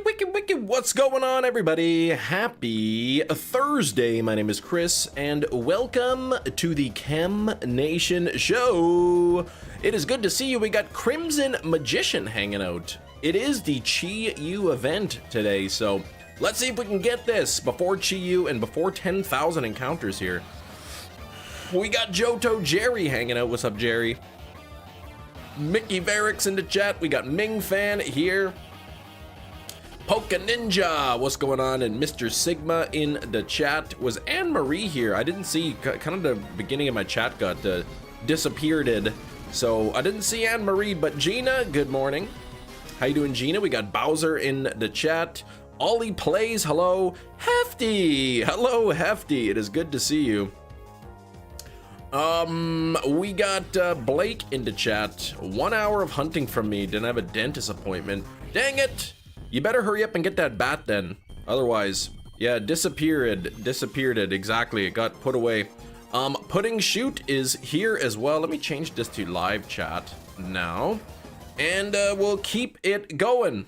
Wicked, what's going on, everybody? Happy Thursday. My name is Chris, and welcome to the Chem Nation Show. It is good to see you. We got Crimson Magician hanging out. It is the Chi-Yu event today, so let's see if we can get this before Chi-Yu and before 10,000 encounters here. We got Johto Jerry hanging out. What's up, Jerry? Mickey Varix in the chat. We got Ming Fan here. Poke Ninja, what's going on? And Mr. Sigma in the chat. Was Anne Marie here? I didn't see, kind of the beginning of my chat got disappeared, so I didn't see Anne Marie. But Gina, good morning. How you doing, Gina? We got Bowser in the chat. Ollie Plays, hello. Hefty, hello, Hefty. It is good to see you. We got Blake in the chat. 1 hour of hunting from me. Didn't have a dentist appointment. Dang it! You better hurry up and get that bat then. Otherwise, yeah, disappeared it, exactly. It got put away. Pudding Shoot is here as well. Let me change this to live chat now. And we'll keep it going.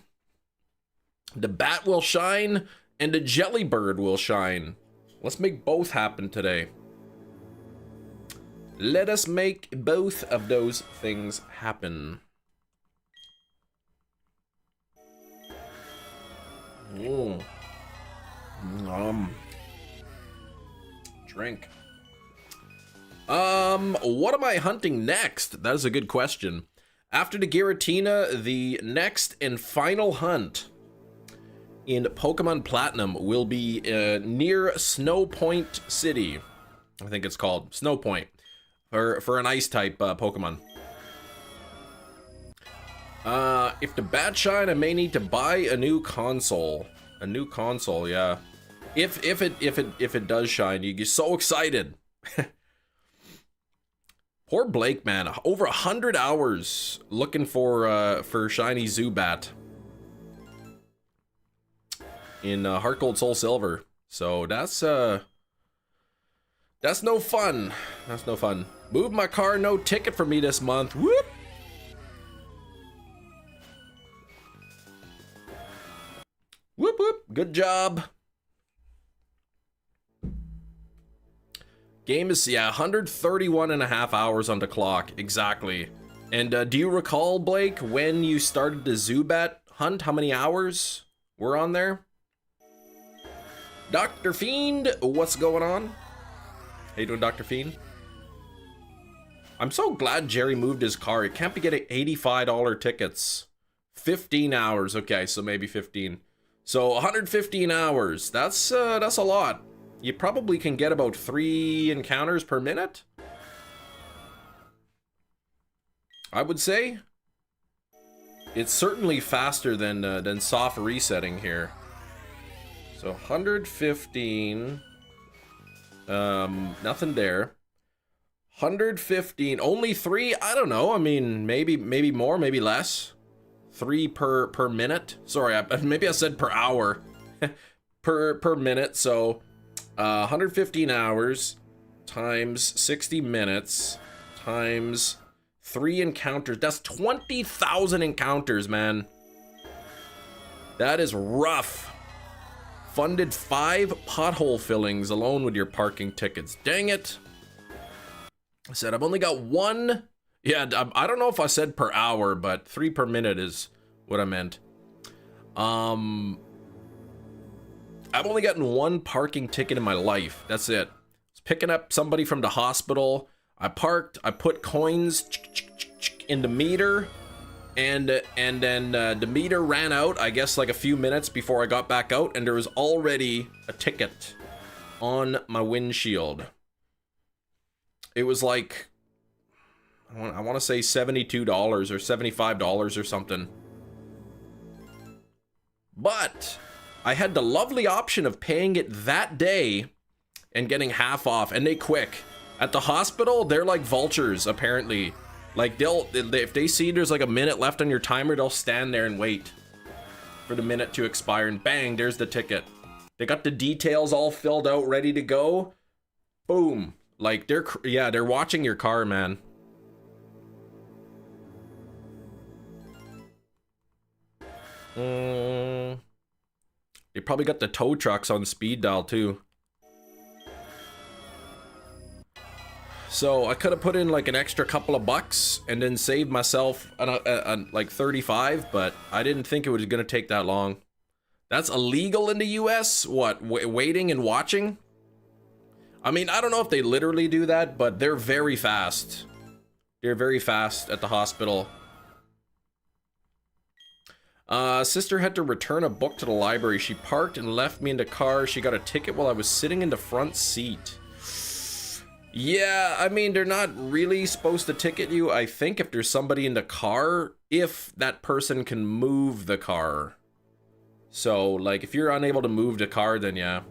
The bat will shine and the jelly bird will shine. Let's make both happen today. Let us make both of those things happen. Ooh. Drink. What am I hunting next? That is a good question. After the Giratina, the next and final hunt in Pokemon Platinum will be near Snow Point City. I think it's called Snow Point for an ice type Pokemon. If the bat shine, I may need to buy a new console. A new console, yeah. If it does shine, you get so excited. Poor Blake, man. Over 100 hours looking for shiny Zubat in Heart Gold Soul Silver. So that's no fun. That's no fun. Move my car, no ticket for me this month. Whoop. Whoop whoop, good job. Game is, yeah, 131 and a half hours on the clock, exactly. And do you recall, Blake, when you started the Zubat hunt, how many hours were on there? Dr. Fiend, what's going on? How you doing, Dr. Fiend? I'm so glad Jerry moved his car. It can't be getting $85 tickets. 15 hours, okay, so maybe 15. So 115 hours, that's a lot. You probably can get about 3 encounters per minute, I would say. It's certainly faster than soft resetting here. So 115, nothing there. 115, only 3, I don't know, I mean, maybe more, maybe less. 3 per minute. Sorry, maybe I said per hour. per minute. So 115 hours times 60 minutes times 3 encounters. That's 20,000 encounters, man. That is rough. Funded 5 pothole fillings alone with your parking tickets. Dang it. I said I've only got 1. Yeah, I don't know if I said per hour, but 3 per minute is what I meant. I've only gotten 1 parking ticket in my life. That's it. I was picking up somebody from the hospital. I parked. I put coins in the meter, and then the meter ran out. I guess like a few minutes before I got back out, and there was already a ticket on my windshield. It was like, I want to say $72 or $75 or something. But I had the lovely option of paying it that day and getting half off, and they quick. At the hospital, they're like vultures, apparently. Like if they see there's like a minute left on your timer, they'll stand there and wait for the minute to expire, and bang, there's the ticket. They got the details all filled out, ready to go. Boom. Like they're watching your car, man. They probably got the tow trucks on speed dial too. So I could have put in like an extra couple of bucks and then saved myself like 35, but I didn't think it was gonna take that long. That's illegal in the US? What, waiting and watching? I mean, I don't know if they literally do that, but they're very fast. They're very fast at the hospital. Sister had to return a book to the library. She parked and left me in the car. She got a ticket while I was sitting in the front seat. Yeah, I mean, they're not really supposed to ticket you, I think, if there's somebody in the car, if that person can move the car. So, like, if you're unable to move the car, then yeah.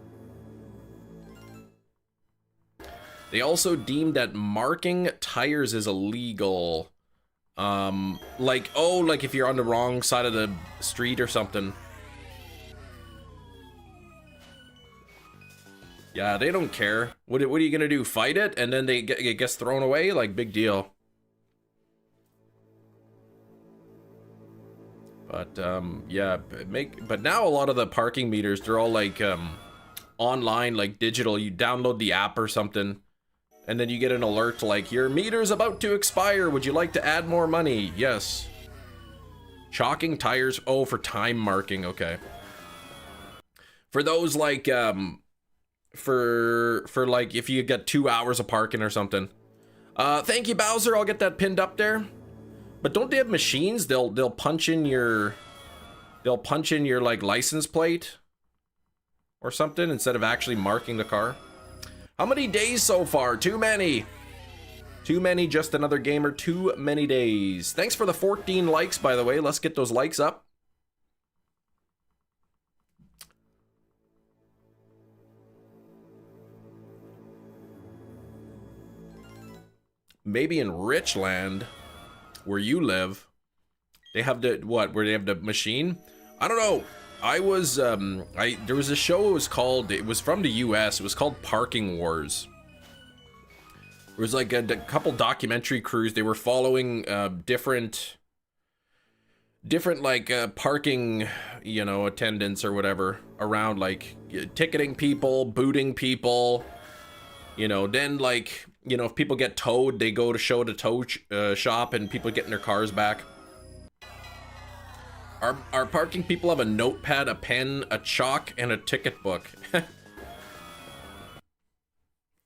They also deemed that marking tires is illegal. Like, oh, like if you're on the wrong side of the street or something. Yeah, they don't care. What are you gonna do? Fight it? And then it gets thrown away? Like, big deal. But, yeah, but now a lot of the parking meters, they're all like, online, like digital. You download the app or something. And then you get an alert like, your meter's about to expire. Would you like to add more money? Yes. Chalking tires. Oh, for time marking. Okay. For those like, for like if you get 2 hours of parking or something. Thank you, Bowser. I'll get that pinned up there. But don't they have machines? They'll punch in your like license plate or something instead of actually marking the car. How many days so far? Too many. Too many, just another gamer. Too many days. Thanks for the 14 likes, by the way. Let's get those likes up. Maybe in Richland, where you live, they have the, what, where they have the machine? I don't know. I was, there was a show, it was from the US, it was called Parking Wars. It was like a couple documentary crews, they were following, different like, parking, you know, attendants or whatever, around, like, ticketing people, booting people, you know, then, like, you know, if people get towed, they go to show the tow shop and people getting their cars back. Our parking people have a notepad, a pen, a chalk, and a ticket book.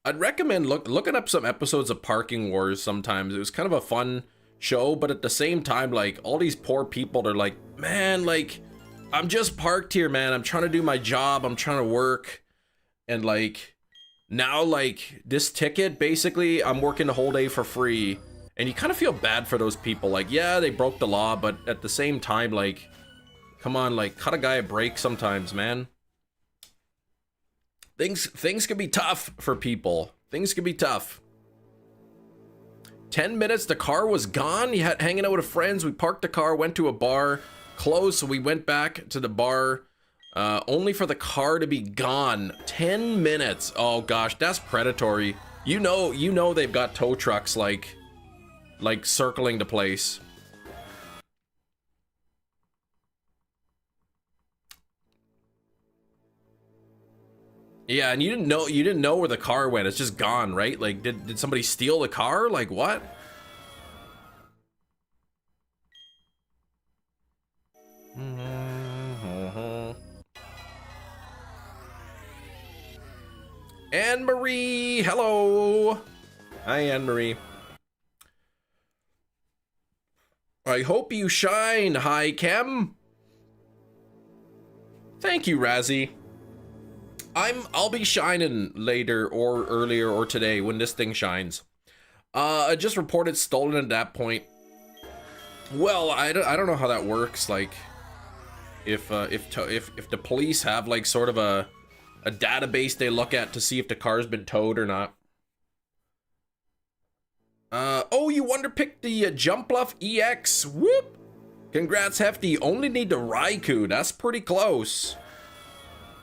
I'd recommend looking up some episodes of Parking Wars sometimes. It was kind of a fun show, but at the same time, like, all these poor people, they're like, man, like, I'm just parked here, man. I'm trying to do my job. I'm trying to work. And, like, now, like, this ticket, basically, I'm working the whole day for free. And you kind of feel bad for those people. Like, yeah, they broke the law, but at the same time, like, come on, like, cut a guy a break sometimes, man. Things can be tough for people. Things can be tough. 10 minutes, the car was gone. You had hanging out with friends. We parked the car, went to a bar, closed, so we went back to the bar, only for the car to be gone. 10 minutes. Oh gosh, that's predatory. You know they've got tow trucks like circling the place. Yeah, and you didn't know where the car went. It's just gone, right? Like, did somebody steal the car? Like, what? Anne-Marie, hello. Hi, Anne-Marie. I hope you shine. Hi, Kem. Thank you, Razzie. I'll be shining later or earlier or today when this thing shines. I just reported stolen at that point. Well, I don't know how that works. Like, if the police have like sort of a database they look at to see if the car's been towed or not. Oh, you wonder-picked the Jump Bluff EX. Whoop! Congrats, Hefty. Only need the Raikou. That's pretty close.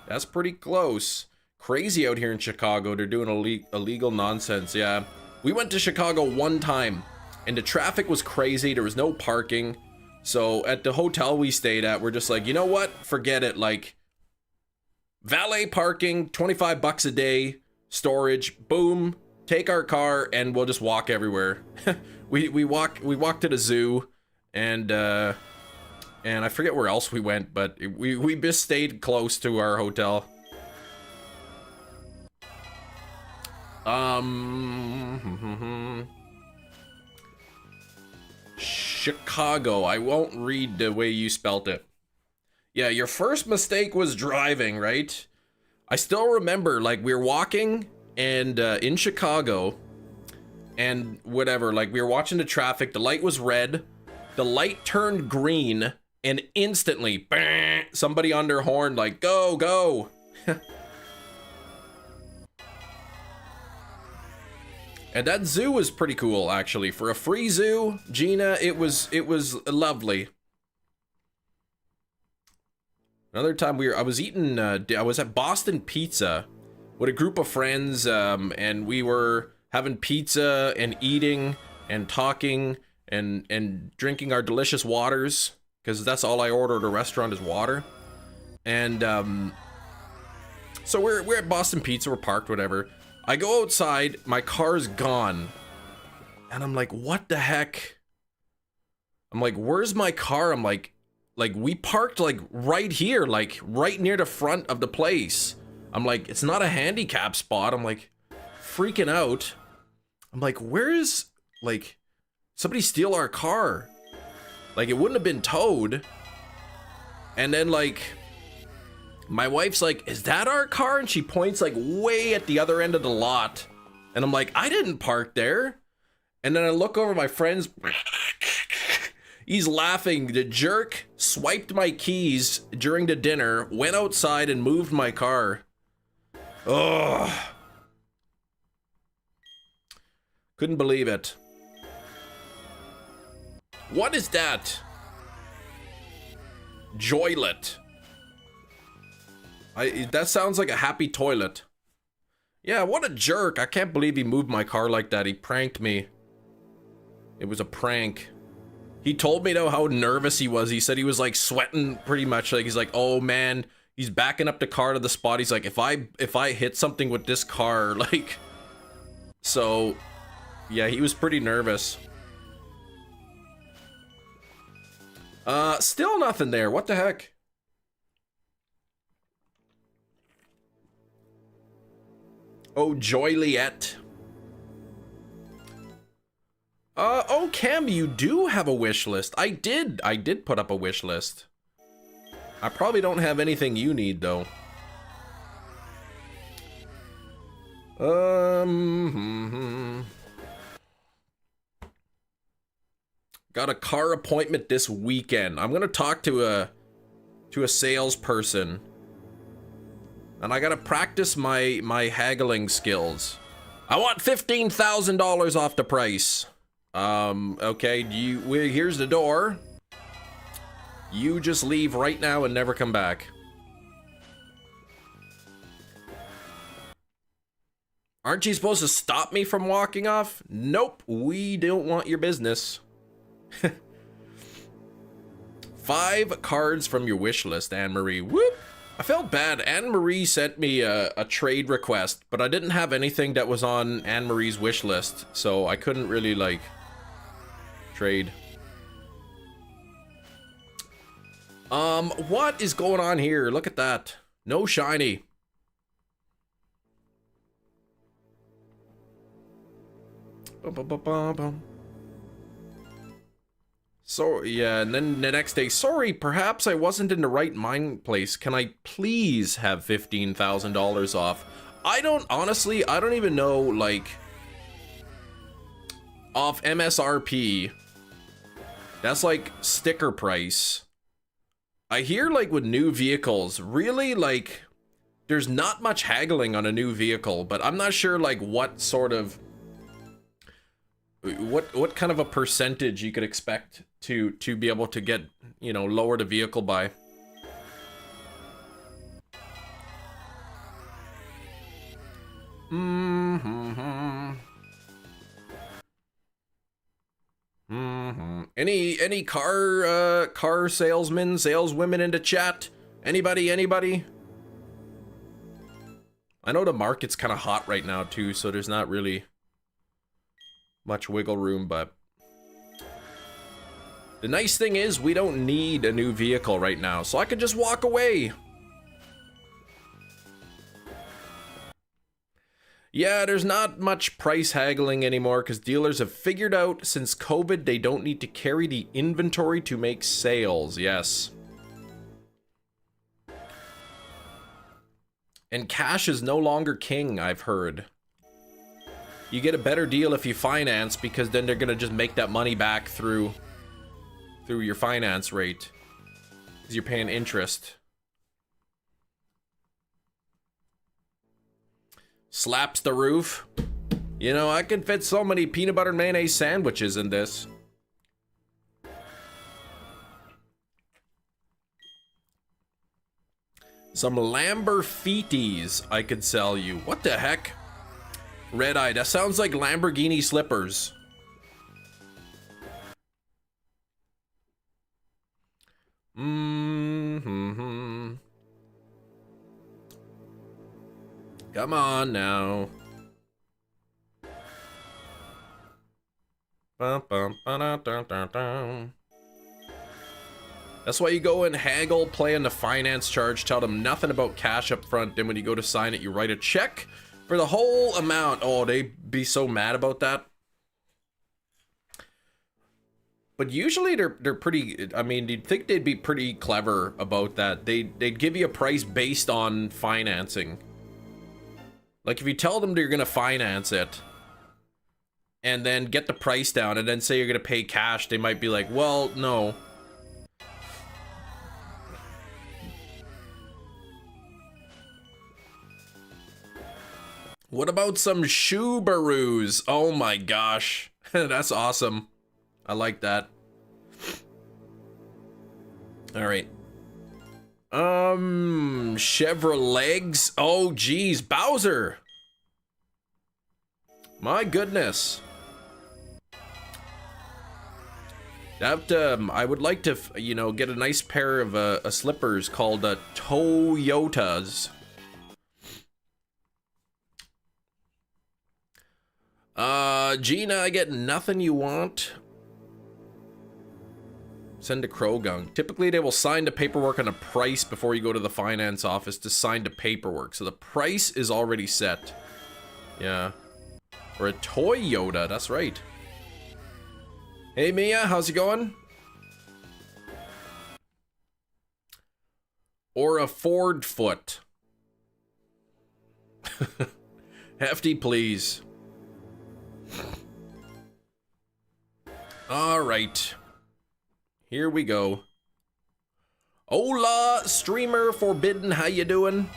That's pretty close. Crazy out here in Chicago. They're doing illegal nonsense. Yeah. We went to Chicago one time, and the traffic was crazy. There was no parking. So at the hotel we stayed at, we're just like, you know what? Forget it. Like, Valet parking, 25 bucks a day, storage, boom, take our car and we'll just walk everywhere. we walk to the zoo and I forget where else we went, but we just stayed close to our hotel. Chicago. I won't read the way you spelt it. Yeah, your first mistake was driving, right? I still remember, like, we were walking and in Chicago and whatever, like, we were watching the traffic. The light was red. The light turned green and instantly, bang, somebody on their horn, like, go, go. And that zoo was pretty cool, actually. For a free zoo, Gina, it was lovely. Another time I was eating, I was at Boston Pizza with a group of friends, and we were having pizza and eating and talking and drinking our delicious waters, because that's all I order at a restaurant is water. And so we're at Boston Pizza, we're parked, whatever. I go outside, my car's gone. And I'm like, what the heck? I'm like, where's my car? I'm like we parked like right here, like right near the front of the place. I'm like, it's not a handicap spot. I'm like freaking out. I'm like, where's, like, somebody steal our car? Like, it wouldn't have been towed. And then, like, my wife's like, is that our car? And she points like way at the other end of the lot. And I'm like, I didn't park there. And then I look over my friend's. He's laughing. The jerk swiped my keys during the dinner, went outside and moved my car. Ugh. Couldn't believe it. What is that? Joylet. That sounds like a happy toilet. Yeah, what a jerk. I can't believe he moved my car like that. He pranked me. It was a prank. He told me, though, how nervous he was. He said he was, like, sweating pretty much. Like, he's like, oh, man. He's backing up the car to the spot. He's like, if I hit something with this car, like... So, yeah, he was pretty nervous. Still nothing there. What the heck? Oh, Joyliette. Oh, Cam, you do have a wish list. I did put up a wish list. I probably don't have anything you need, though. Got a car appointment this weekend. I'm gonna talk to a salesperson. And I gotta practice my haggling skills. I want $15,000 off the price. Okay, here's the door. You just leave right now and never come back. Aren't you supposed to stop me from walking off? Nope, we don't want your business. 5 cards from your wish list, Anne-Marie. Whoop! I felt bad. Anne-Marie sent me a trade request, but I didn't have anything that was on Anne-Marie's wish list, so I couldn't really, like, trade. What is going on here? Look at that. No shiny. So, yeah, and then the next day, sorry, perhaps I wasn't in the right mind place. Can I please have $15,000 off? Honestly, I don't even know, like, off MSRP. That's like sticker price. I hear, like, with new vehicles, really, like, there's not much haggling on a new vehicle, but I'm not sure, like, what sort of, what kind of a percentage you could expect to be able to get, you know, lower the vehicle by. Any car salesmen, saleswomen in the chat? Anybody? I know the market's kind of hot right now too, so there's not really much wiggle room, but the nice thing is we don't need a new vehicle right now, so I could just walk away. Yeah, there's not much price haggling anymore because dealers have figured out since COVID they don't need to carry the inventory to make sales. Yes. And cash is no longer king, I've heard. You get a better deal if you finance because then they're gonna just make that money back through your finance rate because you're paying interest. Slaps the roof. You know, I could fit so many peanut butter and mayonnaise sandwiches in this. Some Lamborghinis I could sell you. What the heck? Red Eye, that sounds like Lamborghini slippers. Come on now. That's why you go and haggle, play on the finance charge, tell them nothing about cash up front, then when you go to sign it, you write a check for the whole amount. Oh, they'd be so mad about that. But usually they're pretty, I mean, you'd think they'd be pretty clever about that. They'd give you a price based on financing. Like if you tell them you're gonna finance it and then get the price down and then say you're gonna pay cash, they might be like, well, no. What about some Subarus? Oh my gosh. That's awesome. I like that. All right. Chevrolets. Oh geez, Bowser. My goodness. That I would like to, you know, get a nice pair of slippers called Toyotas. Gina, I get nothing you want. Send to Krogung. Typically, they will sign the paperwork on a price before you go to the finance office to sign the paperwork. So the price is already set. Yeah. Or a Toyota, that's right. Hey, Mia, how's it going? Or a Ford foot. Hefty, please. All right. Here we go. Hola, streamer forbidden, how you doing?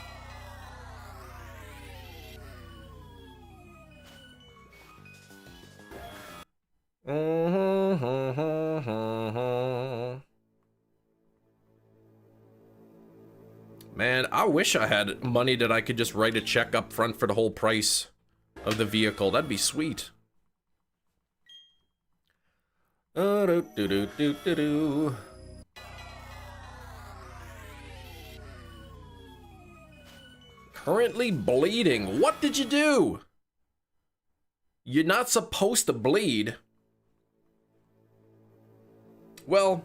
Man, I wish I had money that I could just write a check up front for the whole price of the vehicle. That'd be sweet. Currently bleeding. What did you do? You're not supposed to bleed. Well,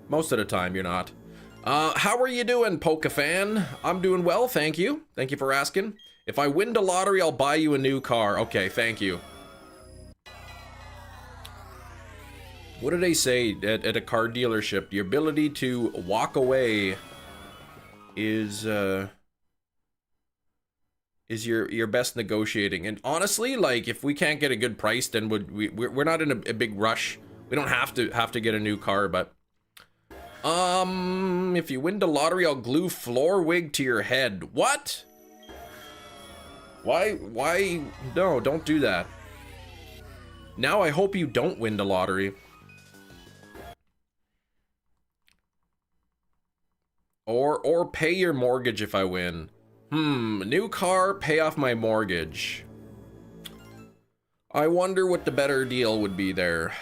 most of the time you're not. How are you doing, Pokefan? I'm doing well, thank you. Thank you for asking. If I win the lottery, I'll buy you a new car. Okay, thank you. What do they say at a car dealership? The ability to walk away is your best negotiating. And honestly, like, if we can't get a good price, then we're not in a big rush. We don't have to get a new car, but if you win the lottery, I'll glue floor wig to your head. What? Why? No, don't do that. Now I hope you don't win the lottery. Or pay your mortgage if I win. New car, pay off my mortgage. I wonder what the better deal would be there.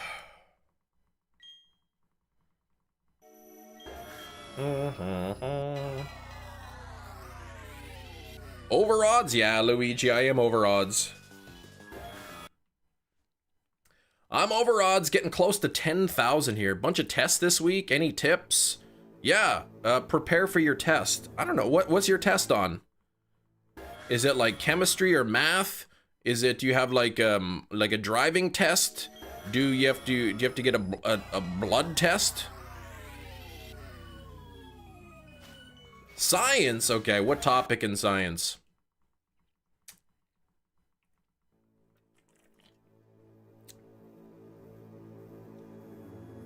Over odds? Yeah, Luigi, I am over odds. I'm over odds, getting close to 10,000 here. Bunch of tests this week. Any tips? Yeah, prepare for your test. I don't know, what's your test on? Is it like chemistry or math? Is it, do you have like a driving test? Do you have to get a blood test? Science, okay, what topic in science?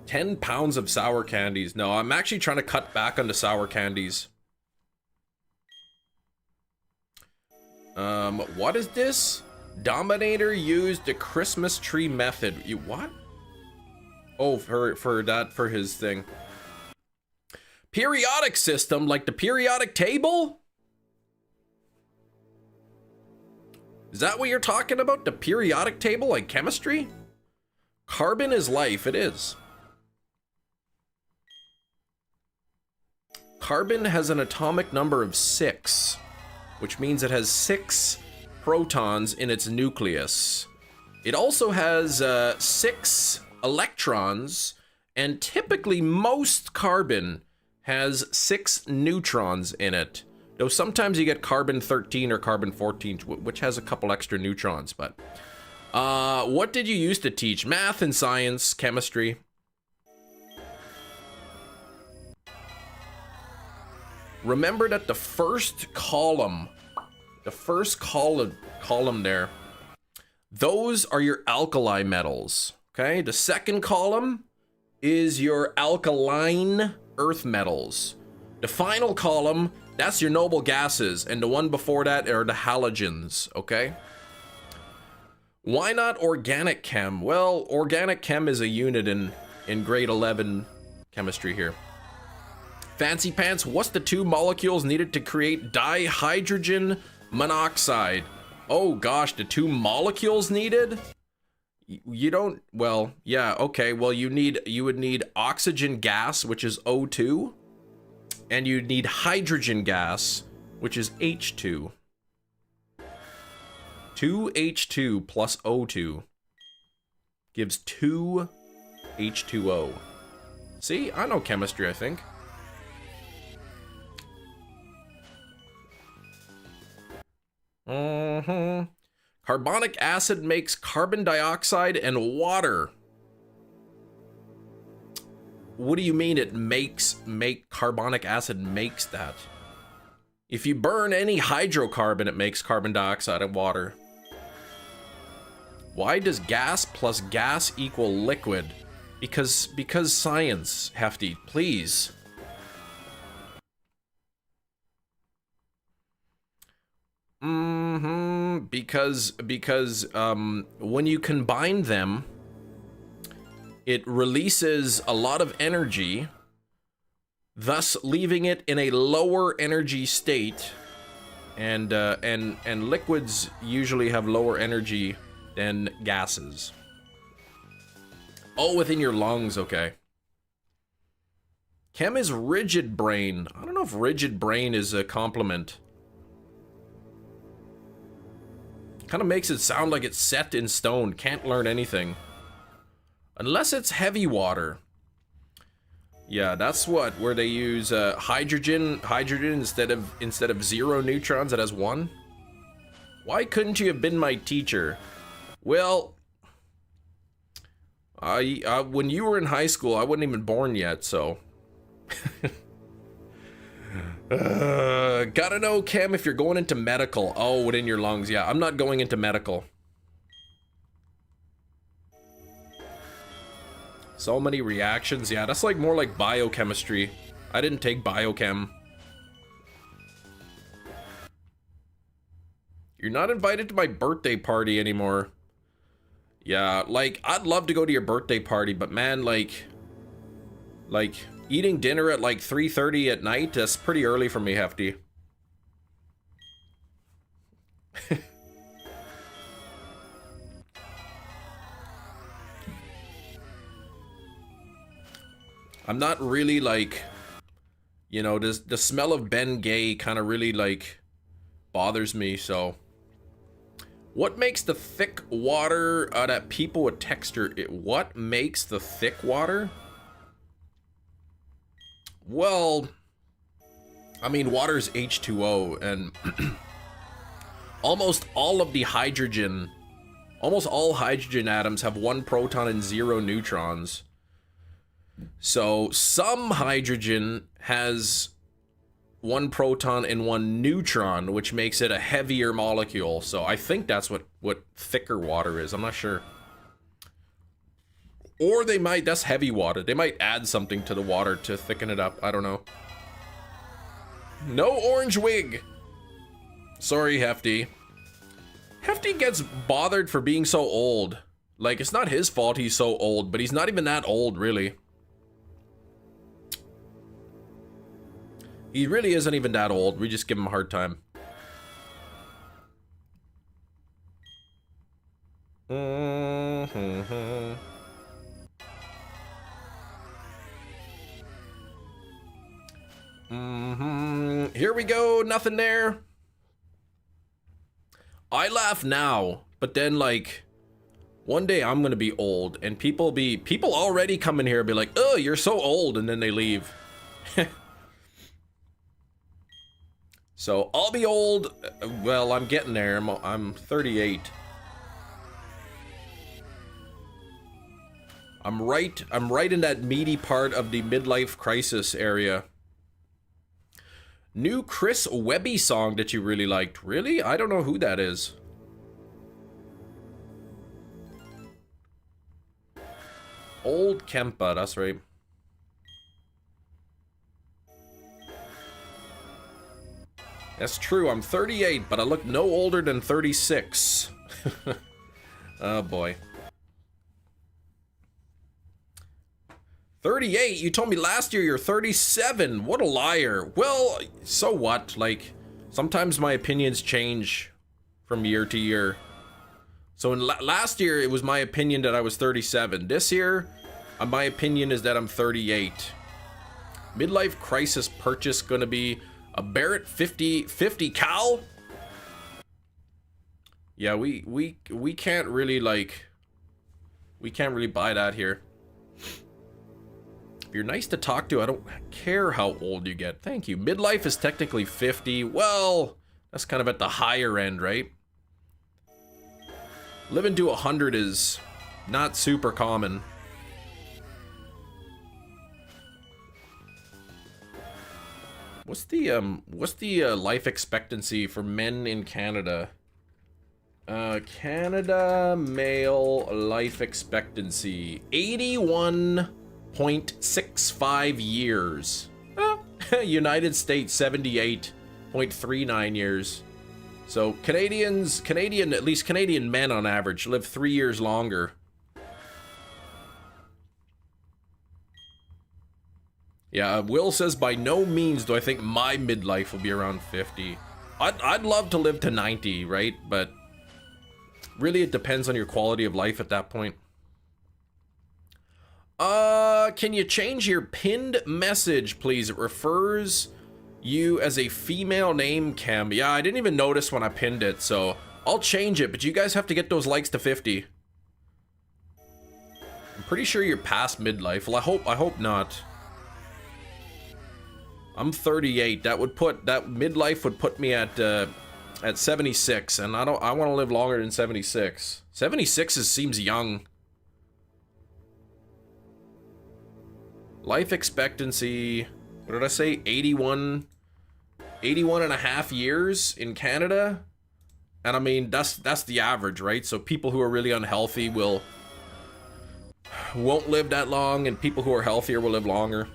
£10 of sour candies. No, I'm actually trying to cut back on the sour candies. What is this? Dominator used the Christmas tree method. You what? Oh, for his thing. Periodic system, like the periodic table? Is that what you're talking about? The periodic table, like chemistry? Carbon is life, it is. Carbon has an atomic number of 6, which means it has 6 protons in its nucleus. It also has 6 electrons, and typically most carbon has 6 neutrons in it. Though sometimes you get carbon-13 or carbon-14, which has a couple extra neutrons, but... what did you used to teach? Math and science, chemistry. Remember that the first column there, those are your alkali metals, okay? The second column is your alkaline earth metals. The final column, that's your noble gases, and the one before that are the halogens, okay? Why not organic chem? Well, organic chem is a unit in grade 11 chemistry here. Fancy pants, what's the 2 molecules needed to create dihydrogen monoxide? Oh gosh, the 2 molecules needed? You don't, well, yeah, okay, well you would need oxygen gas, which is O2, and you'd need hydrogen gas, which is H2. 2H2 plus O2 gives 2 H2O. See, I know chemistry, I think. Carbonic acid makes carbon dioxide and water. What do you mean it carbonic acid makes that? If you burn any hydrocarbon, it makes carbon dioxide and water. Why does gas plus gas equal liquid? Because science, Hefty, please. Because when you combine them, it releases a lot of energy, thus leaving it in a lower energy state, and liquids usually have lower energy than gases. Oh, within your lungs, okay. Chem is rigid brain. I don't know if rigid brain is a compliment. Kind of makes it sound like it's set in stone, can't learn anything. Unless it's heavy water. Yeah, that's where they use hydrogen instead of 0 neutrons, it has 1. Why couldn't you have been my teacher? Well, when you were in high school, I wasn't even born yet, so. Gotta know, Chem, if you're going into medical. Oh, within your lungs. Yeah, I'm not going into medical. So many reactions. Yeah, that's like more like biochemistry. I didn't take biochem. You're not invited to my birthday party anymore. Yeah, like, I'd love to go to your birthday party, but man, like eating dinner at like 3:30 at night, that's pretty early for me, Hefty. I'm not really like, you know, the smell of Ben Gay kind of really like bothers me, so. What makes the thick water that people with texture? What makes the thick water? Well, I mean, water is H2O, and almost all of the hydrogen, almost all hydrogen atoms have 1 proton and 0 neutrons. So some hydrogen has 1 proton and 1 neutron, which makes it a heavier molecule. So I think that's what thicker water is. I'm not sure. Or they might, that's heavy water. They might add something to the water to thicken it up. I don't know. No orange wig. Sorry, Hefty. Hefty gets bothered for being so old. Like, it's not his fault he's so old, but he's not even that old, really. He really isn't even that old. We just give him a hard time. Here we go. Nothing there. I laugh now, but then, like, one day I'm gonna be old, and people already come in here and be like, "Oh, you're so old," and then they leave. So I'll be old. Well, I'm getting there. I'm 38. I'm right in that meaty part of the midlife crisis area. New Chris Webby song that you really liked. Really? I don't know who that is. Old Kempa, that's right. That's true, I'm 38, but I look no older than 36. Oh boy. 38? You told me last year you're 37. What a liar. Well, so what? Like, sometimes my opinions change from year to year. So in last year, it was my opinion that I was 37. This year, my opinion is that I'm 38. Midlife crisis purchase gonna be a Barrett 50 cal? Yeah, we can't really, like, we can't really buy that here. If you're nice to talk to, I don't care how old you get. Thank you. Midlife is technically 50. Well, that's kind of at the higher end, right? Living to 100 is not super common. What's the life expectancy for men in Canada? Canada male life expectancy 81.65 years. United States 78.39 years. So at least Canadian men on average live 3 years longer. Yeah, Will says, by no means do I think my midlife will be around 50. I'd love to live to 90, right? But really it depends on your quality of life at that point. Can you change your pinned message, please? It refers you as a female name, Cam. Yeah, I didn't even notice when I pinned it, so I'll change it, but you guys have to get those likes to 50. I'm pretty sure you're past midlife. Well, I hope not. I'm 38. That midlife would put me at 76, and I want to live longer than 76. 76 seems young. Life expectancy, what did I say? 81 and a half years in Canada. And I mean, that's the average, right? So people who are really unhealthy won't live that long, and people who are healthier will live longer.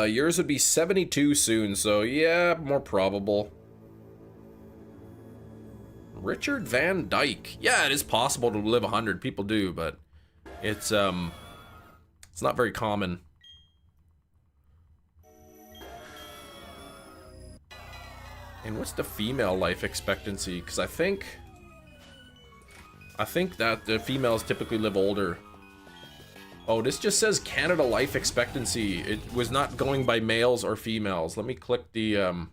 Yours would be 72 soon, so yeah, more probable. Richard Van Dyke. Yeah, it is possible to live 100. People do, but it's not very common. And what's the female life expectancy? Because I think that the females typically live older. Oh, this just says Canada life expectancy. It was not going by males or females. Let me click the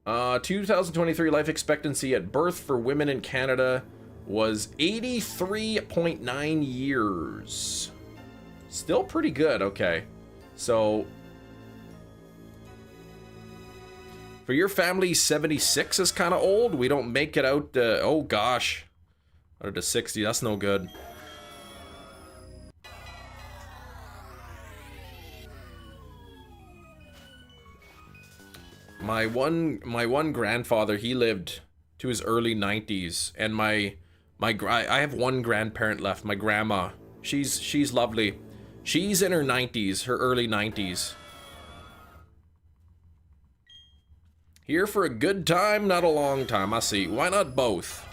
2023 life expectancy at birth for women in Canada was 83.9 years. Still pretty good. Okay. So for your family, 76 is kind of old. We don't make it out. Oh gosh, out to 60. That's no good. My one grandfather, he lived to his early 90s, and I have one grandparent left. My grandma, she's lovely. She's in her 90s, her early 90s. Here for a good time, not a long time. I see. Why not both?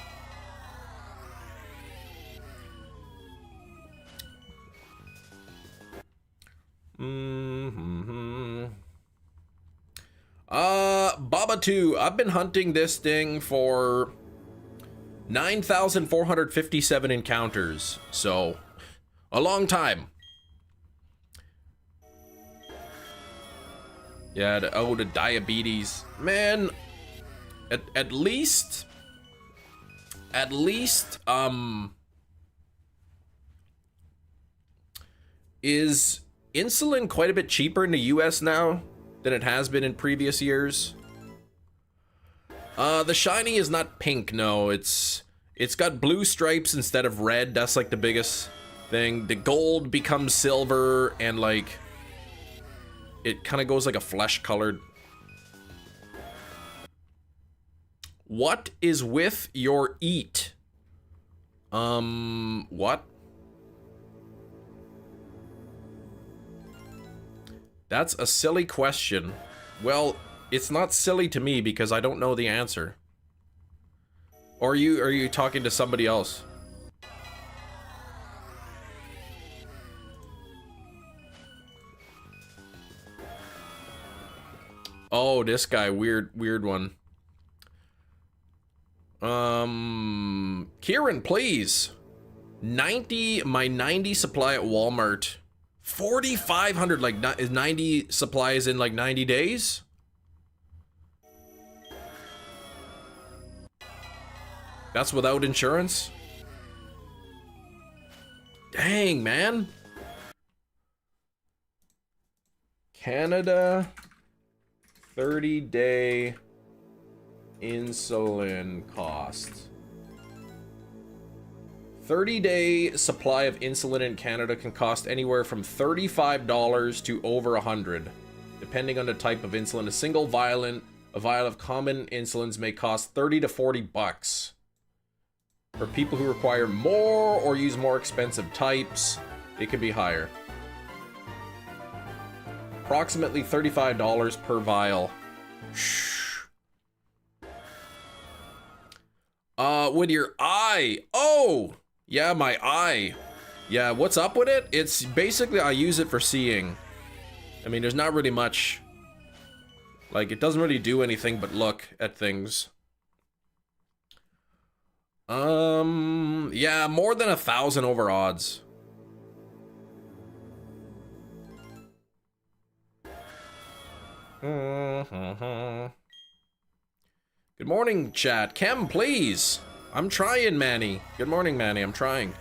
Baba 2. I've been hunting this thing for 9,457 encounters. So, a long time. Yeah, the diabetes. Man, at least, is insulin quite a bit cheaper in the US now than it has been in previous years? The shiny is not pink, no. It's got blue stripes instead of red. That's like the biggest thing. The gold becomes silver, and like it kind of goes like a flesh colored. What is with your eat? What? That's a silly question. Well, it's not silly to me because I don't know the answer. Or are you talking to somebody else? Oh, this guy, weird one. Kieran, please. My 90 supply at Walmart. 4,500, like, is 90 supplies in like 90 days? That's without insurance? Dang, man. Canada 30-day insulin cost. 30-day supply of insulin in Canada can cost anywhere from $35 to over $100, depending on the type of insulin. A single vial of common insulins may cost 30 to 40 bucks. For people who require more or use more expensive types, it can be higher. Approximately $35 per vial. Shh. With your eye. Oh! Yeah, my eye. Yeah, what's up with it? It's basically, I use it for seeing. I mean, there's not really much. Like, it doesn't really do anything but look at things. Yeah, more than 1,000 over odds. Good morning, chat. Chem, please. I'm trying, Manny. Good morning, Manny. I'm trying.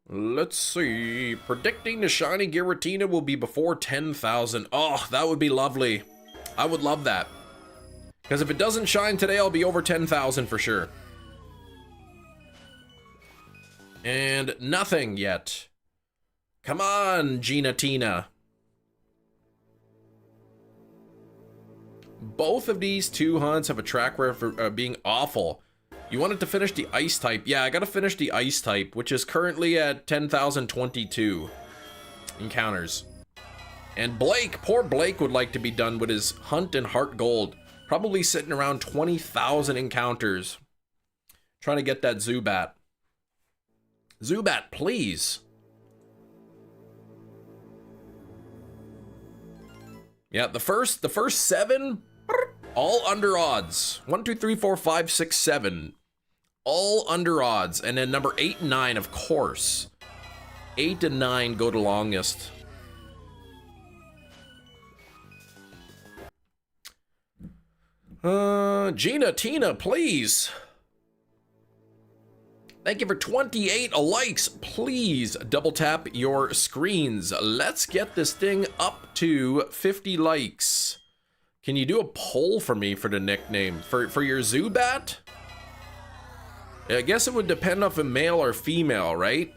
Let's see. Predicting the shiny Giratina will be before 10,000. Oh, that would be lovely. I would love that. Because if it doesn't shine today, I'll be over 10,000 for sure. And nothing yet. Come on, Giratina. Both of these two hunts have a track record for being awful. You wanted to finish the ice type. Yeah, I gotta finish the ice type, which is currently at 10,022 encounters. And Blake, poor Blake would like to be done with his hunt and heart gold. Probably sitting around 20,000 encounters. Trying to get that Zubat. Zubat, please. Yeah, the first 7, all under odds. 1, 2, 3, 4, 5, 6, 7. All under odds. And then number 8 and 9, of course. 8 and 9 go the longest. Tina, please. Thank you for 28 likes. Please double tap your screens. Let's get this thing up to 50 likes. Can you do a poll for me for the nickname? For your Zubat? I guess it would depend on if a male or female, right?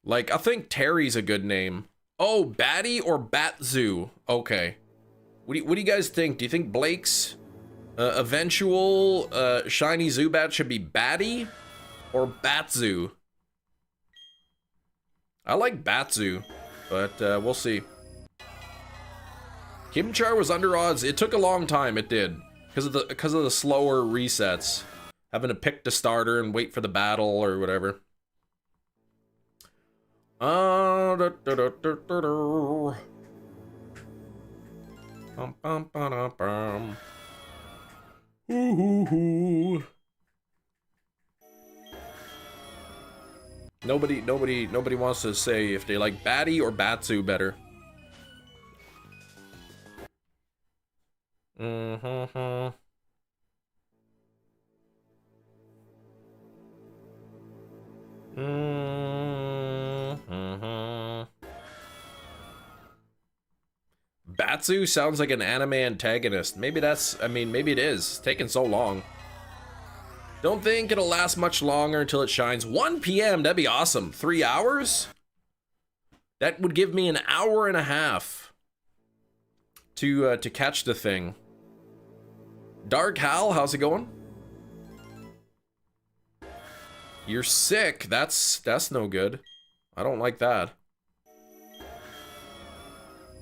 Like, I think Terry's a good name. Oh, Batty or Batzu? Okay. What do you guys think? Do you think Blake's eventual shiny Zubat should be Batty or Batzu? I like Batzu, but we'll see. CHIMCHAR was under odds. It took a long time. It did because of the slower resets, having to pick the starter and wait for the battle or whatever. Nobody wants to say if they like Batty or Batsu better. Batsu sounds like an anime antagonist. Maybe that's, I mean, maybe it is. It's taking so long. Don't think it'll last much longer until it shines. 1 p.m., that'd be awesome. 3 hours? That would give me an hour and a half to catch the thing. Dark Hal, how's it going? You're sick. That's no good. I don't like that.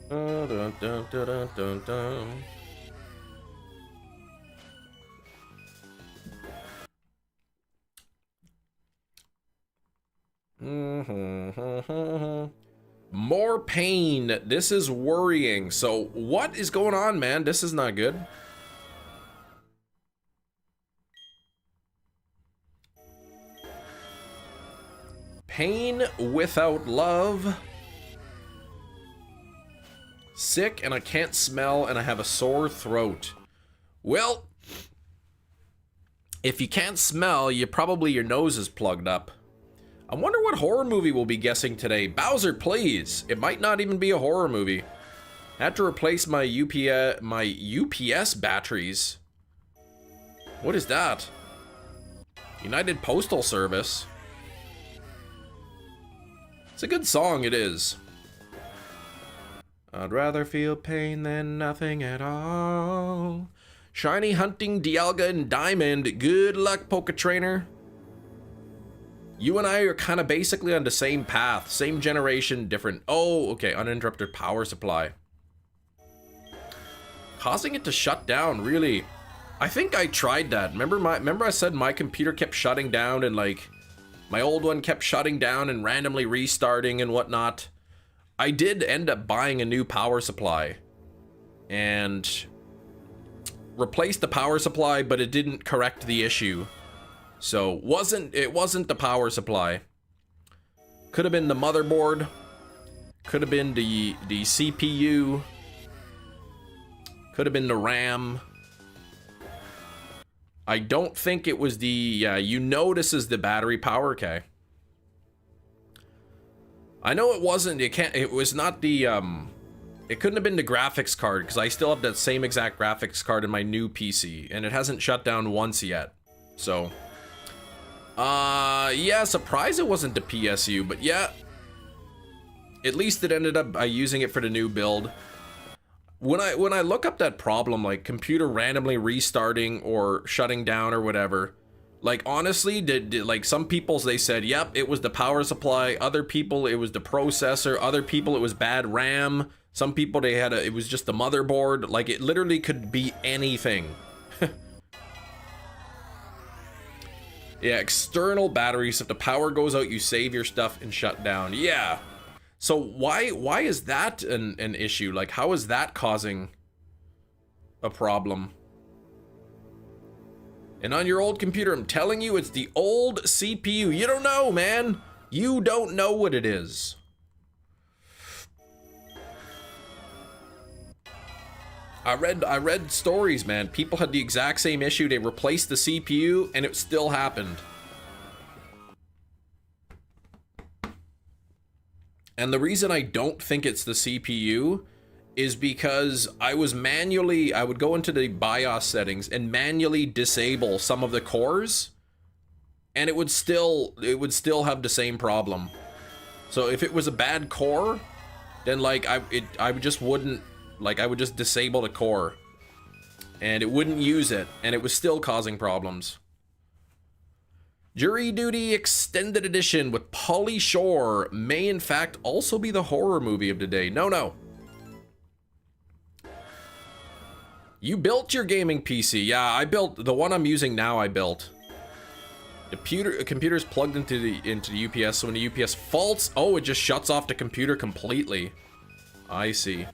Dun, dun, dun, dun, dun, dun. More pain. This is worrying. So what is going on, man? This is not good. Pain without love. Sick and I can't smell and I have a sore throat. Well, if you can't smell, probably your nose is plugged up. I wonder what horror movie we'll be guessing today. Bowser, please. It might not even be a horror movie. I had to replace my UPS batteries. What is that? United Postal Service. It's a good song, it is. I'd rather feel pain than nothing at all. Shiny hunting Dialga and Diamond. Good luck, Poke Trainer. You and I are kind of basically on the same path. Same generation, different. Oh, okay. Uninterrupted power supply. Causing it to shut down, really. I think I tried that. Remember I said my computer kept shutting down and like my old one kept shutting down and randomly restarting and whatnot. I did end up buying a new power supply and replaced the power supply, but it didn't correct the issue. So it wasn't the power supply. Could have been the motherboard. Could have been the CPU. Could have been the RAM. I don't think it was the, you know this is the battery power, okay. I know it wasn't, it was not the, it couldn't have been the graphics card, because I still have that same exact graphics card in my new PC, and it hasn't shut down once yet, so. Yeah, surprised it wasn't the PSU, but yeah. At least it ended up using it for the new build. When I look up that problem, like computer randomly restarting or shutting down or whatever, like honestly, like some people, they said, yep, it was the power supply. Other people, it was the processor. Other people, it was bad RAM. Some people, it was just the motherboard. Like it literally could be anything. Yeah, external batteries. If the power goes out, you save your stuff and shut down. Yeah. So why is that an issue? Like, how is that causing a problem? And on your old computer, I'm telling you, it's the old CPU. You don't know, man. You don't know what it is. I read stories, man. People had the exact same issue. They replaced the CPU and it still happened. And the reason I don't think it's the CPU is because I would go into the BIOS settings and manually disable some of the cores, and it would still have the same problem. So if it was a bad core, then like I would just disable the core and it wouldn't use it, and it was still causing problems. Jury Duty Extended Edition with Pauly Shore may in fact also be the horror movie of the day. No. You built your gaming PC. Yeah, I built the one I'm using now. I built. The computer's plugged into the UPS, so when the UPS faults, oh, it just shuts off the computer completely. I see.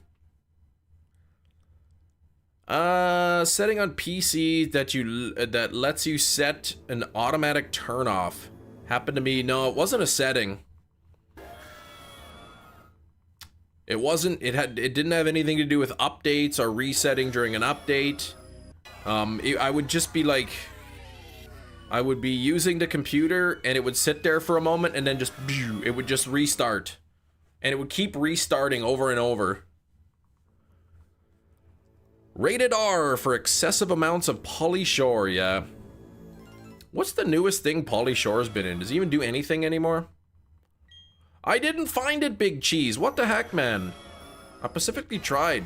Setting on PC that lets you set an automatic turn off. Happened to me. No, it wasn't a setting. It wasn't. It didn't have anything to do with updates or resetting during an update. I would just be like, I would be using the computer and it would sit there for a moment and then just it would just restart, and it would keep restarting over and over. Rated R for excessive amounts of Pauly Shore. Yeah. What's the newest thing Pauly Shore's been in? Does he even do anything anymore? I didn't find it, Big Cheese. What the heck, man? I specifically tried.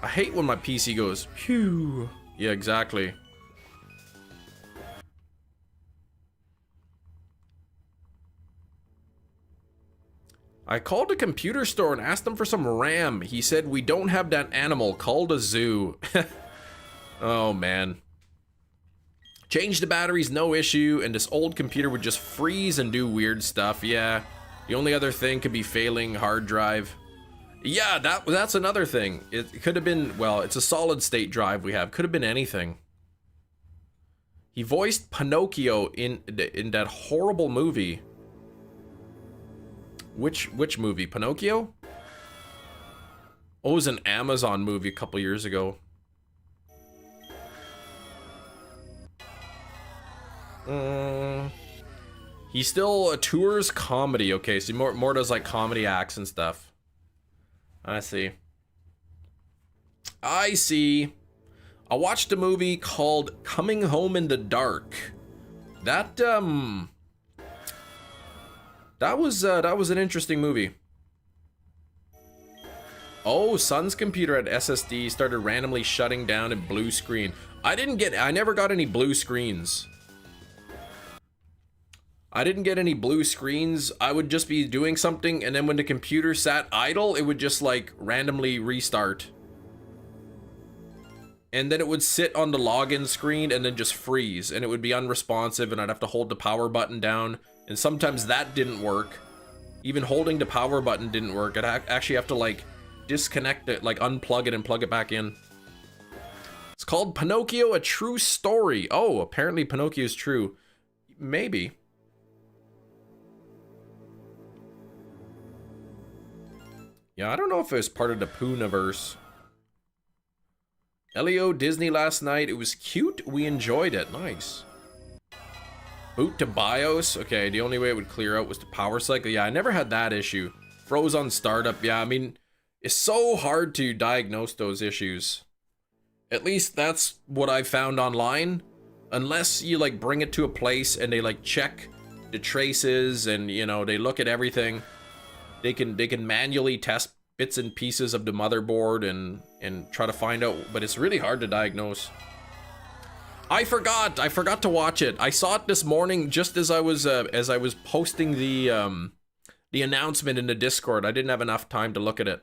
I hate when my PC goes, phew. Yeah, exactly. I called a computer store and asked them for some RAM. He said, we don't have that animal. Called a zoo. Oh, man. Change the batteries, no issue. And this old computer would just freeze and do weird stuff. Yeah. The only other thing could be failing hard drive. Yeah, that's another thing. It could have been, well, it's a solid state drive we have. Could have been anything. He voiced Pinocchio in that horrible movie. Which movie? Pinocchio? Oh, it was an Amazon movie a couple years ago. He still tours comedy. Okay, so more does like comedy acts and stuff. I see. I see. I watched a movie called Coming Home in the Dark. That was an interesting movie. Oh, Son's computer at SSD started randomly shutting down in blue screen. I never got any blue screens. I didn't get any blue screens. I would just be doing something, and then when the computer sat idle, it would just like randomly restart. And then it would sit on the login screen and then just freeze, and it would be unresponsive, and I'd have to hold the power button down. And sometimes that didn't work. Even holding the power button didn't work. I'd actually have to like disconnect it, like unplug it and plug it back in. It's called Pinocchio, A True Story. Oh, apparently Pinocchio is true. Maybe. Yeah, I don't know if it was part of the Poonaverse. Elio Disney last night. It was cute. We enjoyed it. Nice. Boot to BIOS. Okay, the only way it would clear out was the power cycle. Yeah, I never had that issue. Froze on startup. Yeah, I mean, it's so hard to diagnose those issues. At least that's what I found online. Unless you like bring it to a place and they like check the traces and, you know, they look at everything. They can manually test bits and pieces of the motherboard and try to find out, but it's really hard to diagnose. I forgot to watch it. I saw it this morning just as I was posting the announcement in the Discord. I didn't have enough time to look at it.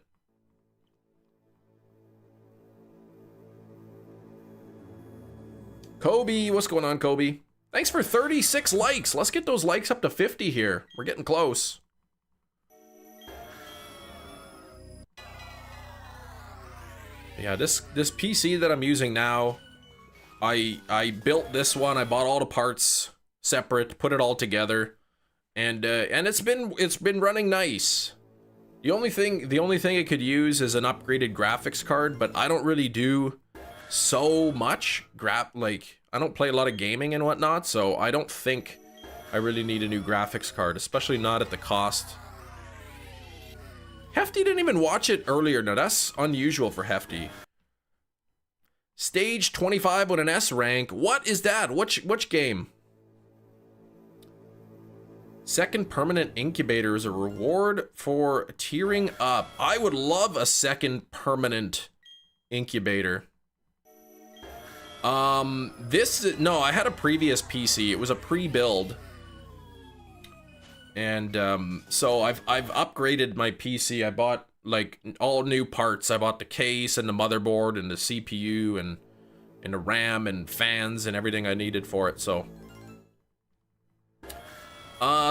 Kobe, what's going on, Kobe? Thanks for 36 likes. Let's get those likes up to 50 here. We're getting close. Yeah, this PC that I'm using now, I built this one. I bought all the parts separate, put it all together, and it's been running nice. The only thing it could use is an upgraded graphics card, but I don't really do so much like I don't play a lot of gaming and whatnot, so I don't think I really need a new graphics card, especially not at the cost. Hefty didn't even watch it earlier. Now that's unusual for Hefty. Stage 25 with an S rank. What is that? Which game? Second permanent incubator is a reward for tiering up. I would love a second permanent incubator. No, I had a previous PC. It was a pre-build. And so I've upgraded my PC. I bought like all new parts. I bought the case and the motherboard and the CPU and the RAM and fans and everything I needed for it. So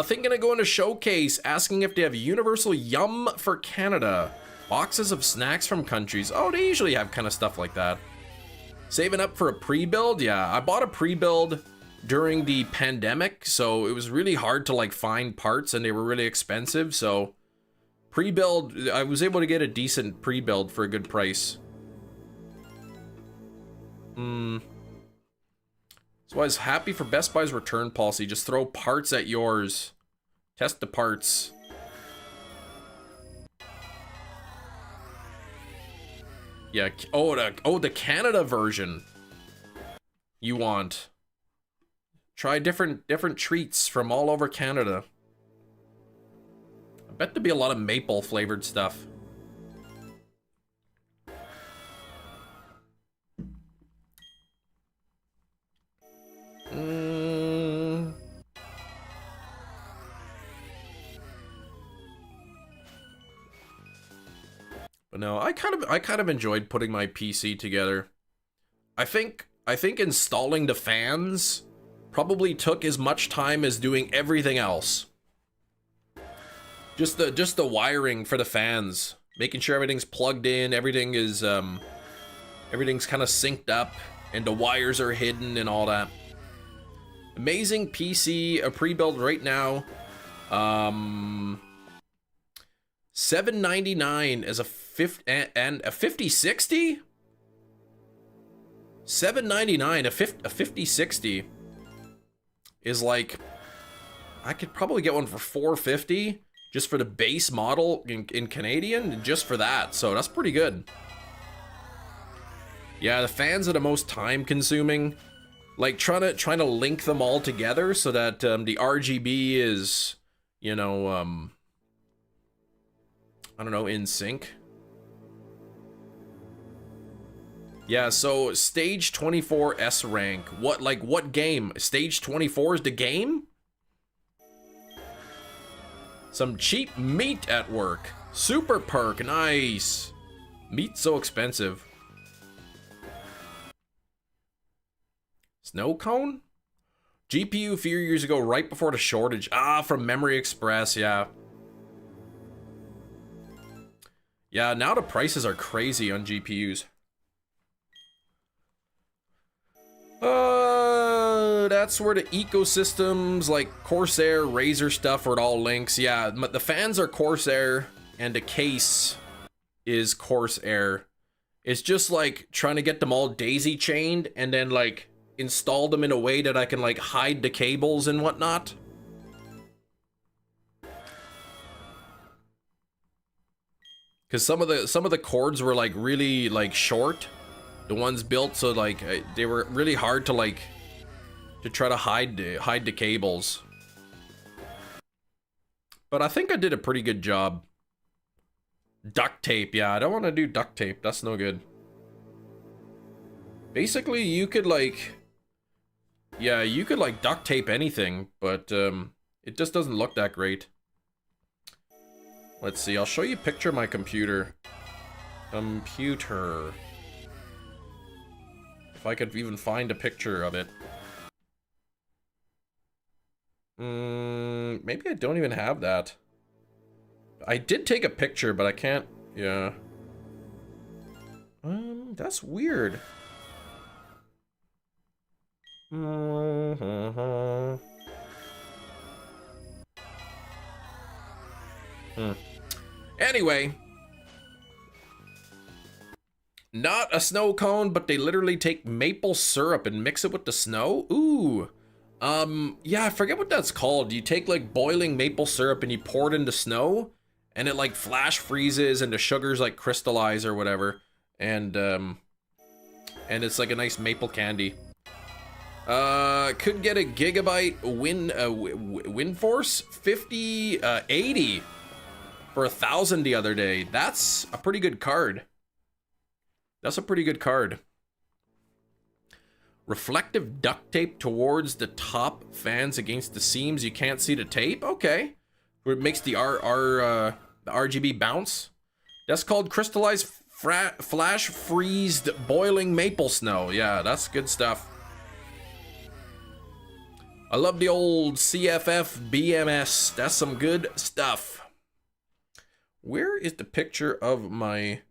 thinking of going to Showcase, asking if they have Universal Yum for Canada. Boxes of snacks from countries. Oh, they usually have kind of stuff like that. Saving up for a pre-build? Yeah, I bought a pre-build during the pandemic, so it was really hard to like find parts and they were really expensive. So pre-build, I was able to get a decent pre-build for a good price. So I was happy for Best Buy's return policy. Just throw parts at yours. Test the parts. Yeah, oh, the Canada version you want. Try different treats from all over Canada. I bet there'd be a lot of maple flavored stuff. But no, I kind of enjoyed putting my PC together. I think installing the fans probably took as much time as doing everything else. Just the wiring for the fans, making sure everything's plugged in, everything's kind of synced up, and the wires are hidden and all that. Amazing PC, a pre-build right now. $799 as a 5060. $799 a 5060 is like, I could probably get one for $450 just for the base model in Canadian, just for that. So that's pretty good. Yeah, the fans are the most time consuming. Like trying to link them all together so that the RGB is, you know, I don't know, in sync. Yeah, so stage 24 S rank. What game? Stage 24 is the game? Some cheap meat at work. Super perk, nice. Meat's so expensive. Snow cone? GPU a few years ago, right before the shortage. Ah, from Memory Express, yeah. Yeah, now the prices are crazy on GPUs. That's where the ecosystems like Corsair, Razer stuff are all links. Yeah, the fans are Corsair and the case is Corsair. It's just like trying to get them all daisy chained and then like install them in a way that I can like hide the cables and whatnot. Because some of the cords were like really like short, the ones built, so like they were really hard to like to try to hide the cables. But I think I did a pretty good job. Duct tape, yeah, I don't want to do duct tape. That's no good. Basically, you could like, yeah, you could like duct tape anything, but it just doesn't look that great. Let's see, I'll show you a picture of my computer. Computer. If I could even find a picture of it. Maybe I don't even have that. I did take a picture, but I can't, yeah. That's weird. Anyway. Not a snow cone, but they literally take maple syrup and mix it with the snow? Ooh. Yeah, I forget what that's called. You take like boiling maple syrup and you pour it into snow, and it like flash freezes and the sugars like crystallize or whatever. And it's like a nice maple candy. Could get a gigabyte wind force 80 for 1,000 the other day. That's a pretty good card. That's a pretty good card. Reflective duct tape towards the top fans against the seams. You can't see the tape. Okay, where it makes the RGB bounce. That's called crystallized flash freezed boiling maple snow. Yeah, that's good stuff. I love the old CFF BMS. That's some good stuff. Where is the picture of my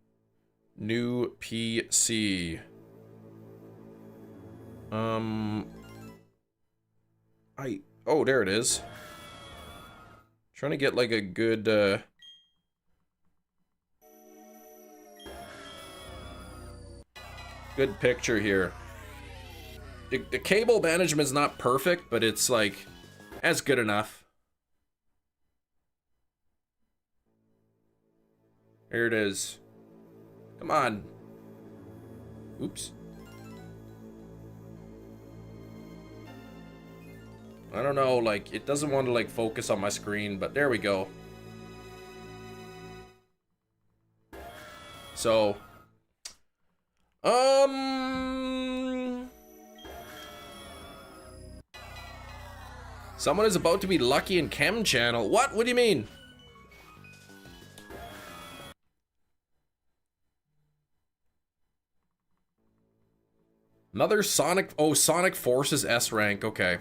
new PC? Oh, there it is. Trying to get like a good good picture here. The cable management's not perfect, but it's like, that's good enough. Here it is. Come on. Oops. I don't know, like, it doesn't want to like focus on my screen, but there we go. So, someone is about to be lucky in Chem Channel. What? What do you mean? Another Sonic. Oh, Sonic Forces S rank. Okay.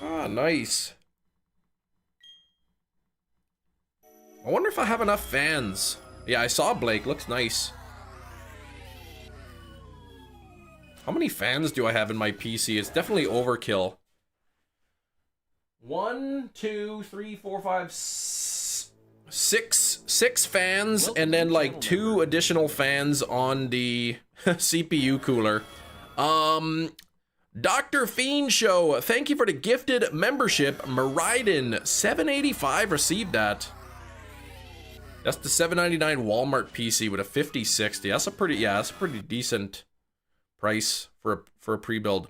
Ah, nice. I wonder if I have enough fans. Yeah, I saw Blake. Looks nice. How many fans do I have in my PC? It's definitely overkill. 1, 2, 3, 4, 5, 6 fans, and then like 2 additional fans on the CPU cooler. Dr. Fiend Show, thank you for the gifted membership. Meriden 785 received that. That's the $7.99 Walmart PC with a 5060. That's a pretty, yeah, that's a pretty decent price for a pre-build.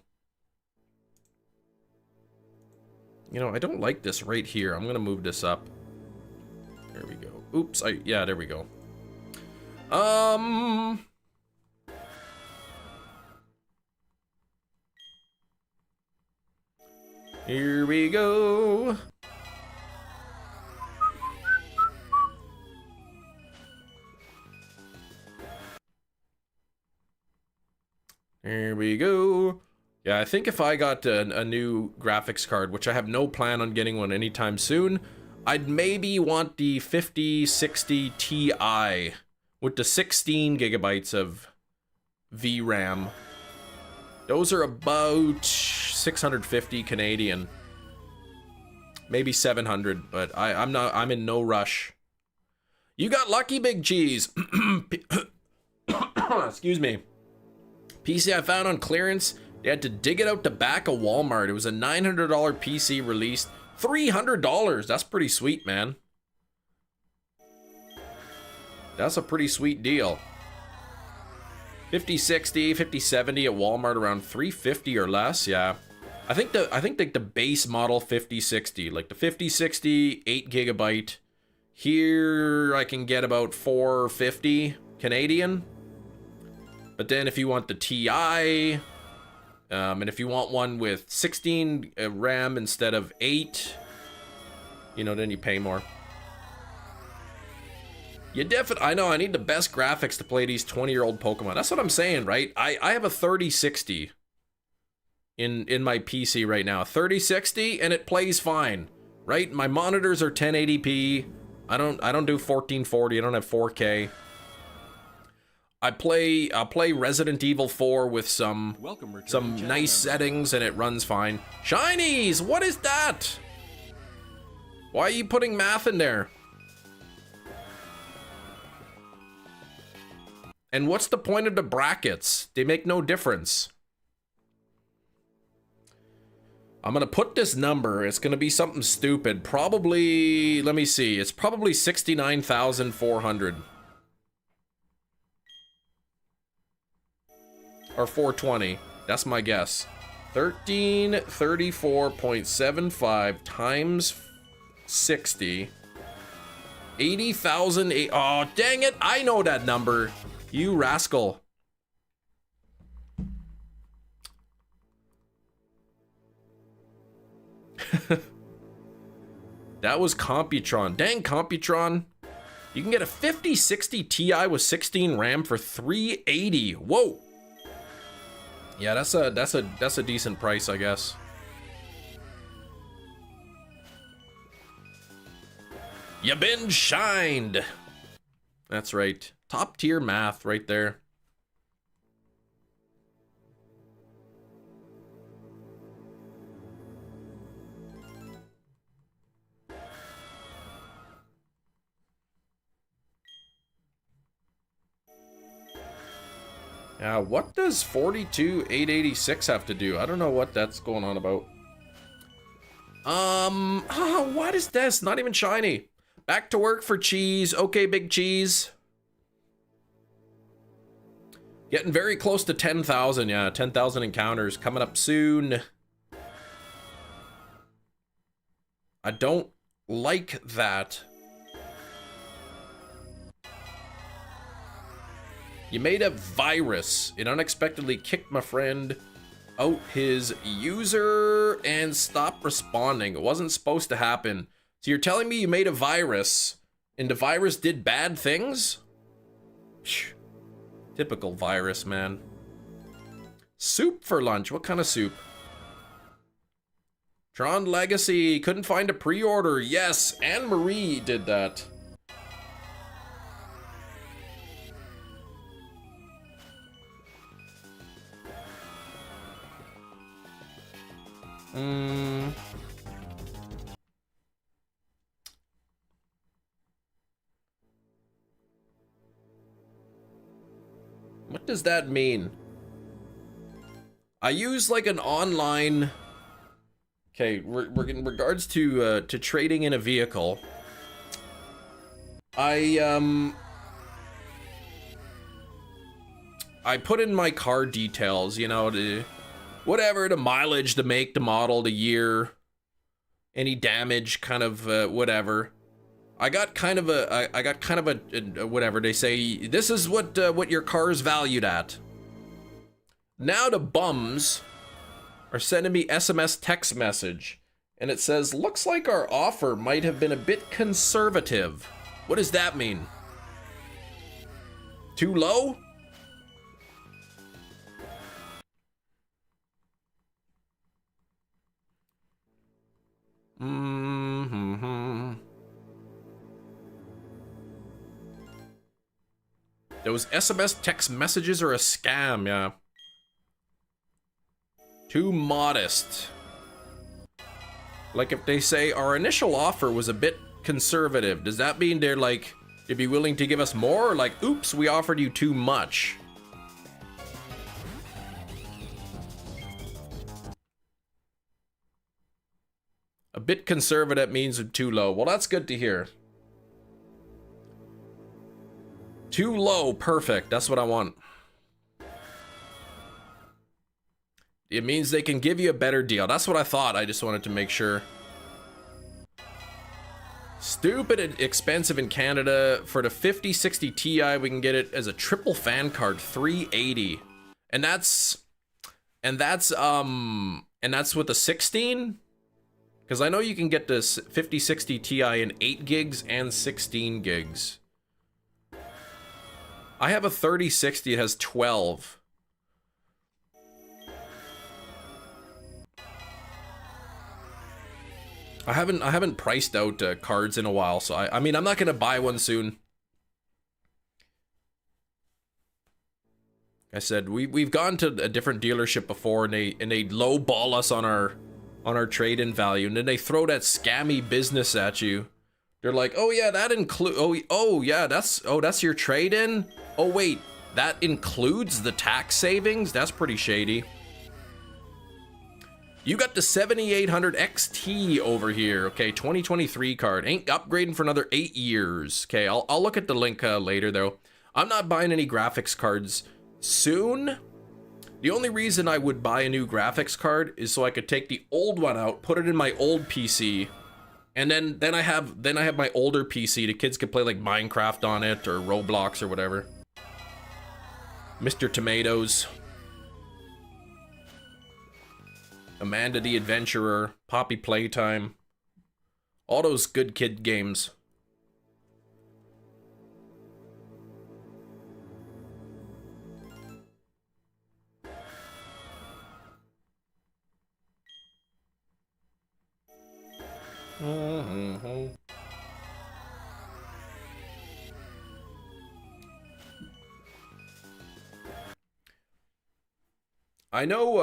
You know, I don't like this right here. I'm gonna move this up. There we go. Oops, yeah, there we go. Here we go. Here we go. Yeah, I think if I got a new graphics card, which I have no plan on getting one anytime soon, I'd maybe want the 5060 Ti with the 16 gigabytes of VRAM. Those are about 650 Canadian. Maybe 700, but I'm in no rush. You got lucky, Big Cheese. Excuse me. PC I found on clearance. They had to dig it out the back of Walmart. It was a $900 PC released. $300. That's pretty sweet, man. That's a pretty sweet deal. 5060, 5070 at Walmart around $350 or less. Yeah. I think like the base model 5060, like the 5060 8 gigabyte. Here I can get about $450 Canadian. But then if you want the Ti, and if you want one with 16 RAM instead of 8, you know, then you pay more. You definitely, I know, I need the best graphics to play these 20-year-old Pokemon. That's what I'm saying, right? I have a 3060 in my PC right now. 3060, and it plays fine, right? My monitors are 1080p. I don't do 1440. I don't have 4K. I'll play Resident Evil 4 with some nice settings and it runs fine. Shinies, what is that? Why are you putting math in there? And what's the point of the brackets? They make no difference. I'm gonna put this number. It's gonna be something stupid. Probably, let me see. It's probably 69,400. Or 420. That's my guess. 1334.75 times 60. 80,000. Oh, dang it. I know that number. You rascal. That was Computron. Dang, Computron. You can get a 5060 Ti with 16 RAM for 380. Whoa. Yeah, that's a decent price, I guess. You been shined. That's right. Top tier math right there. Now, what does 42,886 have to do? I don't know what that's going on about. What is this? Not even shiny. Back to work for cheese. Okay, big cheese. Getting very close to 10,000. Yeah, 10,000 encounters coming up soon. I don't like that. You made a virus. It unexpectedly kicked my friend out his user and stopped responding. It wasn't supposed to happen. So you're telling me you made a virus and the virus did bad things? Phew. Typical virus, man. Soup for lunch. What kind of soup? Tron Legacy. Couldn't find a pre-order. Yes, Anne-Marie did that. What does that mean? I use like an online... Okay, we're in regards to trading in a vehicle. I put in my car details, you know, whatever, the mileage, the make, the model, the year, any damage, kind of whatever. I got kind of a whatever they say. This is what your car is valued at. Now the bums are sending me SMS text message, and it says, "Looks like our offer might have been a bit conservative." What does that mean? Too low? Those SMS text messages are a scam, yeah. Too modest. Like if they say our initial offer was a bit conservative, does that mean they're like, they'd be willing to give us more? Or like, oops, we offered you too much? A bit conservative means too low. Well, that's good to hear. Too low, perfect. That's what I want. It means they can give you a better deal. That's what I thought. I just wanted to make sure. Stupid and expensive in Canada. For the 5060 Ti, we can get it as a triple fan card, 380. And that's with the 16? Because I know you can get this 5060 Ti in 8 gigs and 16 gigs. I have a 3060, it has 12. I haven't priced out cards in a while, so I mean, I'm not gonna buy one soon. I said we've gone to a different dealership before, and they lowball us on our trade-in value, and then they throw that scammy business at you. They're like, oh yeah, that include, oh yeah, that's your trade-in. Oh wait, that includes the tax savings. That's pretty shady. You got the 7800 XT over here. Okay, 2023 card. Ain't upgrading for another 8 years. Okay, I'll look at the link later though. I'm not buying any graphics cards soon. The only reason I would buy a new graphics card is so I could take the old one out, put it in my old PC, and then I have my older PC. The kids could play like Minecraft on it or Roblox or whatever. Mr. Tomatoes, Amanda the Adventurer, Poppy Playtime, all those good kid games. I know,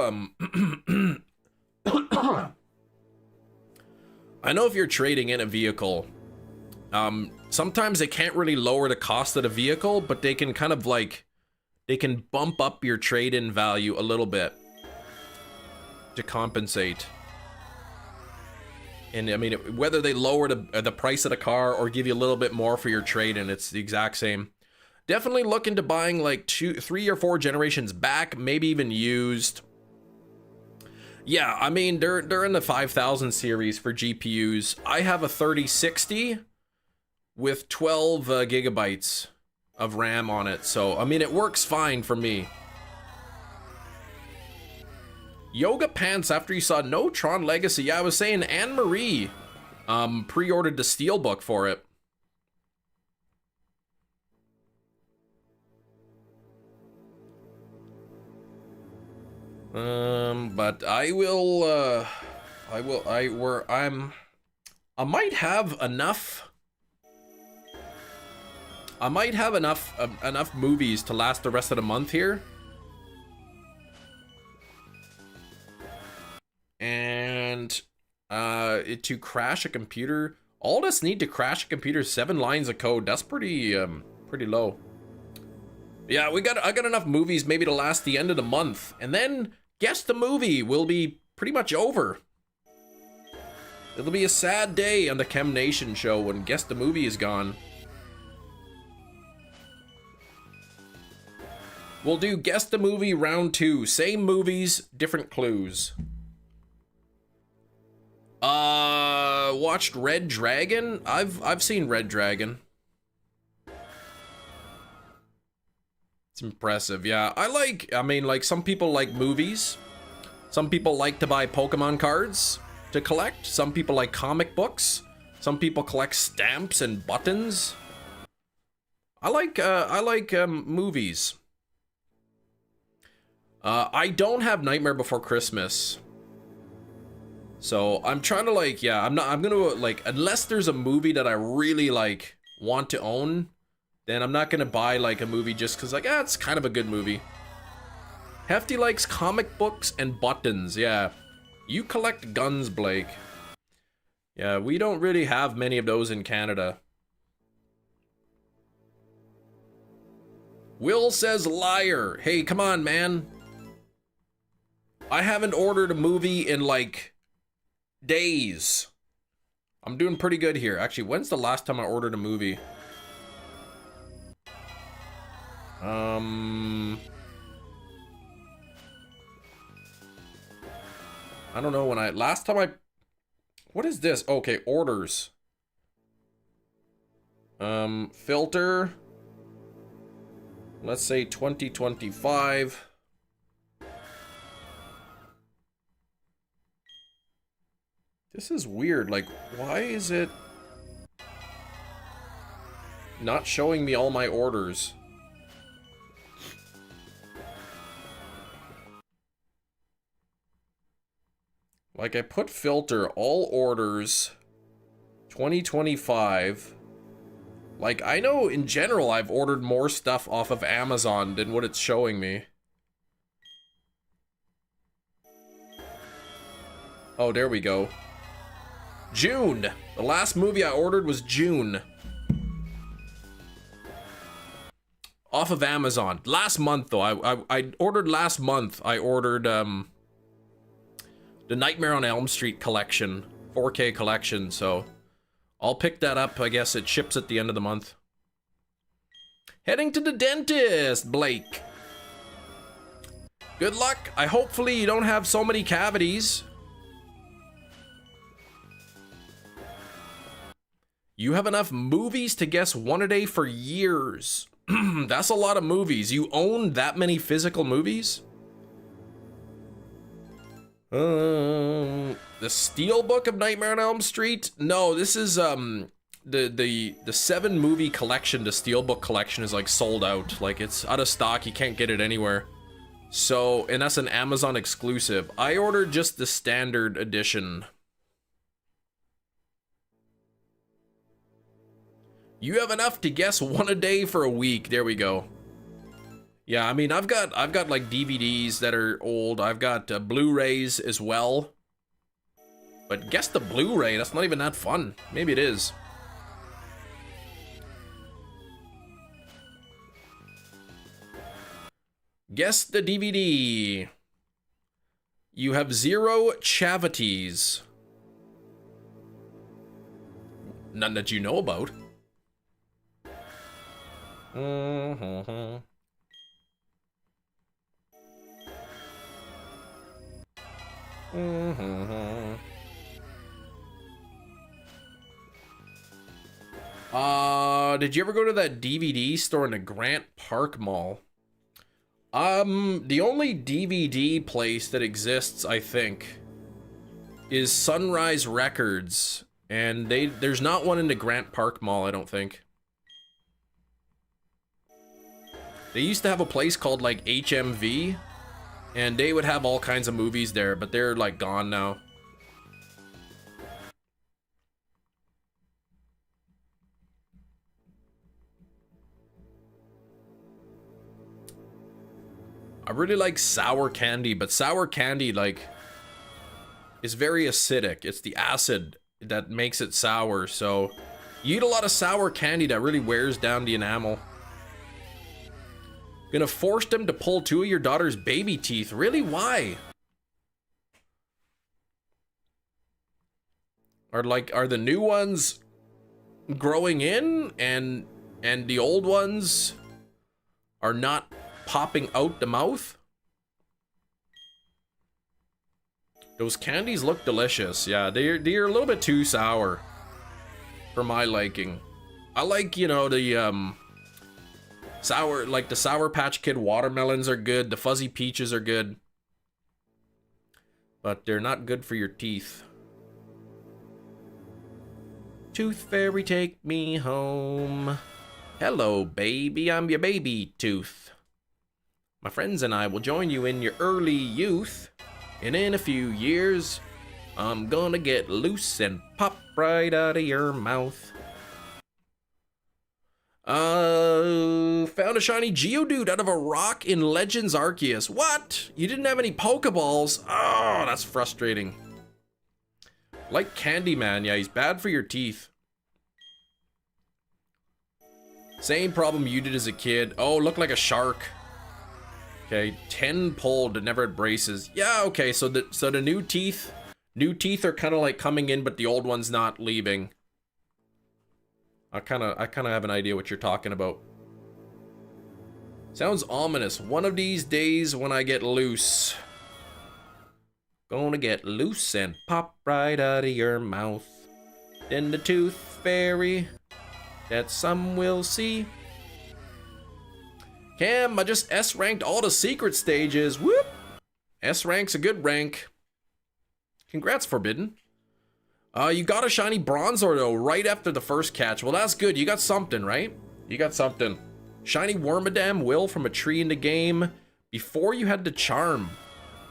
I know if you're trading in a vehicle, sometimes they can't really lower the cost of the vehicle, but they can kind of like, they can bump up your trade-in value a little bit to compensate. And I mean, whether they lower the price of the car or give you a little bit more for your trade-in, it's the exact same. Definitely look into buying like 2, 3, or 4 generations back, maybe even used. Yeah, I mean, they're in the 5000 series for GPUs. I have a 3060 with 12 gigabytes of RAM on it, so I mean, it works fine for me. Yoga pants after you saw No Tron Legacy. Yeah, I was saying Anne-Marie pre-ordered the Steelbook for it. But I might have enough. I might have enough movies to last the rest of the month here. And to crash a computer, all this need to crash a computer 7 lines of code. That's pretty low. Yeah, I got enough movies maybe to last the end of the month, and then Guess the Movie will be pretty much over. It'll be a sad day on the Chem Nation show when Guess the Movie is gone. We'll do Guess the Movie round 2. Same movies, different clues. Watched Red Dragon? I've seen Red Dragon. It's impressive, yeah. I mean, like, some people like movies. Some people like to buy Pokemon cards to collect. Some people like comic books. Some people collect stamps and buttons. I like movies. I don't have Nightmare Before Christmas. So I'm trying to like, yeah, I'm gonna like, unless there's a movie that I really like want to own, then I'm not gonna buy like a movie just cause like, it's kind of a good movie. Hefty likes comic books and buttons, yeah. You collect guns, Blake. Yeah, we don't really have many of those in Canada. Will says liar. Hey, come on, man. I haven't ordered a movie in like days. I'm doing pretty good here. Actually, when's the last time I ordered a movie? I don't know when last time I, what is this? Okay, orders. Filter. Let's say 2025. This is weird. Like, why is it not showing me all my orders? Like, I put filter, all orders, 2025. Like, I know in general I've ordered more stuff off of Amazon than what it's showing me. Oh, there we go. June! The last movie I ordered was June. Off of Amazon. Last month, though. I ordered last month. I ordered, the Nightmare on Elm Street collection. 4K collection, so... I'll pick that up. I guess it ships at the end of the month. Heading to the dentist, Blake. Good luck. Hopefully you don't have so many cavities. You have enough movies to guess one a day for years. That's a lot of movies. You own that many physical movies? The Steelbook of Nightmare on Elm Street? No, this is the 7 movie collection, the Steelbook collection is like sold out. Like it's out of stock, you can't get it anywhere. So, and that's an Amazon exclusive. I ordered just the standard edition. You have enough to guess one a day for a week. There we go. Yeah, I mean, I've got like DVDs that are old. I've got Blu-rays as well. But guess the Blu-ray, that's not even that fun. Maybe it is. Guess the DVD. You have 0 cavities. None that you know about. Did you ever go to that DVD store in the Grant Park Mall? The only DVD place that exists, I think, is Sunrise Records, and there's not one in the Grant Park Mall, I don't think. They used to have a place called like HMV, and they would have all kinds of movies there, but they're like gone now. I really like sour candy, but sour candy like is very acidic. It's the acid that makes it sour, so you eat a lot of sour candy that really wears down the enamel. Gonna force them to pull 2 of your daughter's baby teeth. Really? Why? Are the new ones growing in and the old ones are not popping out the mouth? Those candies look delicious. Yeah, they're a little bit too sour for my liking. I like, you know, the sour, like the Sour Patch Kid watermelons are good, the Fuzzy Peaches are good, but they're not good for your teeth. Tooth Fairy, take me home. Hello, baby, I'm your baby tooth. My friends and I will join you in your early youth, and in a few years, I'm gonna get loose and pop right out of your mouth. Found a shiny Geodude out of a rock in Legends Arceus. What? You didn't have any Pokeballs? Oh, that's frustrating. Like Candyman, yeah, he's bad for your teeth. Same problem you did as a kid. Oh, looked like a shark. Okay, 10 pulled and never had braces. Yeah, okay, so the new teeth are kind of like coming in, but the old one's not leaving. I kind of have an idea what you're talking about. Sounds ominous. One of these days when I get loose. Gonna get loose and pop right out of your mouth. Then the Tooth Fairy that some will see. Cam, I just S-ranked all the secret stages. Whoop! S-rank's a good rank. Congrats, Forbidden. You got a shiny Bronzor though right after the first catch. Well, that's good. You got something, right? You got something. Shiny Wormadam Will from a tree in the game before you had the charm.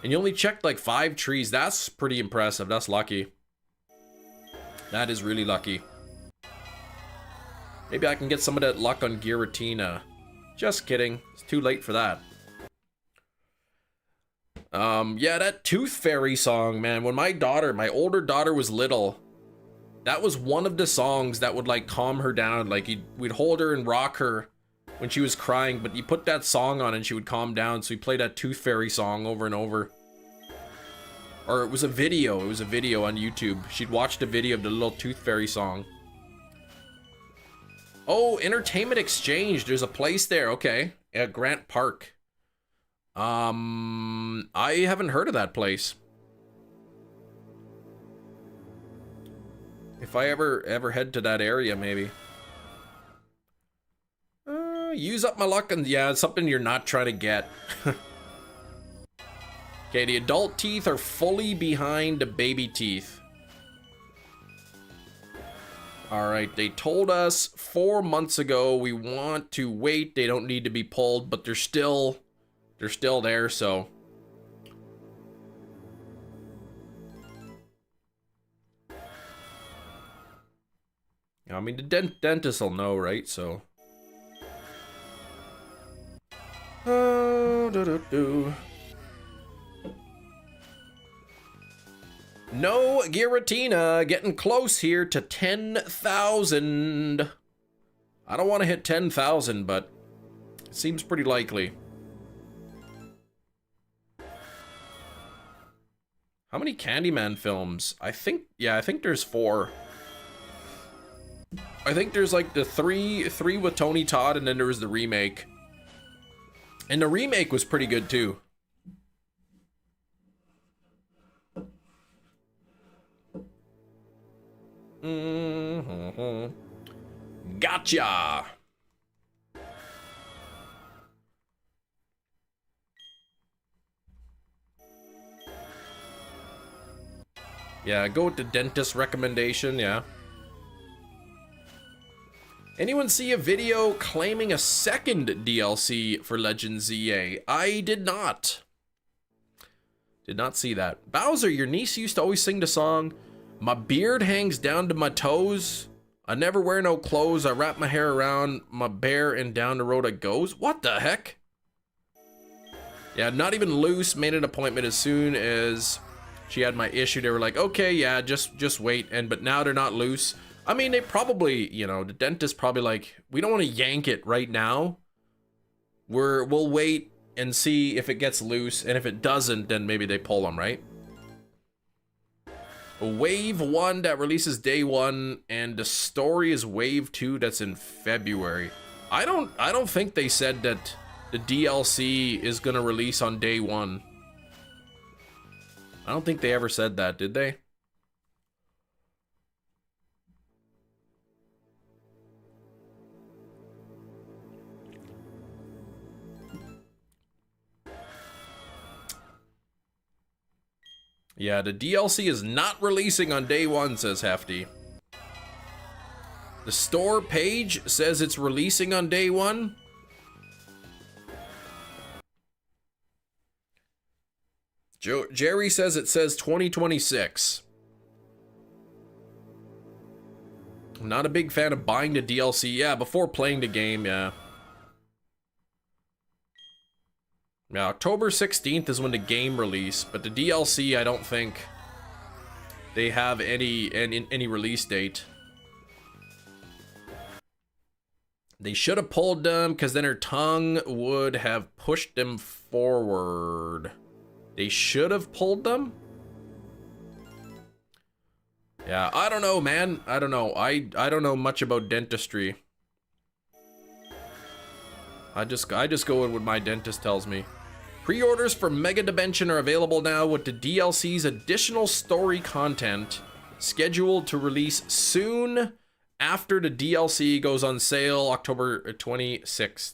And you only checked like 5 trees. That's pretty impressive. That's lucky. That is really lucky. Maybe I can get some of that luck on Giratina. Just kidding. It's too late for that. Yeah, that Tooth Fairy song, man. When my older daughter was little, that was one of the songs that would like calm her down. Like we'd hold her and rock her when she was crying, but you put that song on and she would calm down. So we played that Tooth Fairy song over and over. Or it was a video. It was a video on YouTube. She'd watched a video of the little Tooth Fairy song. Oh, Entertainment Exchange. There's a place there. Okay. At Grant Park. I haven't heard of that place. If I ever head to that area, maybe. Use up my luck, and yeah, it's something you're not trying to get. Okay, the adult teeth are fully behind the baby teeth. Alright, they told us 4 months ago we want to wait. They don't need to be pulled, but they're still there, so. I mean, the dentist will know, right? So. No Giratina, getting close here to 10,000. I don't want to hit 10,000, but it seems pretty likely. How many Candyman films? I think there's 4. I think there's like the three with Tony Todd, and then there was the remake. And the remake was pretty good too. Gotcha. Yeah, go with the dentist recommendation, yeah. Anyone see a video claiming a second DLC for Legend ZA? I did not. Did not see that. Bowser, your niece used to always sing the song, "My beard hangs down to my toes. I never wear no clothes. I wrap my hair around my bear and down the road it goes." What the heck? Yeah, not even loose. Made an appointment as soon as she had my issue. They were like, okay, yeah, just wait. But now they're not loose. I mean, they probably, you know, the dentist probably like, we don't want to yank it right now. We'll wait and see if it gets loose, and if it doesn't, then maybe they pull them, right? Wave 1 that releases day 1, and the story is Wave 2 that's in February. I don't think they said that the DLC is gonna release on day 1. I don't think they ever said that, did they? Yeah, the DLC is not releasing on day 1, says Hefty. The store page says it's releasing on day 1. Jerry says it says 2026. I'm not a big fan of buying the DLC. Yeah, before playing the game, yeah. Yeah, October 16th is when the game release, but the DLC, I don't think they have any release date. They should have pulled them, because then her tongue would have pushed them forward. They should have pulled them? Yeah, I don't know, man. I don't know. I don't know much about dentistry. I just go with what my dentist tells me. Pre-orders for Mega Dimension are available now, with the DLC's additional story content scheduled to release soon after the DLC goes on sale October 26th.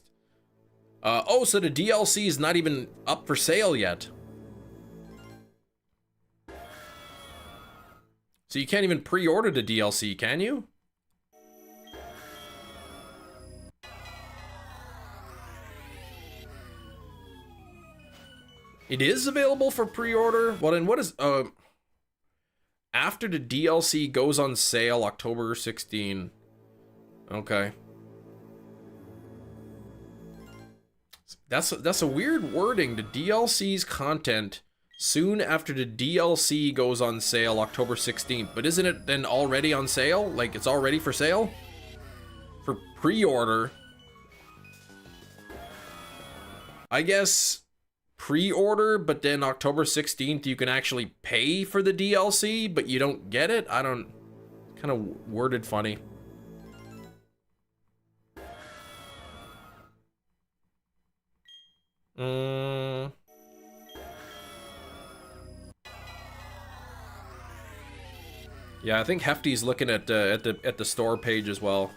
Oh, so the DLC is not even up for sale yet. So you can't even pre-order the DLC, can you? It is available for pre-order? Well, then what is... after the DLC goes on sale October 16. Okay. That's a weird wording. The DLC's content soon after the DLC goes on sale October 16th. But isn't it then already on sale? Like, it's already for sale? For pre-order. I guess pre-order, but then October 16th you can actually pay for the DLC, but you don't get it? I don't... Kind of worded funny. Yeah, I think Hefty's looking at the store page as well.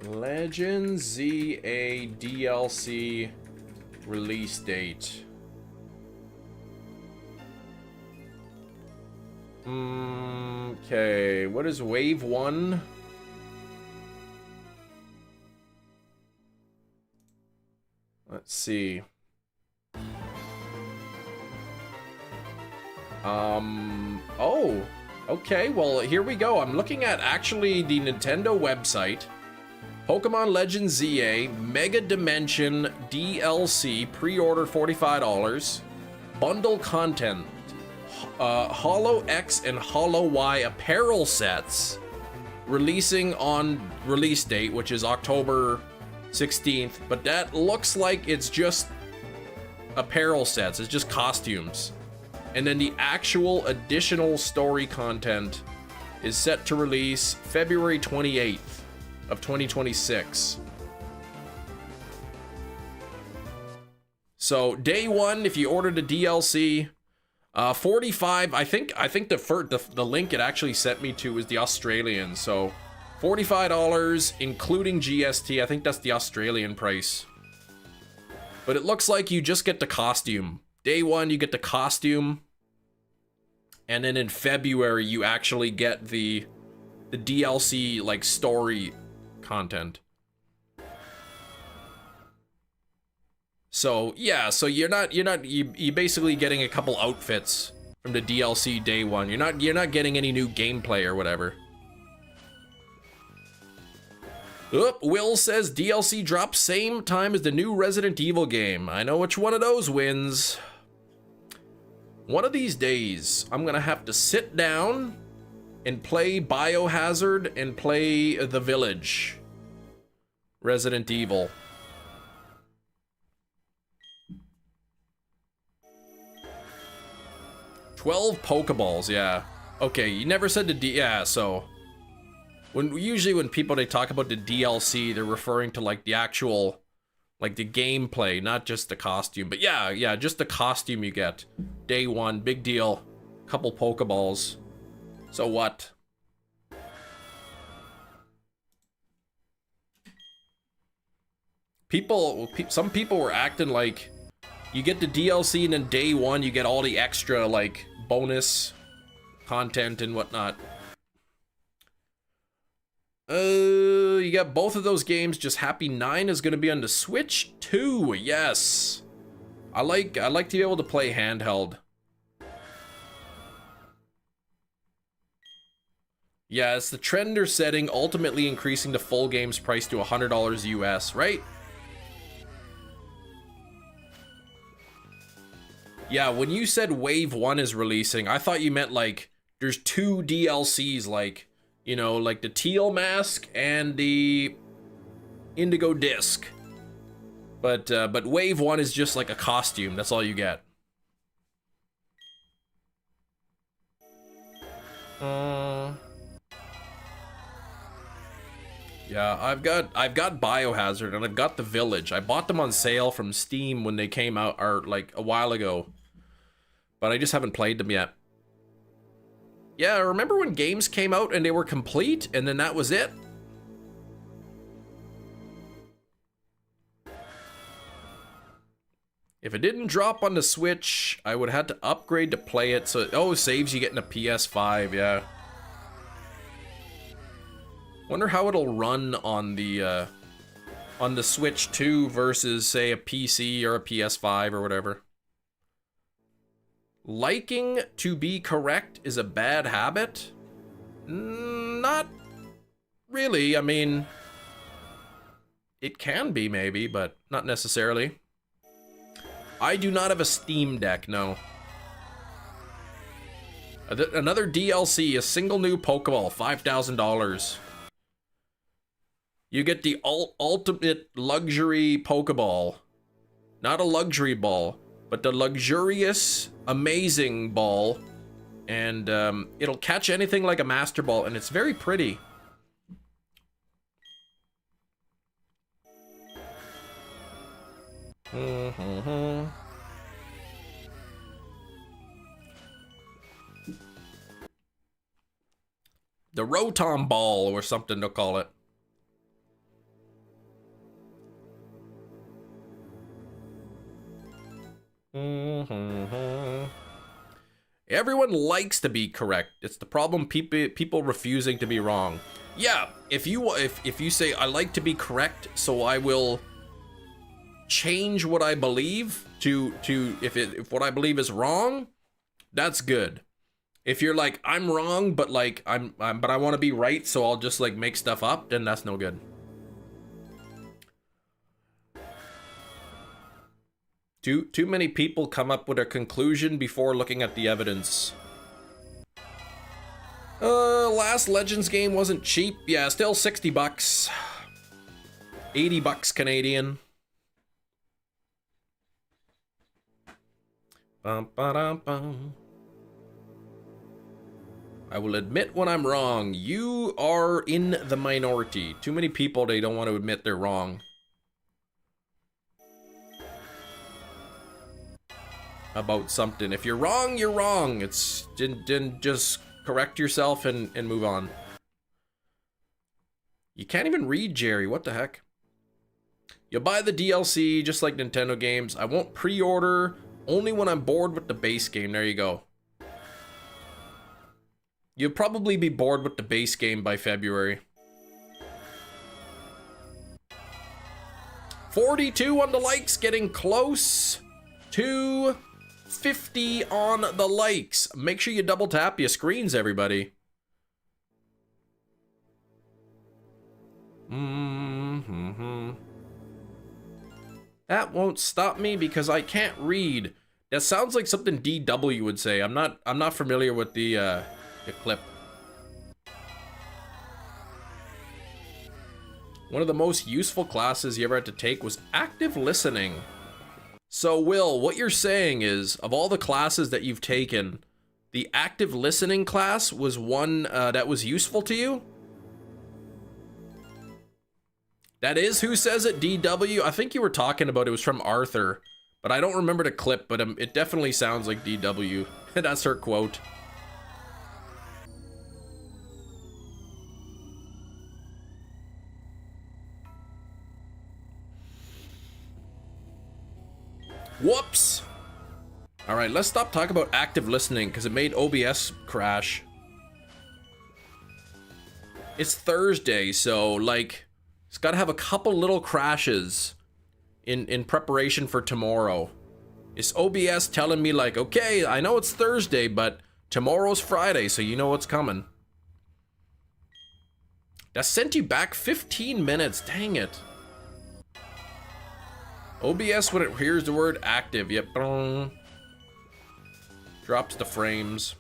Legend ZA DLC release date. Okay, what is Wave 1? Let's see. Oh, okay, well, here we go. I'm looking at actually the Nintendo website. Pokemon Legends ZA Mega Dimension DLC pre-order $45. Bundle content. Holo X and Holo Y apparel sets releasing on release date, which is October 16th, but that looks like it's just apparel sets. It's just costumes. And then the actual additional story content is set to release February 28th of 2026. So day one, if you ordered a DLC, 45. I think the link it actually sent me to is the Australian. So $45 including GST. I think that's the Australian price. But it looks like you just get the costume. Day one, you get the costume. And then in February, you actually get the DLC, like, story content. So, yeah, so you're basically getting a couple outfits from the DLC day one. You're not getting any new gameplay or whatever. Oop, Will says DLC drops same time as the new Resident Evil game. I know which one of those wins. One of these days, I'm gonna have to sit down and play Biohazard and play The Village. Resident Evil. $12 Pokeballs, yeah. Okay, you never said yeah, so... Usually when people, they talk about the DLC, they're referring to, like, the actual... Like, the gameplay, not just the costume. But yeah, just the costume you get. Day one, big deal. Couple Pokeballs. So what? Some people were acting like you get the DLC and then day one you get all the extra, like, bonus content and whatnot. You got both of those games. Just Happy 9 is going to be on the Switch too. Yes. I like to be able to play handheld. Yeah, it's the trend they're setting, ultimately increasing the full game's price to $100 US, right? Yeah, when you said Wave 1 is releasing, I thought you meant, like, there's 2 DLCs, like, you know, like the Teal Mask and the Indigo Disc. But Wave 1 is just like a costume, that's all you get. Yeah, I've got Biohazard and I've got The Village. I bought them on sale from Steam when they came out, or like a while ago. But I just haven't played them yet. Yeah, remember when games came out and they were complete and then that was it? If it didn't drop on the Switch, I would have had to upgrade to play it. So, oh, saves you getting a PS5, yeah. Wonder how it'll run on the on the Switch 2 versus, say, a PC or a PS5 or whatever. Liking to be correct is a bad habit? Not really. I mean, it can be maybe, but not necessarily. I do not have a Steam Deck, no. Another DLC, a single new Pokeball, $5,000. You get the ultimate luxury Pokeball. Not a luxury ball, but the luxurious, amazing ball. And it'll catch anything like a Master Ball, and it's very pretty. The Rotom Ball, or something to call it. Everyone likes to be correct. It's the problem, people refusing to be wrong. Yeah, if you say I like to be correct, so I will change what I believe to if what I believe is wrong, that's good. If you're like I'm wrong, but like but I want to be right, so I'll just like make stuff up, then that's no good. Too many people come up with a conclusion before looking at the evidence. Last Legends game wasn't cheap. Yeah, still 60 bucks. 80 bucks Canadian. Bum, ba-dum, bum. I will admit when I'm wrong. You are in the minority. Too many people, they don't want to admit they're wrong. About something. If you're wrong, you're wrong. It's just correct yourself and move on. You can't even read, Jerry. What the heck? You'll buy the DLC just like Nintendo games. I won't pre-order, only when I'm bored with the base game. There you go. You'll probably be bored with the base game by February. 42 on the likes, getting close to 50 on the likes. Make sure you double tap your screens, everybody. That won't stop me because I can't read. That sounds like something DW would say. I'm not familiar with the clip. One of the most useful classes you ever had to take was active listening. So, Will, what you're saying is, of all the classes that you've taken, the active listening class was one that was useful to you? That is who says it, DW? I think you were talking about it was from Arthur, but I don't remember the clip, but it definitely sounds like DW. That's her quote. Whoops! Alright, let's stop talking about active listening because it made OBS crash. It's Thursday, so like, it's gotta have a couple little crashes in preparation for tomorrow. Is OBS telling me like, okay, I know it's Thursday, but tomorrow's Friday, so you know what's coming. That sent you back 15 minutes, dang it. OBS, when it hears the word active, yep, drops the frames.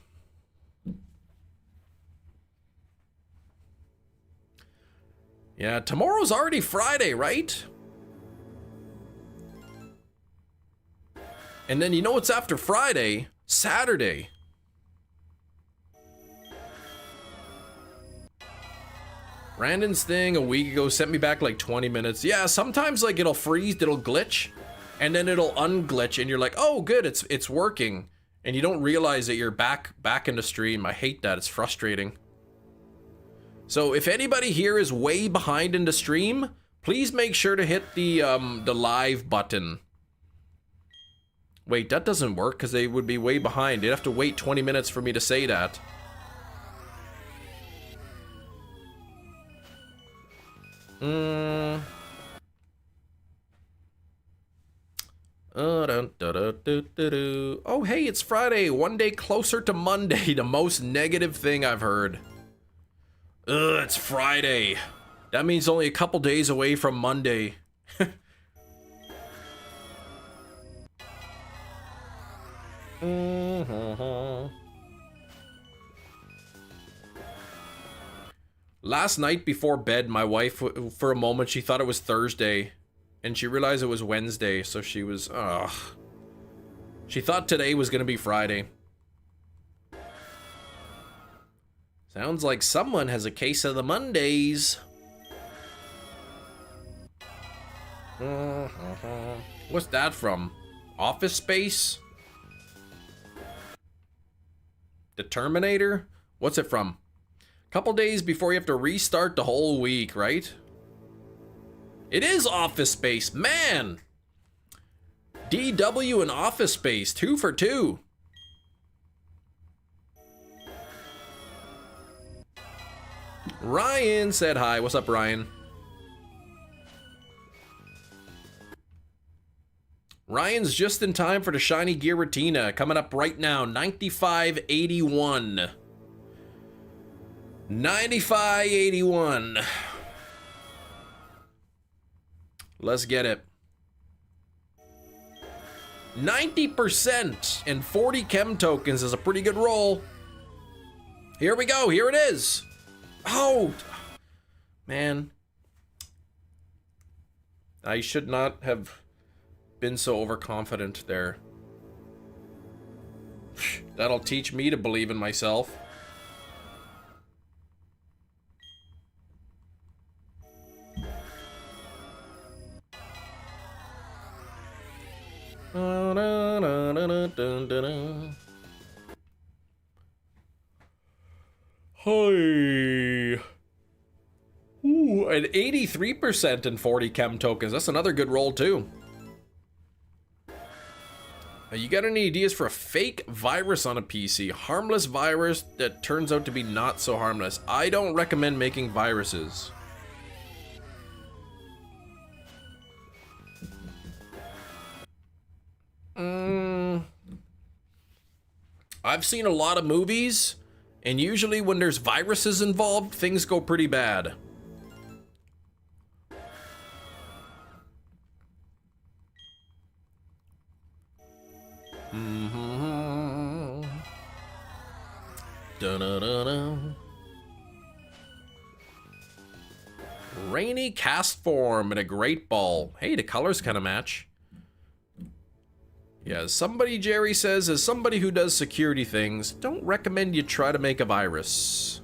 Yeah, tomorrow's already Friday, right? And then you know what's after Friday? Saturday. Brandon's thing a week ago sent me back like 20 minutes. Yeah, sometimes like it'll freeze, it'll glitch, and then it'll unglitch, and you're like, oh good, it's working. And you don't realize that you're back in the stream. I hate that, it's frustrating. So if anybody here is way behind in the stream, please make sure to hit the live button. Wait, that doesn't work because they would be way behind. They'd have to wait 20 minutes for me to say that. Oh, hey, it's Friday. One day closer to Monday. The most negative thing I've heard. Ugh, it's Friday. That means only a couple days away from Monday. Last night before bed, my wife, for a moment, she thought it was Thursday. And she realized it was Wednesday, so she was, ugh. She thought today was gonna be Friday. Sounds like someone has a case of the Mondays. What's that from? Office Space? The Terminator? What's it from? Couple days before you have to restart the whole week, right? It is Office Space, man! DW and Office Space, 2 for 2. Ryan said hi. What's up, Ryan? Ryan's just in time for the shiny Giratina. Coming up right now, 95.81. 95.81. Let's get it. 90% and 40 chem tokens is a pretty good roll. Here we go. Here it is. Oh, man. I should not have been so overconfident there. That'll teach me to believe in myself. Hi. Ooh, an 83% and 40 chem tokens. That's another good roll too. You got any ideas for a fake virus on a PC? Harmless virus that turns out to be not so harmless. I don't recommend making viruses. I've seen a lot of movies, and usually when there's viruses involved, things go pretty bad. Da-da-da-da. Rainy cast form and a great ball. Hey, the colors kind of match. Yeah, somebody, Jerry says, as somebody who does security things, don't recommend you try to make a virus.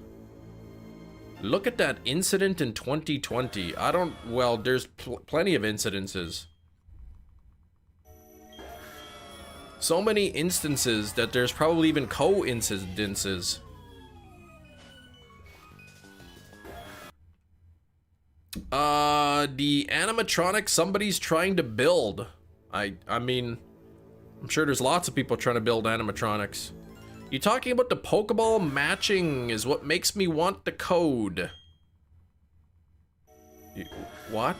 Look at that incident in 2020. Well, there's plenty of incidences. So many instances that there's probably even coincidences. The animatronic somebody's trying to build. I mean, I'm sure there's lots of people trying to build animatronics. You talking about the Pokeball matching is what makes me want the code. What?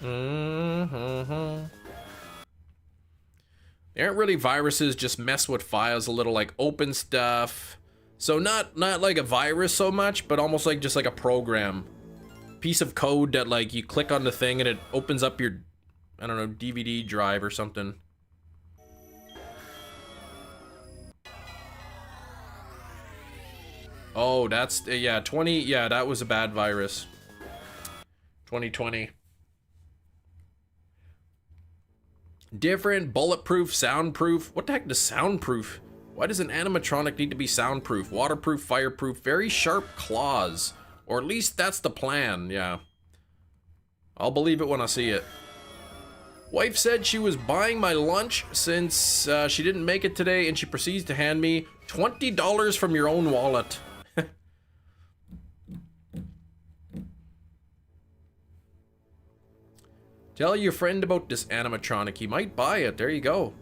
They aren't really viruses, just mess with files a little, like open stuff. So not like a virus so much, but almost like just like a program. Piece of code that like you click on the thing and it opens up your, I don't know, DVD drive or something. Oh, that's, yeah, 20, yeah, that was a bad virus. 2020. Different, bulletproof, soundproof. What the heck does soundproof? Why does an animatronic need to be soundproof? Waterproof, fireproof, very sharp claws. Or at least that's the plan, yeah. I'll believe it when I see it. Wife said she was buying my lunch since she didn't make it today, and she proceeds to hand me $20 from your own wallet. Tell your friend about this animatronic. He might buy it. There you go.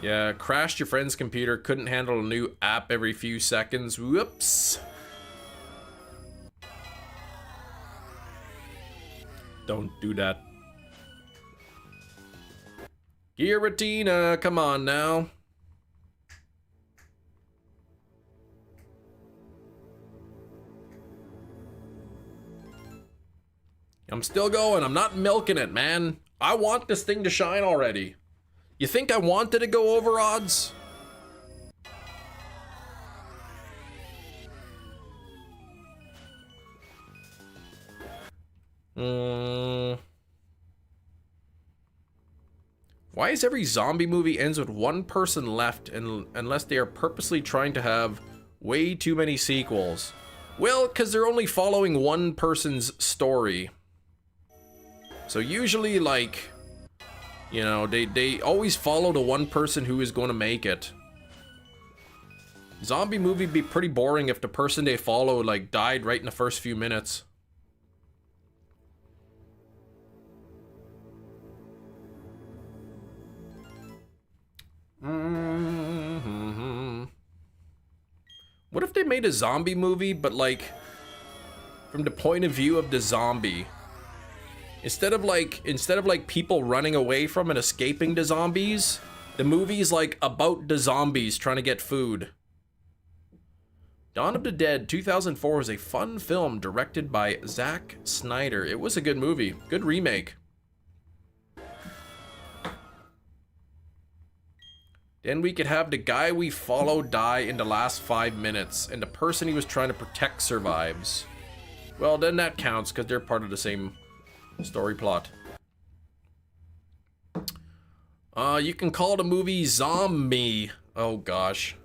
Yeah, crashed your friend's computer. Couldn't handle a new app every few seconds. Whoops. Don't do that. Giratina, come on now. I'm still going. I'm not milking it, man. I want this thing to shine already. You think I wanted to go over odds? Why is every zombie movie ends with one person left unless they are purposely trying to have way too many sequels? Well, because they're only following one person's story. So usually, like, you know, they always follow the one person who is going to make it. Zombie movie would be pretty boring if the person they follow, like, died right in the first few minutes. What if they made a zombie movie, but like from the point of view of the zombie? Instead of like people running away from and escaping the zombies, the movie's like about the zombies trying to get food. Dawn of the Dead 2004 was a fun film directed by Zack Snyder. It was a good movie, good remake. Then we could have the guy we follow die in the last 5 minutes, and the person he was trying to protect survives. Well, then that counts, because they're part of the same story plot. You can call the movie Zombie. Oh, gosh.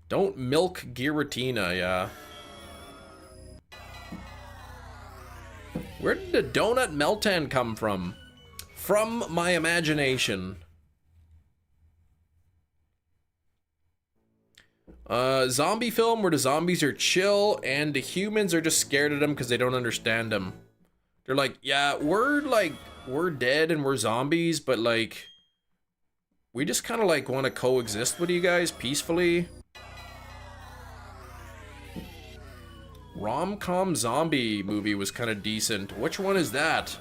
Don't milk Giratina, yeah. Where did the donut meltan come from? From my imagination. Zombie film where the zombies are chill and the humans are just scared of them because they don't understand them. They're like, yeah, we're dead and we're zombies, but like, we just kind of like want to coexist with you guys peacefully. Rom-com zombie movie was kind of decent. Which one is that?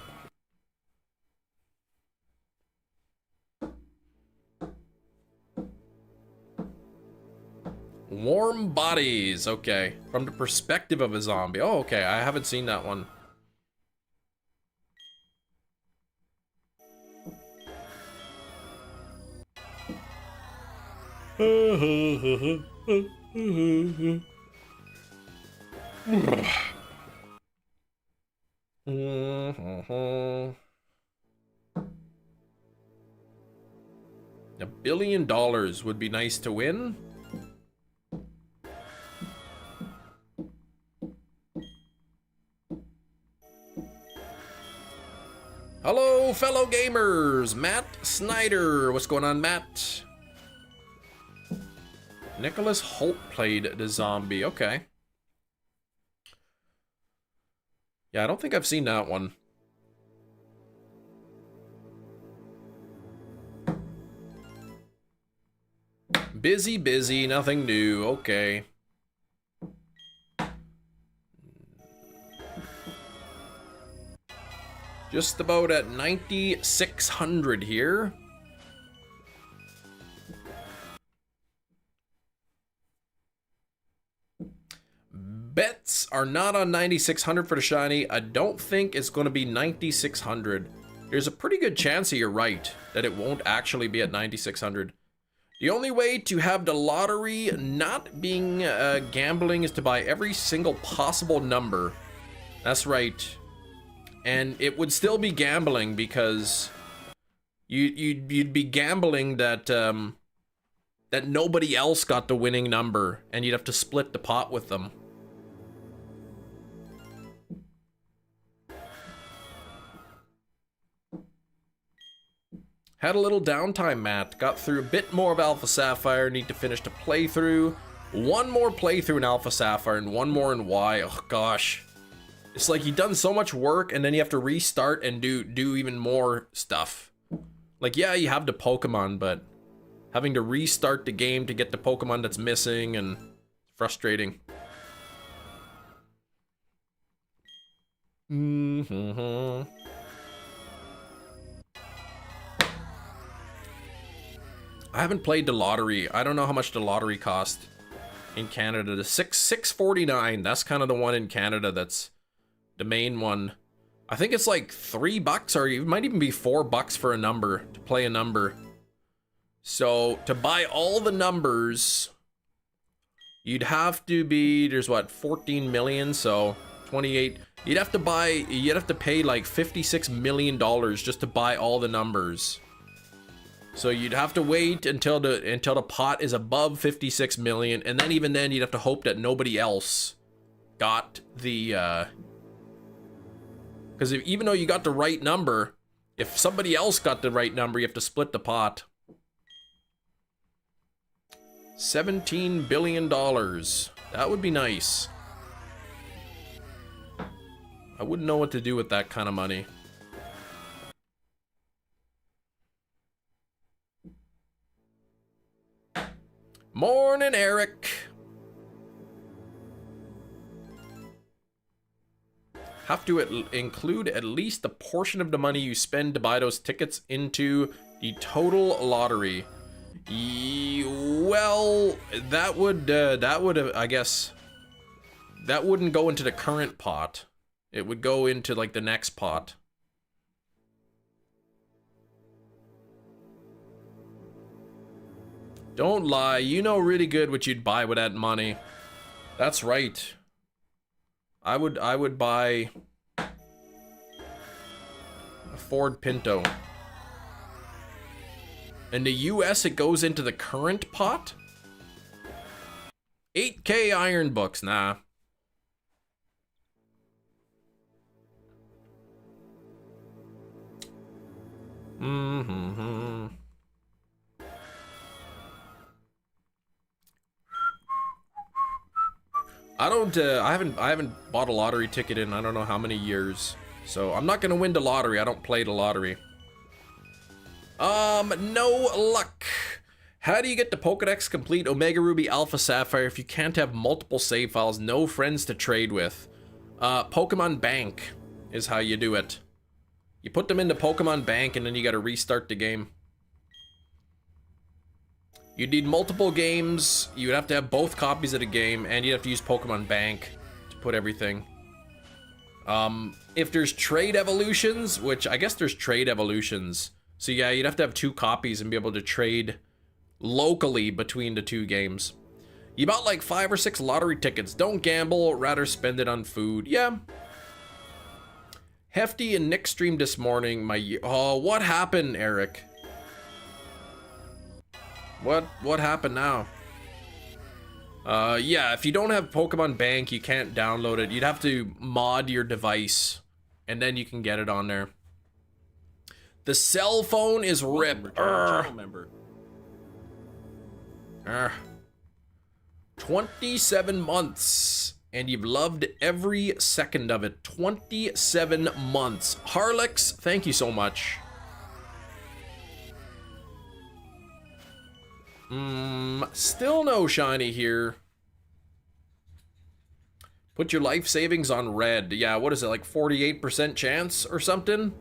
Warm Bodies. Okay. From the perspective of a zombie. Oh, okay. I haven't seen that one. $1 billion would be nice to win. Hello, fellow gamers. Matt Snyder. What's going on, Matt? Nicholas Holt played the zombie. Okay. Yeah, I don't think I've seen that one. Busy, nothing new. Okay. Just about at 9,600 here. Bets are not on 9,600 for the shiny. I don't think it's going to be 9,600. There's a pretty good chance that you're right, that it won't actually be at 9,600. The only way to have the lottery not being gambling is to buy every single possible number. That's right. And it would still be gambling because you'd be gambling that that nobody else got the winning number, and you'd have to split the pot with them. Had a little downtime, Matt. Got through a bit more of Alpha Sapphire. Need to finish the playthrough. One more playthrough in Alpha Sapphire and one more in Y. Oh, gosh. It's like you've done so much work and then you have to restart and do even more stuff. Like, yeah, you have the Pokemon, but having to restart the game to get the Pokemon that's missing, and frustrating. I haven't played the lottery. I don't know how much the lottery cost in Canada. The $6.49. That's kind of the one in Canada. That's the main one. I think it's like $3, or it might even be $4 for a number, to play a number. So to buy all the numbers, you'd have to be, there's what, 14 million, so 28. You'd have to pay like $56 million just to buy all the numbers. So you'd have to wait until the pot is above 56 million, and then even then you'd have to hope that nobody else got the because even though you got the right number, if somebody else got the right number, you have to split the pot. $17 billion. That would be nice. I wouldn't know what to do with that kind of money. Morning, Eric. Have to include at least a portion of the money you spend to buy those tickets into the total lottery. Well, that would I guess that wouldn't go into the current pot. It would go into like the next pot. Don't lie, you know really good what you'd buy with that money. That's right. I would buy a Ford Pinto. In the US, it goes into the current pot? 8K iron books, nah. I haven't bought a lottery ticket in I don't know how many years. So I'm not gonna win the lottery. I don't play the lottery. No luck. How do you get the Pokedex complete Omega Ruby Alpha Sapphire if you can't have multiple save files, no friends to trade with? Pokemon Bank is how you do it. You put them into Pokemon Bank and then you gotta restart the game. You'd need multiple games, you'd have to have both copies of the game, and you'd have to use Pokemon Bank to put everything. If there's trade evolutions, which I guess there's trade evolutions, so yeah, you'd have to have 2 copies and be able to trade locally between the 2 games. You bought like 5 or 6 lottery tickets. Don't gamble, rather spend it on food. Yeah. Hefty and Nick streamed this morning. Oh, what happened, Eric? What happened now? Yeah, if you don't have Pokemon Bank, you can't download it. You'd have to mod your device, and then you can get it on there. The cell phone is ripped. 27 months, and you've loved every second of it. 27 months. Harlex, thank you so much. Still no shiny here. Put your life savings on red. Yeah, what is it, like 48% chance or something?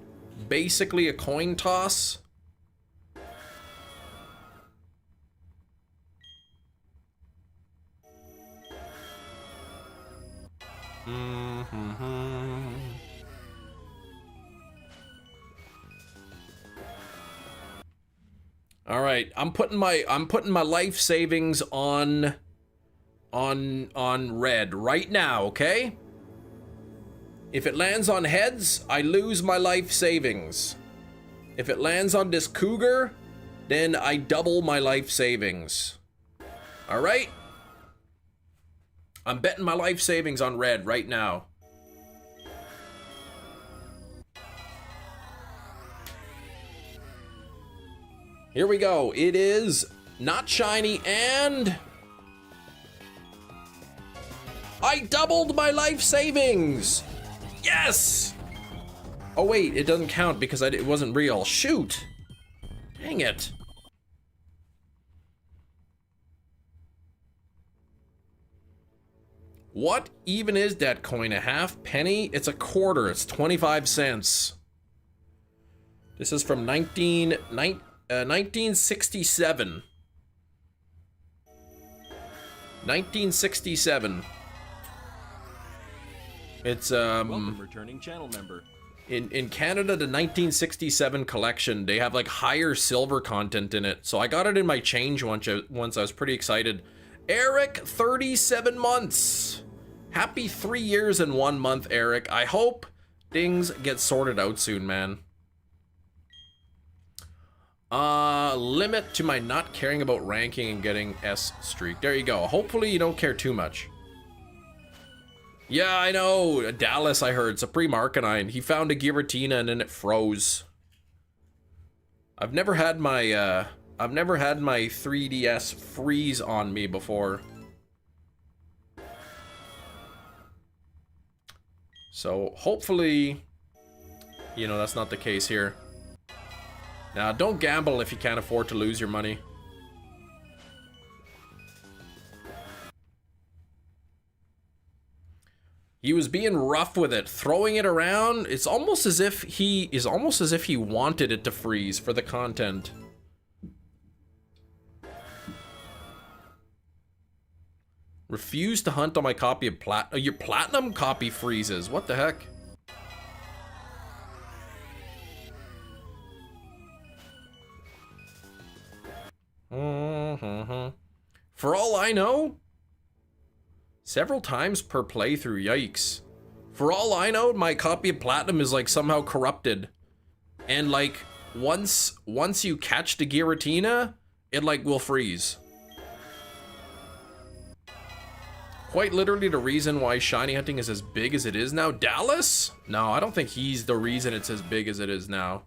Basically a coin toss. All right, I'm putting my life savings on red right now, okay? If it lands on heads, I lose my life savings. If it lands on this cougar, then I double my life savings. All right? I'm betting my life savings on red right now. Here we go. It is not shiny, and I doubled my life savings. Yes! Oh wait, it doesn't count because it wasn't real. Shoot! Dang it. What even is that coin? A half penny? It's a quarter. It's 25 cents. This is from 1967. 1967. It's Welcome, returning channel member. In Canada, the 1967 collection, they have like higher silver content in it. So I got it in my change once. I was pretty excited. Eric, 37 months. Happy 3 years and 1 month, Eric. I hope things get sorted out soon, man. Limit to my not caring about ranking and getting S streak. There you go. Hopefully you don't care too much. Yeah, I know. Dallas, I heard. Supreme Arcanine. He found a Giratina and then it froze. I've never had my 3DS freeze on me before. So hopefully, you know, that's not the case here. Now, don't gamble if you can't afford to lose your money. He was being rough with it, throwing it around. It's almost as if he wanted it to freeze for the content. Refuse to hunt on my copy of your platinum copy freezes. What the heck? For all I know, several times per playthrough. Yikes. For all I know, my copy of platinum is like somehow corrupted, and like once you catch the Giratina, it like will freeze. Quite literally the reason why shiny hunting is as big as it is now. Dallas? No, I don't think he's the reason it's as big as it is now.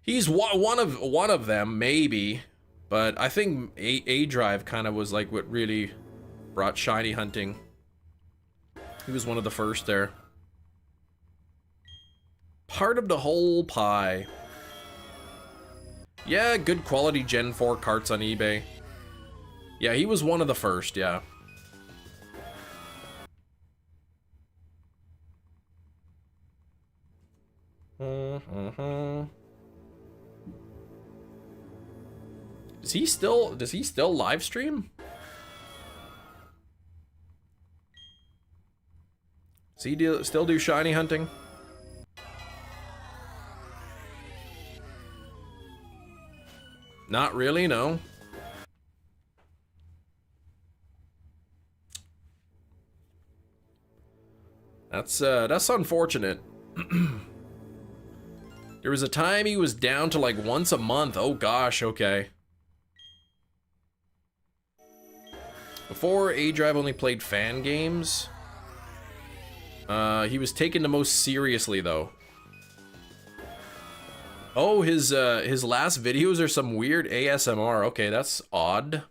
He's one of them, maybe, but I think A Drive kind of was like what really brought shiny hunting. He was one of the first there. Part of the whole pie. Yeah, good quality Gen 4 carts on eBay. Yeah, he was one of the first, yeah. Does he still live stream? Does he still do shiny hunting? Not really, no. That's unfortunate. There was a time he was down to like once a month. Oh gosh, okay. Before, A-Drive only played fan games. He was taken the most seriously though. Oh, his last videos are some weird ASMR. Okay, that's odd.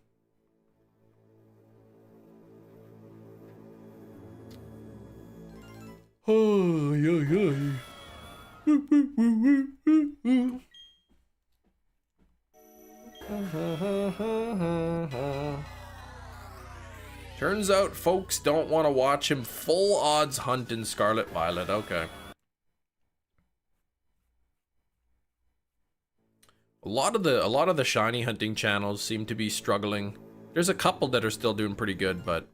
Oh, yeah. Turns out folks don't want to watch him full odds hunt in Scarlet Violet. Okay. A lot of the shiny hunting channels seem to be struggling. There's a couple that are still doing pretty good, but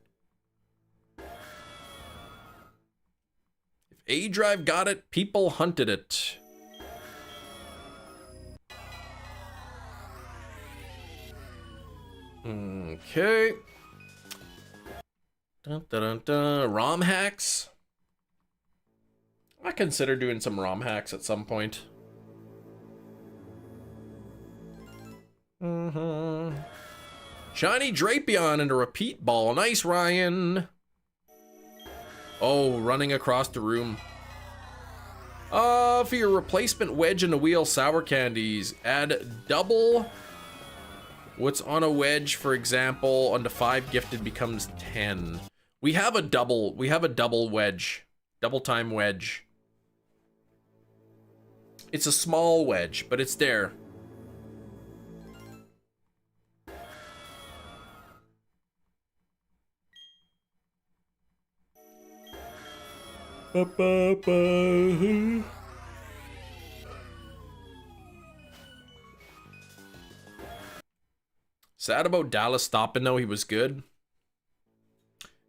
if A-Drive got it, people hunted it. Okay. Dun, dun, dun, dun. ROM hacks. I consider doing some ROM hacks at some point. Shiny Drapion and a repeat ball. Nice, Ryan. Oh, running across the room. For your replacement wedge in the wheel sour candies, add double what's on a wedge, for example, on the 5 gifted becomes 10. We have a double wedge. Double time wedge. It's a small wedge, but it's there. Sad about Dallas stopping though. He was good.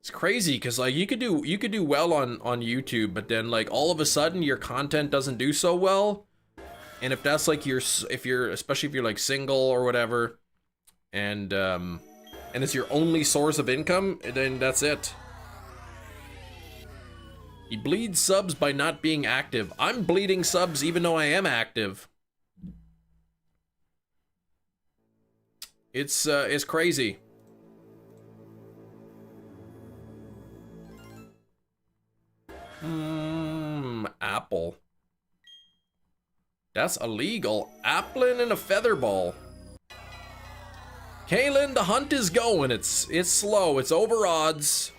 It's crazy because like you could do well on YouTube, but then like all of a sudden your content doesn't do so well. And if that's like especially if you're like single or whatever, and it's your only source of income, then that's it. He bleeds subs by not being active. I'm bleeding subs even though I am active. It's crazy. Apple. That's illegal. Applin and a feather ball. Kaylin, the hunt is going. It's slow. It's over odds.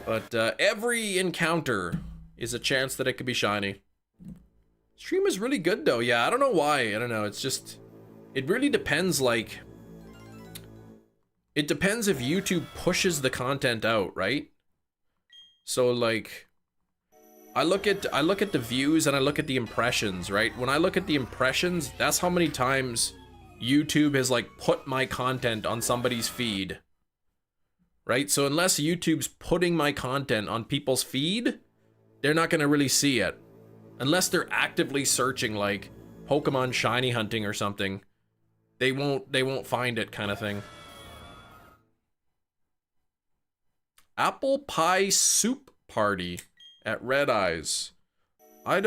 But every encounter is a chance that it could be shiny. Stream is really good though. Yeah, I don't know why. I don't know. It's just, it really depends. Like, it depends if YouTube pushes the content out, right? So like, I look at the views and I look at the impressions, right? When I look at the impressions, that's how many times YouTube has like put my content on somebody's feed. Right? So unless YouTube's putting my content on people's feed, they're not gonna really see it. Unless they're actively searching like Pokemon shiny hunting or something. They won't find it, kind of thing. Apple pie soup party at Red Eyes. I've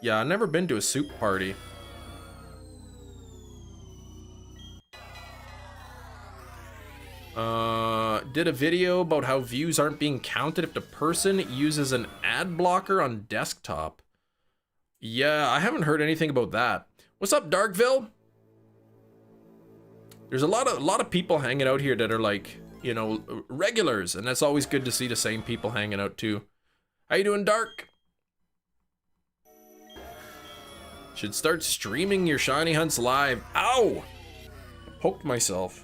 never been to a soup party. Did a video about how views aren't being counted if the person uses an ad blocker on desktop. Yeah, I haven't heard anything about that. What's up, Darkville? There's a lot of people hanging out here that are like, you know, regulars, and that's always good to see the same people hanging out too. How you doing, Dark? Should start streaming your shiny hunts live. Ow! I poked myself.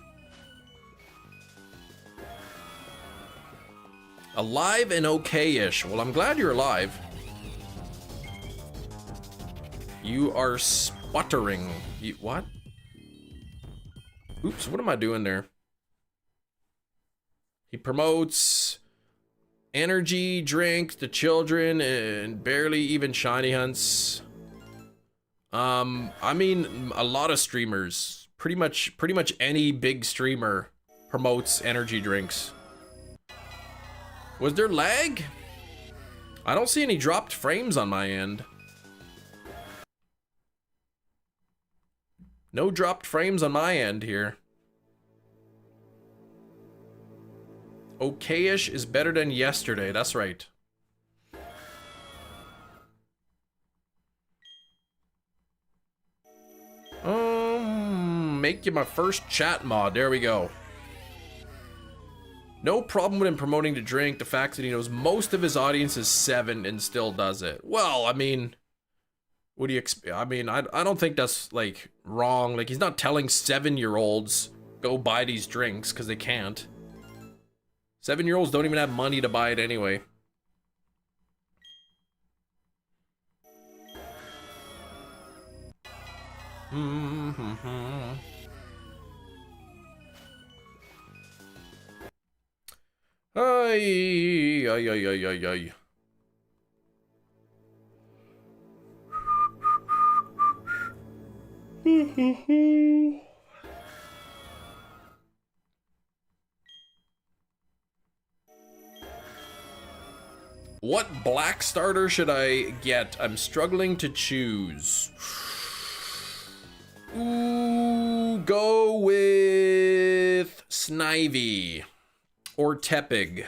Alive and okay-ish. Well, I'm glad you're alive. You are sputtering. What? Oops, what am I doing there? He promotes energy drink to children and barely even shiny hunts. I mean, a lot of streamers, pretty much any big streamer promotes energy drinks. Was there lag? I don't see any dropped frames on my end. No dropped frames on my end here. Okay-ish is better than yesterday, that's right. Make you my first chat mod, there we go. No problem with him promoting the drink, the fact that he knows most of his audience is 7 and still does it. Well, I mean, what do you expect? I mean, I don't think that's, like, wrong. Like, he's not telling 7-year-olds, go buy these drinks, because they can't. 7-year-olds don't even have money to buy it anyway. Ay, ay, ay, ay, ay, ay. What black starter should I get? I'm struggling to choose. Ooh, go with Snivy. Or Tepig.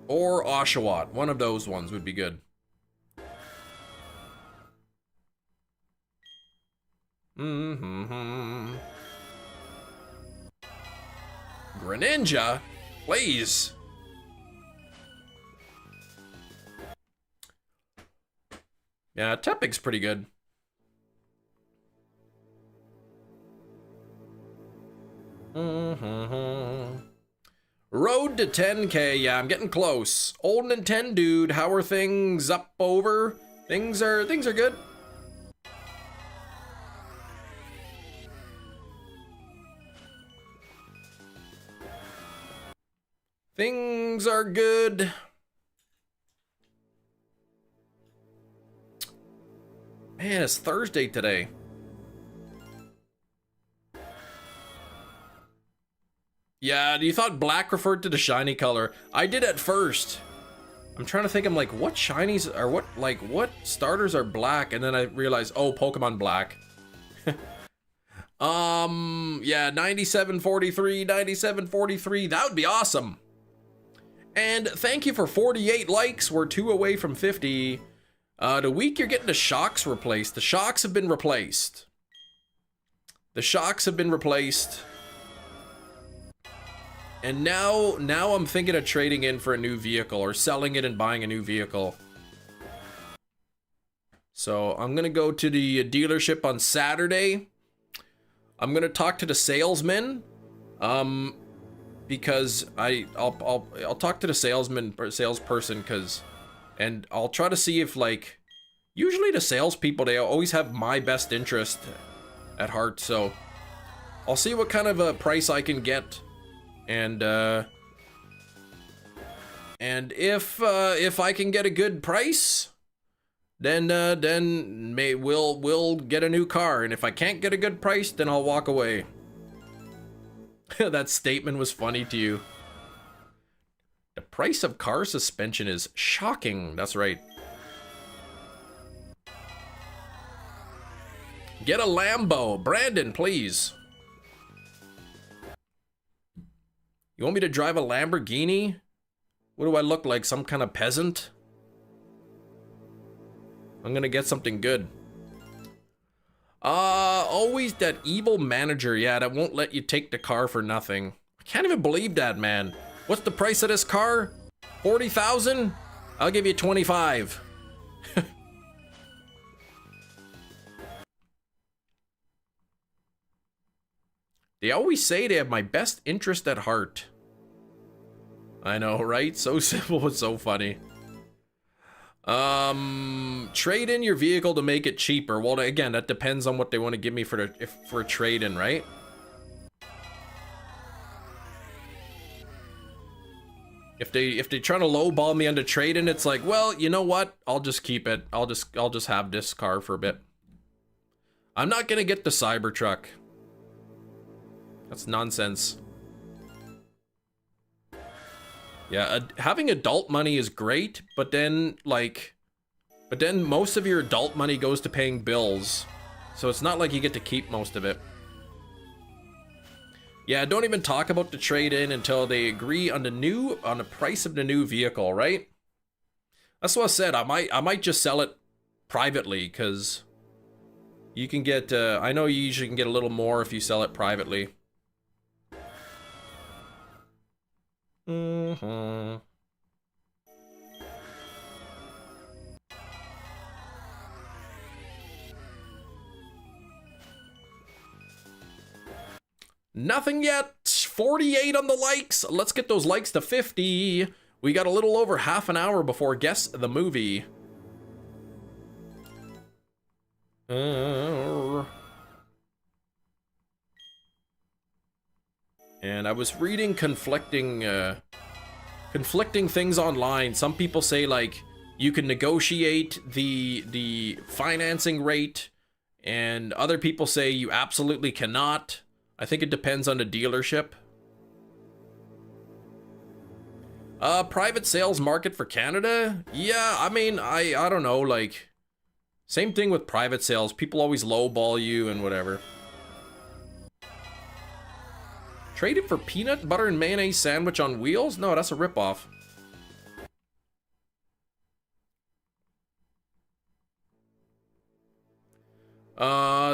Or Oshawott. One of those ones would be good. Greninja? Please. Yeah, Tepig's pretty good. Road to 10K. Yeah, I'm getting close. Old Nintendo dude, how are things up over? Things are good. Things are good. Man, it's Thursday today. Yeah, you thought black referred to the shiny color. I did at first. I'm trying to think, I'm like, what shinies are what starters are black? And then I realized, oh, Pokemon Black. Yeah, 9743, 9743, that would be awesome. And thank you for 48 likes, we're 2 away from 50. The week you're getting the shocks replaced. The shocks have been replaced. The shocks have been replaced. And now I'm thinking of trading in for a new vehicle or selling it and buying a new vehicle. So I'm gonna go to the dealership on Saturday. I'm gonna talk to the salesman, because I'll talk to the salesman or salesperson and I'll try to see if, like, usually the salespeople, they always have my best interest at heart. So I'll see what kind of a price I can get. And if I can get a good price, then we'll get a new car. And if I can't get a good price, then I'll walk away. That statement was funny to you. The price of car suspension is shocking. That's right. Get a Lambo. Brandon, please. You want me to drive a Lamborghini? What do I look like? Some kind of peasant? I'm gonna get something good. Always that evil manager. Yeah, that won't let you take the car for nothing. I can't even believe that, man. What's the price of this car? 40,000? I'll give you 25. They always say they have my best interest at heart. I know, right? So simple, it's so funny. Trade in your vehicle to make it cheaper. Well, again, that depends on what they want to give me for a trade-in, right? If they try to lowball me on the trade-in, it's like, well, you know what? I'll just keep it. I'll just have this car for a bit. I'm not gonna get the Cybertruck. That's nonsense. Yeah, having adult money is great, but then most of your adult money goes to paying bills. So it's not like you get to keep most of it. Yeah, don't even talk about the trade-in until they agree on the price of the new vehicle, right? That's what I said. I might just sell it privately, because you can get I know you usually can get a little more if you sell it privately. Nothing yet. 48 on the likes. Let's get those likes to 50. We got a little over half an hour before Guess the Movie. And I was reading conflicting things online. Some people say, like, you can negotiate the financing rate, and other people say you absolutely cannot. I think it depends on the dealership. Private sales market for Canada? Yeah, I mean, I don't know, like, same thing with private sales. People always lowball you and whatever. Trade it for peanut butter and mayonnaise sandwich on wheels? No, that's a ripoff.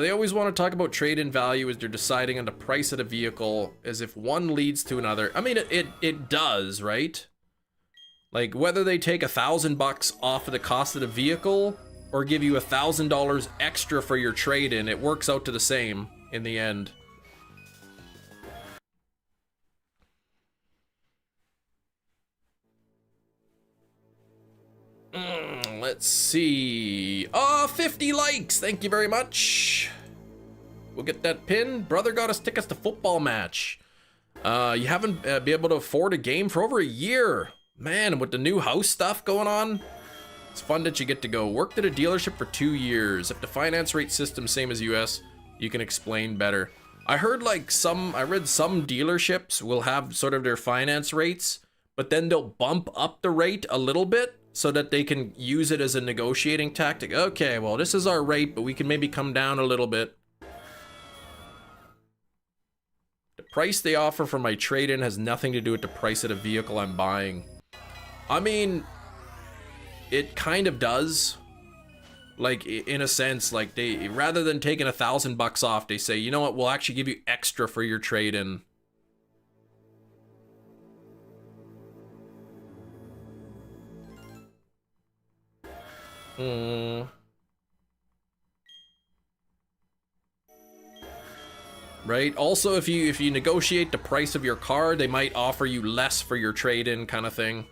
They always want to talk about trade-in value as they're deciding on the price of the vehicle, as if one leads to another. I mean, it does, right? Like, whether they take $1,000 off of the cost of the vehicle or give you $1,000 extra for your trade-in, it works out to the same in the end. Let's see. Oh, 50 likes. Thank you very much. We'll get that pin. Brother got us tickets to football match. You haven't been able to afford a game for over a year. Man, with the new house stuff going on, it's fun that you get to go. Worked at a dealership for 2 years. If the finance rate system same as US, you can explain better. I heard like I read some dealerships will have sort of their finance rates, but then they'll bump up the rate a little bit so that they can use it as a negotiating tactic. Okay, well, this is our rate, but we can maybe come down a little bit. The price they offer for my trade-in has nothing to do with the price of the vehicle I'm buying. I mean, it kind of does. Like, in a sense, like they, rather than taking $1,000 off, they say, you know what, we'll actually give you extra for your trade-in. Right? Also, if you negotiate the price of your car, they might offer you less for your trade-in kind of thing.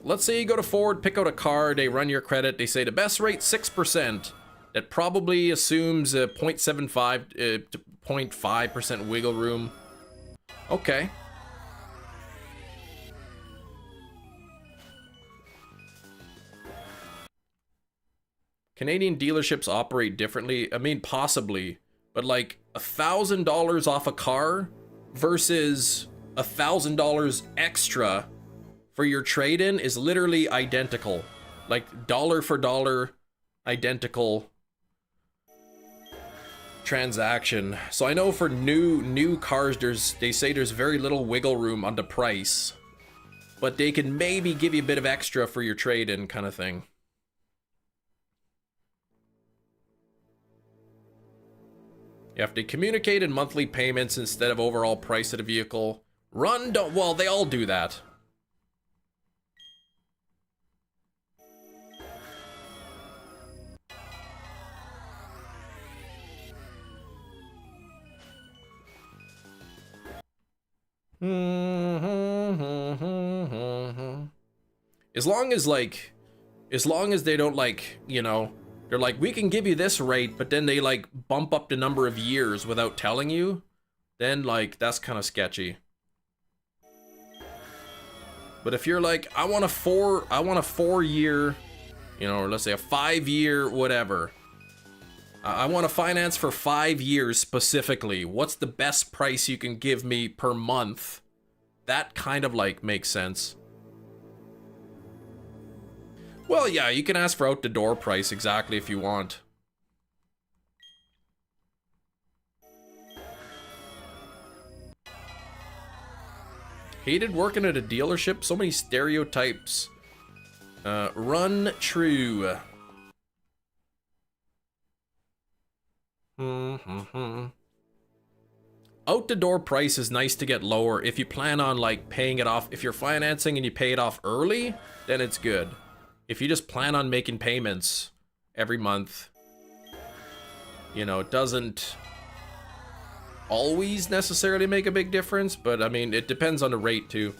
Let's say you go to Ford, pick out a car, they run your credit, they say the best rate 6%. That probably assumes a 0.75 to 0.5% wiggle room. Okay. Canadian dealerships operate differently. I mean, possibly, but like $1,000 off a car versus $1,000 extra for your trade-in is literally identical. Like dollar for dollar, identical transaction. So I know for new cars, they say there's very little wiggle room on the price, but they can maybe give you a bit of extra for your trade-in kind of thing. You have to communicate in monthly payments instead of overall price of the vehicle. Well, they all do that. As long as they don't, like, you know, they're like, we can give you this rate, but then they like bump up the number of years without telling you, then like that's kind of sketchy. But if you're like, I want a 4-year, you know, or let's say a 5-year, whatever. I want to finance for 5 years specifically. What's the best price you can give me per month? That kind of like makes sense. Well, yeah, you can ask for out the door price exactly if you want. Hated working at a dealership. So many stereotypes. Run true. Out the door price is nice to get lower if you plan on like paying it off. If you're financing and you pay it off early, then it's good. If you just plan on making payments every month, you know, it doesn't always necessarily make a big difference, but I mean, it depends on the rate too.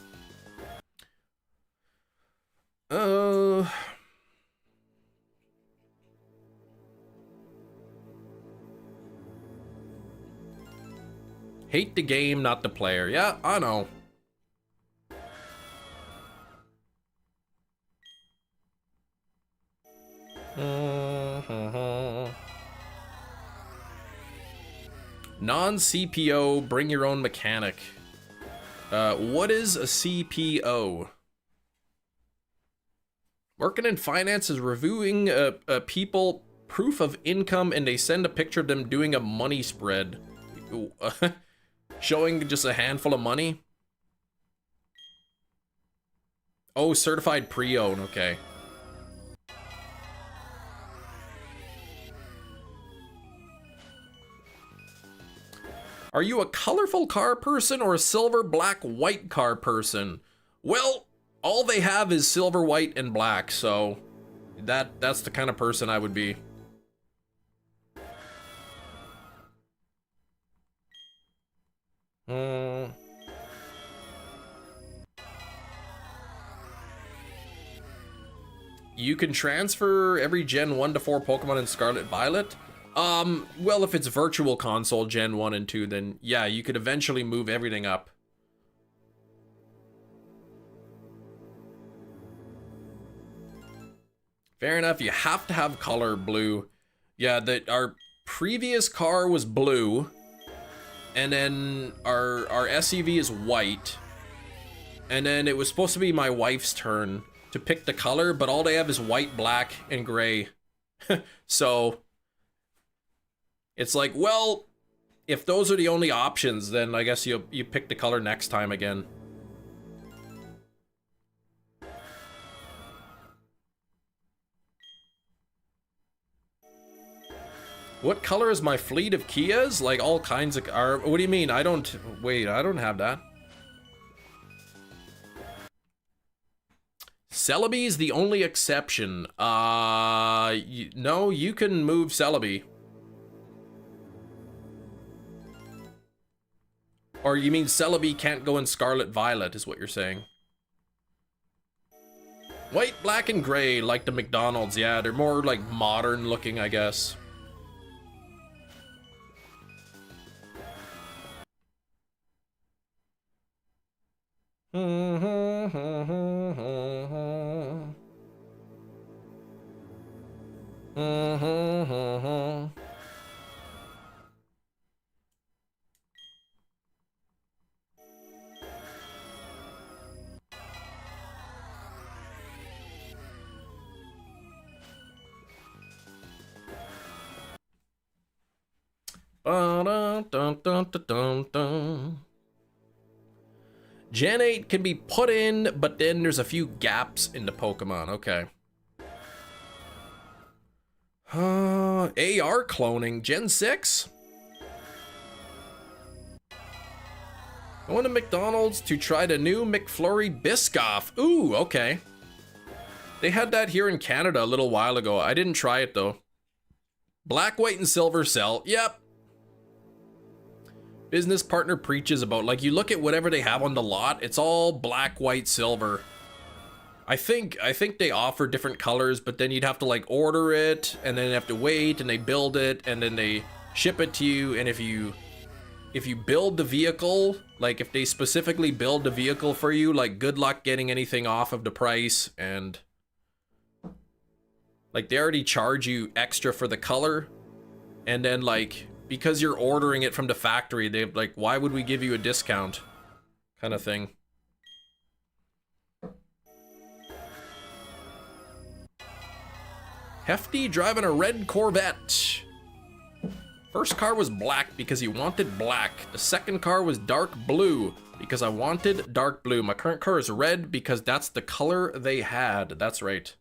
Hate the game, not the player. Yeah, I know. Non-CPO, bring your own mechanic. What is a CPO? Working in finance is reviewing people proof of income, and they send a picture of them doing a money spread. Showing just a handful of money. Oh, certified pre-owned, okay. Are you a colorful car person or a silver, black, white car person? Well, all they have is silver, white, and black, so that's the kind of person I would be. You can transfer every Gen 1 to 4 Pokemon in Scarlet Violet? Well, if it's Virtual Console Gen 1 and 2, then yeah, you could eventually move everything up. Fair enough, you have to have color blue. Yeah, our previous car was blue, and then our SUV is white, and then it was supposed to be my wife's turn to pick the color, but all they have is white, black, and gray. So it's like, well, if those are the only options, then I guess you pick the color next time again. What color is my fleet of Kias? Like all kinds of, what do you mean? I don't have that. Celebi is the only exception. No, you can move Celebi. Or you mean Celebi can't go in Scarlet Violet is what you're saying. White, black, and gray, like the McDonald's. Yeah, they're more like modern looking, I guess. Gen 8 can be put in, but then there's a few gaps in the Pokemon. Okay. AR cloning, Gen 6? Going to McDonald's to try the new McFlurry Biscoff. Ooh, okay. They had that here in Canada a little while ago. I didn't try it though. Black, white, and silver cell. Yep. Business partner preaches about, like, you look at whatever they have on the lot, it's all black, white, silver. I think they offer different colors, but then you'd have to like order it, and then you have to wait, and they build it, and then they ship it to you. And if you build the vehicle, like if they specifically build the vehicle for you, like good luck getting anything off of the price. And like they already charge you extra for the color, and then like because you're ordering it from the factory, they like, why would we give you a discount kind of thing. Hefty driving a red Corvette. First car was black because he wanted black. The second car was dark blue because I wanted dark blue. My current car is red because that's the color they had. That's right.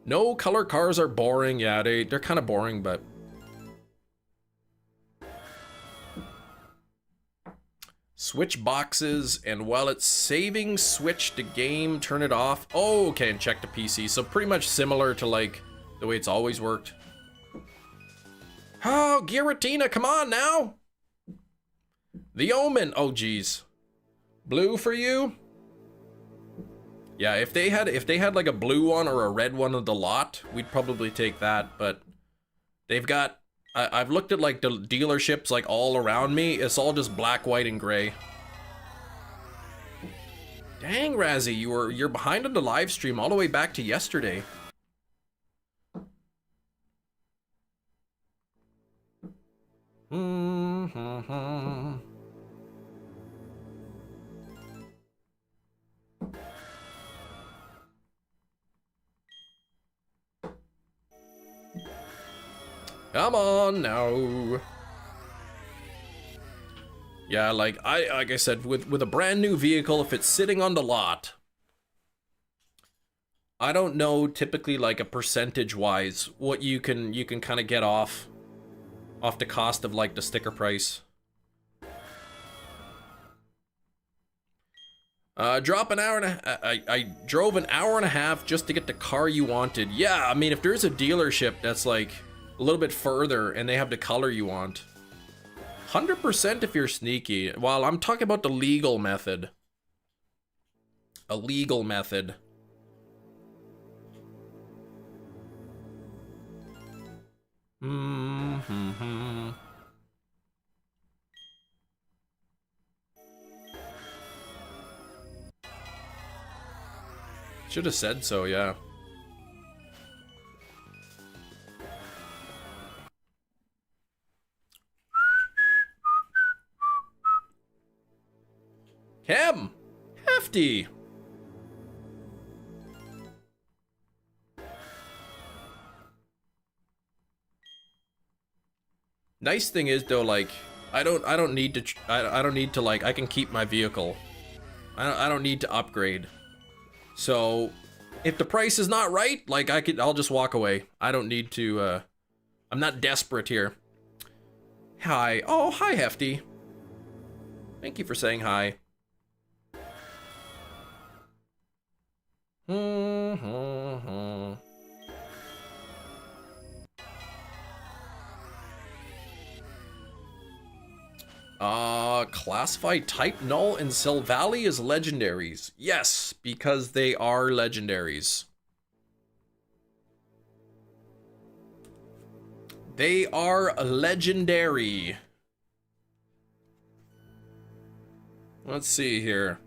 No color cars are boring. Yeah, they're kind of boring, but switch boxes, and while it's saving, switch the game, turn it off. Oh, okay, and check the PC. So pretty much similar to like the way it's always worked. Oh, Giratina, come on now. The Omen. Oh, geez. Blue for you? Yeah, if they had like a blue one or a red one of the lot, we'd probably take that. But they've got, I've looked at like the dealerships like all around me. It's all just black, white, and gray. Dang, Razzie, you're behind on the live stream all the way back to yesterday. Come on now. Yeah, like I said, with a brand new vehicle, if it's sitting on the lot, I don't know typically like a percentage wise what you can kind of get off the cost of like the sticker price. Drop an hour and I drove an hour and a half just to get the car you wanted. Yeah, I mean, if there's a dealership that's like a little bit further and they have the color you want, 100% if you're sneaky. Well, I'm talking about the legal method. A legal method. Should have said so, yeah. Chem! Hefty! Nice thing is though, like, I don't need to I don't need to, like, I can keep my vehicle. I don't need to upgrade. So if the price is not right, like, I'll just walk away. I don't need to I'm not desperate here. Hi. Oh, hi Hefty. Thank you for saying hi. Classify type null and Silvally as legendaries. Yes, because they are legendaries. They are legendary. Let's see here.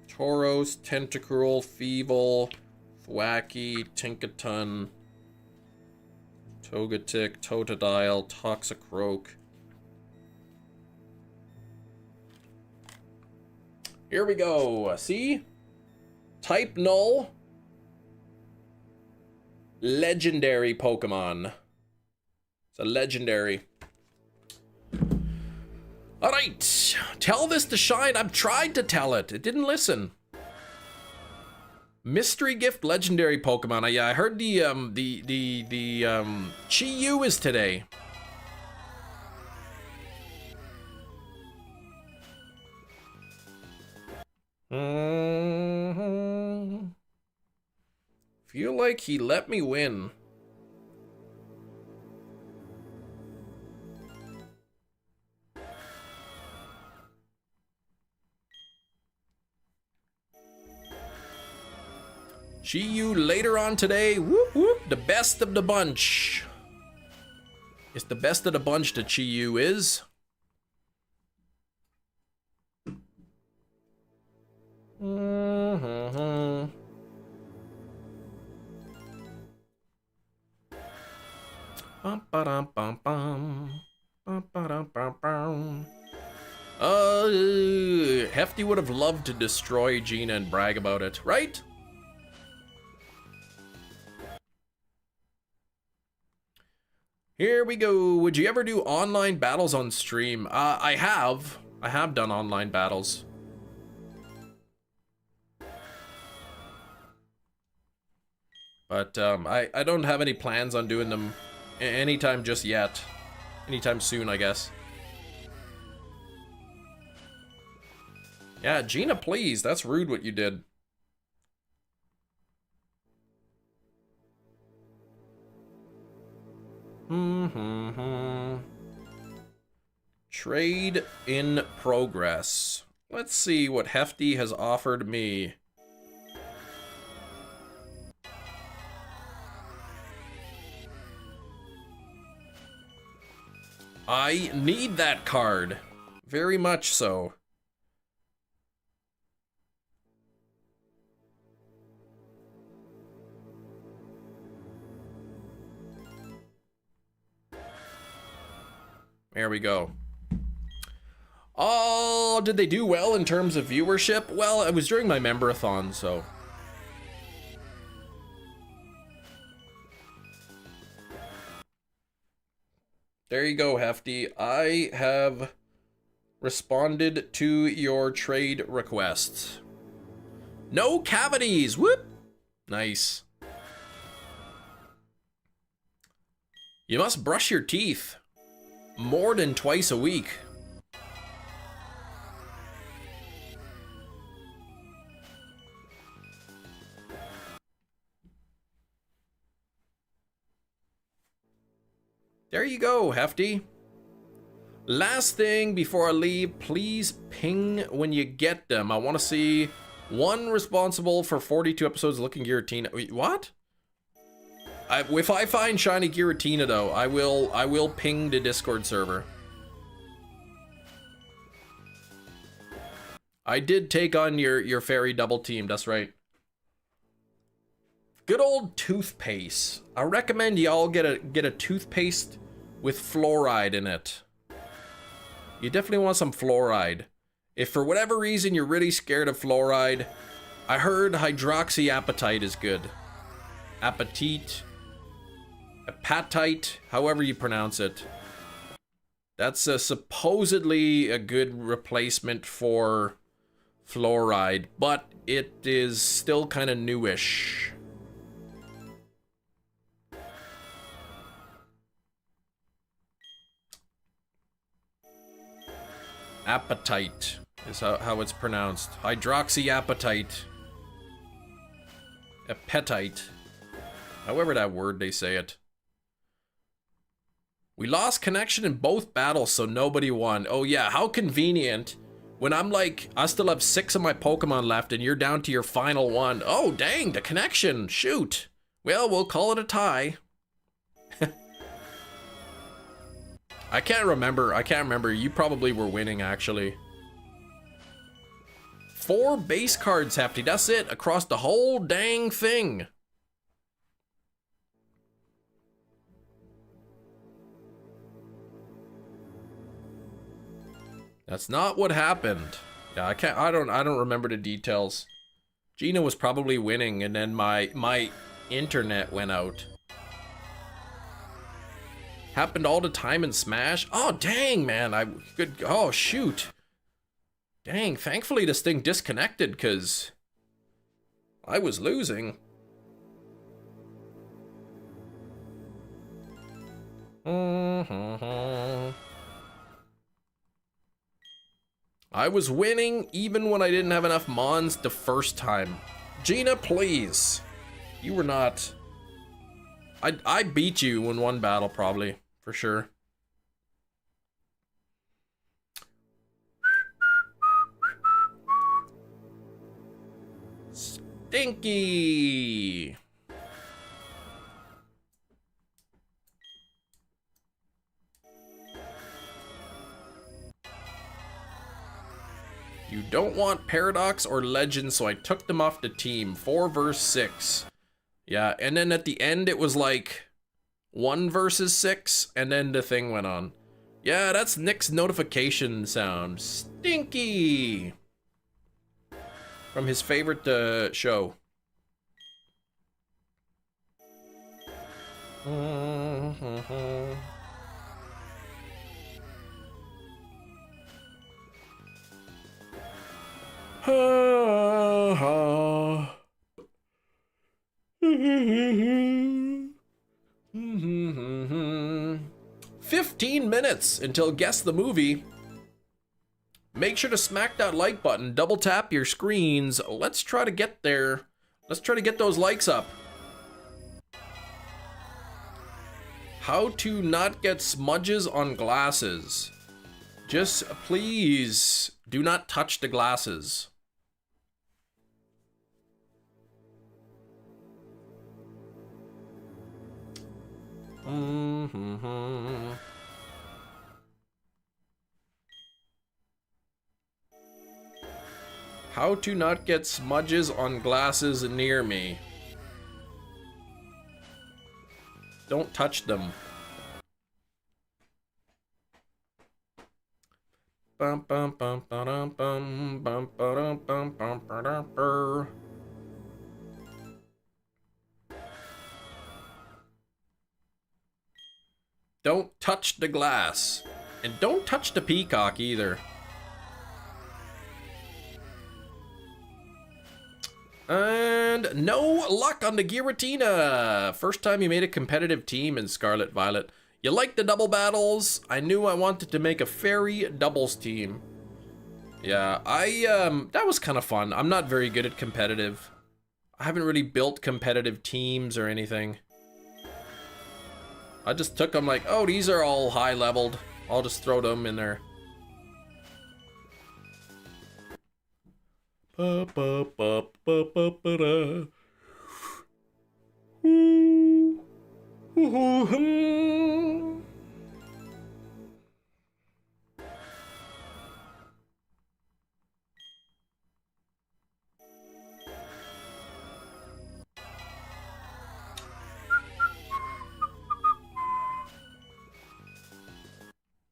Tauros, Tentacruel, Feeble, Thwacky, Tinkaton, Togetic, Totodile, Toxicroak. Here we go. See? Type null. Legendary Pokemon. It's a legendary. Alright. Tell this to Shine. I've tried to tell it. It didn't listen. Mystery gift legendary Pokemon. Yeah, I heard the Chi-Yu is today. Feel like he let me win. Chi-Yu later on today. Whoop whoop. The best of the bunch. It's the best of the bunch that Chi-Yu is. Hefty would have loved to destroy Gina and brag about it, right? Here we go. Would you ever do online battles on stream? I have. I have done online battles. But I don't have any plans on doing them anytime just yet. Anytime soon, I guess. Yeah, Gina, please. That's rude what you did. Trade in progress. Let's see what Hefty has offered me. I need that card. Very much so. There we go. Oh, did they do well in terms of viewership? Well, it was during my member-a-thon, so. There you go, Hefty. I have responded to your trade request. No cavities! Whoop! Nice. You must brush your teeth more than twice a week. There you go, Hefty. Last thing before I leave, please ping when you get them. I want to see one responsible for 42 episodes looking Giratina. Wait, what? If I find shiny Giratina though, I will ping the Discord server. I did take on your fairy double team, that's right. Good old toothpaste. I recommend y'all get a toothpaste with fluoride in it. You definitely want some fluoride. If for whatever reason you're really scared of fluoride, I heard hydroxyapatite is good. Apatite, apatite, however you pronounce it. That's supposedly a good replacement for fluoride, but it is still kind of newish. Apatite is how it's pronounced. Hydroxyapatite. Apatite. However that word they say it. We lost connection in both battles, so nobody won. Oh yeah, how convenient. When I'm like, I still have 6 of my Pokemon left and you're down to your final one. Oh dang, the connection, shoot. Well, we'll call it a tie. I can't remember. You probably were winning, actually. 4 base cards, Hefty. That's it. Across the whole dang thing. That's not what happened. Yeah, I don't remember the details. Gina was probably winning, and then my internet went out. Happened all the time in Smash. Oh dang, man! Oh shoot! Dang, thankfully this thing disconnected because I was losing. I was winning even when I didn't have enough mons the first time. Gina, please. You were not. I beat you in one battle probably, for sure. Stinky. You don't want Paradox or Legend, so I took them off the team. 4 versus 6. Yeah, and then at the end it was like 1 versus 6, and then the thing went on. Yeah, that's Nick's notification sound. Stinky! From his favorite show. Ha ha. 15 minutes until Guess the Movie. Make sure to smack that like button, double tap your screens. Let's try to get there. Let's try to get those likes up. How to not get smudges on glasses. Just please do not touch the glasses. How to not get smudges on glasses near me. Don't touch them. Bum bum bum bum bum bum bum bum bum bum. Don't touch the glass. And don't touch the peacock either. And no luck on the Giratina. First time you made a competitive team in Scarlet Violet. You like the double battles? I knew I wanted to make a fairy doubles team. Yeah, that was kind of fun. I'm not very good at competitive. I haven't really built competitive teams or anything. I just took them like, oh, these are all high leveled. I'll just throw them in there.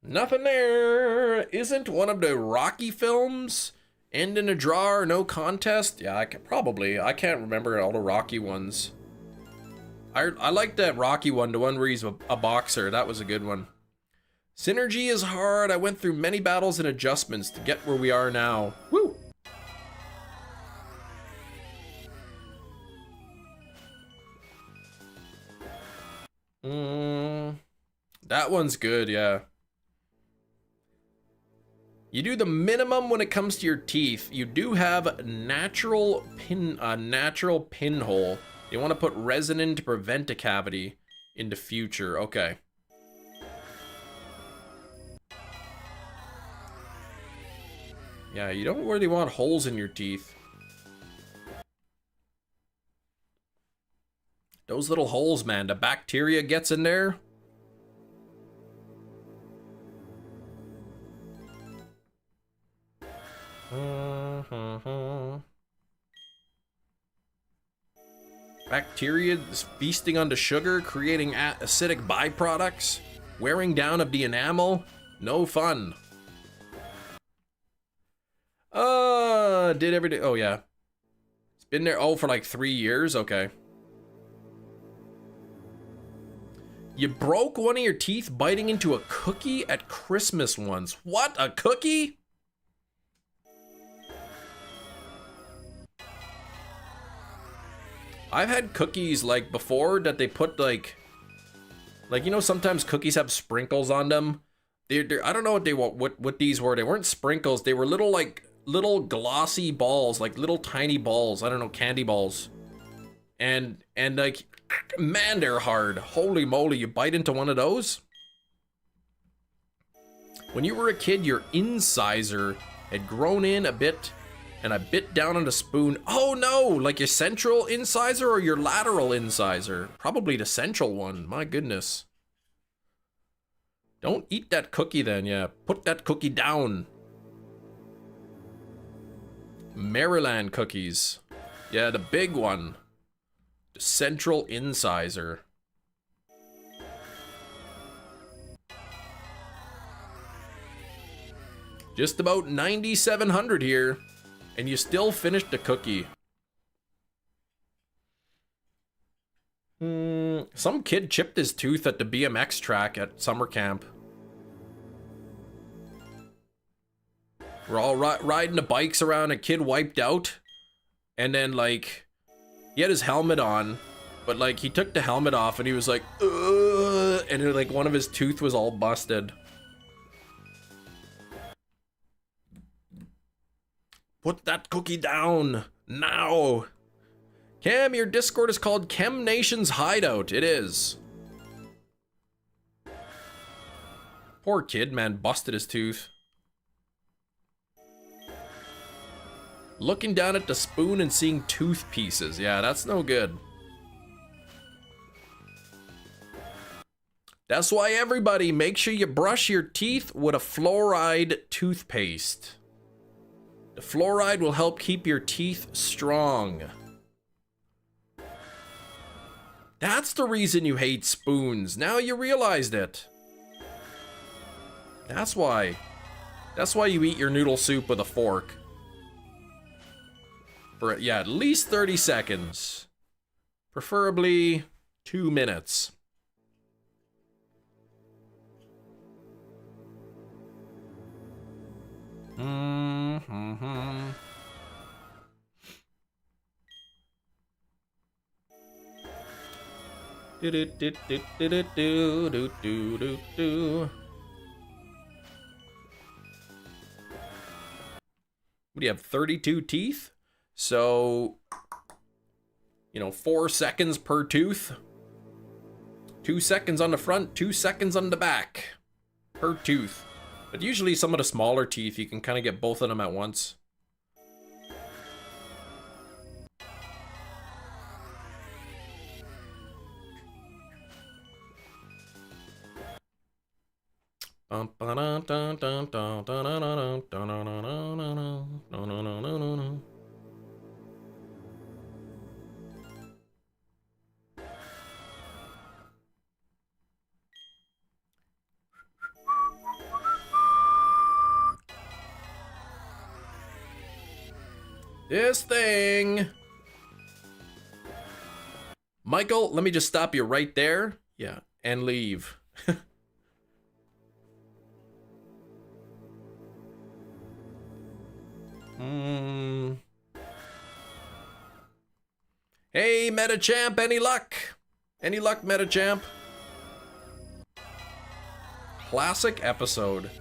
Nothing there. Isn't one of the Rocky films end in a draw or no contest? Yeah, I can't remember all the Rocky ones. I like that Rocky one, the one where he's a boxer. That was a good one. Synergy is hard. I went through many battles and adjustments to get where we are now. Woo! That one's good, yeah. You do the minimum when it comes to your teeth. You do have natural pinhole. You want to put resin in to prevent a cavity in the future. Okay. Yeah, you don't really want holes in your teeth. Those little holes, man, the bacteria gets in there. Bacteria is feasting on the sugar, creating acidic byproducts, wearing down of the enamel. No fun. Did every day. Oh, yeah. It's been there, oh, for like 3 years? Okay. You broke one of your teeth biting into a cookie at Christmas once. What? A cookie? I've had cookies like before that they put like you know, sometimes cookies have sprinkles on them. They're I don't know what these were. They weren't sprinkles. They were little glossy balls, like little tiny balls. I don't know, candy balls. And like, man, they're hard. Holy moly, you bite into one of those? When you were a kid, your incisor had grown in a bit, and I bit down on the spoon. Oh no, like your central incisor or your lateral incisor? Probably the central one, my goodness. Don't eat that cookie then, yeah. Put that cookie down. Maryland cookies. Yeah, the big one. The central incisor. Just about 9,700 here. And you still finished the cookie. Some kid chipped his tooth at the BMX track at summer camp. We're all riding the bikes around, a kid wiped out. And then, like, he had his helmet on. But, like, he took the helmet off and he was like, ugh, and, like, one of his tooth was all busted. Put that cookie down, now. Cam, your Discord is called Chem Nation's Hideout. It is. Poor kid, man, busted his tooth. Looking down at the spoon and seeing tooth pieces. Yeah, that's no good. That's why everybody, make sure you brush your teeth with a fluoride toothpaste. The fluoride will help keep your teeth strong. That's the reason you hate spoons. Now you realized it. That's why. That's why you eat your noodle soup with a fork. For, yeah, at least 30 seconds. Preferably 2 minutes. What do you have, 32 teeth? So, you know, 4 seconds per tooth. 2 seconds on the front, 2 seconds on the back per tooth. But usually some of the smaller teeth, you can kind of get both of them at once. This thing. Michael, let me just stop you right there. Yeah, and leave. Hey, Metachamp, any luck? Any luck, Metachamp? Classic episode.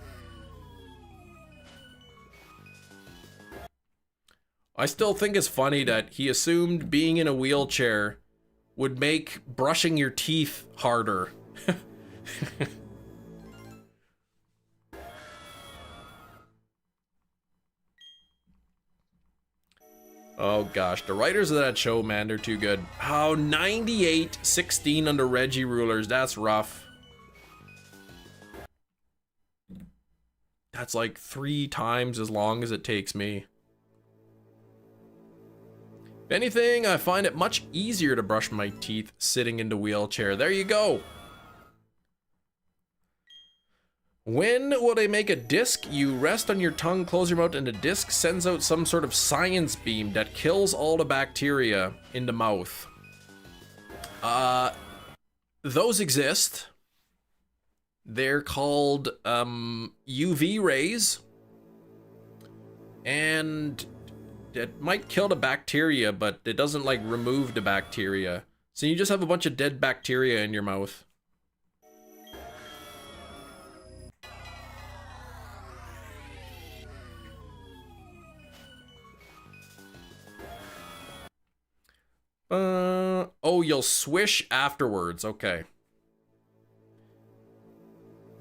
I still think it's funny that he assumed being in a wheelchair would make brushing your teeth harder. Oh gosh, the writers of that show, man, they're too good. Oh, 98-16 under Reggie Rulers, that's rough. That's like 3 times as long as it takes me. If anything, I find it much easier to brush my teeth sitting in the wheelchair. There you go. When will they make a disc? You rest on your tongue, close your mouth, and the disc sends out some sort of science beam that kills all the bacteria in the mouth. Those exist. They're called UV rays. And it might kill the bacteria, but it doesn't like remove the bacteria. So you just have a bunch of dead bacteria in your mouth. Oh, you'll swish afterwards. Okay.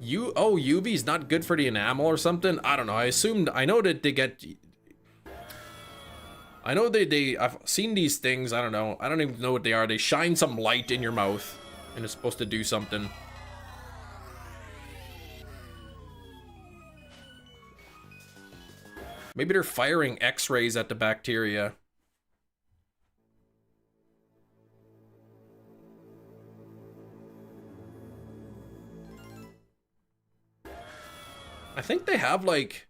UV's not good for the enamel or something? I don't know. I know that they get... I know I've seen these things. I don't know. I don't even know what they are. They shine some light in your mouth and it's supposed to do something. Maybe they're firing X-rays at the bacteria. I think they have like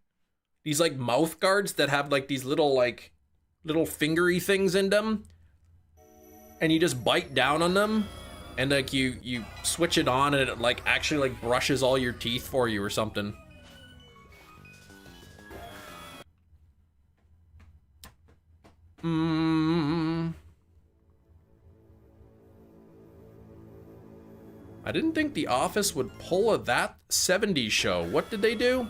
these like mouth guards that have like these little fingery things in them, and you just bite down on them and like you switch it on and it like actually like brushes all your teeth for you or something. I didn't think The Office would pull a That 70s Show. What did they do?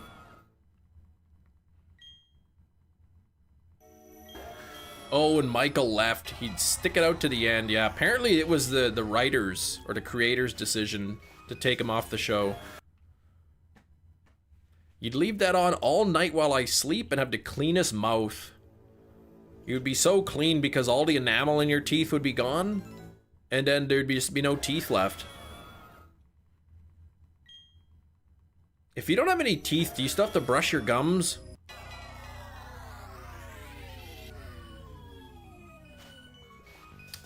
Oh, and Michael left. He'd stick it out to the end. Yeah, apparently it was the writers or the creators' decision to take him off the show. You'd leave that on all night while I sleep and have the cleanest mouth. You'd be so clean because all the enamel in your teeth would be gone, and then there'd just be no teeth left. If you don't have any teeth, do you still have to brush your gums?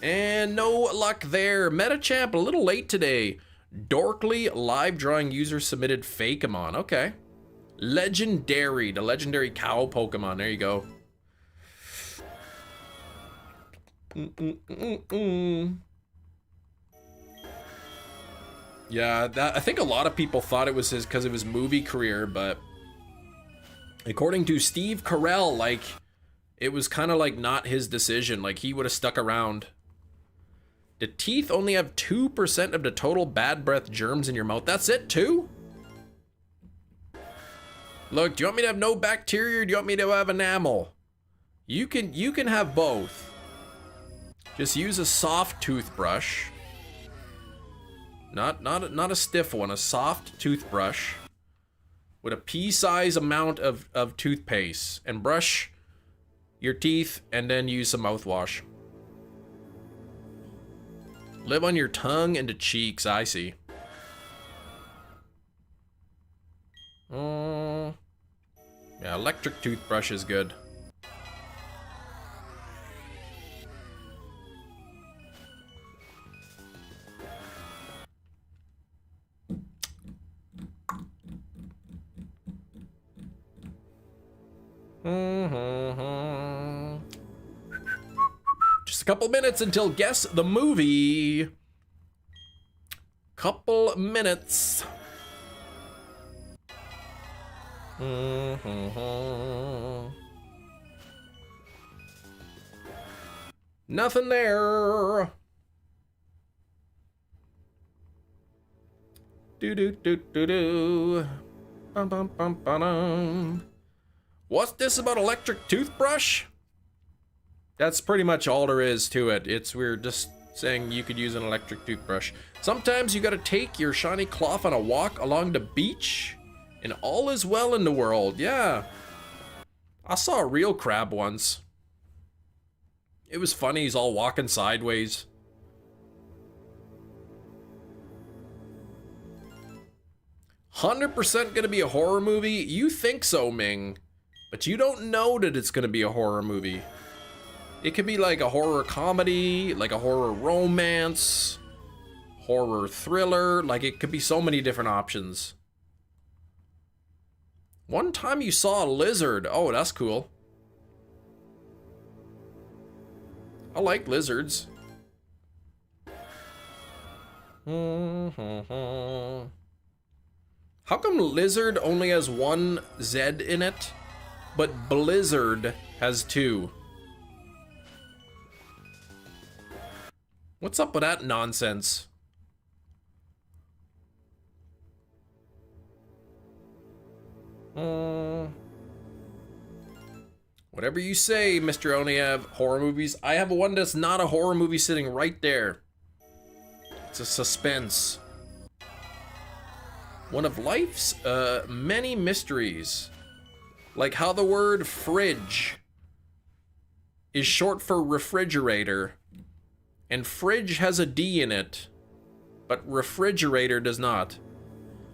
And no luck there. Metachamp, a little late today. Dorkly live drawing user submitted Fakemon. Okay. Legendary, the legendary cow Pokemon. There you go. Yeah, I think a lot of people thought it was his because of his movie career, but according to Steve Carell, like, it was kind of like not his decision. Like, he would have stuck around. The teeth only have 2% of the total bad breath germs in your mouth. That's it, too? Look, do you want me to have no bacteria or do you want me to have enamel? You can have both. Just use a soft toothbrush. Not a stiff one, a soft toothbrush with a pea-size amount of toothpaste, and brush your teeth and then use some mouthwash. Live on your tongue and the cheeks, I see. Yeah, electric toothbrush is good. Just a couple minutes until guess the movie. Couple minutes. Nothing there. Do do do do do. Bum bum bum bum. What's this about electric toothbrush? That's pretty much all there is to it. We're just saying you could use an electric toothbrush. Sometimes you gotta take your shiny cloth on a walk along the beach, and all is well in the world. Yeah. I saw a real crab once. It was funny, he's all walking sideways. "100% gonna be a horror movie?" You think so, Ming. But you don't know that it's gonna be a horror movie. It could be like a horror comedy, like a horror romance, horror thriller, like it could be so many different options. One time you saw a lizard. Oh, that's cool. I like lizards. How come lizard only has one Z in it, but blizzard has two? What's up with that nonsense? Whatever you say, Mr. Oniev. Horror movies. I have one that's not a horror movie sitting right there. It's a suspense. One of life's many mysteries. Like how the word fridge is short for refrigerator, and fridge has a D in it, but refrigerator does not.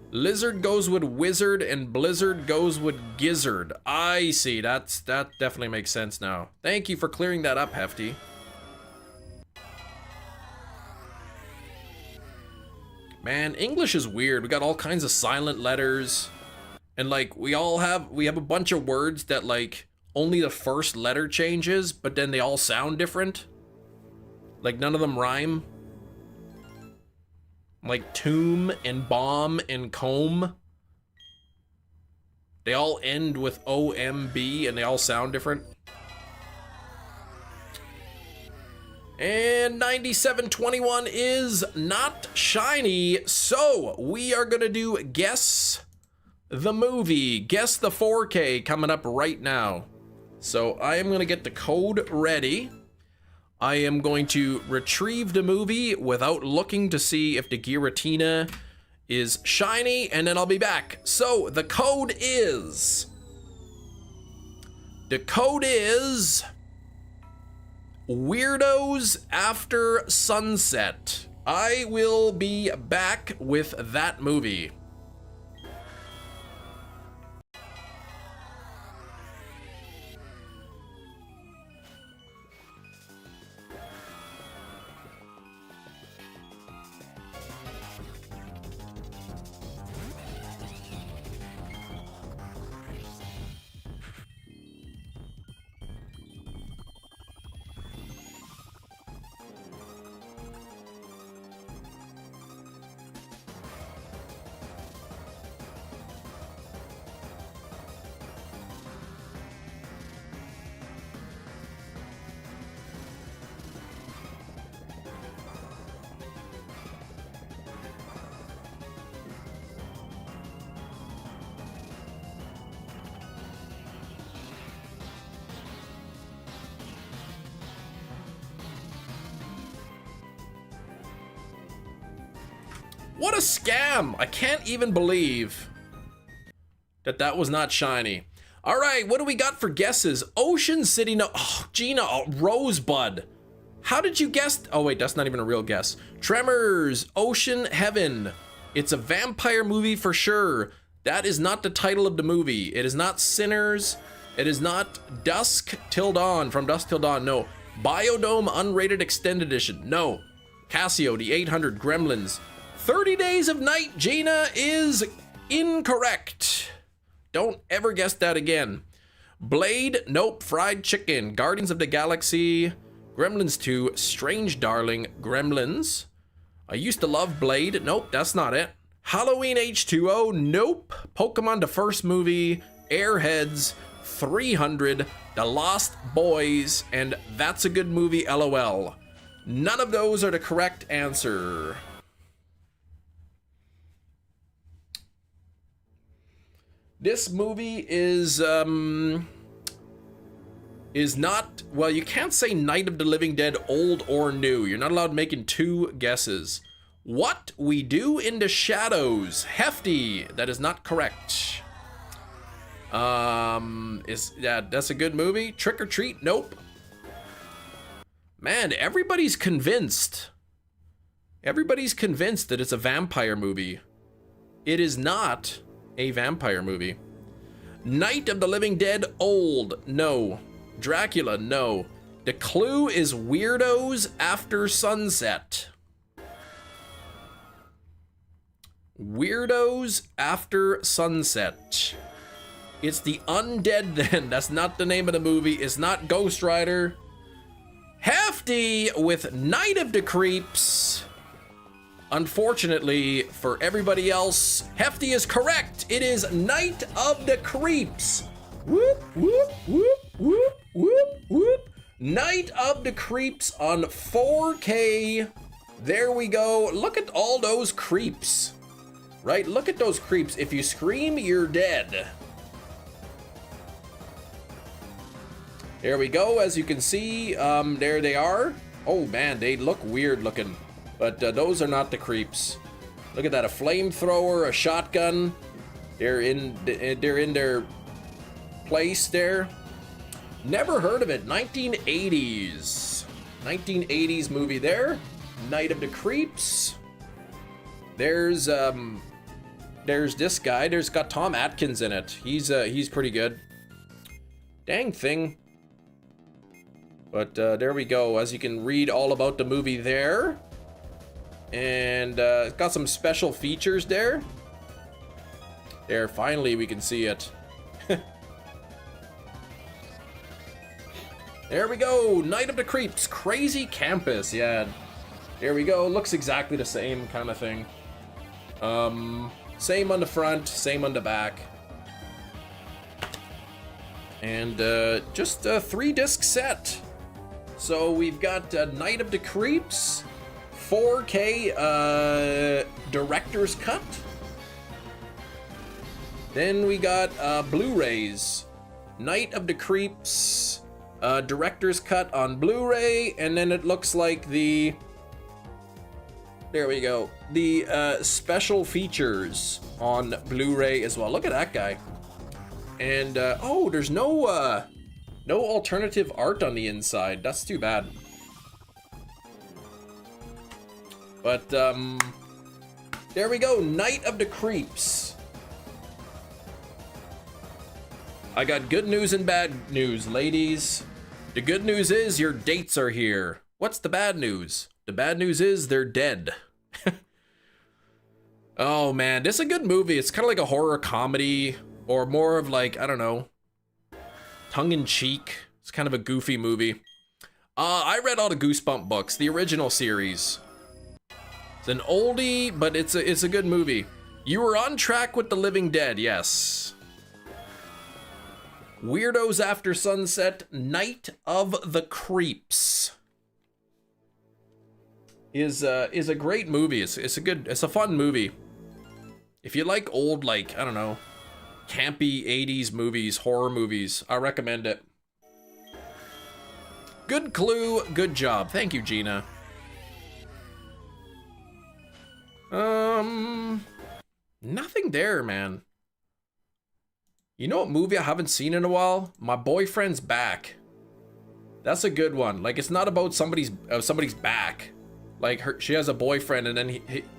Lizard goes with wizard and blizzard goes with gizzard. I see, that definitely makes sense now. Thank you for clearing that up, Hefty. Man, English is weird. We got all kinds of silent letters. And like we have a bunch of words that like only the first letter changes, but then they all sound different. Like none of them rhyme. Like tomb and bomb and comb. They all end with OMB and they all sound different. And 9721 is not shiny, so we are gonna do guess the movie. Guess the 4K coming up right now. So I am gonna get the code ready. I am going to retrieve the movie without looking to see if the Giratina is shiny, and then I'll be back. So the code is Weirdos After Sunset. I will be back with that movie. What a scam! I can't even believe that that was not shiny. All right, what do we got for guesses? Ocean City, no, oh, Gina, oh, Rosebud. How did you guess? Oh wait, that's not even a real guess. Tremors, Ocean Heaven. It's a vampire movie for sure. That is not the title of the movie. It is not Sinners. It is not Dusk Till Dawn, From Dusk Till Dawn, no. Biodome Unrated Extended Edition, no. Casio, the 800, Gremlins. 30 Days of Night, Gina, is incorrect. Don't ever guess that again. Blade, nope. Fried Chicken, Guardians of the Galaxy, Gremlins 2, Strange Darling, Gremlins. I used to love Blade, nope, that's not it. Halloween H2O, nope. Pokemon the first movie, Airheads, 300, The Lost Boys, and That's a Good Movie, LOL. None of those are the correct answer. This movie is not, well, you can't say Night of the Living Dead old or new. You're not allowed making two guesses. What We Do in the Shadows, Hefty, that is not correct. That's a good movie. Trick or Treat, nope. Man, everybody's convinced. Everybody's convinced that it's a vampire movie. It is not a vampire movie. Night of the Living Dead, old, no. Dracula, no. The clue is Weirdos After Sunset. Weirdos After Sunset. It's the Undead then. That's not the name of the movie. It's not Ghost Rider. Hefty with Night of the Creeps. Unfortunately for everybody else, Hefty is correct. It is Night of the Creeps. Whoop, whoop, whoop, whoop, whoop, whoop. Night of the Creeps on 4K. There we go. Look at all those creeps. Right? Look at those creeps. If you scream, you're dead. There we go. As you can see, there they are. Oh man, they look weird looking. But those are not the creeps. Look at that, a flamethrower, a shotgun. They're in their place there. Never heard of it. 1980s. 1980s movie there. Night of the Creeps. There's this guy. There's got Tom Atkins in it. He's pretty good. Dang thing. But there we go. As you can read all about the movie there. And it's got some special features there. There, finally we can see it. There we go, Night of the Creeps, Crazy Campus, yeah. There we go, looks exactly the same kind of thing. Same on the front, same on the back. And just a 3-disc set. So we've got Night of the Creeps, 4K director's cut. Then we got Blu-rays, Night of the Creeps director's cut on Blu-ray, and then it looks like the, there we go, the special features on Blu-ray as well. Look at that guy. And oh, there's no alternative art on the inside. That's too bad. But there we go, Night of the Creeps. I got good news and bad news, ladies. The good news is your dates are here. What's the bad news? The bad news is they're dead. Oh man, this is a good movie. It's kind of like a horror comedy, or more of like, I don't know, tongue-in-cheek. It's kind of a goofy movie. I read all the Goosebump books, the original series. It's an oldie, but it's a good movie. You were on track with The Living Dead, yes. Weirdos After Sunset, Night of the Creeps is a great movie. It's a fun movie. If you like old, like, I don't know, campy 80s movies, horror movies, I recommend it. Good clue, good job. Thank you, Gina. Nothing there, man. You know what movie I haven't seen in a while? My Boyfriend's Back. That's a good one. Like, it's not about somebody's back. Like, she has a boyfriend, and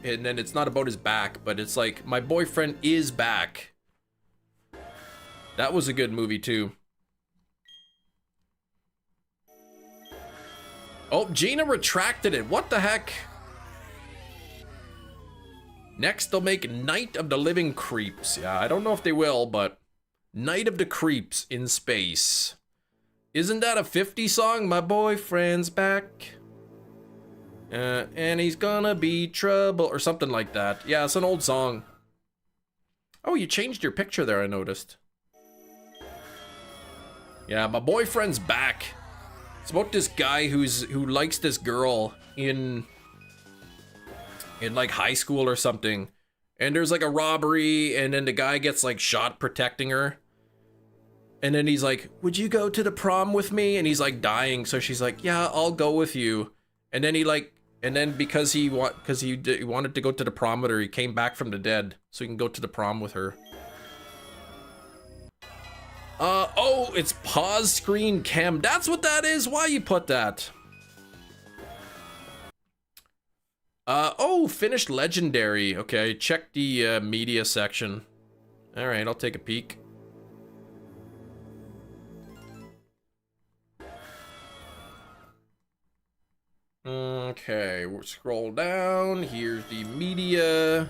then it's not about his back, but it's like, my boyfriend is back. That was a good movie too. Oh, Gina retracted it. What the heck? Next, they'll make Night of the Living Creeps. Yeah, I don't know if they will, but Night of the Creeps in space. Isn't that a 50 song? My boyfriend's back. And he's gonna be trouble, or something like that. Yeah, it's an old song. Oh, you changed your picture there, I noticed. Yeah, My Boyfriend's Back. It's about this guy who likes this girl in like high school or something, and there's like a robbery, and then the guy gets like shot protecting her, and then he's like, "Would you go to the prom with me?" And he's like dying, so she's like, "Yeah, I'll go with you." And then because he wanted to go to the prom with her, he came back from the dead so he can go to the prom with her. Oh, it's pause screen cam. That's what that is. Why you put that? Oh, finished legendary. Okay, check the media section. All right, I'll take a peek. Okay, we'll scroll down. Here's the media.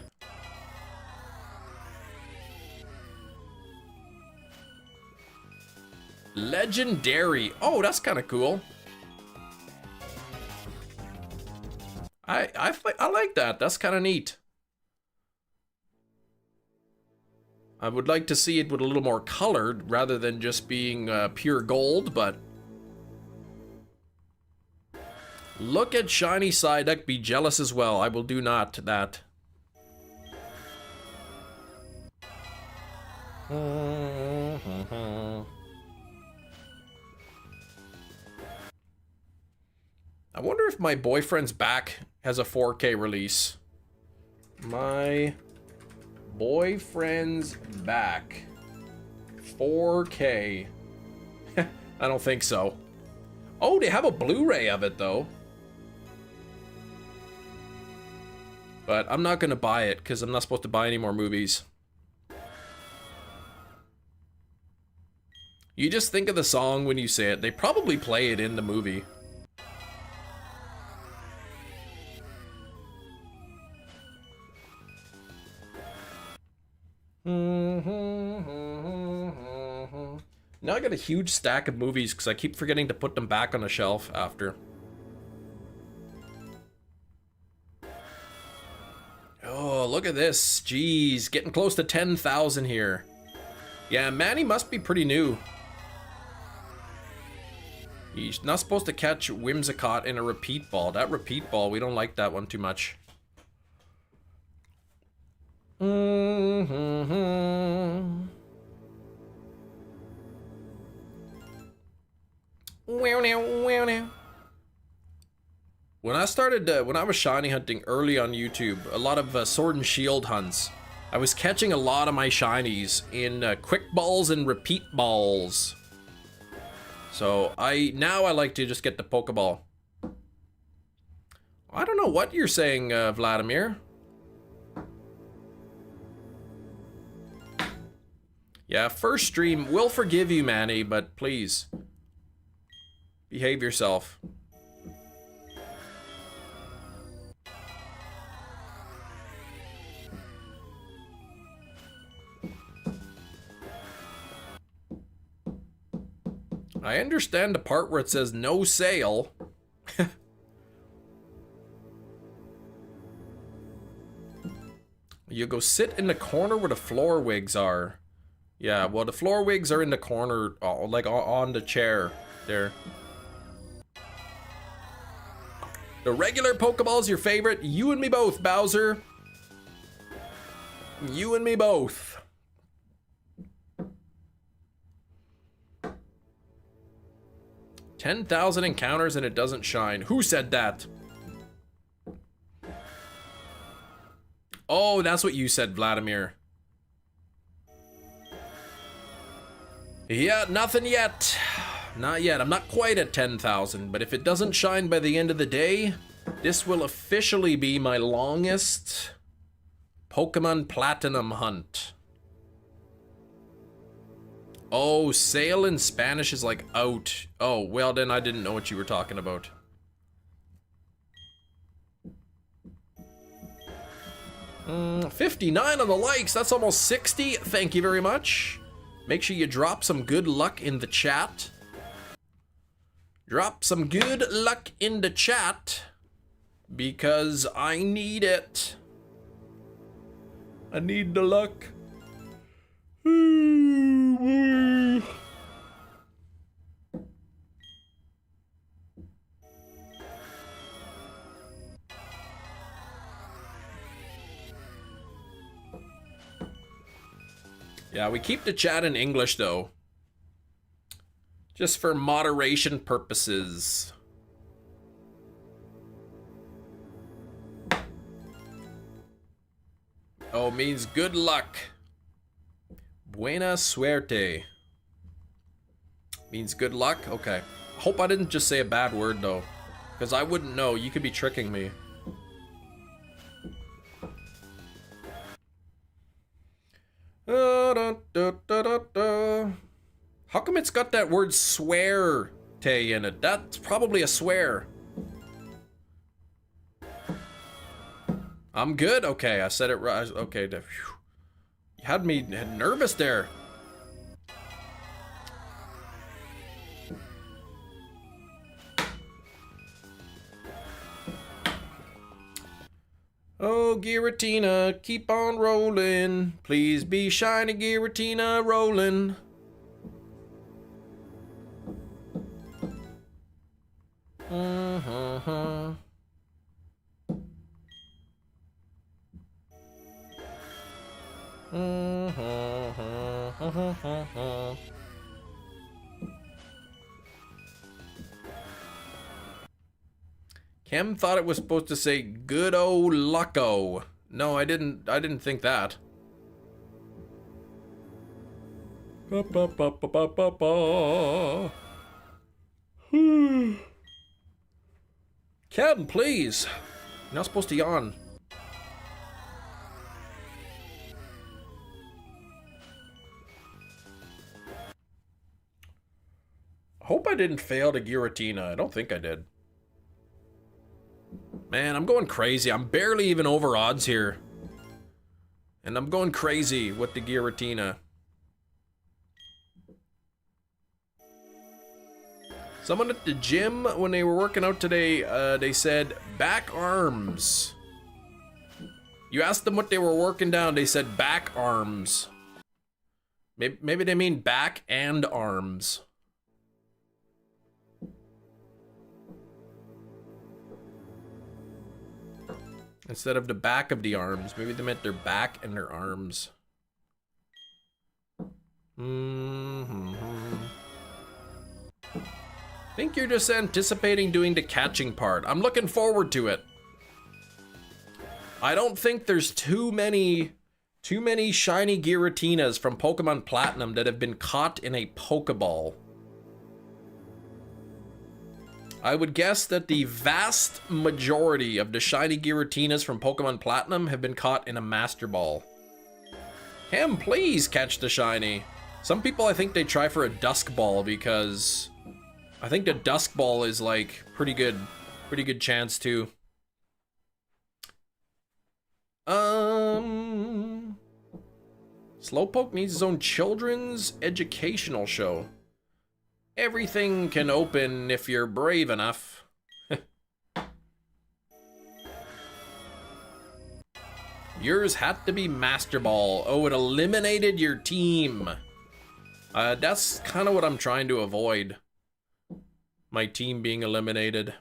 Legendary. Oh, that's kind of cool. I like that. That's kind of neat. I would like to see it with a little more colored rather than just being pure gold, but look at shiny Psyduck, be jealous as well. I will do not that. I wonder if My Boyfriend's Back has a 4K release. My Boyfriend's Back 4K. I don't think so. Oh, they have a Blu-ray of it though. But I'm not gonna buy it because I'm not supposed to buy any more movies. You just think of the song when you say it. They probably play it in the movie. Now I got a huge stack of movies because I keep forgetting to put them back on the shelf after. Oh, look at this. Jeez, getting close to 10,000 here. Yeah, Manny must be pretty new. He's not supposed to catch Whimsicott in a repeat ball. That repeat ball, we don't like that one too much. When I started, when I was shiny hunting early on YouTube, a lot of Sword and Shield hunts, I was catching a lot of my shinies in quick balls and repeat balls. So now I like to just get the Pokeball. I don't know what you're saying, Vladimir. Yeah, first stream, we'll forgive you, Manny, but please, behave yourself. I understand the part where it says no sale. You go sit in the corner where the floor wigs are. Yeah, well, the floor wigs are in the corner, like on the chair there. The regular Pokeball's your favorite? You and me both, Bowser. You and me both. $10,000 encounters and it doesn't shine. Who said that? Oh, that's what you said, Vladimir. Yeah, nothing yet. Not yet. I'm not quite at 10,000, but if it doesn't shine by the end of the day, this will officially be my longest Pokemon Platinum hunt. Oh, sale in Spanish is like out. Oh, well then I didn't know what you were talking about. Mm, 59 on the likes, that's almost 60. Thank you very much. Make sure you drop some good luck in the chat. Drop some good luck in the chat because I need it. I need the luck. Yeah, we keep the chat in English though. Just for moderation purposes. Oh, means good luck. Buena suerte. Means good luck? Okay. Hope I didn't just say a bad word though. Because I wouldn't know. You could be tricking me. How come it's got that word swear te in it? That's probably a swear. I'm good? Okay, I said it right. Okay, you had me nervous there. Oh, Giratina, keep on rolling. Please be shiny, Giratina, rolling. Chem thought it was supposed to say good old lucko. No, I didn't think that. Chem, please. You're not supposed to yawn. Hope I didn't fail to Giratina. I don't think I did. Man, I'm going crazy. I'm barely even over odds here. And I'm going crazy with the Giratina. Someone at the gym, when they were working out today, they said back arms. You asked them what they were working down, they said back arms. Maybe they mean back and arms. Instead of the back of the arms. Maybe they meant their back and their arms. Think you're just anticipating doing the catching part. I'm looking forward to it. I don't think there's too many shiny Giratinas from Pokemon Platinum that have been caught in a Pokeball. I would guess that the vast majority of the shiny Giratinas from Pokemon Platinum have been caught in a Master Ball. Cam, please catch the shiny. Some people, I think they try for a Dusk Ball because I think the Dusk Ball is like pretty good chance too. Slowpoke needs his own children's educational show. Everything can open if you're brave enough. Yours had to be Master Ball. Oh, it eliminated your team. That's kind of what I'm trying to avoid. My team being eliminated.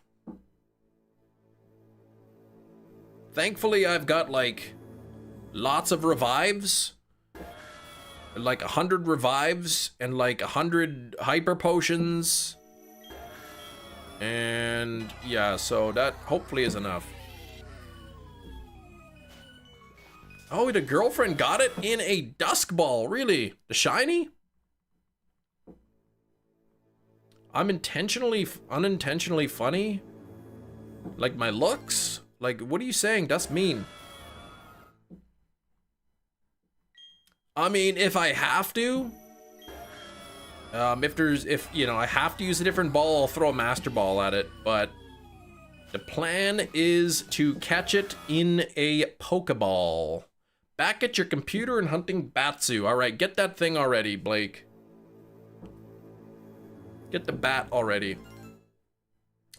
Thankfully, I've got like lots of revives. Like 100 revives and like 100 hyper potions. And yeah, so that hopefully is enough. Oh, the girlfriend got it in a dusk ball. Really? The shiny? I'm unintentionally funny? Like my looks? Like, what are you saying? That's mean. I mean, if I have to, if you know, I have to use a different ball, I'll throw a master ball at it, but the plan is to catch it in a Pokeball. Back at your computer and hunting Batsu. All right, get that thing already, Blake. Get the bat already.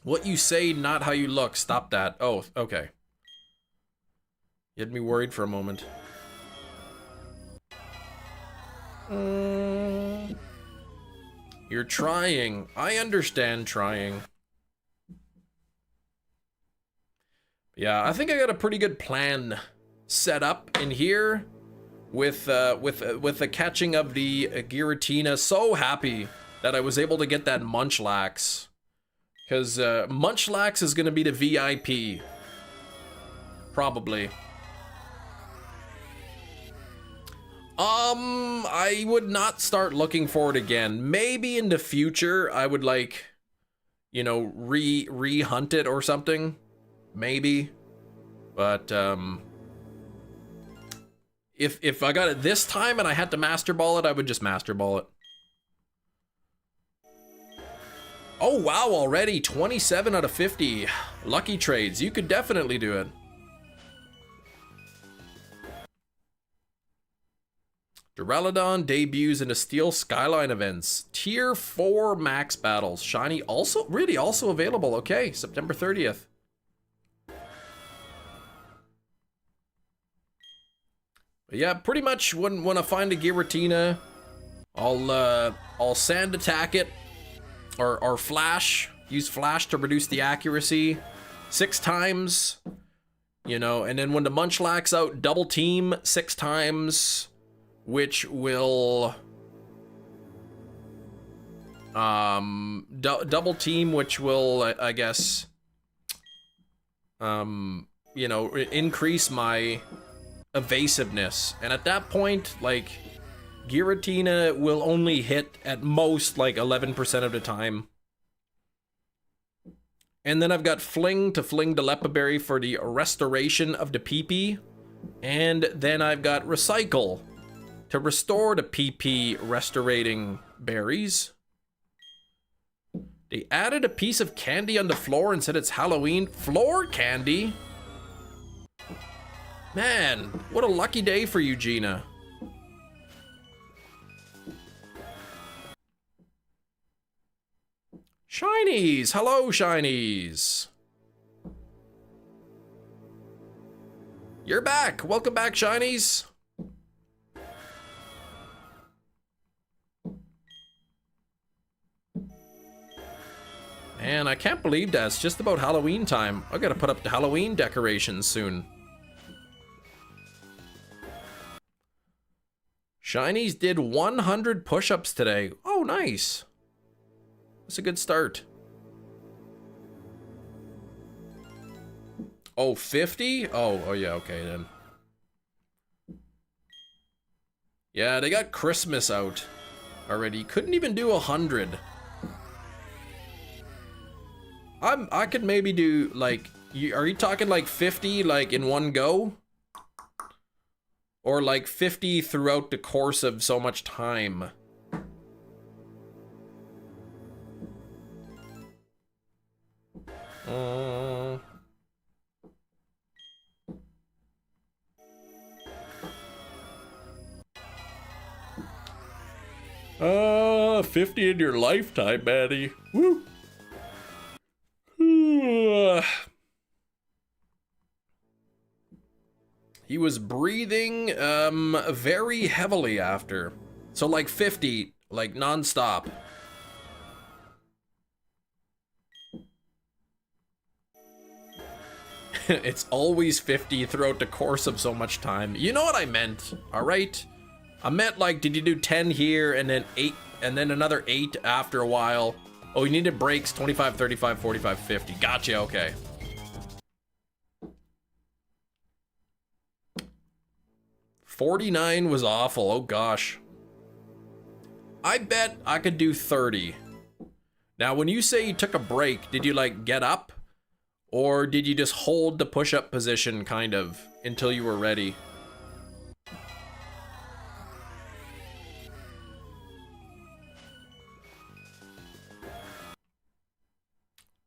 What you say, not how you look. Stop that. Oh, okay. You had me worried for a moment. You're trying. I understand trying. Yeah, I think I got a pretty good plan set up in here with the catching of the Giratina. So happy that I was able to get that Munchlax, because Munchlax is gonna be the VIP, probably. I would not start looking for it again. Maybe in the future I would, like, you know, re-hunt it or something. Maybe. But if I got it this time and I had to master ball it, I would just master ball it. Oh wow, already 27 out of 50 lucky trades. You could definitely do it. Duraludon debuts in the Steel Skyline events. Tier 4 max battles. Shiny also, really also available. Okay, September 30th. But yeah, pretty much when I find a Giratina, I'll sand attack it, or flash. Use flash to reduce the accuracy 6 times. You know, and then when the Munchlax out, double team 6 times. Which will double team, which will I guess you know, increase my evasiveness, and at that point, like, Giratina will only hit at most like 11% of the time. And then I've got Fling to fling the Lepaberry for the restoration of the PP, and then I've got Recycle to restore the PP restorating berries. They added a piece of candy on the floor and said it's Halloween. Floor candy? Man, what a lucky day for you, Gina. Shinies! Hello, Shinies! You're back! Welcome back, Shinies! Man, I can't believe that it's just about Halloween time. I gotta put up the Halloween decorations soon. Shinies did 100 push-ups today. Oh, nice. That's a good start. Oh, 50? Oh, yeah, okay then. Yeah, they got Christmas out already. Couldn't even do 100. I could maybe do, like, are you talking like 50 like in one go? Or like 50 throughout the course of so much time? Uh, 50 in your lifetime, Maddie. Woo! He was breathing very heavily after. So like 50, like non-stop. It's always 50 throughout the course of so much time. You know what I meant, all right? I meant, like, did you do 10 here and then 8 and then another 8 after a while? Oh, you needed breaks, 25, 35, 45, 50. Gotcha, okay. 49 was awful. Oh gosh. I bet I could do 30. Now, when you say you took a break, did you like get up? Or did you just hold the push-up position kind of until you were ready?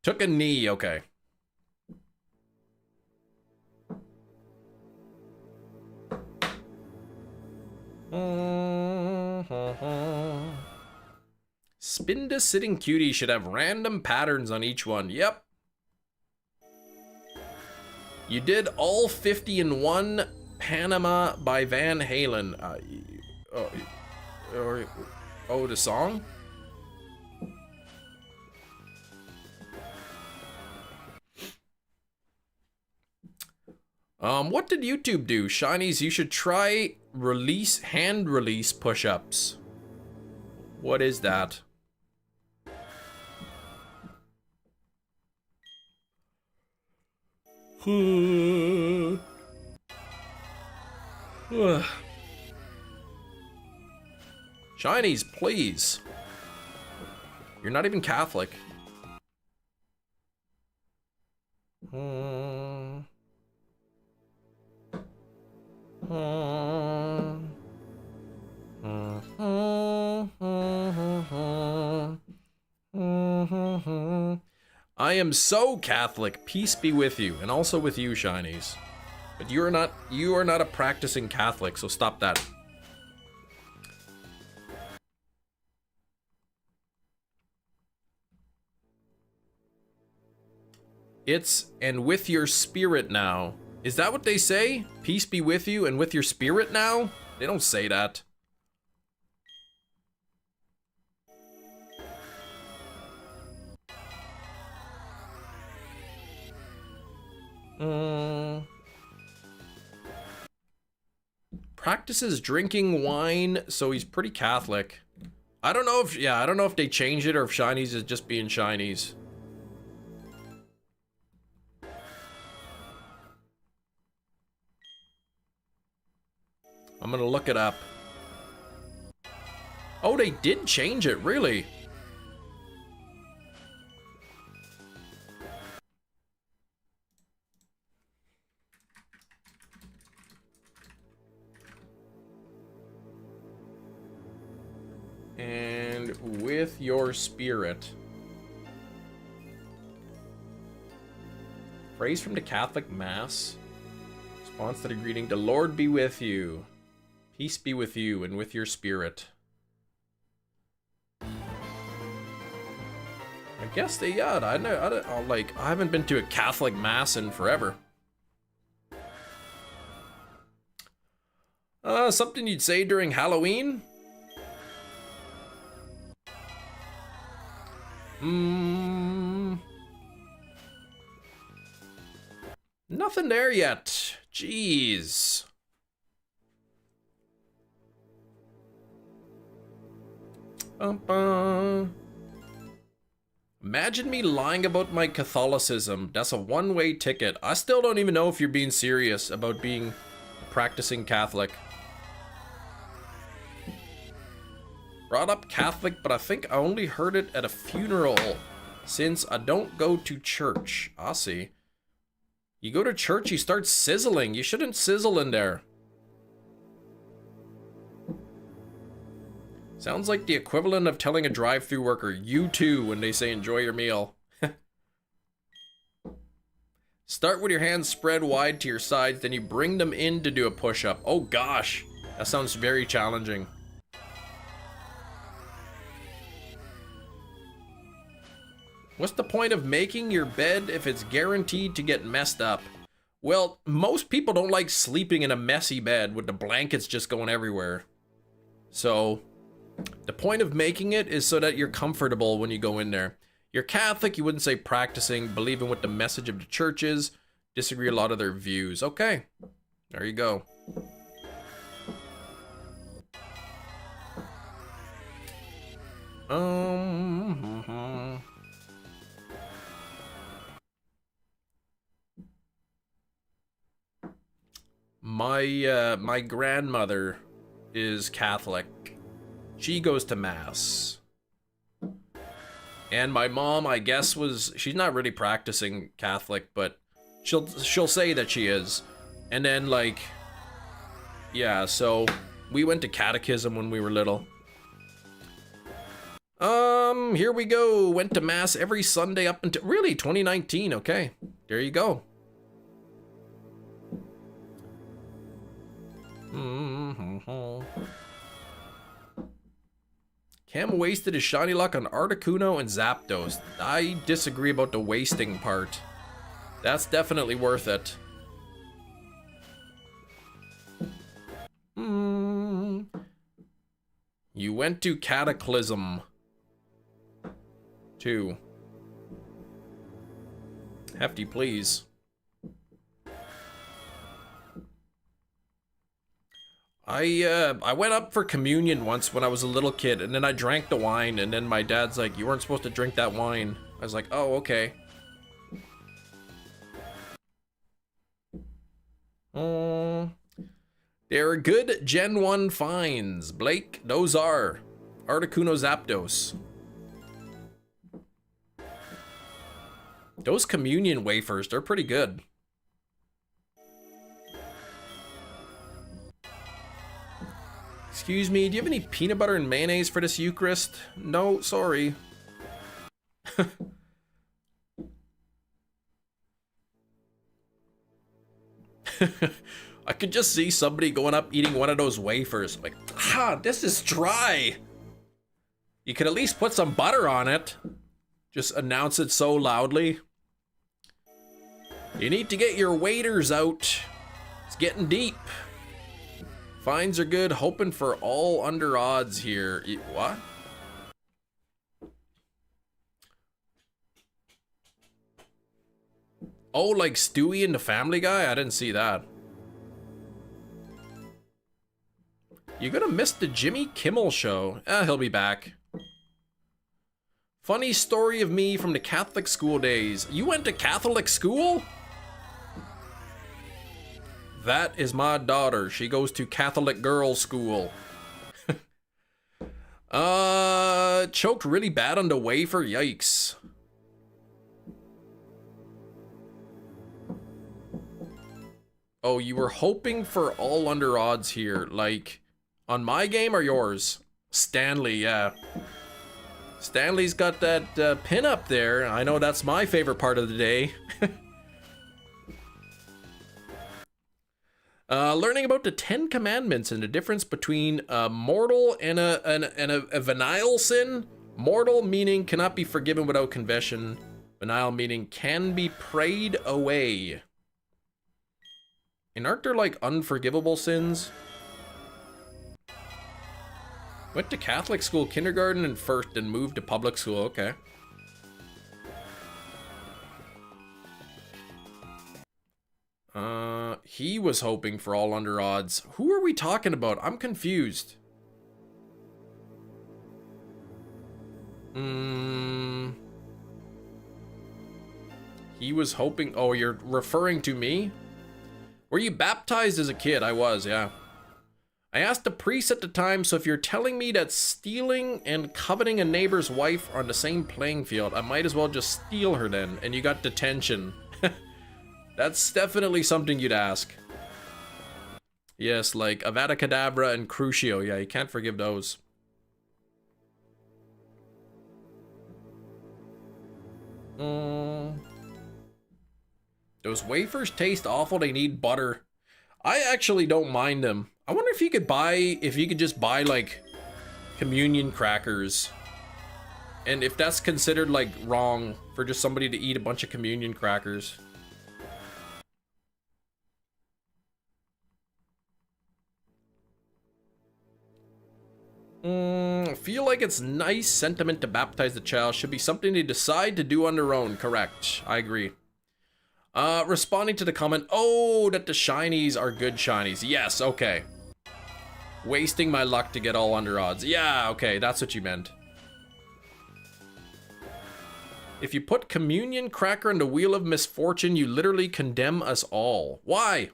Took a knee, okay. Spinda Sitting Cutie should have random patterns on each one. Yep. You did all 50 in one Panama by Van Halen. The song? What did YouTube do? Shinies, you should try hand release push-ups. What is that? Shinies, please. You're not even Catholic. I am so Catholic. Peace be with you, and also with you, Shinies. But you are not a practicing Catholic, so stop that. It's and with your spirit now. Is that what they say? Peace be with you and with your spirit now? They don't say that. Practices drinking wine, so he's pretty Catholic. I don't know if they changed it or if Shinies is just being Shinies. I'm gonna look it up. Oh, they did change it, really? And with your spirit. Phrase from the Catholic Mass. Response to the greeting, the Lord be with you. Peace be with you and with your spirit. I guess they, yeah, I haven't been to a Catholic Mass in forever. Something you'd say during Halloween? Nothing there yet. Jeez. Imagine me lying about my Catholicism. That's a one-way ticket. I still don't even know if you're being serious about being a practicing Catholic. Brought up Catholic, but I think I only heard it at a funeral since I don't go to church. I see. You go to church, you start sizzling. You shouldn't sizzle in there. Sounds like the equivalent of telling a drive-thru worker, you too, when they say enjoy your meal. Start with your hands spread wide to your sides, then you bring them in to do a push-up. Oh gosh, that sounds very challenging. What's the point of making your bed if it's guaranteed to get messed up? Well, most people don't like sleeping in a messy bed with the blankets just going everywhere. So, the point of making it is so that you're comfortable when you go in there. You're Catholic, you wouldn't say practicing, believing what the message of the church is, disagree a lot of their views. Okay, there you go. My grandmother is Catholic. She goes to mass. And my mom, I guess, she's not really practicing Catholic, but she'll say that she is. And then, like, yeah, so we went to catechism when we were little. Here we go. Went to mass every Sunday up until, really, 2019. Okay, there you go. Cam wasted his shiny luck on Articuno and Zapdos. I disagree about the wasting part. That's definitely worth it. You went to Cataclysm. 2. Hefty, please. I went up for communion once when I was a little kid, and then I drank the wine, and then my dad's like, you weren't supposed to drink that wine. I was like, oh, okay. They're good Gen 1 finds, Blake. Those are Articuno, Zapdos. Those communion wafers, they're pretty good. Excuse me, do you have any peanut butter and mayonnaise for this Eucharist? No, sorry. I could just see somebody going up eating one of those wafers. Like, this is dry. You could at least put some butter on it. Just announce it so loudly. You need to get your waders out. It's getting deep. Fines are good. Hoping for all under odds here. What? Oh, like Stewie and the Family Guy? I didn't see that. You're gonna miss the Jimmy Kimmel show. He'll be back. Funny story of me from the Catholic school days. You went to Catholic school? That is my daughter. She goes to Catholic girls' school. Choked really bad on the wafer. Yikes. Oh, you were hoping for all under odds here. Like, on my game or yours? Stanley, yeah. Stanley's got that pin up there. I know that's my favorite part of the day. Learning about the 10 Commandments and the difference between a mortal and a venial sin. Mortal meaning cannot be forgiven without confession. Venial meaning can be prayed away. And aren't there like unforgivable sins? Went to Catholic school, kindergarten and first, and moved to public school. Okay. He was hoping for all under odds. Who are we talking about? I'm confused. He was hoping. Oh, you're referring to me? Were you baptized as a kid? I was, yeah. I asked the priest at the time, so if you're telling me that stealing and coveting a neighbor's wife are on the same playing field, I might as well just steal her then, and you got detention. That's definitely something you'd ask. Yes, like Avada Kedavra and Crucio. Yeah, you can't forgive those. Those wafers taste awful. They need butter. I actually don't mind them. I wonder if you could just buy like communion crackers. And if that's considered like wrong for just somebody to eat a bunch of communion crackers. Feel like it's nice sentiment to baptize the child. Should be something they decide to do on their own. Correct. I agree. Responding to the comment, oh, that the shinies are good shinies. Yes, okay. Wasting my luck to get all under odds. Yeah, okay, that's what you meant. If you put communion cracker in the wheel of misfortune, you literally condemn us all. Why?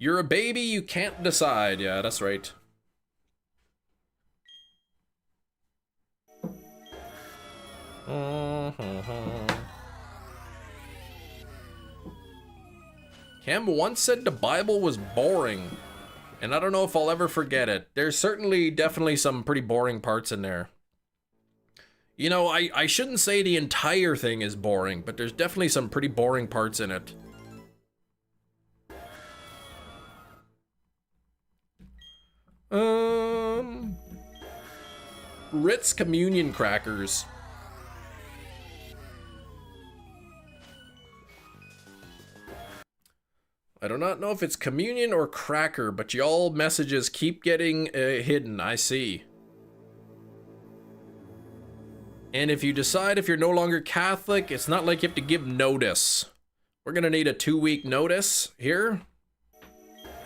You're a baby, you can't decide. Yeah, that's right. Cam once said the Bible was boring, and I don't know if I'll ever forget it. There's definitely some pretty boring parts in there. You know, I shouldn't say the entire thing is boring, but there's definitely some pretty boring parts in it. Ritz communion crackers. I do not know if it's communion or cracker, but y'all messages keep getting hidden, I see. And if you decide if you're no longer Catholic, it's not like you have to give notice. We're gonna need a 2-week notice here.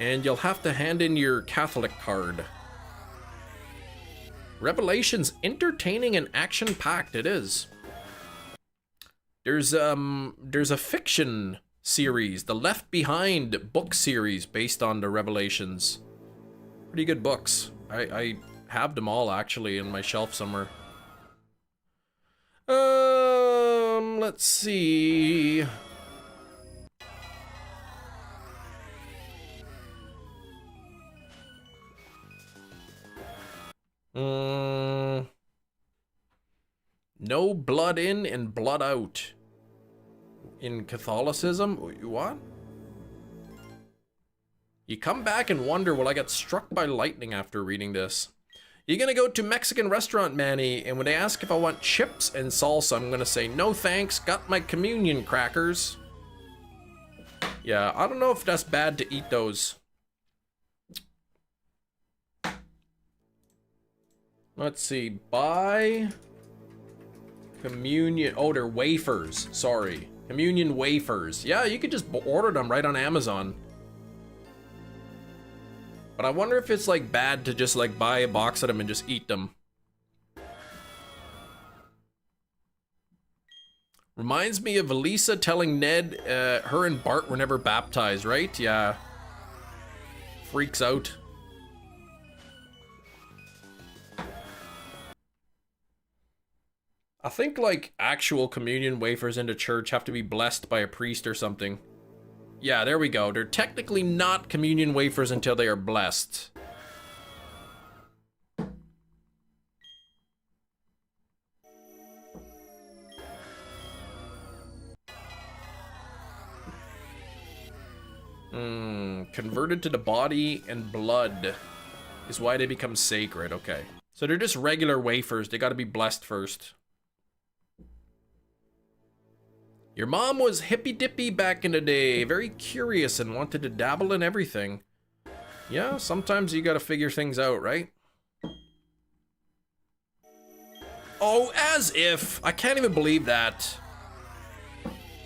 And you'll have to hand in your Catholic card. Revelation's entertaining and action-packed, it is. There's a fiction series, the Left Behind book series based on the Revelations. Pretty good books. I have them all actually in my shelf somewhere. Let's see. No blood in and blood out. In Catholicism? What? You come back and wonder, will I get struck by lightning after reading this? You're gonna go to Mexican restaurant, Manny, and when they ask if I want chips and salsa, I'm gonna say, no thanks, got my communion crackers. Yeah, I don't know if that's bad to eat those. Let's see, buy communion, oh, they're wafers, sorry. Communion wafers. Yeah, you could just order them right on Amazon. But I wonder if it's like bad to just like buy a box of them and just eat them. Reminds me of Elisa telling Ned her and Bart were never baptized, right? Yeah. Freaks out. I think like actual communion wafers into church have to be blessed by a priest or something. Yeah, there we go. They're technically not communion wafers until they are blessed. Converted to the body and blood is why they become sacred. Okay. So they're just regular wafers. They gotta be blessed first. Your mom was hippy-dippy back in the day, very curious and wanted to dabble in everything. Yeah, sometimes you gotta figure things out, right? Oh, as if! I can't even believe that.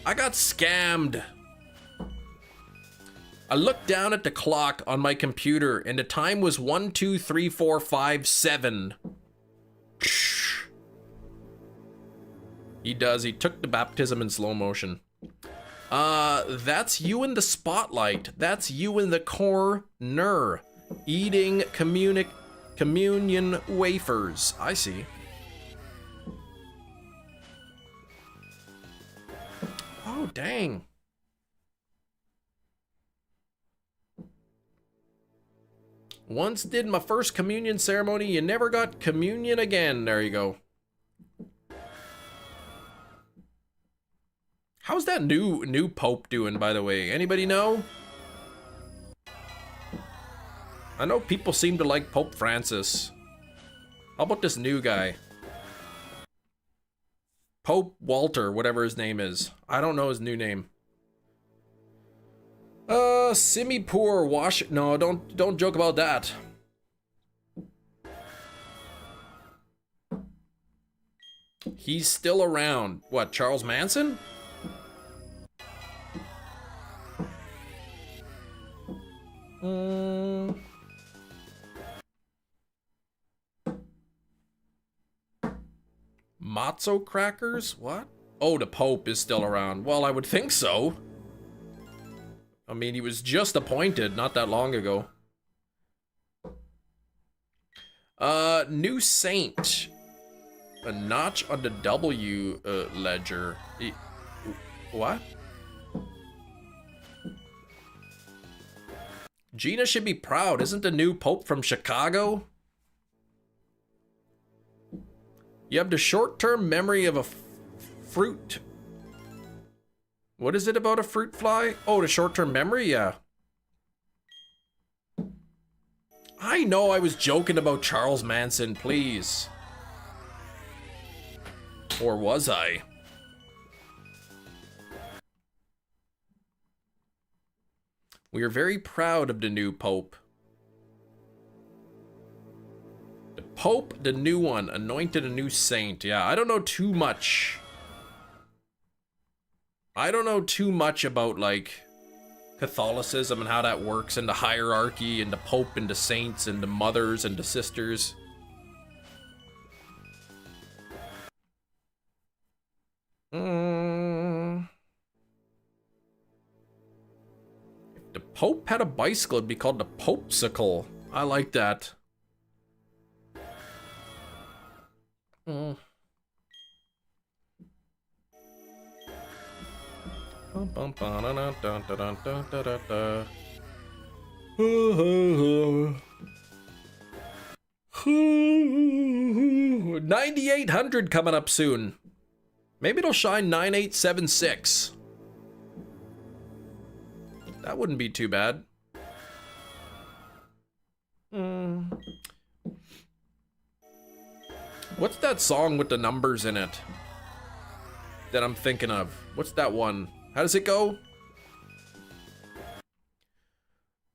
I got scammed. I looked down at the clock on my computer and the time was 1, 2, 3, 4, 5, 7. He does. He took the baptism in slow motion. That's you in the spotlight. That's you in the corner. Eating communion wafers. I see. Oh, dang. Once did my first communion ceremony. You never got communion again. There you go. How's that new pope doing, by the way? Anybody know? I know people seem to like Pope Francis. How about this new guy? Pope Walter, whatever his name is. I don't know his new name. Simipur Wash. No, don't joke about that. He's still around. What, Charles Manson? Matzo crackers? What? Oh, the Pope is still around. Well, I would think so. I mean, he was just appointed not that long ago. New saint. A notch on the W ledger. What? Gina should be proud. Isn't the new pope from Chicago? You have the short-term memory of a fruit. What is it about a fruit fly? Oh, the short-term memory? Yeah. I know I was joking about Charles Manson, please. Or was I? We are very proud of the new Pope. The Pope, the new one, anointed a new saint. Yeah, I don't know too much. I don't know too much about, like, Catholicism and how that works, and the hierarchy, and the Pope, and the saints, and the mothers, and the sisters. If the Pope had a bicycle, it'd be called the Popesicle. I like that. $9,800 coming up soon. Maybe it'll shine 9876. That wouldn't be too bad. What's that song with the numbers in it that I'm thinking of? What's that one? How does it go?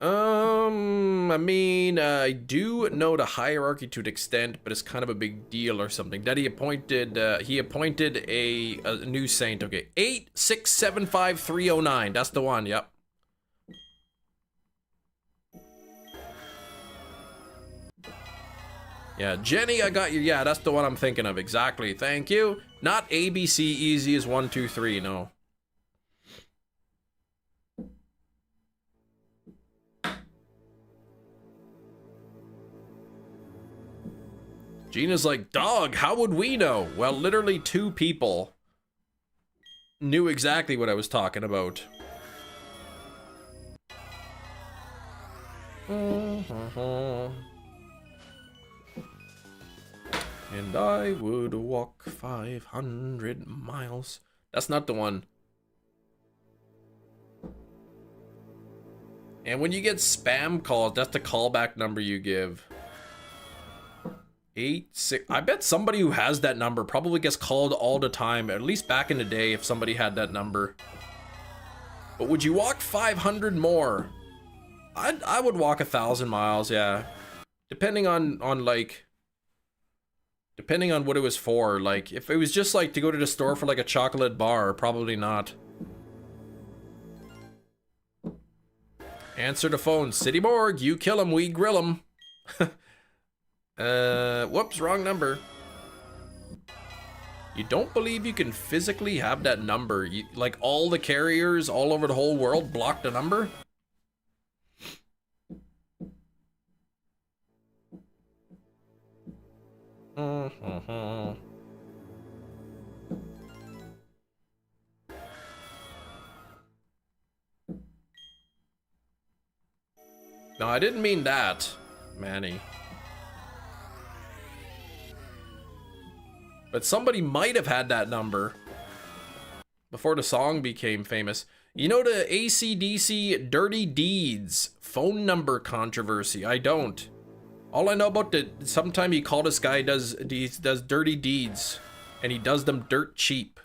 I mean, I do know the hierarchy to an extent, but it's kind of a big deal or something. That he appointed a new saint. Okay, 8675309. That's the one. Yep. Yeah, Jenny, I got you. Yeah, that's the one I'm thinking of. Exactly. Thank you. Not ABC easy as 1, 2, 3. No. Gina's like, dog, how would we know? Well, literally 2 people knew exactly what I was talking about. And I would walk 500 miles. That's not the one. And when you get spam calls, that's the callback number you give. 86. I bet somebody who has that number probably gets called all the time, at least back in the day if somebody had that number. But would you walk 500 more? I would walk 1,000 miles, yeah. Depending on like, depending on what it was for. Like, if it was just like to go to the store for like a chocolate bar, probably not. Answer the phone. City Morgue, you kill him, we grill him. Whoops, wrong number. You don't believe you can physically have that number? Like all the carriers all over the whole world block the number? No, I didn't mean that, Manny. But somebody might have had that number before the song became famous. You know the AC/DC Dirty Deeds phone number controversy? I don't. All I know about sometime he called this guy does dirty deeds, and he does them dirt cheap.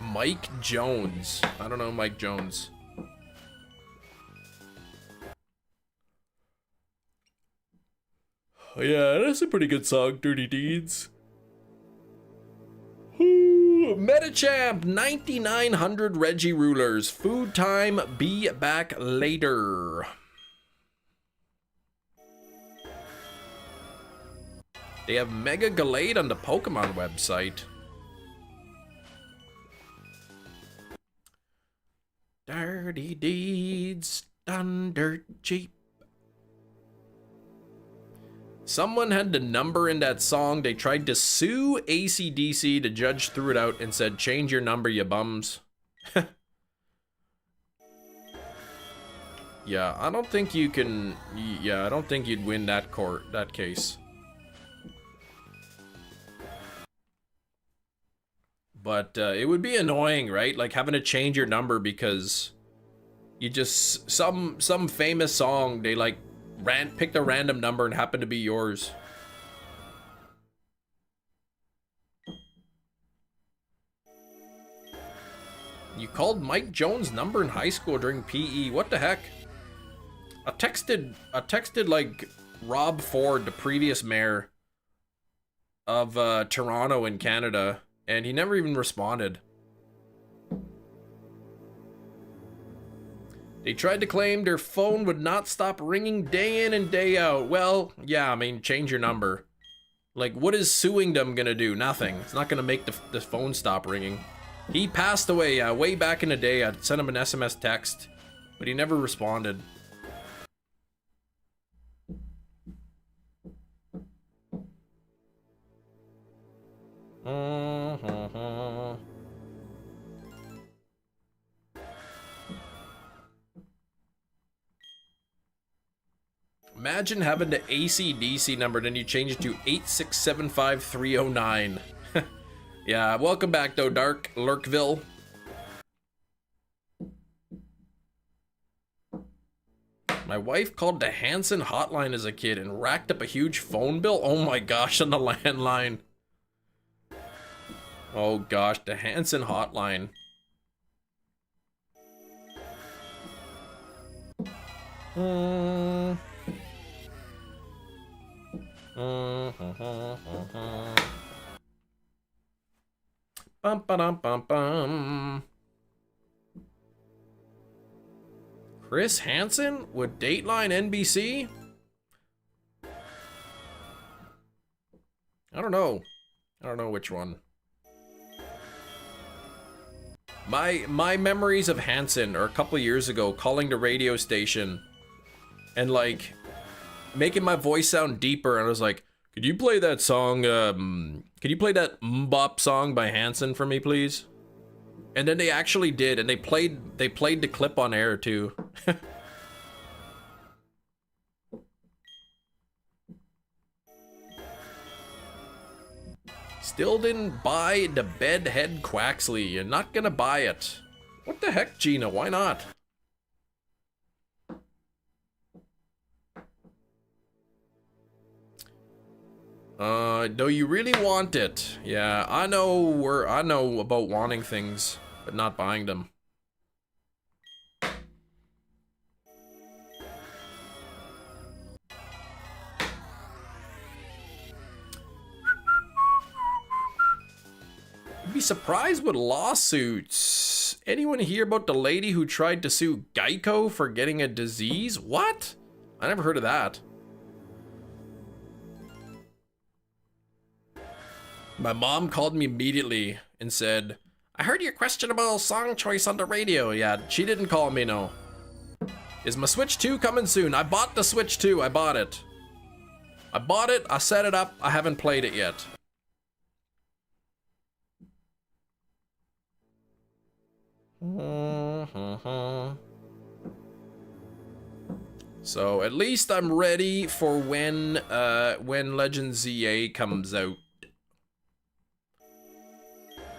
Mike Jones. I don't know Mike Jones. Yeah, that's a pretty good song, Dirty Deeds. Metachamp, 9,900 Reggie Rulers. Food time, be back later. They have Mega Gallade on the Pokemon website. Dirty deeds done dirt cheap. Someone had the number in that song. They tried to sue AC/DC. The judge threw it out and said, change your number, you bums. Yeah, I don't think you can... Yeah, I don't think you'd win that case. But it would be annoying, right? Like having to change your number because you just... Some famous song, they like picked a random number and happened to be yours. You called Mike Jones' number in high school during PE. What the heck? I texted like Rob Ford, the previous mayor of Toronto in Canada, and he never even responded. They tried to claim their phone would not stop ringing day in and day out. Well, yeah, I mean, change your number. Like, what is suing them gonna do? Nothing. It's not gonna make the phone stop ringing. He passed away way back in the day. I sent him an SMS text, but he never responded. Imagine having the AC/DC number, then you change it to 8675309. Yeah, welcome back though, Dark Lurkville. My wife called the Hanson hotline as a kid and racked up a huge phone bill. Oh my gosh, on the landline. Oh gosh, the Hanson hotline. Bum ba dum bum bum. Chris Hansen with Dateline NBC? I don't know. I don't know which one. My memories of Hansen are a couple years ago calling the radio station and like making my voice sound deeper, and I was like, could you play that song, could you play that Mbop song by Hanson for me, please? And then they actually did, and they played the clip on air too. Still didn't buy the Bedhead Quaxley. You're not gonna buy it. What the heck, Gina? Why not? Do you really want it? Yeah, I know about wanting things, but not buying them. You'd be surprised with lawsuits. Anyone hear about the lady who tried to sue Geico for getting a disease? What? I never heard of that. My mom called me immediately and said, I heard your questionable song choice on the radio. Yeah, she didn't call me, no. Is my Switch 2 coming soon? I bought the Switch 2. I bought it. I set it up. I haven't played it yet. So at least I'm ready for when Legend ZA comes out.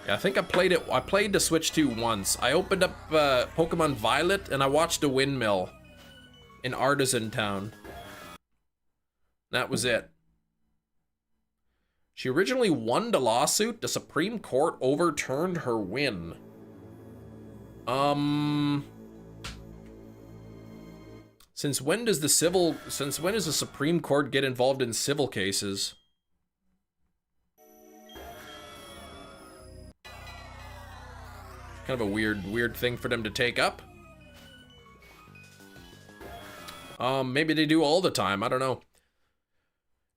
Yeah, I think I played it. I played the Switch 2 once. I opened up Pokemon Violet and I watched a windmill in Artisan Town. That was it. She originally won the lawsuit. The Supreme Court overturned her win. Since when does the Supreme Court get involved in civil cases? Kind of a weird thing for them to take up. Maybe they do all the time, I don't know.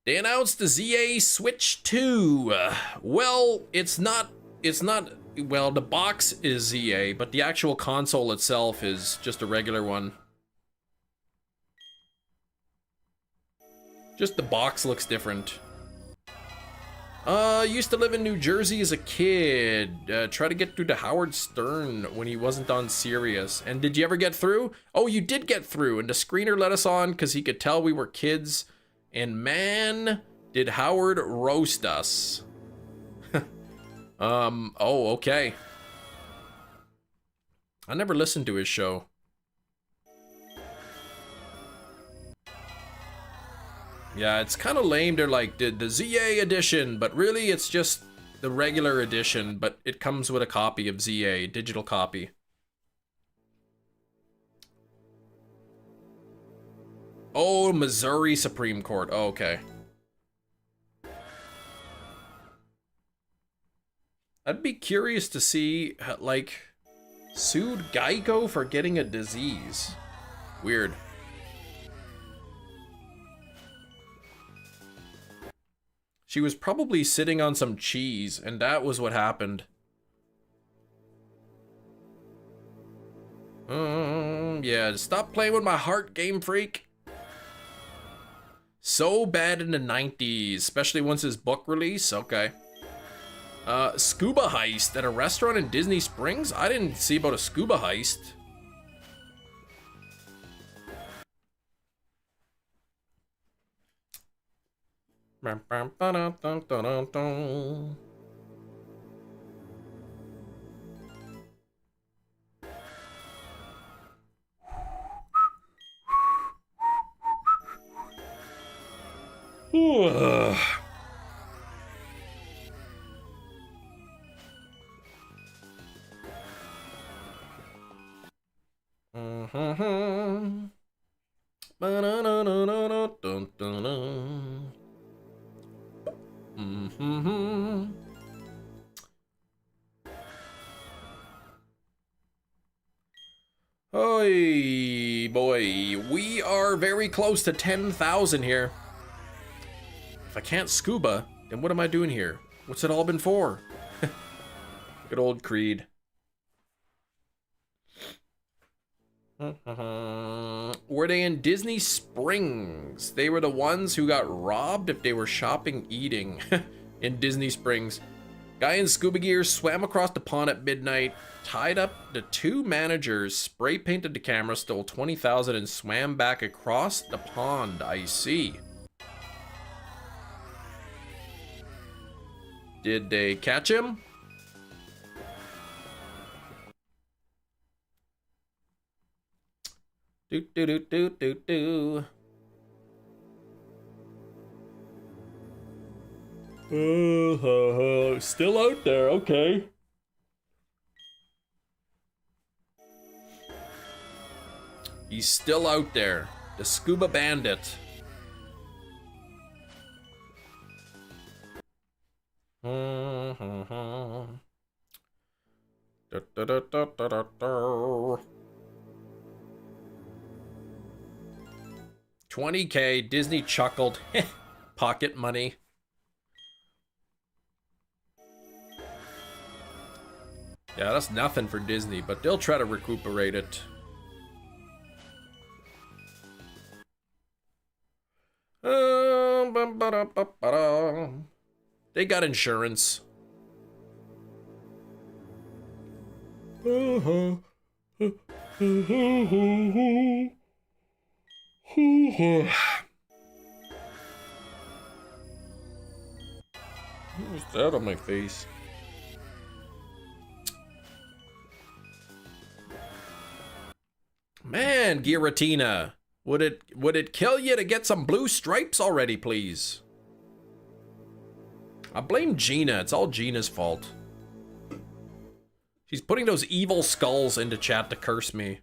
They announced the ZA Switch 2. Well, it's not well, the box is ZA, but the actual console itself is just a regular one. Just the box looks different. Used to live in New Jersey as a kid. Try to get through to Howard Stern when he wasn't on Sirius. And did you ever get through? Oh, you did get through, and the screener let us on because he could tell we were kids. And man, did Howard roast us. Oh, okay. I never listened to his show. Yeah, it's kind of lame. They're like, the ZA edition, but really it's just the regular edition, but it comes with a copy of ZA, digital copy. Oh, Missouri Supreme Court. Oh, okay. I'd be curious to see, like, sued Geico for getting a disease. Weird. She was probably sitting on some cheese, and that was what happened. Yeah, stop playing with my heart, Game Freak. So bad in the 90s, especially once his book release. Okay. Scuba heist at a restaurant in Disney Springs? I didn't see about a scuba heist. Oi, boy, we are very close to 10,000 here. If I can't scuba, then what am I doing here? What's it all been for? Good old Creed. Were they in Disney Springs? They were the ones who got robbed if they were shopping eating in Disney Springs. Guy in scuba gear swam across the pond at midnight, tied up the two managers, spray painted the camera, stole 20,000 and swam back across the pond. I see. Did they catch him? Do do do do do do. Still out there, okay. He's still out there. The scuba bandit. Da, da, da, da, da, da. 20K, Disney chuckled. Pocket money. Yeah, that's nothing for Disney, but they'll try to recuperate it. They got insurance. Who's that on my face? Man, Giratina, would it kill you to get some blue stripes already, please? I blame Gina. It's all Gina's fault. She's putting those evil skulls into chat to curse me.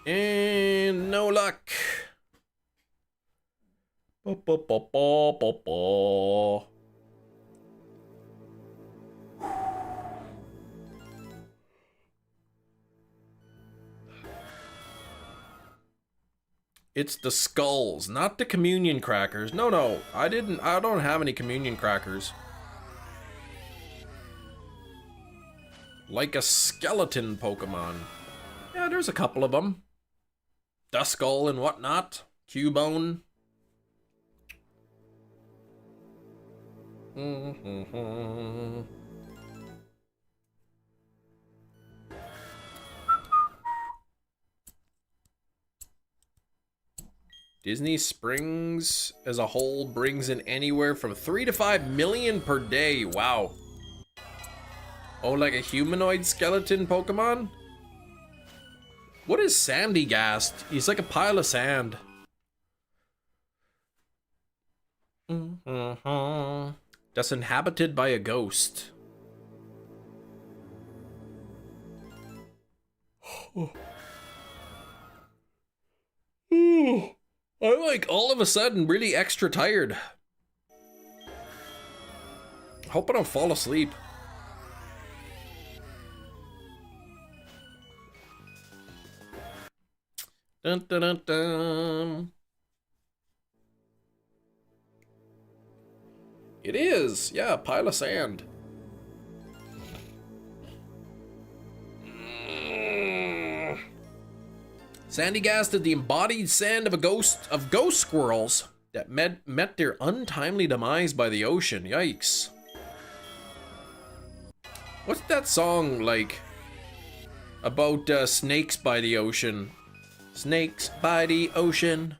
And no luck. Ba, ba, ba, ba, ba, ba. It's the skulls, not the communion crackers. No, I don't have any communion crackers. Like a skeleton Pokemon. Yeah, there's a couple of them. Duskull and whatnot. Cubone. Disney Springs as a whole brings in anywhere from 3 to 5 million per day. Wow. Oh, like a humanoid skeleton Pokemon? What is Sandygast? He's like a pile of sand. That's inhabited by a ghost. I'm like all of a sudden really extra tired. Hope I don't fall asleep. Dun, dun, dun, dun. It is, yeah, a pile of sand. Sandygast is the embodied sand of ghost squirrels that met their untimely demise by the ocean. Yikes. What's that song like about snakes by the ocean? Snakes by the ocean.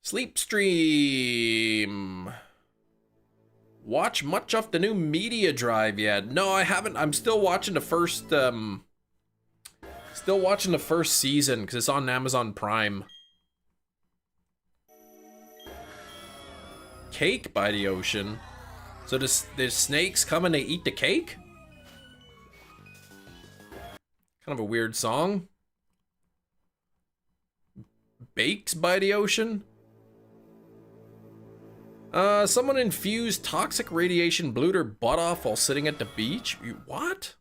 Sleep stream. Watch much of the new media drive yet? No, I haven't. I'm still watching the first season because it's on Amazon Prime. Cake by the ocean. So the snakes come and they eat the cake? Kind of a weird song. Bakes by the ocean? Someone infused toxic radiation blew their butt off while sitting at the beach? What?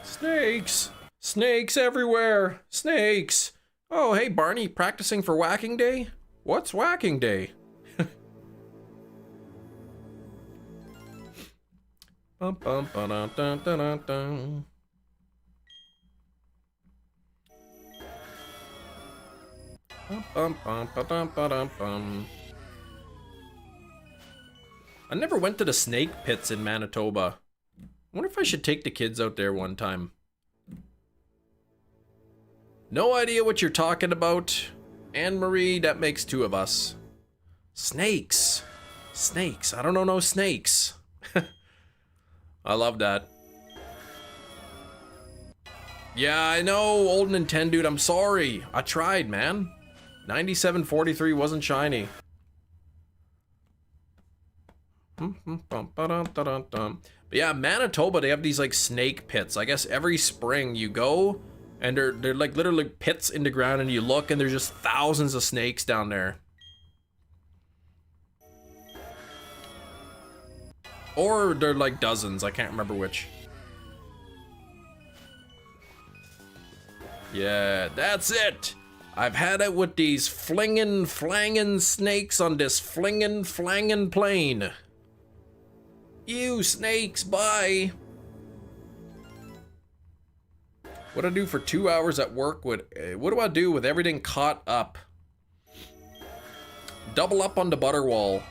Snakes! Snakes everywhere! Snakes! Oh, hey Barney, practicing for whacking day? What's whacking day? Bum, bum, ba-dum, dum, dum, dum, dum. Bum, bum, bum, ba-dum, ba-dum, bum. I never went to the snake pits in Manitoba. I wonder if I should take the kids out there one time. No idea what you're talking about. Anne-Marie, that makes two of us. Snakes. Snakes. I don't know no snakes. I love that. Yeah, I know, old Nintendo dude. I'm sorry. I tried, man. 9743 wasn't shiny. But yeah, Manitoba, they have these like snake pits. I guess every spring you go and they're like literally pits in the ground and you look and there's just thousands of snakes down there. Or they're like dozens, I can't remember which. Yeah, that's it. I've had it with these flangin' snakes on this flangin' plane. You snakes, bye. What do I do for 2 hours at work with, what do I do with everything caught up? Double up on the butterwall.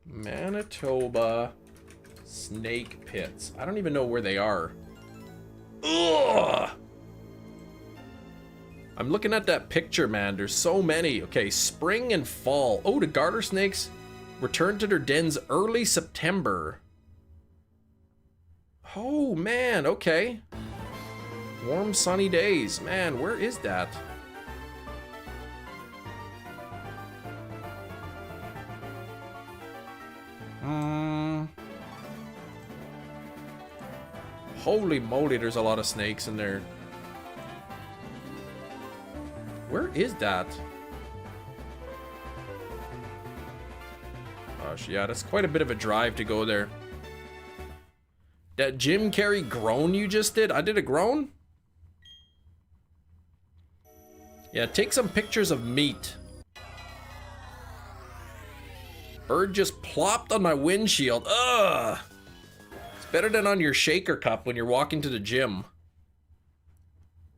Manitoba snake pits. I don't even know where they are. Ugh! I'm looking at that picture, man. There's so many. Okay, spring and fall. Oh, the garter snakes return to their dens early September. Oh, man. Okay. Warm, sunny days. Man, where is that? Holy moly, there's a lot of snakes in there. Where is that? Gosh, yeah, that's quite a bit of a drive to go there. That Jim Carrey groan you just did? I did a groan? Yeah, take some pictures of meat. Bird just plopped on my windshield. Ugh! It's better than on your shaker cup when you're walking to the gym.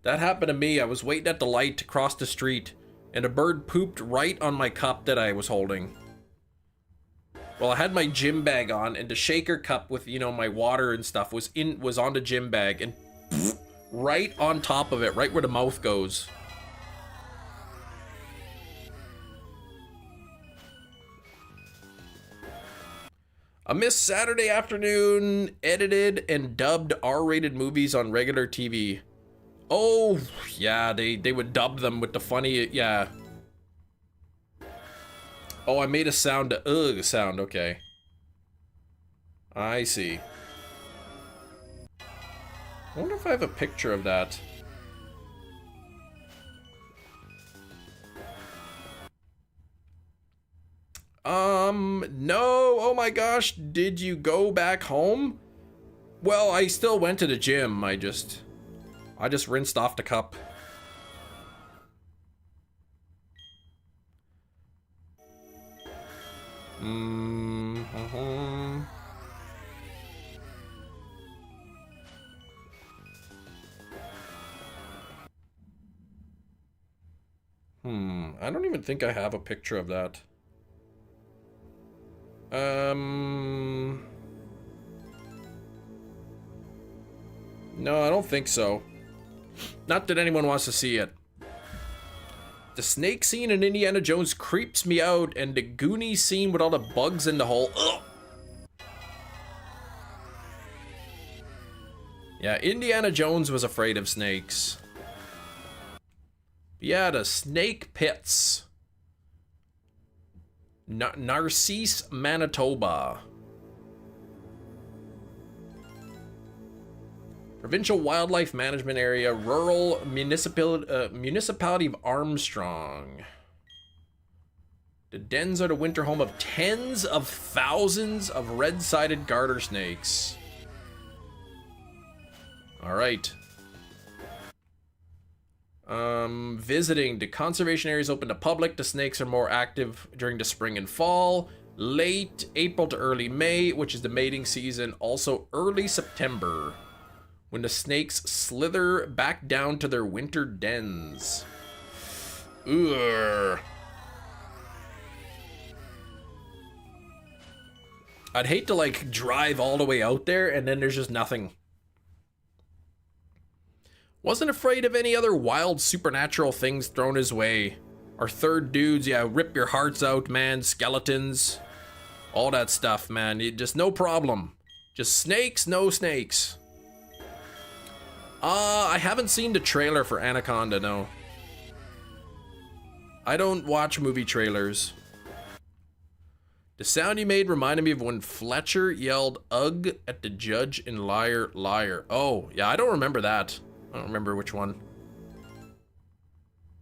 That happened to me. I was waiting at the light to cross the street, and a bird pooped right on my cup that I was holding. Well, I had my gym bag on, and the shaker cup with, you know, my water and stuff was on the gym bag, and pfft, right on top of it, right where the mouth goes. I missed Saturday afternoon, edited and dubbed R-rated movies on regular TV. Oh, yeah, they would dub them with the funny, yeah. Oh, I made a sound, ugh sound, okay. I see. I wonder if I have a picture of that. No, oh my gosh, did you go back home? Well, I still went to the gym, I just rinsed off the cup. I don't even think I have a picture of that. No, I don't think so. Not that anyone wants to see it. The snake scene in Indiana Jones creeps me out, and the Goonies scene with all the bugs in the hole. Ugh. Yeah, Indiana Jones was afraid of snakes. Yeah, the snake pits. Narcisse, Manitoba. Provincial Wildlife Management Area, Rural Municipality of Armstrong. The dens are the winter home of tens of thousands of red-sided garter snakes. All right. Visiting. The conservation area is open to public. The snakes are more active during the spring and fall. Late April to early May, which is the mating season. Also early September, when the snakes slither back down to their winter dens. Ugh. I'd hate to like drive all the way out there and then there's just nothing. Wasn't afraid of any other wild supernatural things thrown his way. Our third dudes, yeah, rip your hearts out, man. Skeletons. All that stuff, man. Just no problem. Just snakes, no snakes. I haven't seen the trailer for Anaconda, no. I don't watch movie trailers. The sound you made reminded me of when Fletcher yelled "Ugh" at the judge in Liar, Liar. Oh, yeah, I don't remember that. I don't remember which one.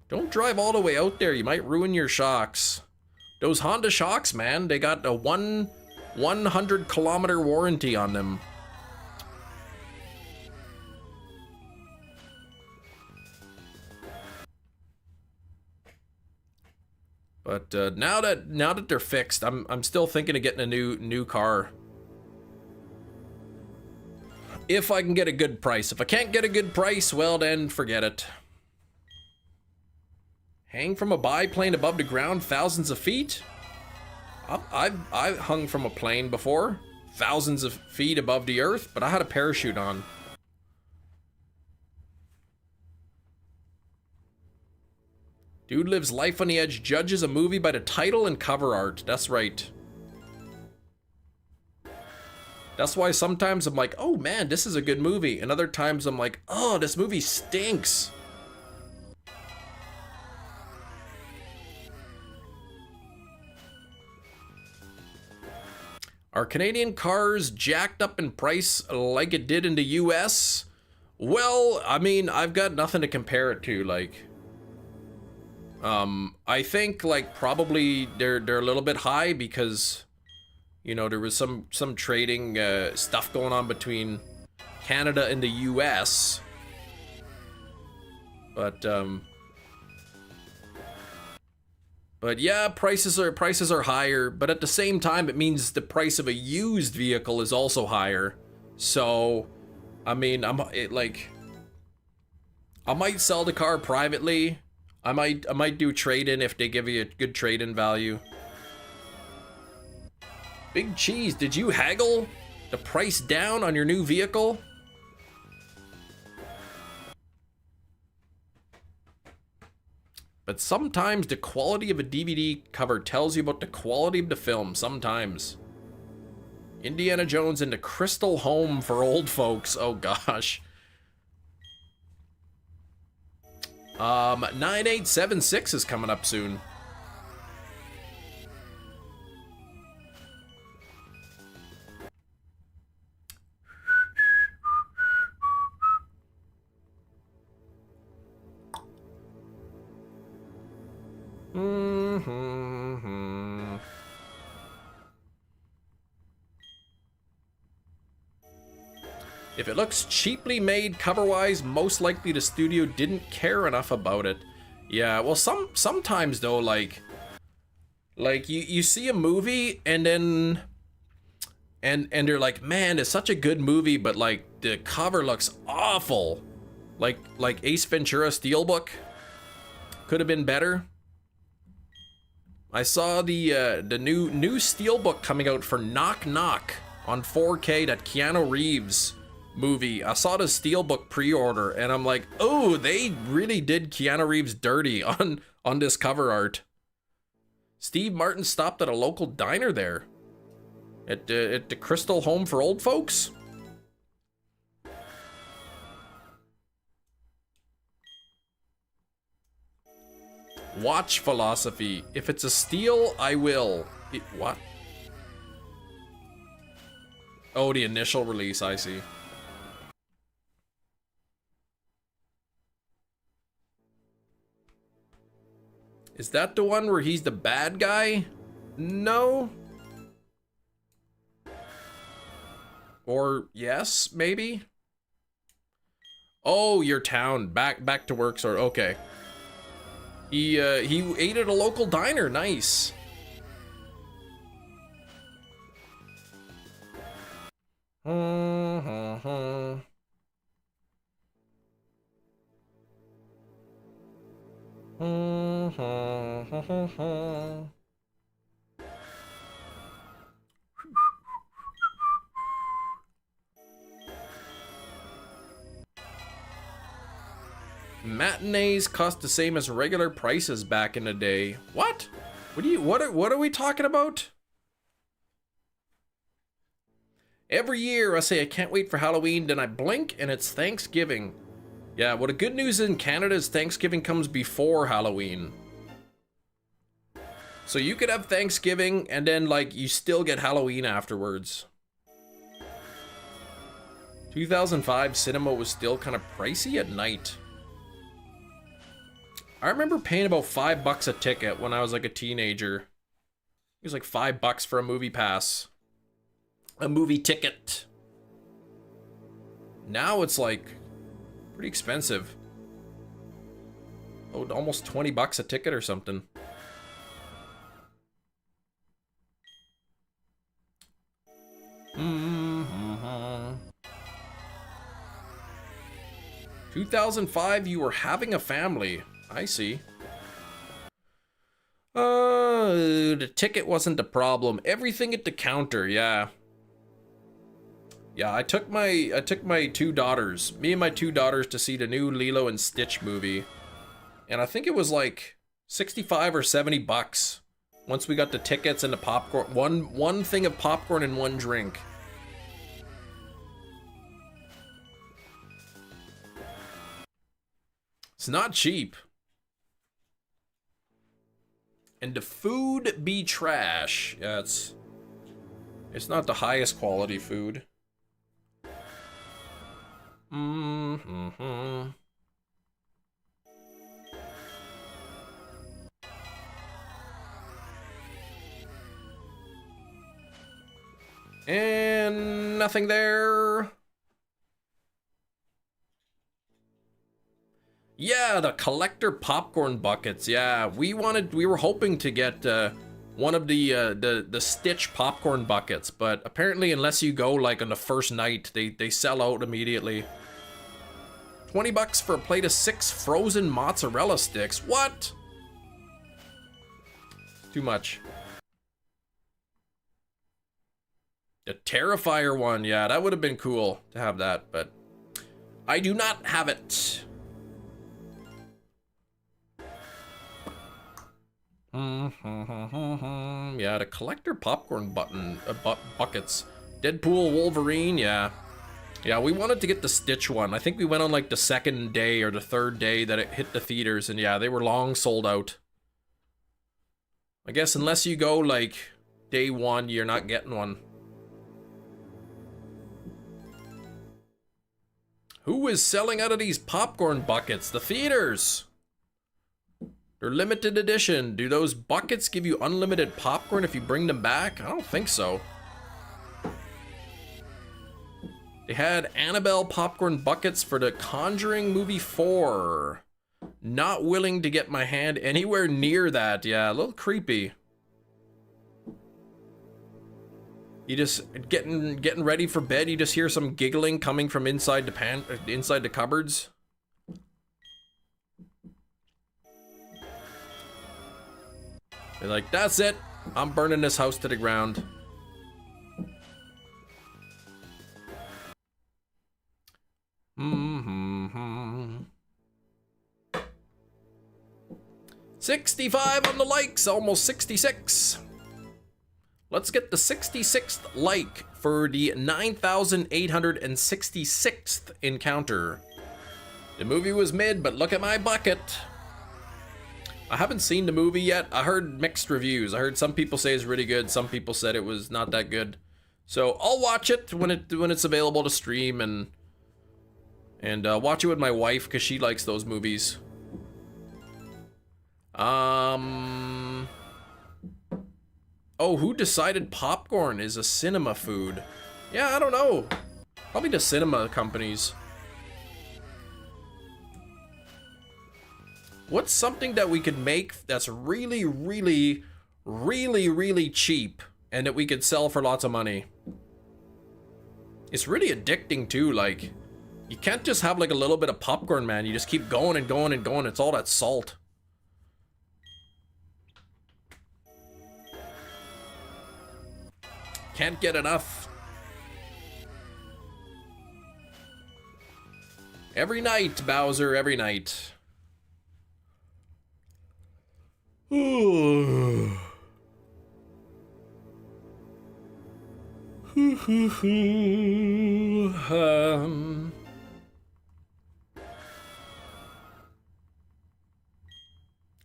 Don't drive all the way out there. You might ruin your shocks. Those Honda shocks, man, they got a 100-kilometer warranty on them. But now that they're fixed, I'm still thinking of getting a new car. If I can get a good price. If I can't get a good price, well then forget it. Hang from a biplane above the ground thousands of feet? I've hung from a plane before, thousands of feet above the earth, but I had a parachute on. Dude lives life on the edge, judges a movie by the title and cover art. That's right. That's why sometimes I'm like, oh man, this is a good movie. And other times I'm like, oh, this movie stinks. Are Canadian cars jacked up in price like it did in the US? Well, I mean, I've got nothing to compare it to, like... I think, like, probably they're a little bit high because, you know, there was some trading stuff going on between Canada and the US. But yeah, prices are higher, but at the same time, it means the price of a used vehicle is also higher. So, I mean, I might sell the car privately. I might do trade-in if they give you a good trade-in value. Big Cheese, did you haggle the price down on your new vehicle? But sometimes the quality of a DVD cover tells you about the quality of the film, sometimes. Indiana Jones in the Crystal Home for old folks, oh gosh. 9876 is coming up soon. If it looks cheaply made cover-wise, most likely the studio didn't care enough about it. Yeah, well, sometimes though, like you see a movie and then and they're like, man, it's such a good movie, but like the cover looks awful. Like Ace Ventura Steelbook could have been better. I saw the new Steelbook coming out for Knock Knock on 4K, that Keanu Reeves movie. I saw the Steelbook pre-order and I'm like, oh, they really did Keanu Reeves dirty on this cover art. Steve Martin stopped at a local diner there at the Crystal Home for old folks. Watch philosophy. If it's a steal, I will. What? Oh, the initial release, I see. Is that the one where he's the bad guy? No. Or yes, maybe? Oh, your town. Back to work, sort of. Okay. He ate at a local diner. Nice. Matinees cost the same as regular prices back in the day. What? What are we talking about? Every year I say I can't wait for Halloween, then I blink and it's Thanksgiving. Yeah, well, the good news in Canada is Thanksgiving comes before Halloween. So you could have Thanksgiving and then like you still get Halloween afterwards. 2005 cinema was still kind of pricey at night. I remember paying about $5 a ticket when I was like a teenager. It was like $5 for a movie pass. A movie ticket. Now it's like pretty expensive. Oh, almost $20 a ticket or something. Mm-hmm. 2005, you were having a family. I see. The ticket wasn't the problem. Everything at the counter, yeah. Yeah, I took my two daughters, me and my two daughters, to see the new Lilo and Stitch movie. And I think it was like 65 or 70 bucks once we got the tickets and the popcorn. One thing of popcorn and one drink. It's not cheap. And the food be trash. Yeah, It's not the highest quality food. Mm-hmm. And nothing there. Yeah, the collector popcorn buckets. Yeah, we were hoping to get one of the Stitch popcorn buckets, but apparently unless you go like on the first night, they sell out immediately. 20 bucks for a plate of 6 frozen mozzarella sticks. What? Too much. The Terrifier one, yeah, that would have been cool to have that, but I do not have it. Yeah, the collector popcorn buckets. Deadpool, Wolverine, yeah. Yeah, we wanted to get the Stitch one. I think we went on like the second day or the third day that it hit the theaters, and yeah, they were long sold out. I guess unless you go like day one, you're not getting one. Who is selling out of these popcorn buckets? The theaters. They're limited edition. Do those buckets give you unlimited popcorn if you bring them back? I don't think so. They had Annabelle popcorn buckets for the Conjuring movie 4. Not willing to get my hand anywhere near that. Yeah, a little creepy. You just getting ready for bed. You just hear some giggling coming from inside the cupboards. They're like, that's it. I'm burning this house to the ground. Mm-hmm. 65 on the likes, almost 66. Let's get the 66th like for the 9,866th encounter. The movie was mid, but look at my bucket. I haven't seen the movie yet. I heard mixed reviews. I heard some people say it's really good. Some people said it was not that good. So I'll watch it when it's available to stream and watch it with my wife because she likes those movies. Oh, who decided popcorn is a cinema food? Yeah, I don't know. Probably the cinema companies. What's something that we could make that's really, really, really, really cheap and that we could sell for lots of money? It's really addicting too, like, you can't just have like a little bit of popcorn, man. You just keep going and going and going. It's all that salt. Can't get enough. Every night, Bowser, every night.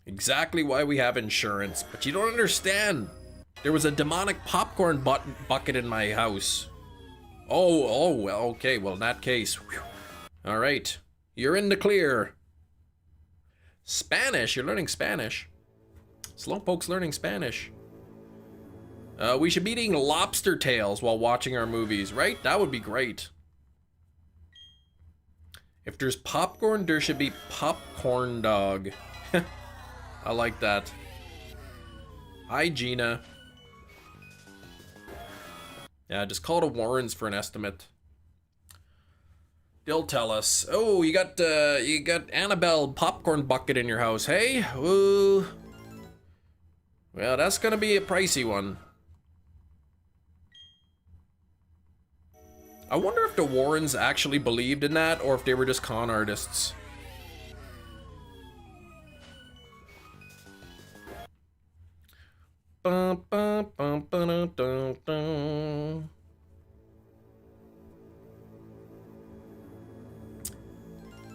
Exactly why we have insurance, but you don't understand. There was a demonic popcorn bucket in my house. Oh, well, okay, well, in that case. Whew. All right, you're in the clear. Spanish, you're learning Spanish. Slowpoke's learning Spanish. We should be eating lobster tails while watching our movies, right? That would be great. If there's popcorn, there should be popcorn dog. I like that. Hi, Gina. Yeah, just call to Warren's for an estimate. They'll tell us. Oh, you got Annabelle popcorn bucket in your house, hey? Ooh. Well, that's gonna be a pricey one. I wonder if the Warrens actually believed in that or if they were just con artists.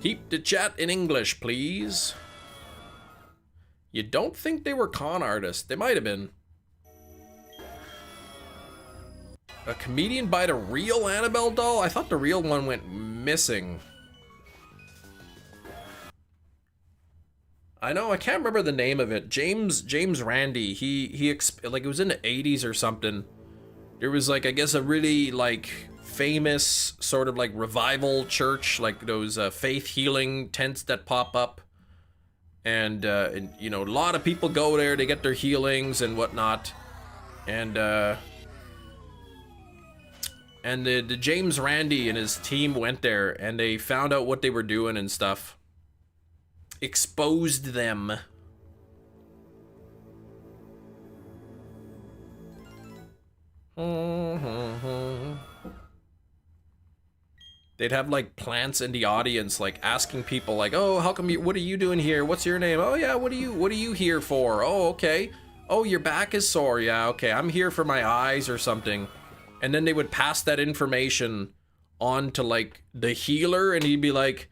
Keep the chat in English, please. You don't think they were con artists? They might have been. A comedian buying a real Annabelle doll? I thought the real one went missing. I know, I can't remember the name of it. James Randi, he like, it was in the 80s or something. There was like, I guess, a really like famous sort of like revival church, like those faith healing tents that pop up. And you know, a lot of people go there to get their healings and whatnot. And the James Randi and his team went there and they found out what they were doing and stuff. Exposed them. They'd have like plants in the audience, like asking people like, oh, how come you, what are you doing here? What's your name? Oh yeah, what are you here for? Oh, okay. Oh, your back is sore. Yeah, okay. I'm here for my eyes or something. And then they would pass that information on to like the healer and he'd be like,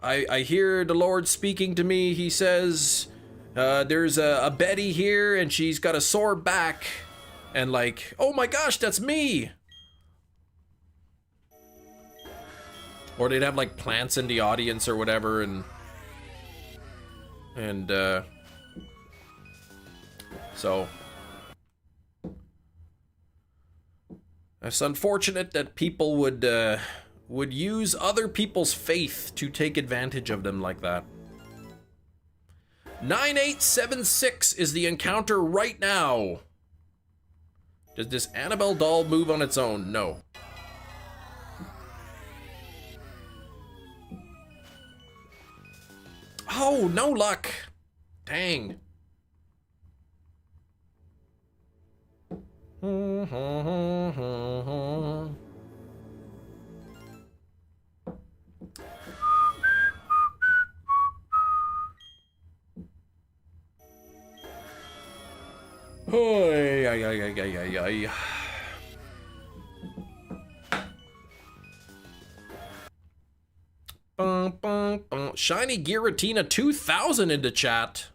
I hear the Lord speaking to me. He says, there's a Betty here and she's got a sore back. And like, oh my gosh, that's me. Or they'd have like plants in the audience or whatever, and so it's unfortunate that people would use other people's faith to take advantage of them like that. 9876 is the encounter right now. Does this Annabelle doll move on its own? No. Oh, no luck. Dang. Oy, ay, ay, ay, ay, ay, ay. Shiny Giratina 2000 into chat.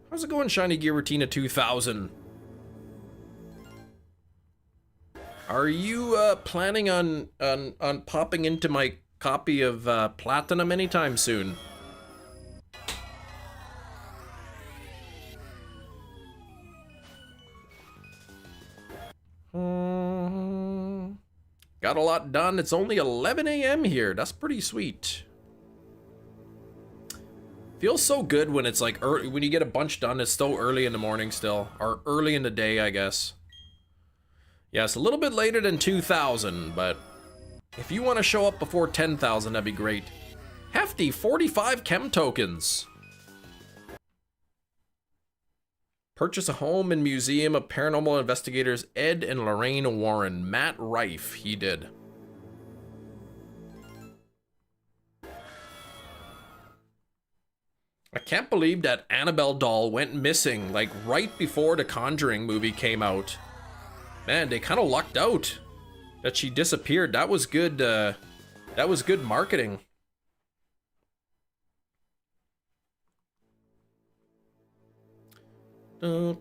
How's it going, Shiny Giratina 2000? Are you planning on popping into my copy of Platinum anytime soon? Got a lot done. It's only 11 a.m. here. That's pretty sweet. Feels so good when it's like early, when you get a bunch done. It's so early in the morning still, or early in the day, I guess. Yeah, it's a little bit later than 2,000, but if you want to show up before 10,000, that'd be great. Hefty 45 chem tokens. Purchase a home and museum of paranormal investigators Ed and Lorraine Warren. Matt Rife, he did. I can't believe that Annabelle doll went missing like right before the Conjuring movie came out. Man, they kind of lucked out that she disappeared. That was good. That was good marketing. Oh.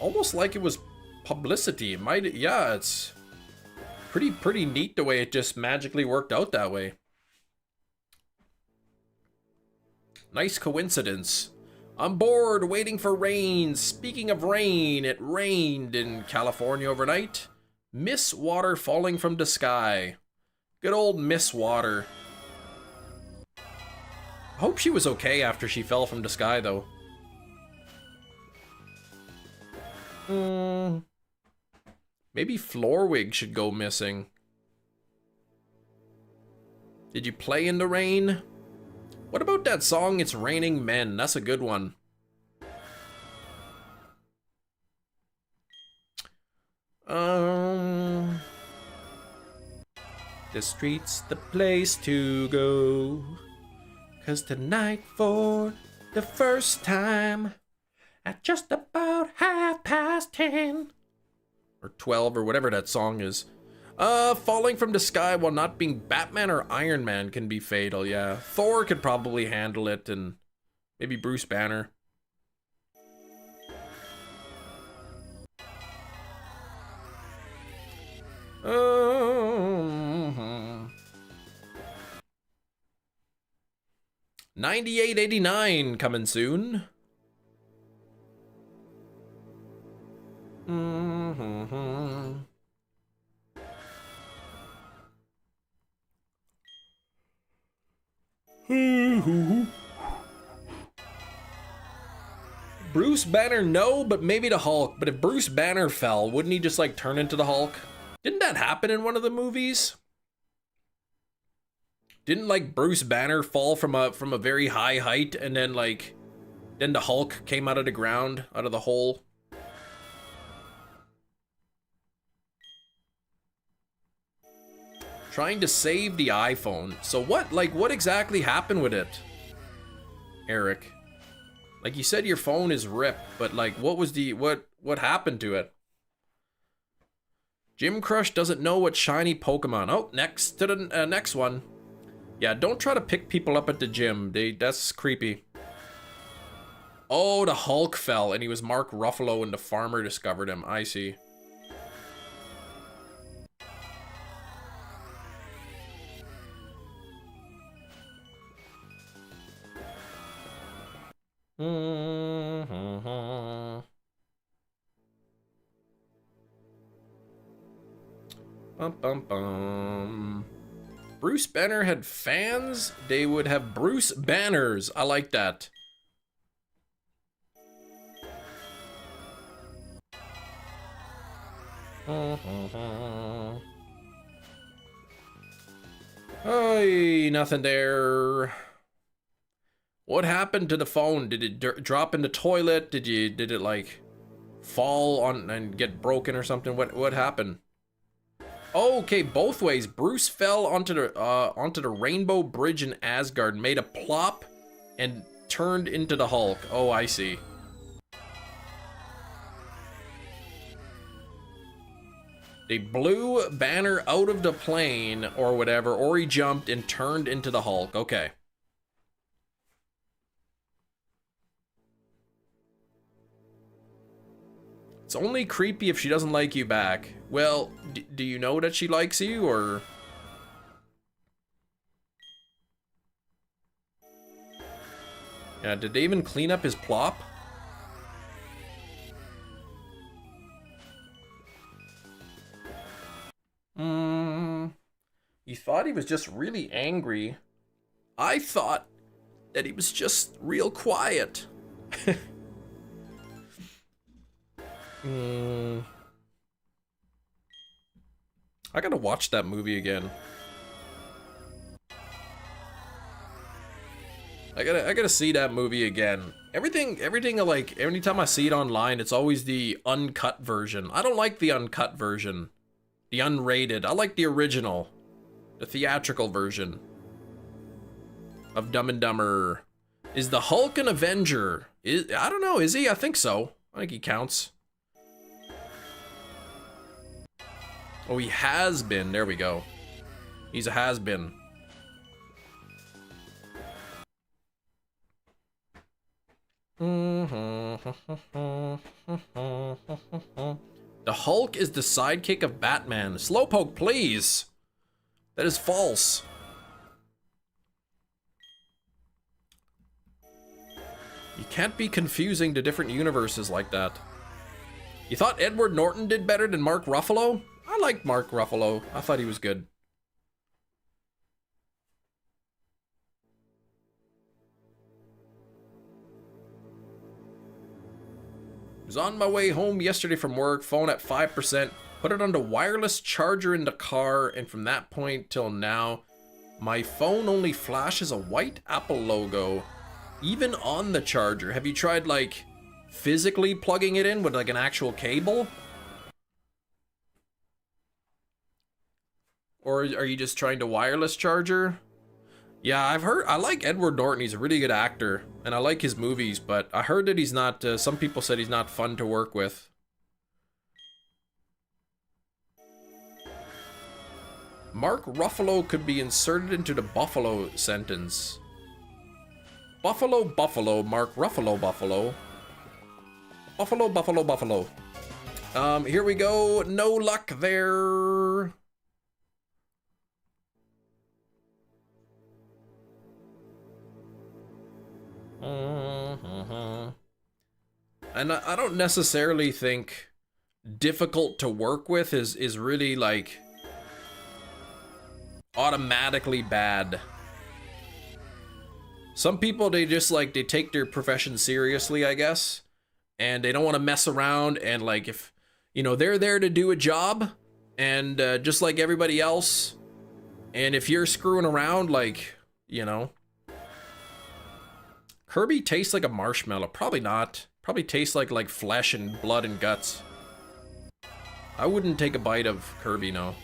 Almost like it was publicity. It might, yeah, it's pretty neat the way it just magically worked out that way. Nice coincidence. I'm bored waiting for rain. Speaking of rain, it rained in California overnight. Miss Water falling from the sky. Good old Miss Water. I hope she was okay after she fell from the sky, though. Maybe Florwig should go missing. Did you play in the rain? What about that song, It's Raining Men? That's a good one. The street's the place to go. 'Cause tonight for the first time, at just about 10:30 or 12 or whatever that song is, Falling from the sky while not being Batman or Iron Man can be fatal, yeah. Thor could probably handle it, and maybe Bruce Banner. Uh, 9889 coming soon. Bruce Banner, no, but maybe the Hulk. But if Bruce Banner fell, wouldn't he just like turn into the Hulk? Didn't that happen in one of the movies? Didn't like Bruce Banner fall from a very high height, and then like then the Hulk came out of the ground, out of the hole? Trying to save the iPhone. So what exactly happened with it, Eric? Like, you said your phone is ripped, but like what happened to it? Gym Crush doesn't know what shiny Pokemon. Oh, next to the next one. Yeah, don't try to pick people up at the gym. That's creepy. Oh, the Hulk fell and he was Mark Ruffalo and the farmer discovered him. I see. Bum, bum, bum. Bruce Banner had fans? They would have Bruce Banners. I like that. Hey, nothing there. What happened to the phone? Did it drop in the toilet? Did it like fall on and get broken or something? What happened? Oh, okay, both ways. Bruce fell onto the Rainbow Bridge in Asgard, made a plop, and turned into the Hulk. Oh, I see. They blew Banner out of the plane or whatever, or he jumped and turned into the Hulk. Okay. It's only creepy if she doesn't like you back. Well, do you know that she likes you, or? Yeah, did they even clean up his plop? You thought he was just really angry. I thought that he was just real quiet. I gotta watch that movie again. I gotta see that movie again. Everything like, anytime I see it online, it's always the uncut version. I don't like the uncut version. The unrated. I like the original. The theatrical version of Dumb and Dumber. Is the Hulk an Avenger? I don't know, is he? I think so. I think he counts. Oh, he has been. There we go. He's a has-been. The Hulk is the sidekick of Batman. Slowpoke, please. That is false. You can't be confusing the different universes like that. You thought Edward Norton did better than Mark Ruffalo? I liked Mark Ruffalo. I thought he was good. Was on my way home yesterday from work, phone at 5%, put it on the wireless charger in the car, and from that point till now, my phone only flashes a white Apple logo, even on the charger. Have you tried, like, physically plugging it in with, like, an actual cable? Or are you just trying to wireless charger? Yeah, I've heard, I like Edward Norton, he's a really good actor, and I like his movies, but I heard that he's not, some people said he's not fun to work with. Mark Ruffalo could be inserted into the Buffalo sentence. Buffalo, Buffalo, Mark Ruffalo, Buffalo. Buffalo, Buffalo, Buffalo. Here we go. No luck there. And I don't necessarily think difficult to work with is really like automatically bad. Some people, they just like, they take their profession seriously, I guess, and they don't want to mess around, and like, if, you know, they're there to do a job, and just like everybody else, and if you're screwing around, like, you know. Kirby tastes like a marshmallow. Probably not. Probably tastes like flesh and blood and guts. I wouldn't take a bite of Kirby, no.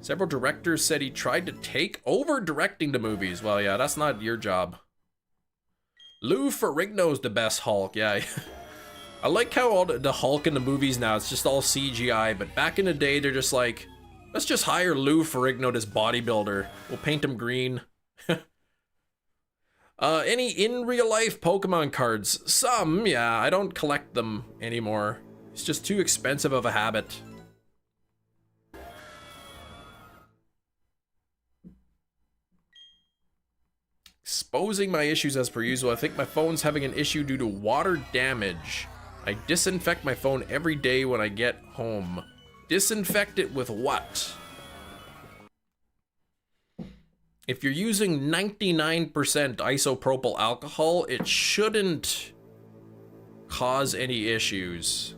Several directors said he tried to take over directing the movies. Well, yeah, that's not your job. Lou Ferrigno's the best Hulk, yeah. I like how all the Hulk in the movies now, it's just all CGI, but back in the day, they're just like, let's just hire Lou Ferrigno, this bodybuilder. We'll paint him green. Any in real life Pokemon cards? Some, yeah, I don't collect them anymore. It's just too expensive of a habit. Exposing my issues as per usual. I think my phone's having an issue due to water damage. I disinfect my phone every day when I get home. Disinfect it with what? If you're using 99% isopropyl alcohol, it shouldn't cause any issues.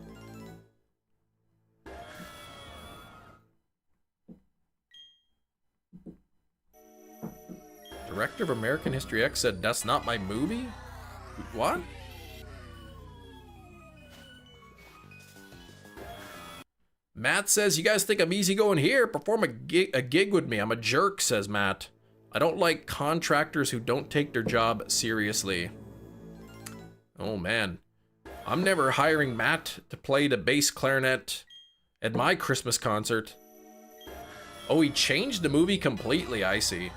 Director of American History X said, that's not my movie? What? Matt says, you guys think I'm easygoing here? Perform a gig with me. I'm a jerk, says Matt. I don't like contractors who don't take their job seriously. Oh man. I'm never hiring Matt to play the bass clarinet at my Christmas concert. Oh, he changed the movie completely, I see.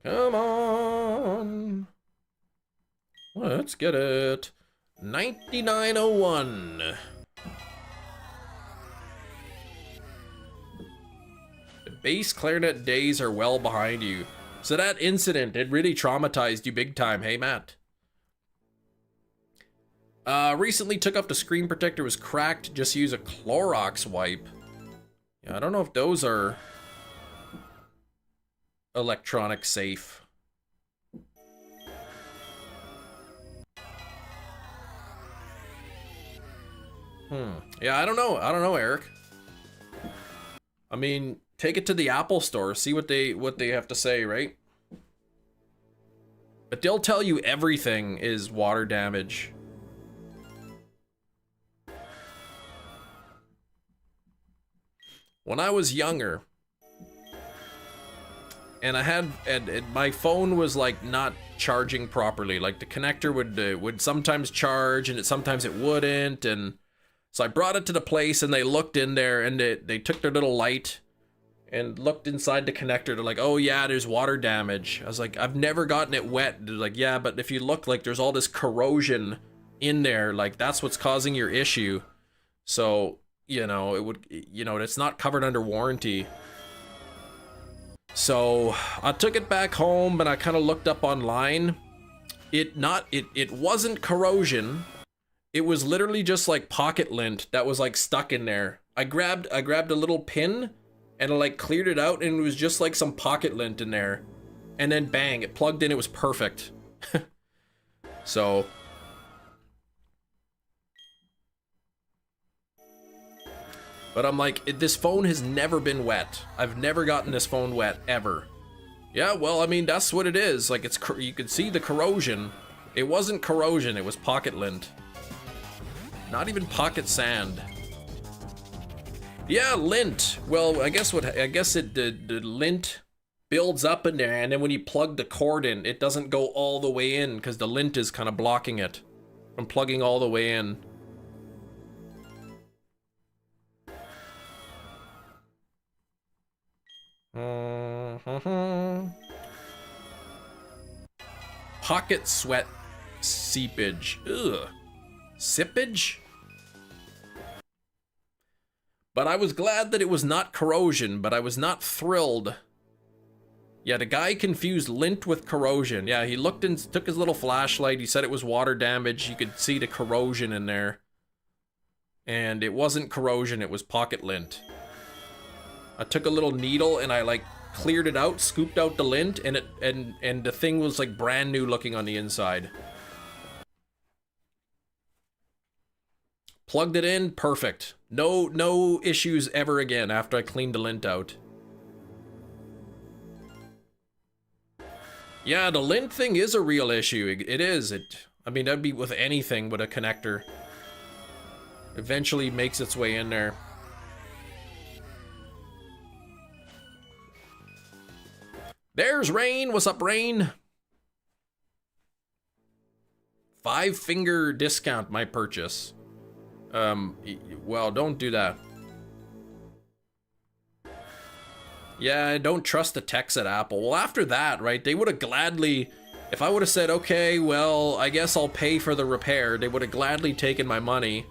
Come on. Let's get it. 9901. The bass clarinet days are well behind you. So that incident, it really traumatized you big time, hey Matt? Recently took off the screen protector, was cracked, just use a Clorox wipe. Yeah, I don't know if those are electronic safe. Yeah, I don't know, Eric. I mean, take it to the Apple store, see what they have to say, right? But they'll tell you everything is water damage. When I was younger, and my phone was like not charging properly. Like the connector would sometimes charge, and sometimes it wouldn't. And so I brought it to the place, and they looked in there, and they took their little light and looked inside the connector. They're like, "Oh yeah, there's water damage." I was like, "I've never gotten it wet." They're like, "Yeah, but if you look, like there's all this corrosion in there. Like that's what's causing your issue." So you know, it would, you know, it's not covered under warranty. So I took it back home and I kind of looked up online. It wasn't corrosion. It was literally just like pocket lint that was like stuck in there. I grabbed a little pin and I like cleared it out, and it was just like some pocket lint in there. And then bang, it plugged in, it was perfect. So but I'm like, this phone has never been wet. I've never gotten this phone wet, ever. Yeah, well, I mean, that's what it is. Like, it's you can see the corrosion. It wasn't corrosion, it was pocket lint. Not even pocket sand. Yeah, lint. Well, I guess the lint builds up in there, and then when you plug the cord in, it doesn't go all the way in because the lint is kind of blocking it from plugging all the way in. Pocket sweat seepage. Ugh. Sippage? But I was glad that it was not corrosion, but I was not thrilled. Yeah, the guy confused lint with corrosion. Yeah, he looked and took his little flashlight. He said it was water damage. You could see the corrosion in there. And it wasn't corrosion, it was pocket lint. I took a little needle and I like cleared it out, scooped out the lint, and the thing was like brand new looking on the inside. Plugged it in, perfect. No issues ever again after I cleaned the lint out. Yeah, the lint thing is a real issue. It is. I mean, that'd be with anything with a connector. Eventually makes its way in there. There's Rain. What's up, Rain? 5-finger discount my purchase. Well, don't do that. Yeah, I don't trust the techs at Apple. Well, after that, right, they would have gladly, if I would have said, okay, well, I guess I'll pay for the repair, they would have gladly taken my money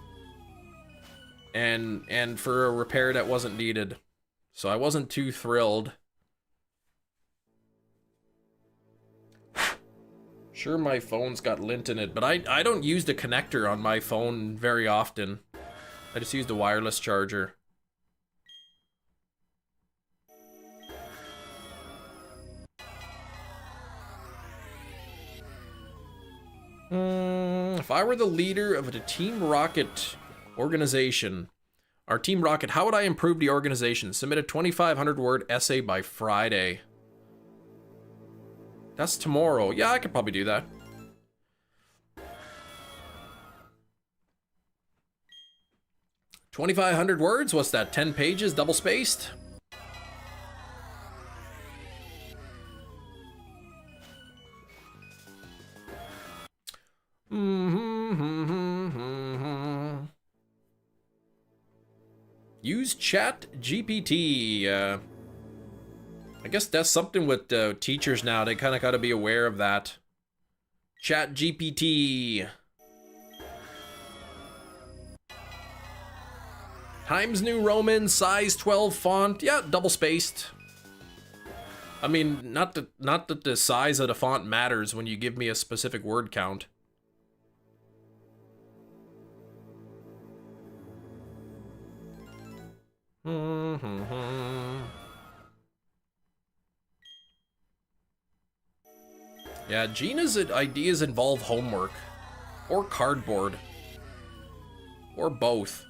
and for a repair that wasn't needed. So I wasn't too thrilled. Sure, my phone's got lint in it, but I don't use the connector on my phone very often. I just use the wireless charger. If I were the leader of the Team Rocket organization, our Team Rocket, how would I improve the organization? Submit a 2,500 word essay by Friday. That's tomorrow. Yeah, I could probably do that. $2,500 words? What's that? 10 pages, double spaced? Use ChatGPT. I guess that's something with teachers now. They kind of got to be aware of that. ChatGPT. Times New Roman, size 12 font. Yeah, double spaced. I mean, not that the size of the font matters when you give me a specific word count. Yeah, Gina's ideas involve homework. Or cardboard. Or both.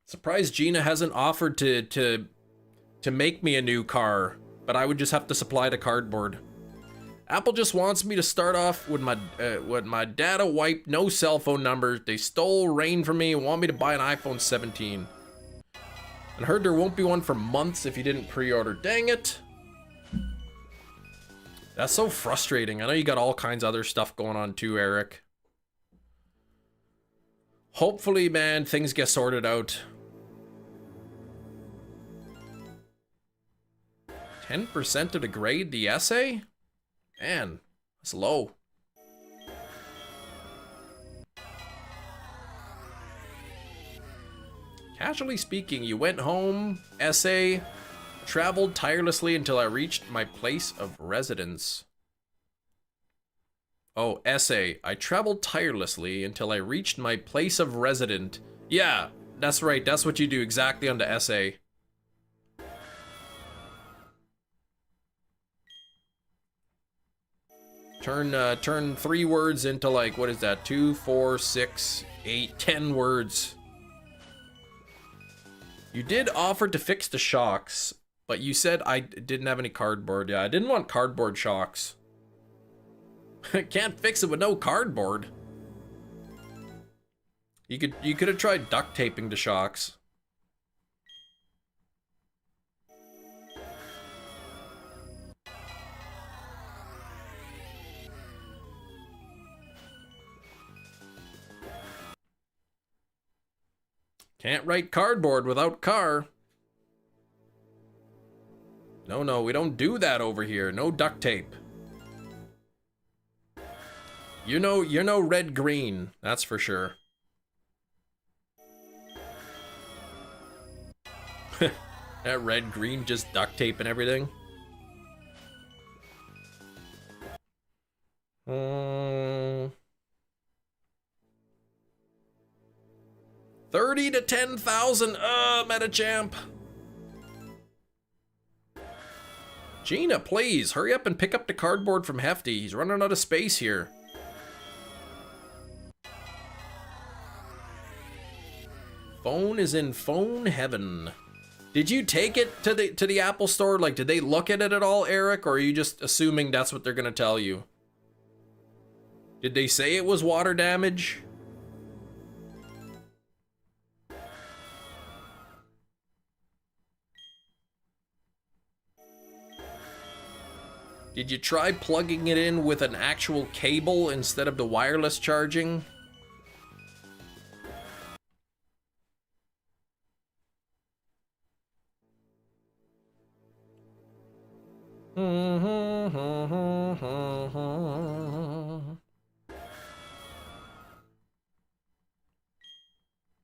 Surprised Gina hasn't offered to make me a new car, but I would just have to supply the cardboard. Apple just wants me to start off with my data wipe, no cell phone numbers. They stole Rain from me and want me to buy an iPhone 17. And heard there won't be one for months if you didn't pre-order. Dang it. That's so frustrating. I know you got all kinds of other stuff going on too, Eric. Hopefully, man, things get sorted out. 10% of the grade, the essay? Man, that's low. Casually speaking, you went home, essay, traveled tirelessly until I reached my place of residence. Oh, essay. I traveled tirelessly until I reached my place of resident. Yeah, that's right. That's what you do exactly on the essay. Turn 3 words into like, what is that? 2, 4, 6, 8, 10 words. You did offer to fix the shocks, but you said I didn't have any cardboard. Yeah, I didn't want cardboard shocks. Can't fix it with no cardboard. You could have tried duct taping the shocks. Can't write cardboard without car. No, no, we don't do that over here. No duct tape. You're no red green, that's for sure. That red green just duct tape and everything. 30 to 10,000. Metachamp. Gina, please hurry up and pick up the cardboard from Hefty. He's running out of space here. Phone is in phone heaven. Did you take it to the Apple store? Like, did they look at it at all, Eric? Or are you just assuming that's what they're gonna tell you? Did they say it was water damage? Did you try plugging it in with an actual cable instead of the wireless charging?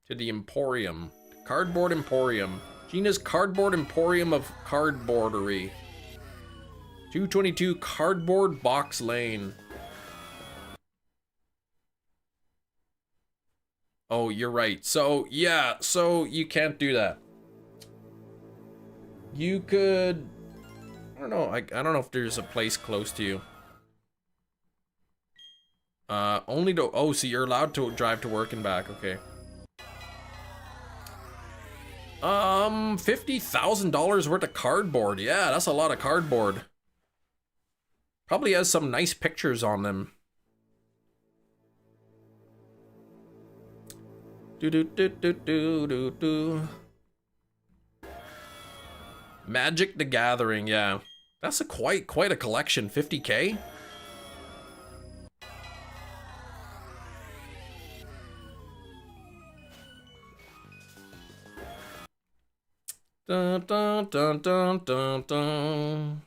To the Emporium. Cardboard Emporium. Gina's Cardboard Emporium of Cardboardery. 222 Cardboard Box Lane. Oh, you're right. So, yeah, so you can't do that. You could... I don't know. I don't know if there's a place close to you. Only to... Oh, so you're allowed to drive to work and back. Okay. $50,000 worth of cardboard. Yeah, that's a lot of cardboard. Probably has some nice pictures on them. Magic the Gathering, yeah. That's a quite a collection. 50K? Dun dun dun dun dun dun.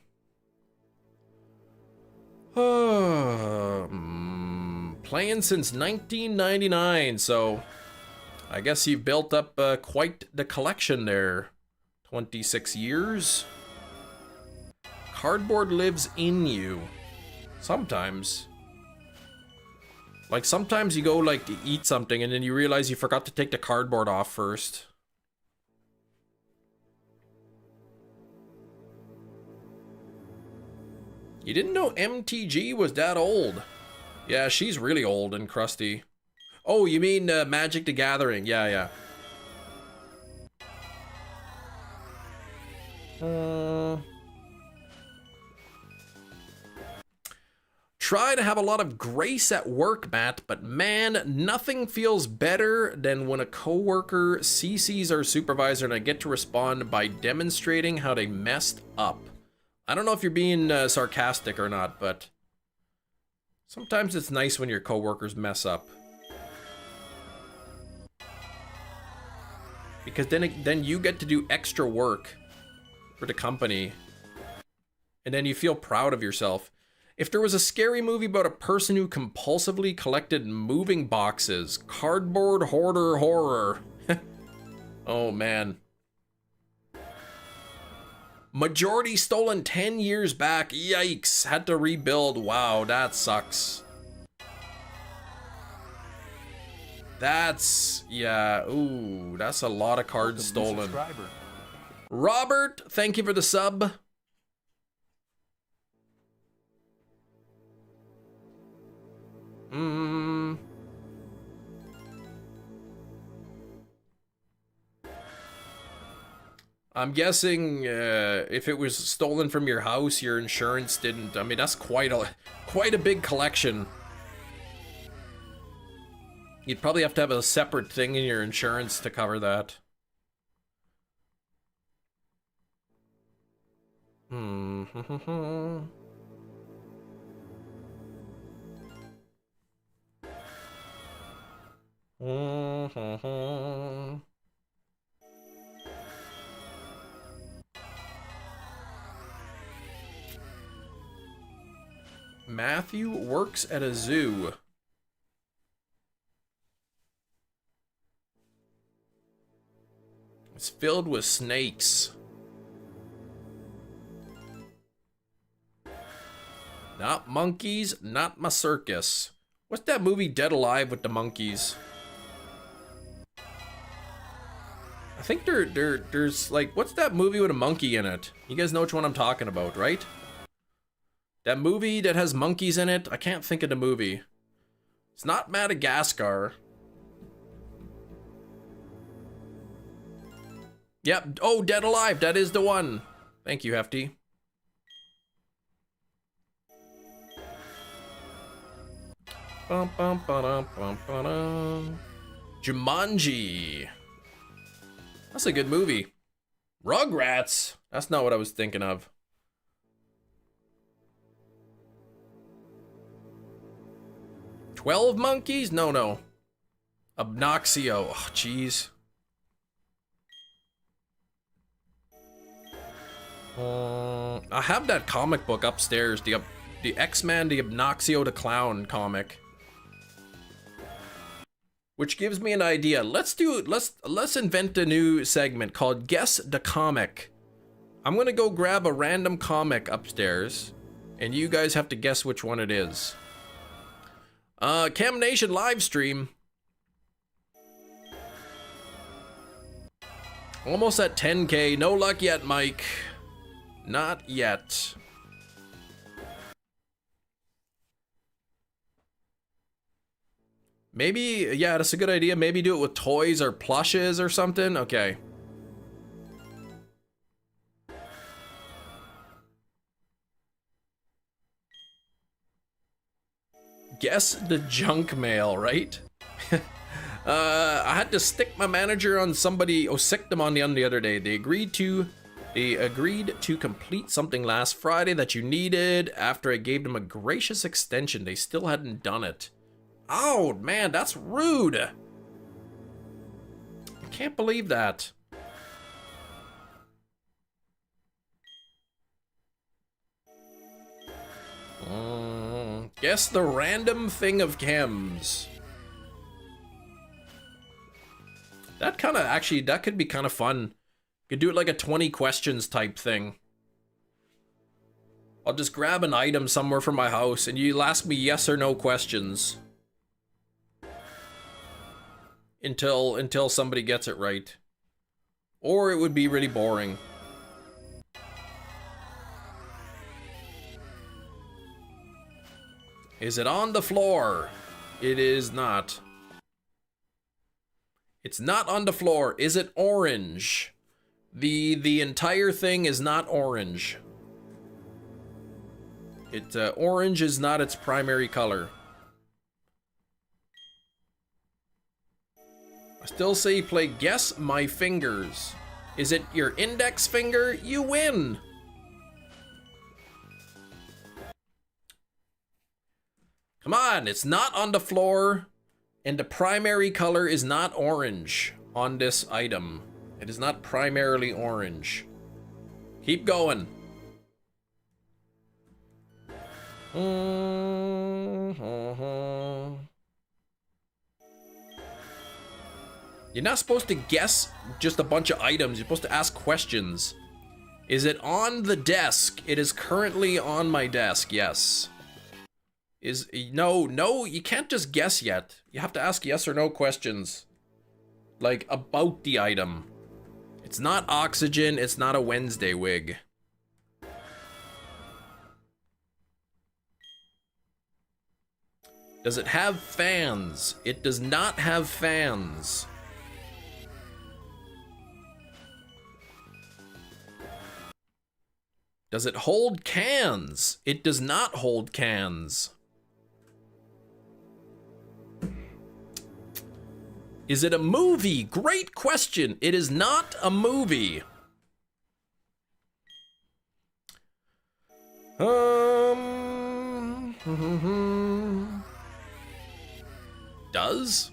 Playing since 1999, so I guess you built up quite the collection there. 26 years. Cardboard lives in you. Sometimes. Like sometimes you go like to eat something and then you realize you forgot to take the cardboard off first. You didn't know MTG was that old? Yeah, she's really old and crusty. Oh, you mean Magic the Gathering? Yeah, yeah. Try to have a lot of grace at work, Matt, but man, nothing feels better than when a coworker CCs our supervisor and I get to respond by demonstrating how they messed up. I don't know if you're being sarcastic or not, but sometimes it's nice when your coworkers mess up. Because then you get to do extra work for the company. And then you feel proud of yourself. If there was a scary movie about a person who compulsively collected moving boxes, cardboard hoarder horror. Oh man. Majority stolen 10 years back. Yikes. Had to rebuild. Wow, that sucks. That's, yeah, ooh, that's a lot of cards stolen. Robert, thank you for the sub. I'm guessing if it was stolen from your house, your insurance didn't. I mean, that's quite a big collection. You'd probably have to have a separate thing in your insurance to cover that. Matthew works at a zoo. It's filled with snakes. Not monkeys, not my circus. What's that movie Dead Alive with the monkeys? I think there's like, what's that movie with a monkey in it? You guys know which one I'm talking about, right? That movie that has monkeys in it? I can't think of the movie. It's not Madagascar. Yep. Oh, Dead Alive. That is the one. Thank you, Hefty. Jumanji. That's a good movie. Rugrats. That's not what I was thinking of. "12 Monkeys? No. Obnoxio. Oh, jeez. I have that comic book upstairs. The X-Men, the Obnoxio the Clown comic. Which gives me an idea. Let's invent a new segment called Guess the Comic. I'm gonna go grab a random comic upstairs, and you guys have to guess which one it is. Cam Nation live stream. Almost at 10K. No luck yet, Mike. Not yet. Maybe, yeah, that's a good idea. Maybe do it with toys or plushes or something. Okay. Guess the junk mail, right? I had to stick my manager on somebody, sick them on the other day. They agreed to complete something last Friday that you needed. After I gave them a gracious extension, they still hadn't done it. Oh, man, that's rude. I can't believe that. Guess the random thing of chems. That kind of, actually, that could be kind of fun. Could do it like a 20 questions type thing. I'll just grab an item somewhere from my house and you'll ask me yes or no questions. Until somebody gets it right. Or it would be really boring. Is it on the floor? It is not. It's not on the floor. Is it orange? The entire thing is not orange. Orange is not its primary color. I still say play Guess My Fingers. Is it your index finger? You win! Come on, it's not on the floor, and the primary color is not orange on this item. It is not primarily orange. Keep going. You're not supposed to guess just a bunch of items. You're supposed to ask questions. Is it on the desk? It is currently on my desk, yes. No, you can't just guess yet. You have to ask yes or no questions. Like, about the item. It's not oxygen, it's not a Wednesday wig. Does it have fans? It does not have fans. Does it hold cans? It does not hold cans. Is it a movie? Great question. It is not a movie. Does?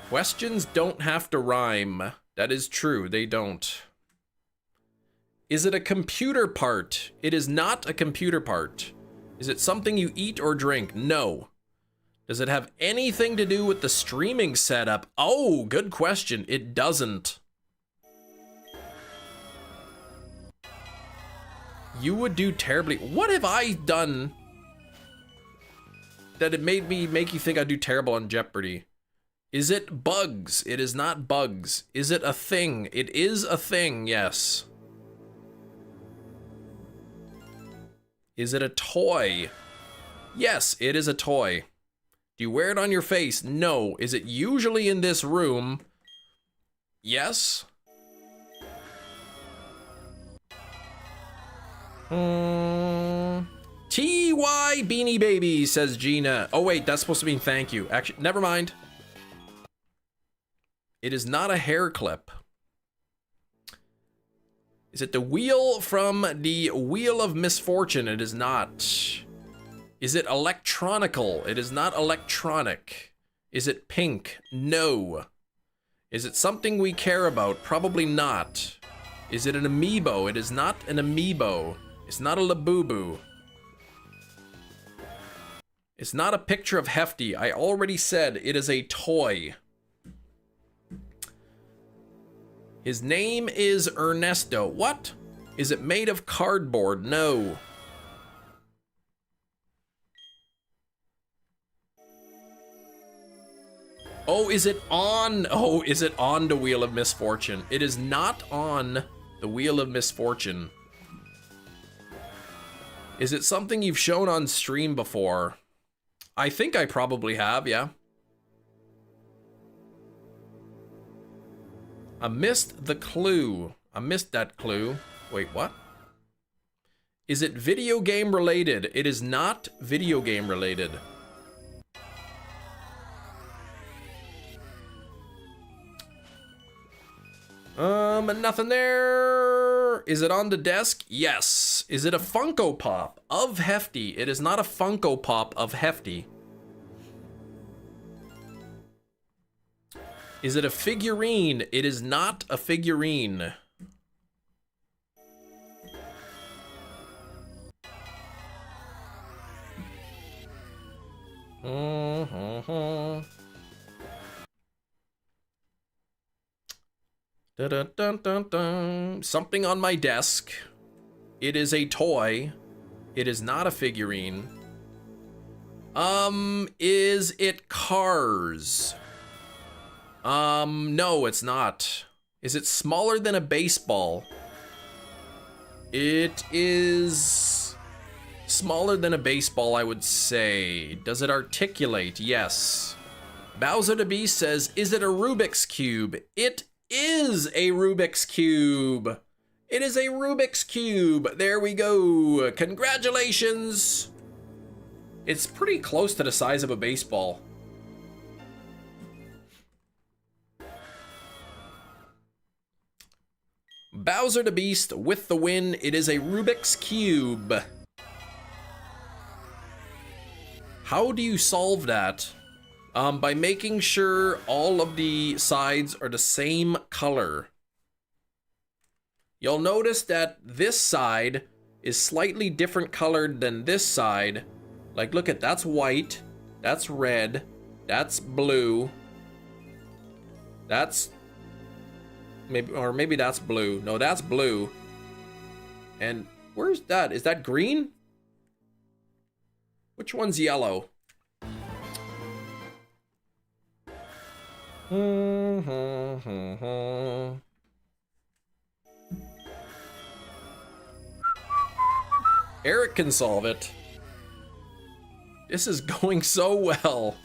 Questions don't have to rhyme. That is true, they don't. Is it a computer part? It is not a computer part. Is it something you eat or drink? No. Does it have anything to do with the streaming setup? Oh, good question. It doesn't. You would do terribly. What have I done that it made me make you think I'd do terrible on Jeopardy? Is it bugs? It is not bugs. Is it a thing? It is a thing, yes. Is it a toy? Yes, it is a toy. Do you wear it on your face? No. Is it usually in this room? Yes. T.Y. Beanie Baby, says Gina. Oh wait, that's supposed to mean thank you. Actually, never mind. It is not a hair clip. Is it the wheel from the Wheel of Misfortune? It is not. Is it electronical? It is not electronic. Is it pink? No. Is it something we care about? Probably not. Is it an amiibo? It is not an amiibo. It's not a Labubu. It's not a picture of Hefty. I already said it is a toy. His name is Ernesto. What? Is it made of cardboard? No. Oh, is it on? Oh, is it on the Wheel of Misfortune? It is not on the Wheel of Misfortune. Is it something you've shown on stream before? I think I probably have, yeah. I missed the clue. I missed that clue. Wait, what? Is it video game related? It is not video game related. Nothing there. Is it on the desk? Yes. Is it a Funko Pop of Hefty? It is not a Funko Pop of Hefty. Is it a figurine? It is not a figurine. Dun, dun, dun, dun. Something on my desk. It is a toy. It is not a figurine. Is it Cars? No, it's not. Is it smaller than a baseball? It is smaller than a baseball, I would say. Does it articulate? Yes. Bowser the Beast says, is it a Rubik's Cube? It is a Rubik's Cube. It is a Rubik's Cube. There we go. Congratulations. It's pretty close to the size of a baseball. Bowser the Beast with the win. It is a Rubik's Cube. How do you solve that? By making sure all of the sides are the same color. You'll notice that this side is slightly different colored than this side. Like, look at, that's white, that's red, that's blue, that's maybe that's blue. No, that's blue. And where's that? Is that green? Which one's yellow? Eric can solve it. This is going so well.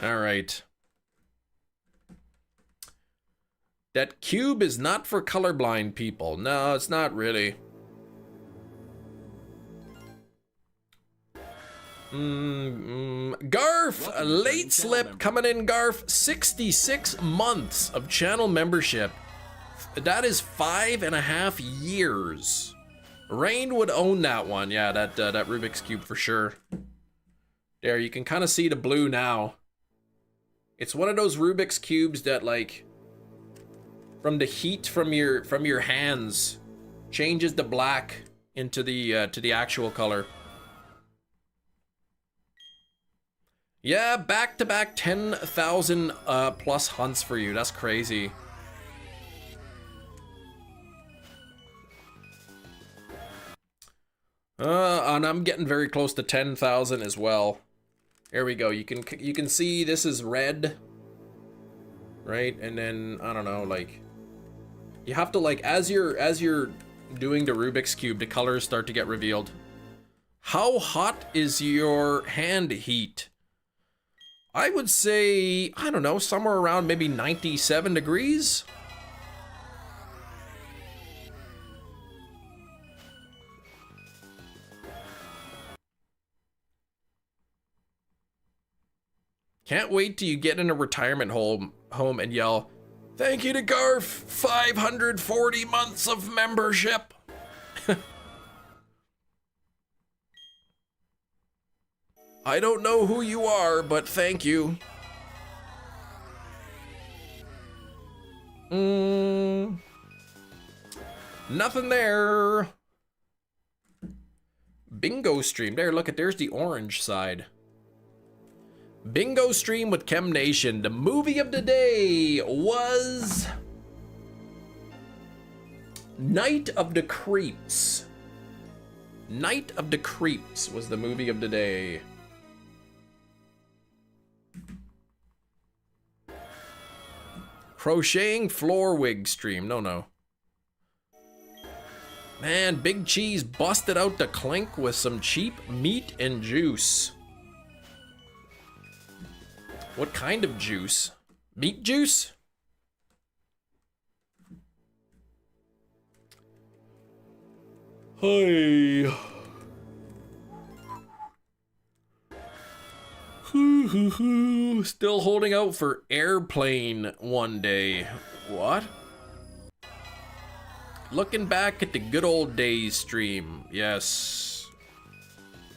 All right. That cube is not for colorblind people. No, it's not really. Garf, a late slip coming in, Garf. 66 months of channel membership. That is 5.5 years. Rain would own that one. Yeah, that Rubik's Cube for sure. There, you can kind of see the blue now. It's one of those Rubik's Cubes that, like, from the heat from your hands, changes the black into the to the actual color. Yeah, back-to-back 10,000 plus hunts for you. That's crazy. And I'm getting very close to 10,000 as well. There we go. You can see this is red, right? And then I don't know, like, you have to, like, as you're doing the Rubik's Cube, the colors start to get revealed. How hot is your hand heat? I would say, I don't know, somewhere around maybe 97 degrees. Can't wait till you get in a retirement home and yell, "Thank you to Garf, 540 months of membership." I don't know who you are, but thank you. Nothing there. Bingo stream. There, look at, there's the orange side. Bingo stream with Chem Nation. The movie of the day was Night of the Creeps. Night of the Creeps was the movie of the day. Crocheting floor wig stream. No. Man, Big Cheese busted out the clink with some cheap meat and juice. What kind of juice? Meat juice? Hi. Still holding out for Airplane one day. What? Looking back at the good old days stream. Yes.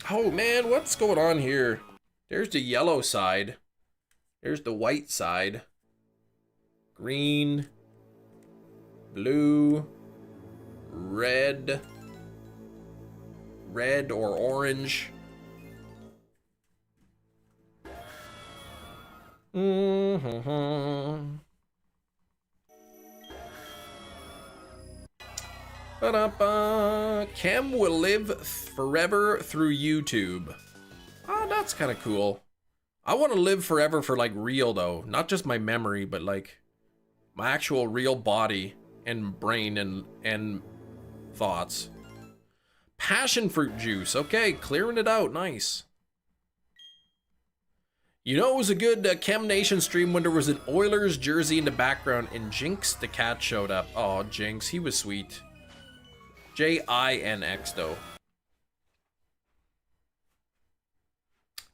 Oh man, what's going on here? There's the yellow side. There's the white side. Green. Blue. Red. Red or orange. Chem will live forever through YouTube. Oh, that's kind of cool. I want to live forever for, like, real though, not just my memory, but like my actual real body and brain and thoughts. Passion fruit juice. Okay, clearing it out. Nice. You know, it was a good Chem Nation stream when there was an Oilers jersey in the background and Jinx the cat showed up. Oh, Jinx, he was sweet. J-I-N-X though.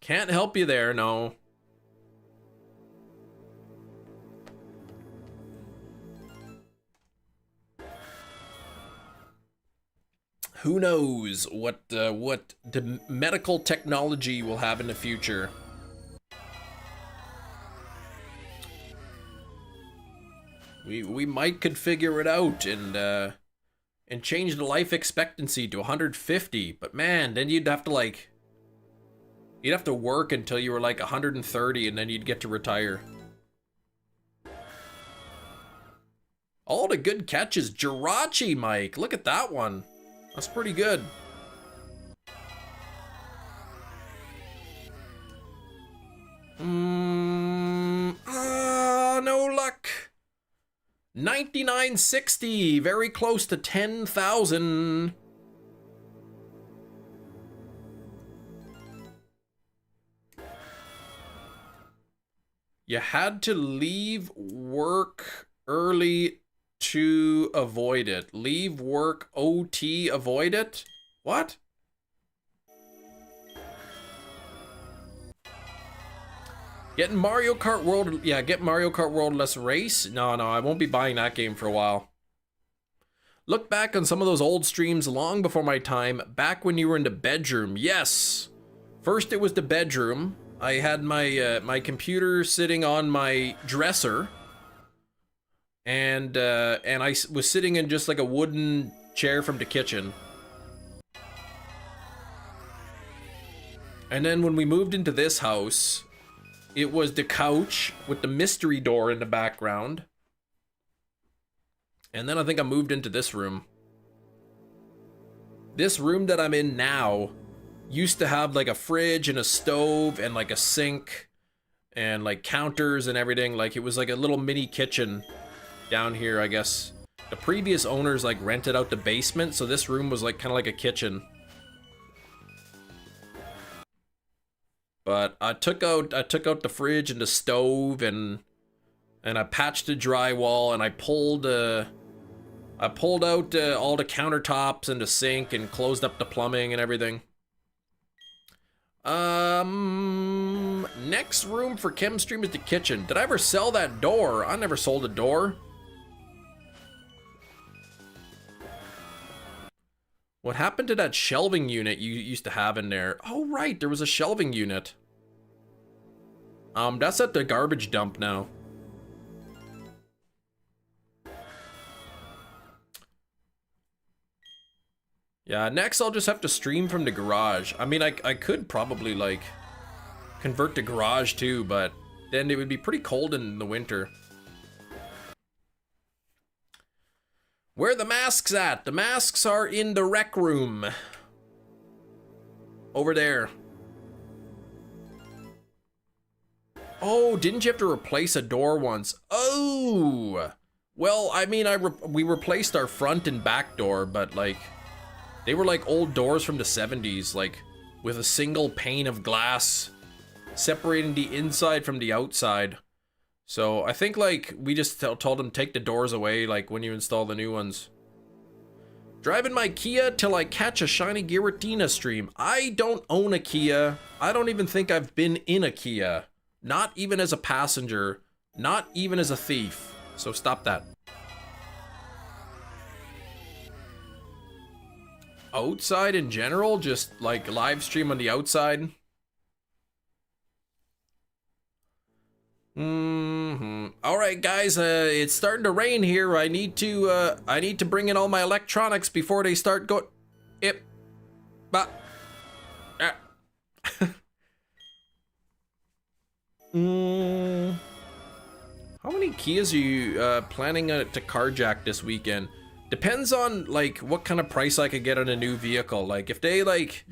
Can't help you there, no. Who knows what the medical technology will have in the future. We might could figure it out and change the life expectancy to 150, but man, then you'd have to, like, you'd have to work until you were like 130 and then you'd get to retire. All the good catches. Jirachi, Mike. Look at that one. That's pretty good. No luck. 9960. Very close to 10,000. You had to leave work early to avoid it. Leave work OT, avoid it? What? Getting Mario Kart World, yeah, get Mario Kart World Less Race? No, I won't be buying that game for a while. Look back on some of those old streams long before my time, back when you were in the bedroom. Yes. First it was the bedroom. I had my my computer sitting on my dresser. And I was sitting in just like a wooden chair from the kitchen. And then when we moved into this house, it was the couch with the mystery door in the background. And then I think I moved into this room. This room that I'm in now used to have like a fridge and a stove and like a sink and like counters and everything. Like it was like a little mini kitchen down here, I guess. The previous owners like rented out the basement, so this room was like kind of like a kitchen. But I took out the fridge and the stove and I patched the drywall and I pulled out all the countertops and the sink and closed up the plumbing and everything. Next room for Chemstream is the kitchen. Did I ever sell that door? I never sold a door. What happened to that shelving unit you used to have in there? Oh, right, there was a shelving unit. That's at the garbage dump now. Yeah, next I'll just have to stream from the garage. I mean, I could probably, like, convert the garage too, but then it would be pretty cold in the winter. Where are the masks at? The masks are in the rec room. Over there. Oh, didn't you have to replace a door once? Oh! Well, I mean, we replaced our front and back door, but like, they were like old doors from the 70s, like with a single pane of glass separating the inside from the outside. So I think like we just told them take the doors away like when you install the new ones. Driving my Kia till I catch a shiny Giratina stream. I don't own a Kia. I don't even think I've been in a Kia. Not even as a passenger. Not even as a thief. So stop that. Outside in general? Just like live stream on the outside? Alright guys, it's starting to rain here. I need to bring in all my electronics before they start go. Yep. How many Kias are you planning to carjack this weekend? Depends on like what kind of price I could get on a new vehicle. Like if they like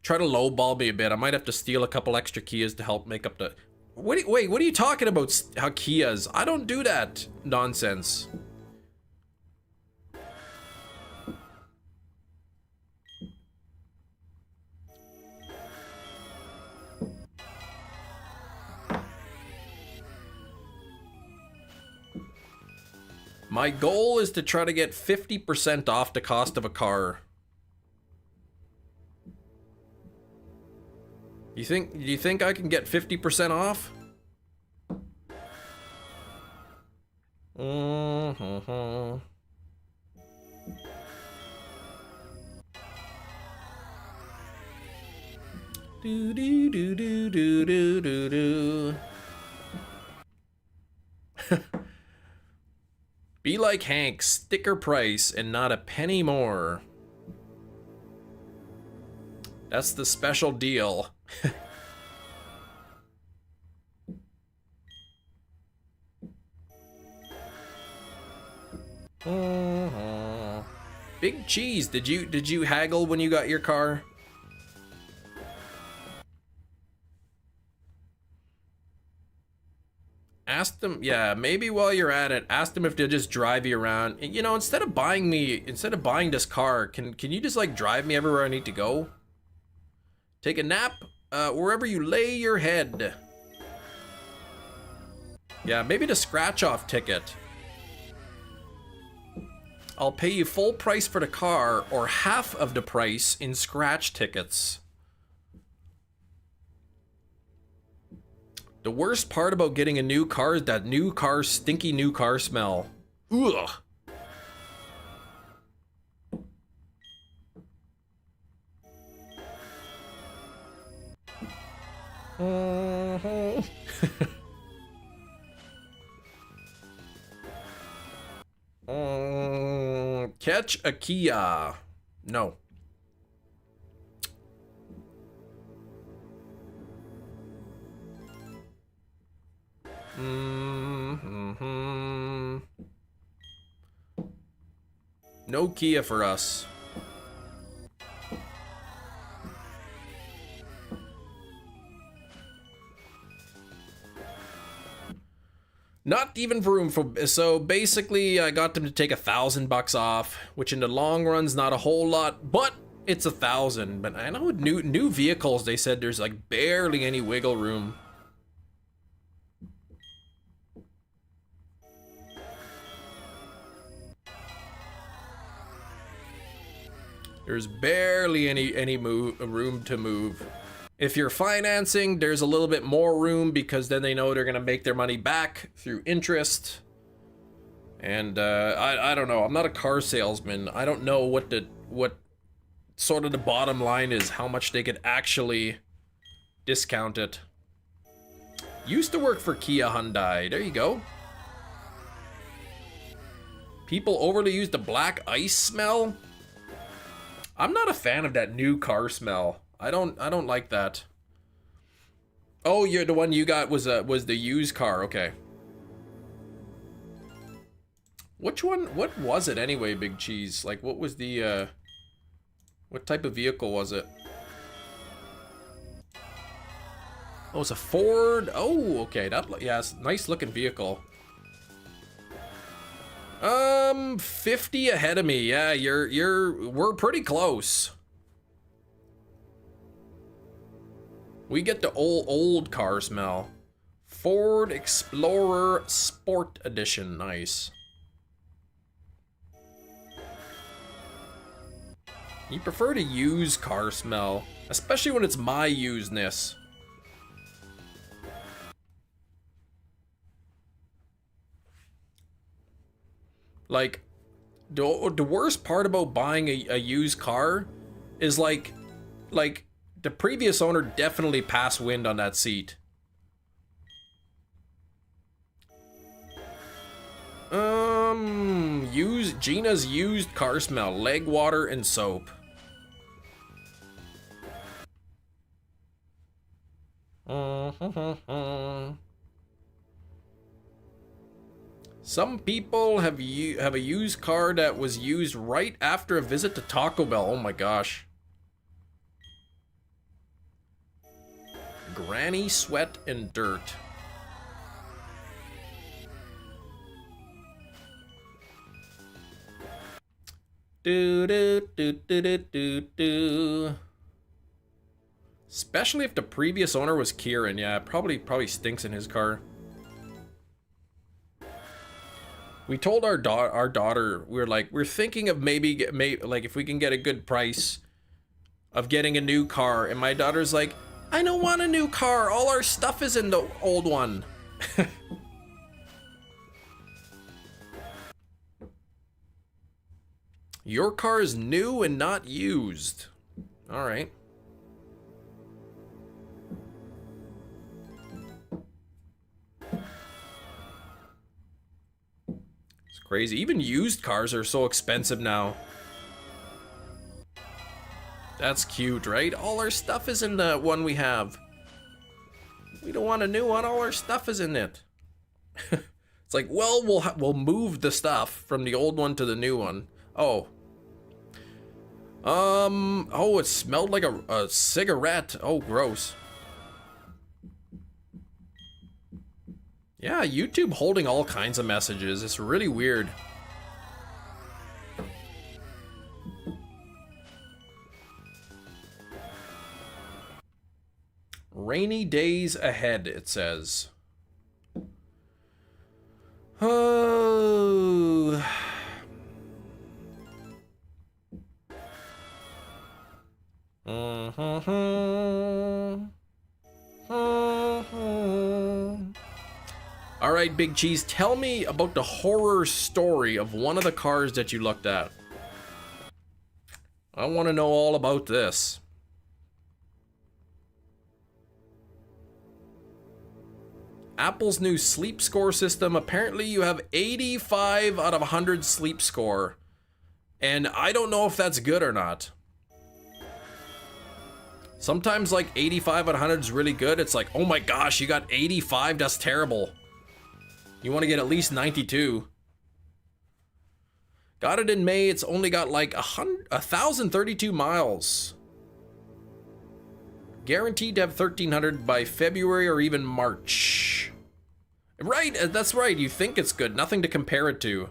try to lowball me a bit, I might have to steal a couple extra Kias to help make up the. Wait, what are you talking about? How Kias? I don't do that nonsense. My goal is to try to get 50% off the cost of a car. Do you think I can get 50% off? Do do do do do do do do. Be like Hank, sticker price and not a penny more. That's the special deal. Big Cheese, did you haggle when you got your car? Ask them, yeah, maybe while you're at it, ask them if they'll just drive you around. You know, instead of buying this car, can you just like drive me everywhere I need to go? Take a nap, wherever you lay your head. Yeah, maybe the scratch-off ticket. I'll pay you full price for the car or half of the price in scratch tickets. The worst part about getting a new car is that stinky new car smell. Ugh. Catch a Kia. No. No Kia for us. Not even for room for, so basically I got them to take $1,000 off, which in the long run's not a whole lot, but it's 1,000. But I know with new vehicles, they said there's like barely any wiggle room. There's barely any room to move. If you're financing, there's a little bit more room because then they know they're gonna make their money back through interest. And I don't know. I'm not a car salesman. I don't know what sort of the bottom line is, how much they could actually discount it. Used to work for Kia Hyundai. There you go. People overly use the black ice smell. I'm not a fan of that new car smell. I don't like that. Oh, you're the one you got was the used car. Okay. Which one? What was it anyway, Big Cheese? Like, what was the what type of vehicle was it? Oh, it's a Ford. Oh, okay. That, yeah, it's a nice looking vehicle. 50 ahead of me. Yeah, we're pretty close. We get the old car smell. Ford Explorer Sport Edition. Nice. You prefer to use car smell, especially when it's my usedness. Like, the worst part about buying a used car is like the previous owner definitely passed wind on that seat. Gina's used car smell, leg water and soap. Some people have a used car that was used right after a visit to Taco Bell. Oh my gosh. Granny sweat and dirt. Do do do do do do do. Especially if the previous owner was Kieran. Yeah, it probably stinks in his car. We told our daughter, we're thinking of maybe like if we can get a good price of getting a new car, and my daughter's like, I don't want a new car. All our stuff is in the old one. Your car is new and not used. All right. It's crazy. Even used cars are so expensive now. That's cute, right? All our stuff is in the one we have. We don't want a new one. All our stuff is in it. It's like, well, we'll move the stuff from the old one to the new one. Oh. Oh, it smelled like a cigarette. Oh, gross. Yeah, YouTube holding all kinds of messages. It's really weird. Rainy days ahead, it says. Oh. All right, Big Cheese, tell me about the horror story of one of the cars that you looked at. I want to know all about this. Apple's new sleep score system. Apparently you have 85 out of 100 sleep score. And I don't know if that's good or not. Sometimes like 85 out of 100 is really good. It's like, oh my gosh, you got 85, that's terrible. You want to get at least 92. Got it in May. It's only got like 1,032 miles. Guaranteed to have 1,300 by February or even March. Right, that's right. You think it's good. Nothing to compare it to.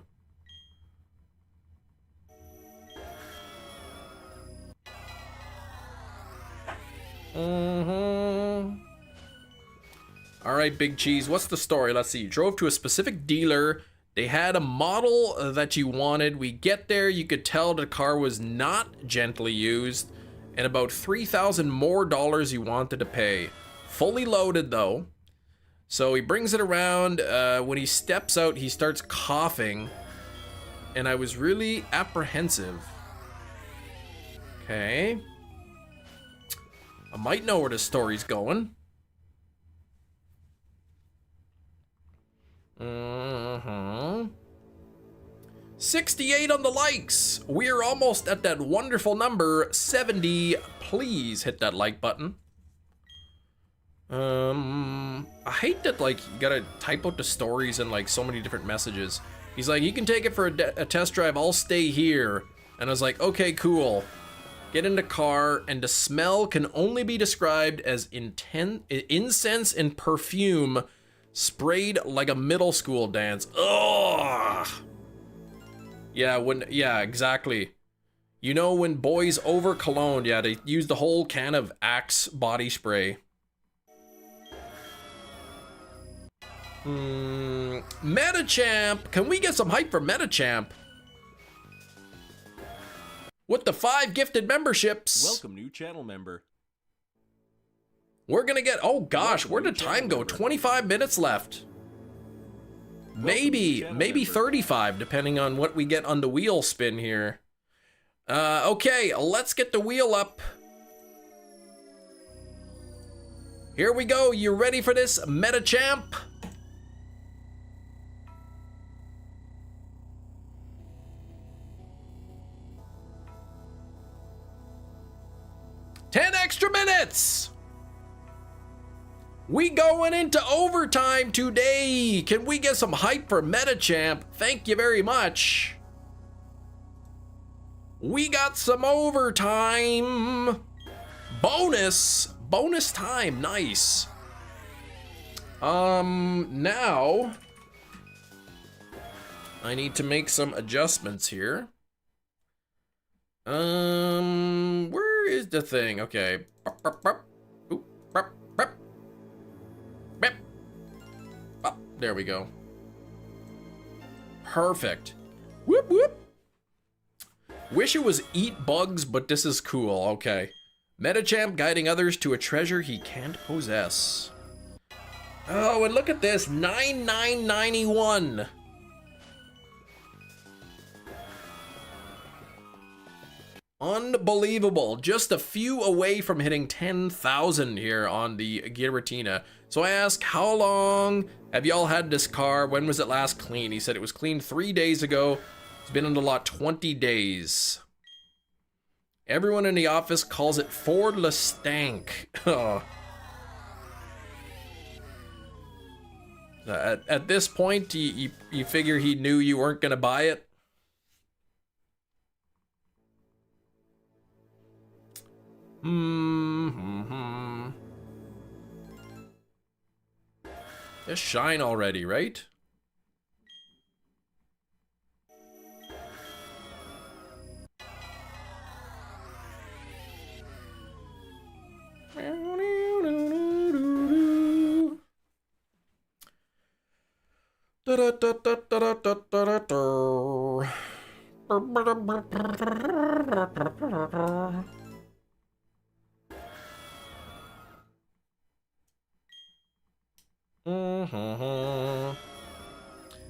All right, Big Cheese, what's the story? Let's see. You drove to a specific dealer. They had a model that you wanted. We get there, you could tell the car was not gently used, and about $3,000 more you wanted to pay. Fully loaded though. So he brings it around. When he steps out, he starts coughing, and I was really apprehensive. Okay. I might know where the story's going. 68 on the likes. We're almost at that wonderful number 70. Please hit that like button. I hate that like you gotta type out the stories in like so many different messages. He's like, you can take it for a test drive. I'll stay here. And I was like, okay, cool. Get in the car, and the smell can only be described as incense and perfume sprayed like a middle school dance. Ugh. Yeah, exactly. You know when boys over cologne, yeah, they use the whole can of Axe body spray. Metachamp, can we get some hype for Metachamp? With the 5 gifted memberships. Welcome, new channel member. We're gonna get, oh gosh, where'd the time go? 25 minutes left. Maybe 35, depending on what we get on the wheel spin here. Okay, let's get the wheel up. Here we go, you ready for this, Metachamp? Ten extra minutes! We going into overtime today. Can we get some hype for Metachamp? Thank you very much. We got some overtime. Bonus time, nice. Now I need to make some adjustments here. Where is the thing? Okay. Oh, there we go. Perfect. Whoop whoop. Wish it was eat bugs, but this is cool. Okay. Metachamp guiding others to a treasure he can't possess. Oh, and look at this. 9991. Unbelievable. Just a few away from hitting 10,000 here on the GIRATINA. So I asked, how long have y'all had this car? When was it last cleaned? He said it was cleaned 3 days ago. It's been on the lot 20 days. Everyone in the office calls it Ford Lestank. Oh. At this point, you figure he knew you weren't going to buy it? Just shine already, right?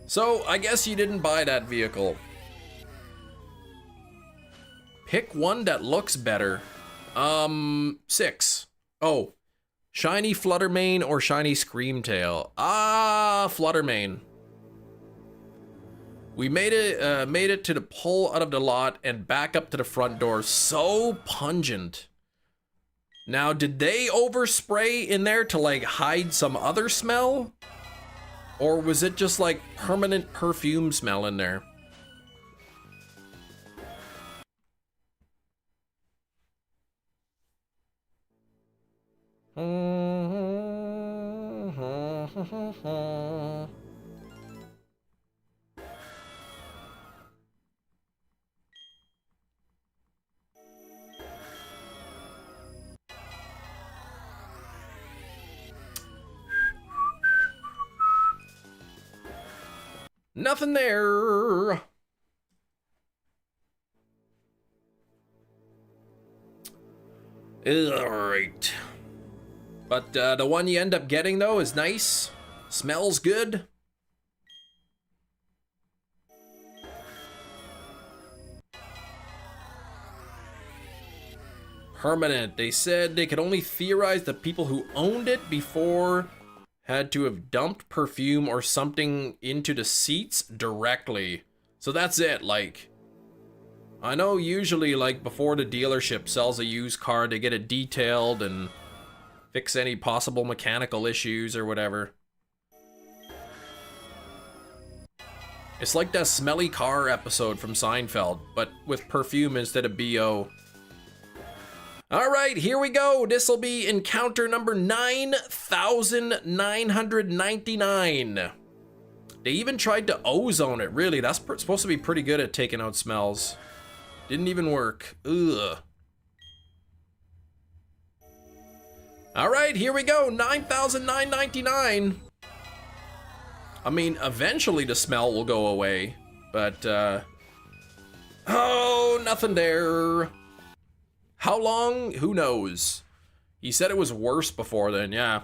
So, I guess you didn't buy that vehicle. Pick one that looks better. 6. Oh. Shiny Fluttermane or Shiny Screamtail? Ah, Fluttermane. We made it to the pull out of the lot and back up to the front door. So pungent. Now, did they overspray in there to like hide some other smell? Or was it just like permanent perfume smell in there? Nothing there. Alright. But the one you end up getting, though, is nice. Smells good. Permanent. They said they could only theorize that people who owned it before had to have dumped perfume or something into the seats directly. So that's it, like... I know usually, like, before the dealership sells a used car, they get it detailed and fix any possible mechanical issues or whatever. It's like that smelly car episode from Seinfeld, but with perfume instead of BO. Alright, here we go. This'll be encounter number 9,999. They even tried to ozone it, really. That's supposed to be pretty good at taking out smells. Didn't even work. Ugh. Alright, here we go. 9,999. I mean, eventually the smell will go away. But, oh, nothing there. How long? Who knows? He said it was worse before then, yeah.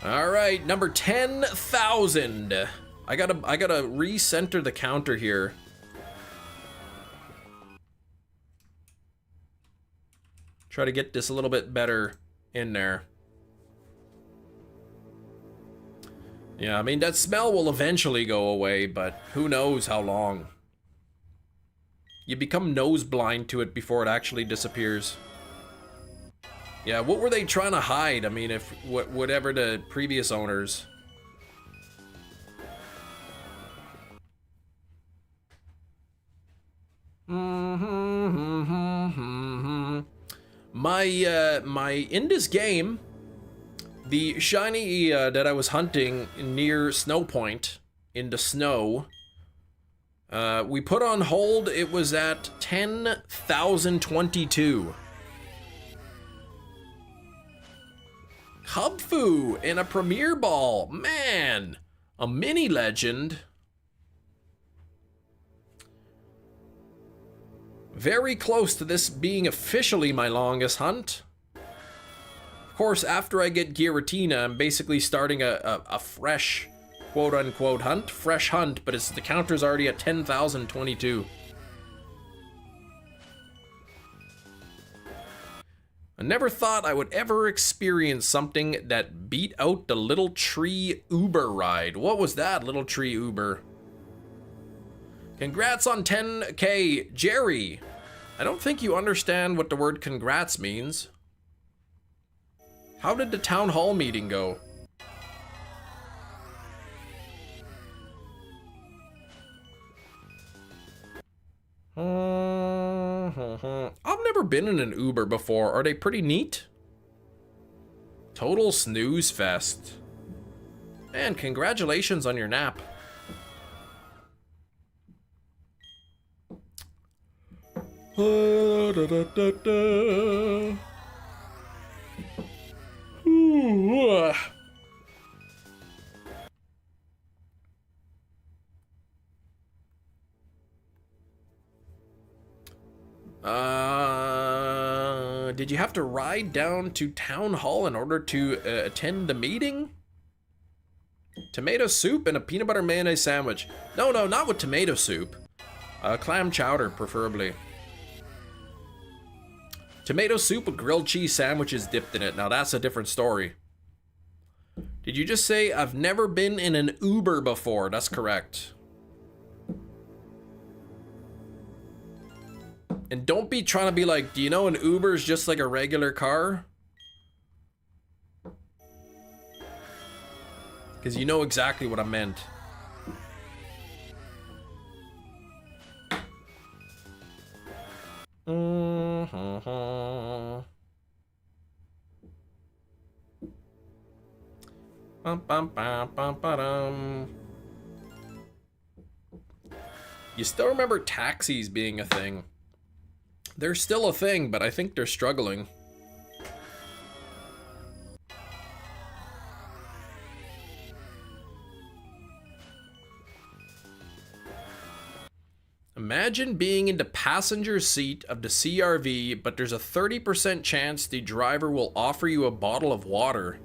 All right, number 10,000. I gotta recenter the counter here. Try to get this a little bit better in there. Yeah, I mean, that smell will eventually go away, but who knows how long. You become nose blind to it before it actually disappears. Yeah, what were they trying to hide? I mean, if whatever the previous owners... My in this game, the shiny that I was hunting near Snow Point in the snow, we put on hold. It was at 10,022. Cubfu in a Premier Ball, man, a mini legend. Very close to this being officially my longest hunt. Of course, after I get Giratina, I'm basically starting a fresh, quote-unquote hunt. Fresh hunt, but the counter's already at 10,022. I never thought I would ever experience something that beat out the Little Tree Uber ride. What was that, Little Tree Uber? Congrats on 10K, Jerry. I don't think you understand what the word congrats means. How did the town hall meeting go? I've never been in an Uber before. Are they pretty neat? Total snooze fest. Man, congratulations on your nap. Did you have to ride down to town hall in order to attend the meeting? Tomato soup and a peanut butter mayonnaise sandwich. No, not with tomato soup. Clam chowder, preferably. Tomato soup with grilled cheese sandwiches dipped in it. Now that's a different story. Did you just say, I've never been in an Uber before? That's correct. And don't be trying to be like, do you know an Uber is just like a regular car? Because you know exactly what I meant. You still remember taxis being a thing. They're still a thing, but I think they're struggling. Imagine being in the passenger seat of the CRV, but there's a 30% chance the driver will offer you a bottle of water.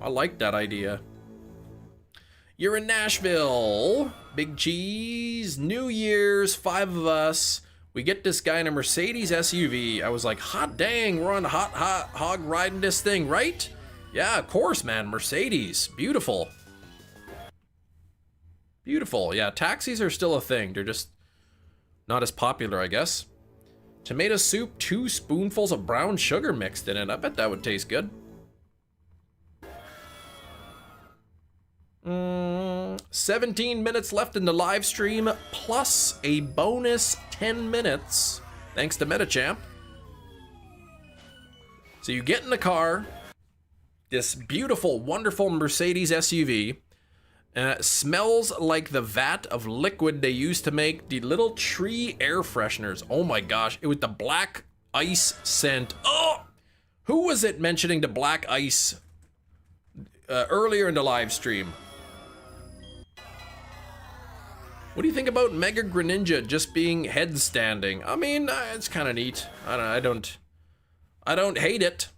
I like that idea. You're in Nashville. Big cheese. New Year's, 5 of us. We get this guy in a Mercedes SUV. I was like, hot dang, we're on hot hog riding this thing, right? Yeah, of course, man. Mercedes. Beautiful. Beautiful. Yeah, taxis are still a thing. They're just not as popular, I guess. Tomato soup, 2 spoonfuls of brown sugar mixed in it. I bet that would taste good. 17 minutes left in the live stream, plus a bonus 10 minutes, thanks to MetaChamp. So you get in the car, this beautiful, wonderful Mercedes SUV, smells like the vat of liquid they used to make the little tree air fresheners. Oh my gosh, it was the black ice scent. Oh, who was it mentioning the black ice earlier in the live stream? What do you think about Mega Greninja just being headstanding? I mean, it's kind of neat. I don't hate it.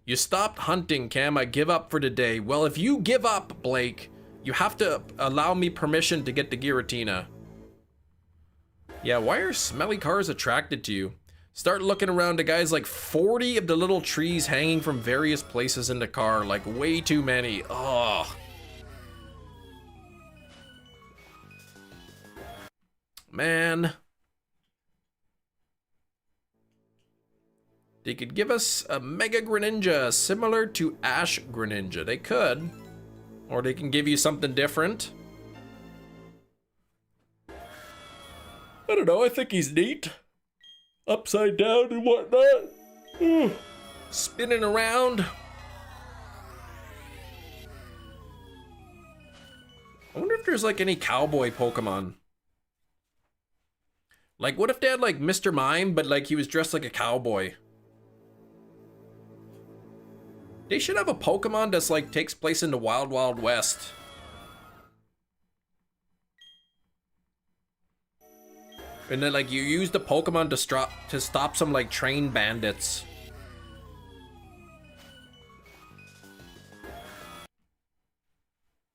You stopped hunting, Cam. I give up for today. Well, if you give up, Blake, you have to allow me permission to get the Giratina. Yeah, why are smelly cars attracted to you? Start looking around the guys, like 40 of the little trees hanging from various places in the car. Like, way too many. Ugh. Man. They could give us a Mega Greninja similar to Ash Greninja. They could. Or they can give you something different. I don't know, I think he's neat. Upside down and whatnot. Spinning around. I wonder if there's like any cowboy Pokemon. Like, what if they had, like, Mr. Mime, but, like, he was dressed like a cowboy? They should have a Pokemon that's, like, takes place in the Wild Wild West. And then, like, you use the Pokemon to stop some, like, trained bandits.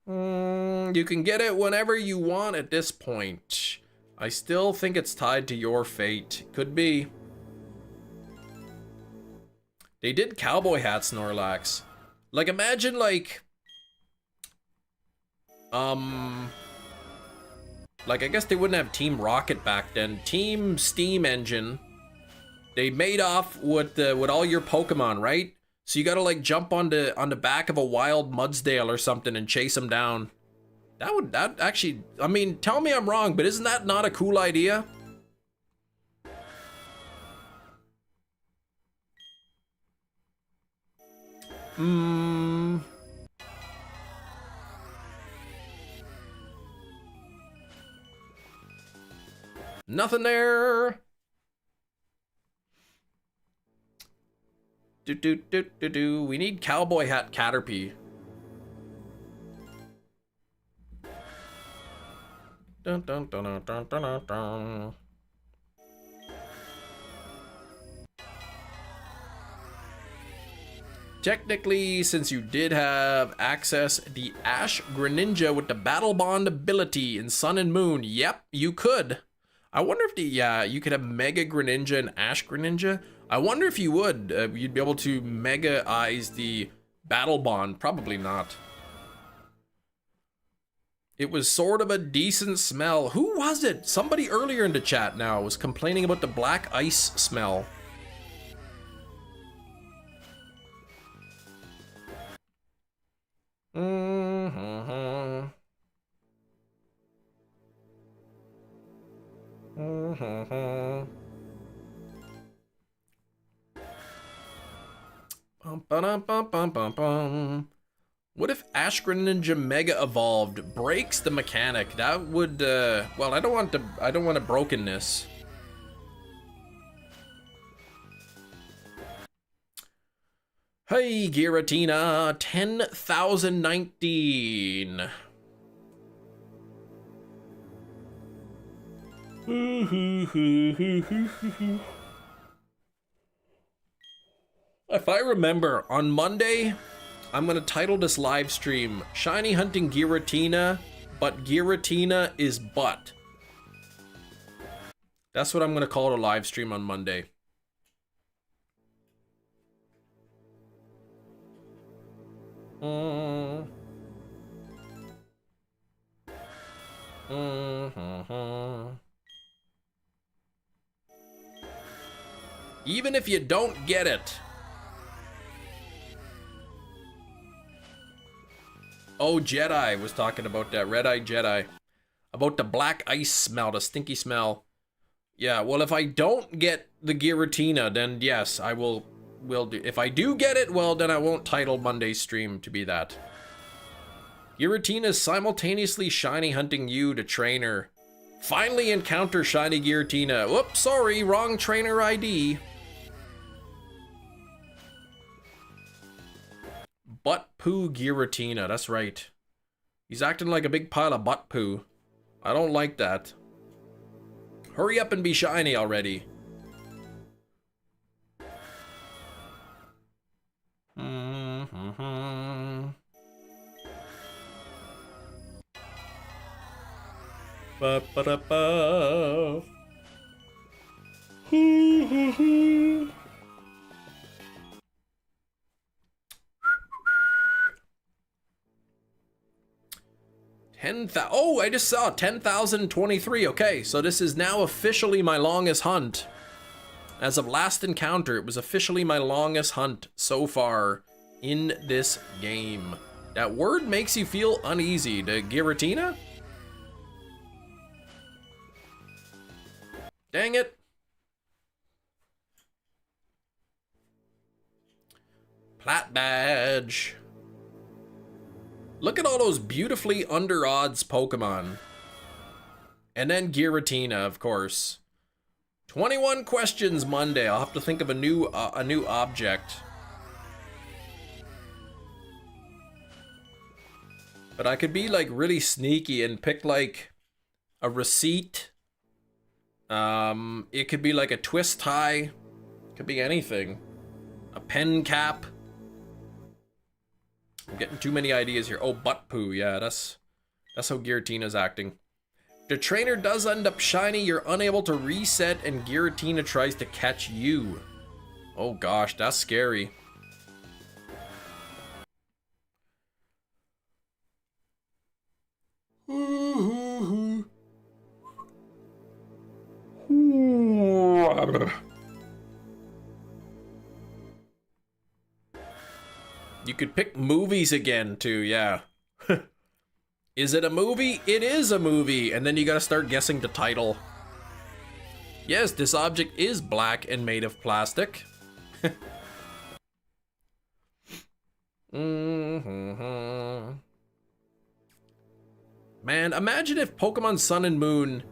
You can get it whenever you want at this point. I still think it's tied to your fate. Could be. They did cowboy hat Snorlax. Like, imagine, like... Like, I guess they wouldn't have Team Rocket back then. Team Steam Engine. They made off with all your Pokemon, right? So you gotta, like, jump on the back of a wild Mudsdale or something and chase them down. That actually, I mean, tell me I'm wrong, but isn't that not a cool idea? Nothing there. We need cowboy hat Caterpie. Dun, dun, dun, dun, dun, dun, dun. Technically, since you did have access the Ash Greninja with the Battle Bond ability in Sun and Moon, yep, you could. I wonder if you could have Mega Greninja and Ash Greninja. I wonder if you would. You'd be able to Mega-ize the Battle Bond. Probably not. It was sort of a decent smell. Who was it? Somebody earlier in the chat now was complaining about the black ice smell. What if Ash Greninja Mega Evolved breaks the mechanic? That would well, I don't want a brokenness. Hey, Giratina, 10,019. If I remember, on Monday, I'm gonna title this live stream Shiny Hunting Giratina, but Giratina is butt. That's what I'm gonna call it, a live stream on Monday. Even if you don't get it. Oh, Jedi was talking about that. Red-Eyed Jedi. About the black ice smell, the stinky smell. Yeah, well, if I don't get the Giratina, then yes, I will do. If I do get it, well, then I won't title Monday's stream to be that. Giratina is simultaneously shiny hunting you, the trainer. Finally encounter shiny Giratina. Whoops, sorry, wrong trainer ID. Butt poo Giratina, that's right. He's acting like a big pile of butt poo. I don't like that. Hurry up and be shiny already. Ba-ba-da-ba. 10,000. Oh, I just saw 10,023. Okay, so this is now officially my longest hunt. As of last encounter, it was officially my longest hunt so far in this game. That word makes you feel uneasy. The Giratina? Dang it. Plat badge. Look at all those beautifully under odds Pokemon. And then Giratina, of course. 21 questions Monday. I'll have to think of a new object. But I could be like really sneaky and pick like a receipt. It could be like a twist tie. Could be anything. A pen cap. I'm getting too many ideas here. Oh, butt poo. Yeah, that's how Giratina's acting. The trainer does end up shiny. You're unable to reset, and Giratina tries to catch you. Oh gosh, that's scary. You could pick movies again too, yeah. Is it a movie? It is a movie, and then you gotta start guessing the title. Yes, this object is black and made of plastic. Man, imagine if Pokemon Sun and Moon,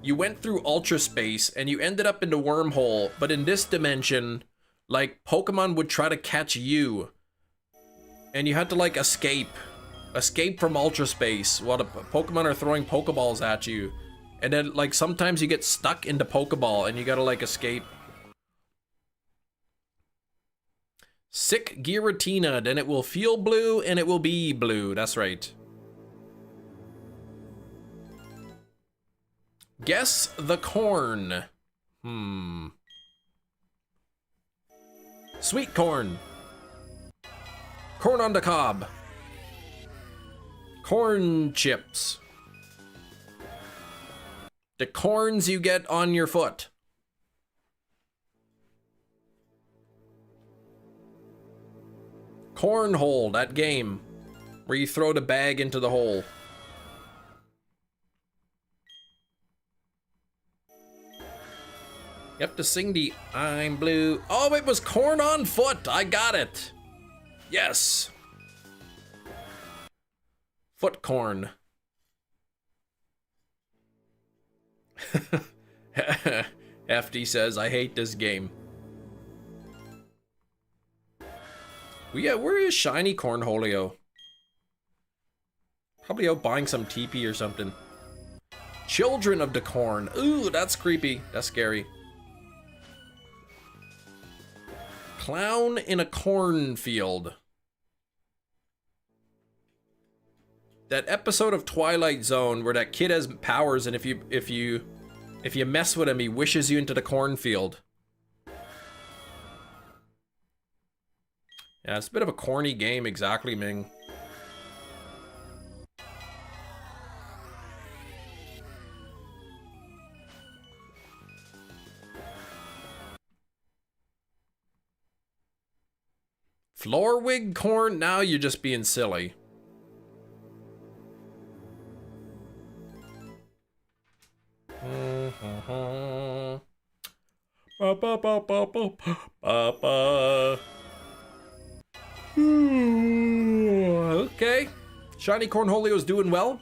you went through Ultra Space and you ended up in the wormhole, but in this dimension, like, Pokemon would try to catch you. And you had to, like, escape from Ultra Space while the Pokemon are throwing Pokeballs at you. And then, like, sometimes you get stuck in the Pokeball and you gotta, like, escape. Sick Giratina, then it will feel blue and it will be blue. That's right. Guess the corn. Sweet corn. Corn on the cob. Corn chips. The corns you get on your foot. Cornhole, that game where you throw the bag into the hole. You have to sing the I'm blue. Oh, it was corn on foot. I got it. Yes. Foot corn. FD says, I hate this game. Well, yeah, where is Shiny Cornholio? Probably out buying some TP or something. Children of the Corn. Ooh, that's creepy. That's scary. Clown in a cornfield. That episode of Twilight Zone where that kid has powers, and if you mess with him, he wishes you into the cornfield. Yeah, it's a bit of a corny game, exactly, Ming. Floorwig corn? Now you're just being silly. Okay. Shiny Cornholio's doing well.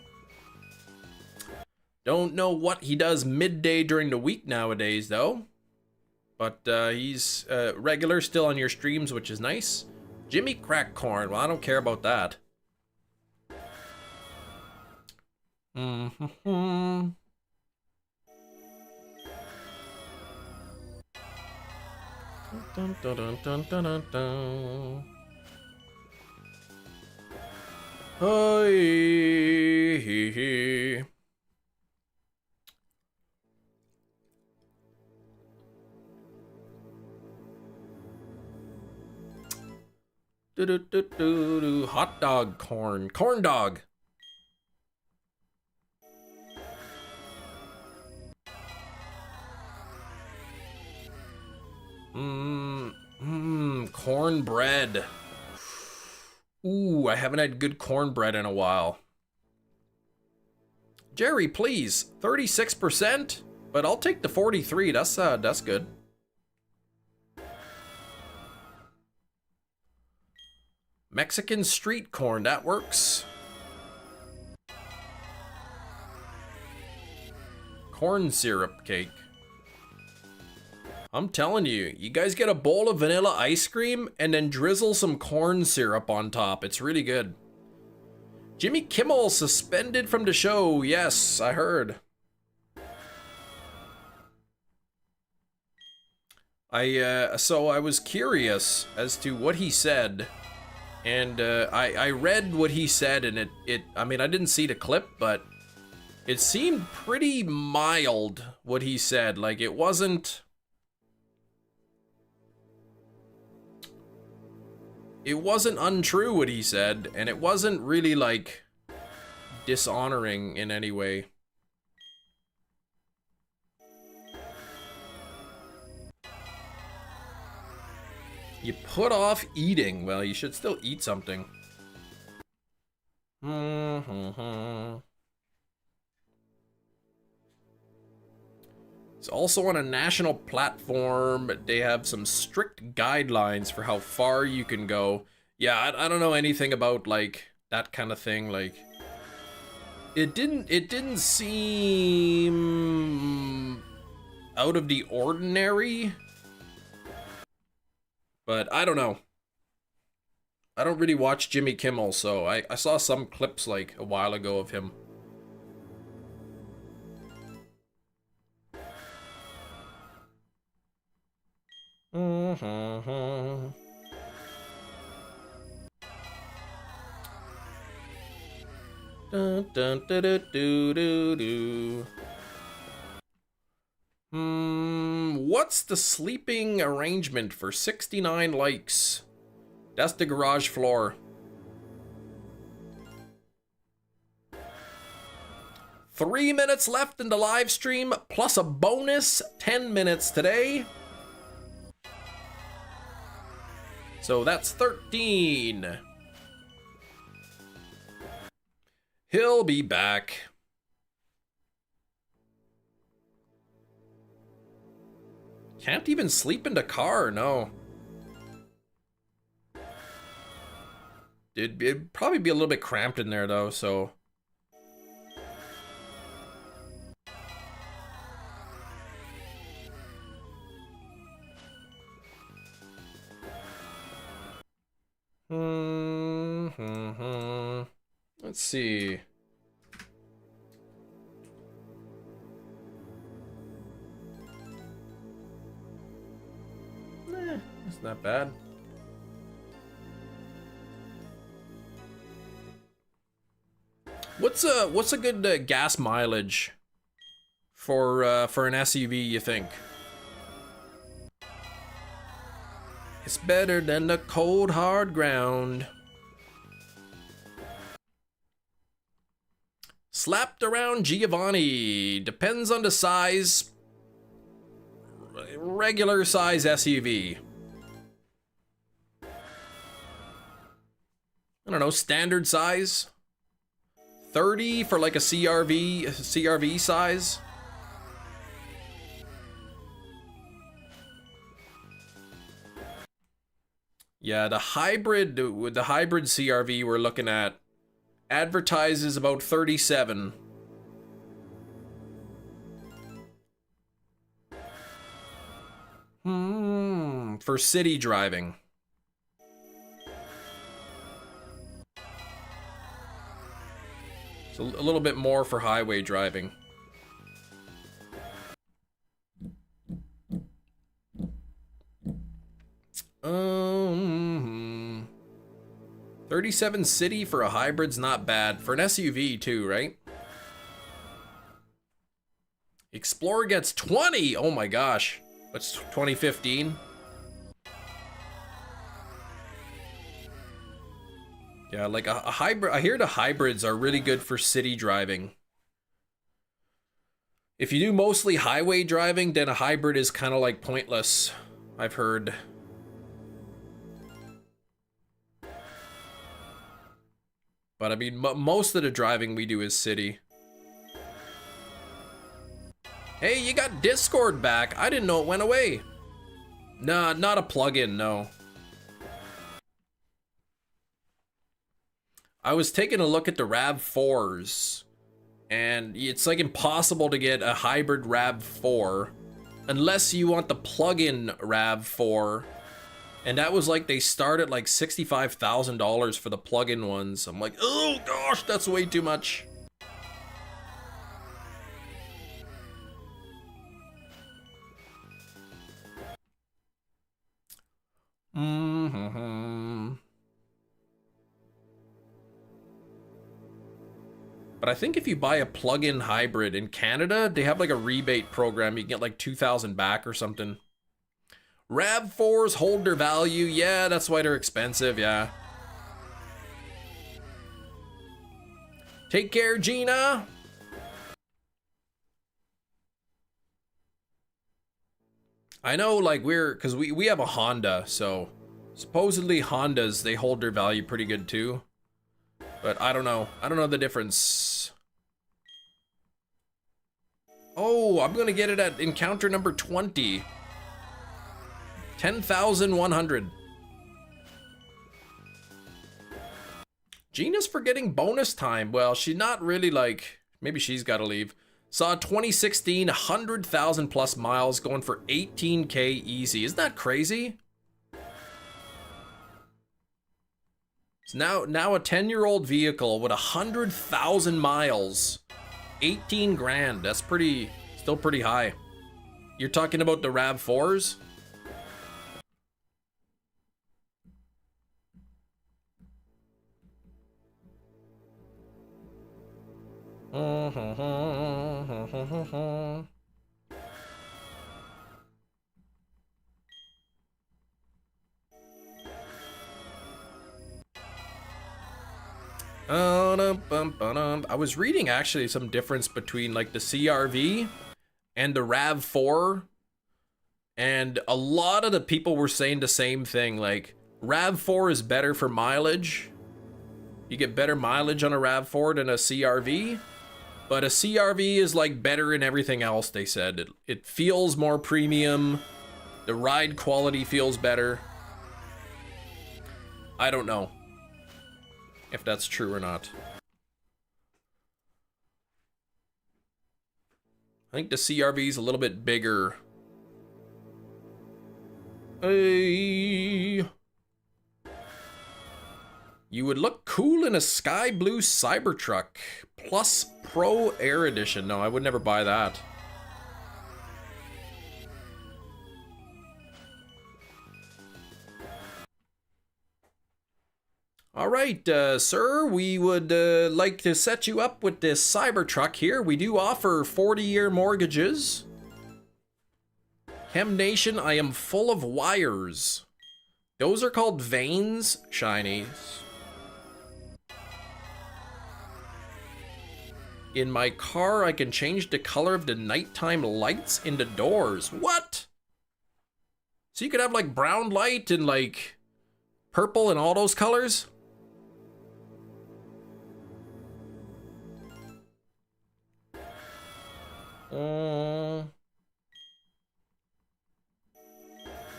Don't know what he does midday during the week nowadays, though. But he's regular still on your streams, which is nice. Jimmy Crack Corn. Well, I don't care about that. Dun, dun, dun, dun, dun, dun, dun. Hey. Do do do do do. Hot dog corn. Corn dog. Cornbread. Ooh, I haven't had good cornbread in a while. Jerry, please. 36%? But I'll take the 43. That's good. Mexican street corn, that works. Corn syrup cake. I'm telling you, you guys get a bowl of vanilla ice cream and then drizzle some corn syrup on top. It's really good. Jimmy Kimmel suspended from the show. Yes, I heard. So I was curious as to what he said. And I read what he said, and I mean, I didn't see the clip, but it seemed pretty mild what he said. Like, it wasn't untrue what he said, and it wasn't really like dishonoring in any way. You put off eating. Well, you should still eat something. It's also on a national platform. They have some strict guidelines for how far you can go. Yeah, I don't know anything about like that kind of thing. Like, it didn't seem out of the ordinary. But I don't know. I don't really watch Jimmy Kimmel, so I saw some clips like a while ago of him. Dun, dun, dun, dun, dun, dun, dun. What's the sleeping arrangement for 69 likes? That's the garage floor. 3 minutes left in the live stream, plus a bonus 10 minutes today. So that's 13. He'll be back. Can't even sleep in the car, no. It'd probably be a little bit cramped in there though, so. Let's see. That's not bad. What's a good gas mileage for an SUV, you think? It's better than the cold hard ground. Slapped around Giovanni. Depends on the size. Regular size SUV. I don't know, standard size. 30 for like a CRV size. Yeah, the hybrid CRV we're looking at advertises about 37. For city driving. So a little bit more for highway driving. Um, 37 city for a hybrid's not bad. For an SUV too, right? Explorer gets 20! Oh my gosh. What's 2015? Yeah, like a hybrid. I hear the hybrids are really good for city driving. If you do mostly highway driving, then a hybrid is kind of like pointless, I've heard. But I mean, most of the driving we do is city. Hey, you got Discord back. I didn't know it went away. Nah, not a plugin, no. I was taking a look at the RAV4s, and it's like impossible to get a hybrid RAV4 unless you want the plug-in RAV4. And that was like, they start at like $65,000 for the plug-in ones. I'm like, oh gosh, that's way too much. But I think if you buy a plug-in hybrid in Canada, they have like a rebate program. You can get like 2,000 back or something. RAV4s hold their value. Yeah, that's why they're expensive, yeah. Take care, Gina. I know, like, because we have a Honda, so supposedly Hondas, they hold their value pretty good too. But I don't know. I don't know the difference. Oh, I'm gonna get it at encounter number 20. 10,100. Gina's forgetting bonus time. Well, she's not really like, maybe she's gotta leave. Saw 2016, 100,000 plus miles going for 18K easy. Isn't that crazy? It's now a 10-year-old vehicle with 100,000 miles. 18 grand. That's still pretty high. You're talking about the RAV4s? I was reading actually some difference between like the CRV and the RAV4, and a lot of the people were saying the same thing. Like RAV4 is better for mileage. You get better mileage on a RAV4 than a CRV, but a CRV is like better in everything else. They said it feels more premium. The ride quality feels better. I don't know if that's true or not. I think the CRV is a little bit bigger. Hey. You would look cool in a sky blue Cybertruck Plus Pro Air Edition. No, I would never buy that. All right, sir, we would like to set you up with this Cybertruck here. We do offer 40-year mortgages. Chem Nation, I am full of wires. Those are called veins, shinies. In my car, I can change the color of the nighttime lights in the doors. What? So you could have like brown light and like purple and all those colors?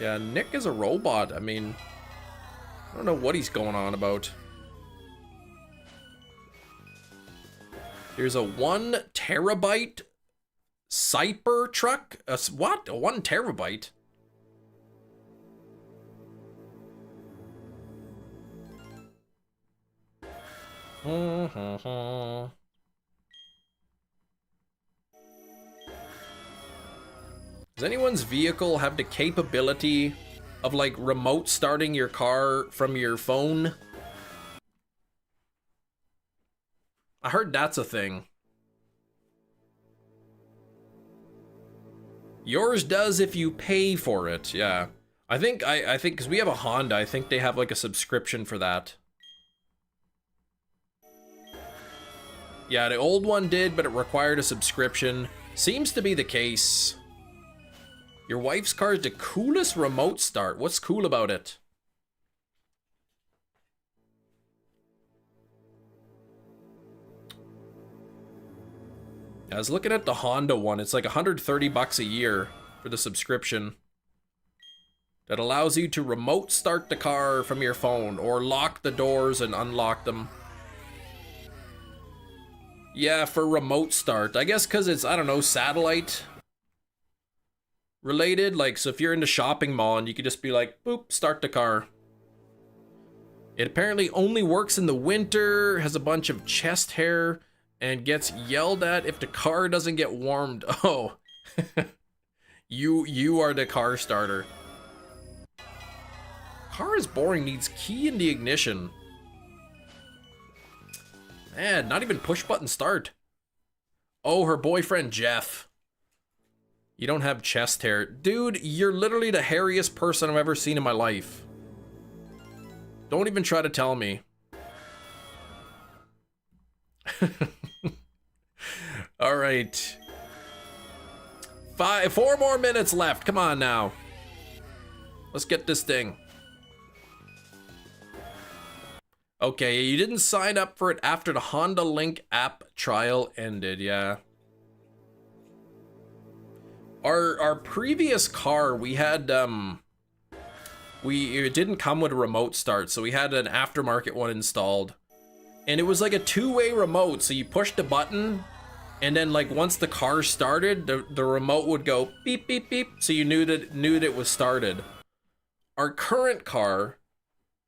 Yeah, Nick is a robot. I mean, I don't know what he's going on about. There's a 1 terabyte Cybertruck. What? A 1 terabyte? Does anyone's vehicle have the capability of like remote starting your car from your phone? I heard that's a thing. Yours does if you pay for it, yeah. I think because we have a Honda, I think they have like a subscription for that. Yeah, the old one did, but it required a subscription. Seems to be the case. Your wife's car is the coolest remote start. What's cool about it? I was looking at the Honda one. It's like 130 bucks a year for the subscription. That allows you to remote start the car from your phone or lock the doors and unlock them. Yeah, for remote start. I guess because it's, I don't know, satellite related. Like, so if you're in the shopping mall and you could just be like, boop, start the car. It apparently only works in the winter, has a bunch of chest hair, and gets yelled at if the car doesn't get warmed. Oh, you are the car starter. Car is boring, needs key in the ignition. Man, not even push button start. Oh, her boyfriend Jeff. You don't have chest hair. Dude, you're literally the hairiest person I've ever seen in my life. Don't even try to tell me. All right. 4 more minutes left. Come on now. Let's get this thing. Okay, you didn't sign up for it after the Honda Link app trial ended, yeah. Our previous car, we had it didn't come with a remote start, so we had an aftermarket one installed. And it was like a 2-way remote, so you pushed the button, and then like once the car started, the remote would go beep beep beep, so you knew that it was started. Our current car,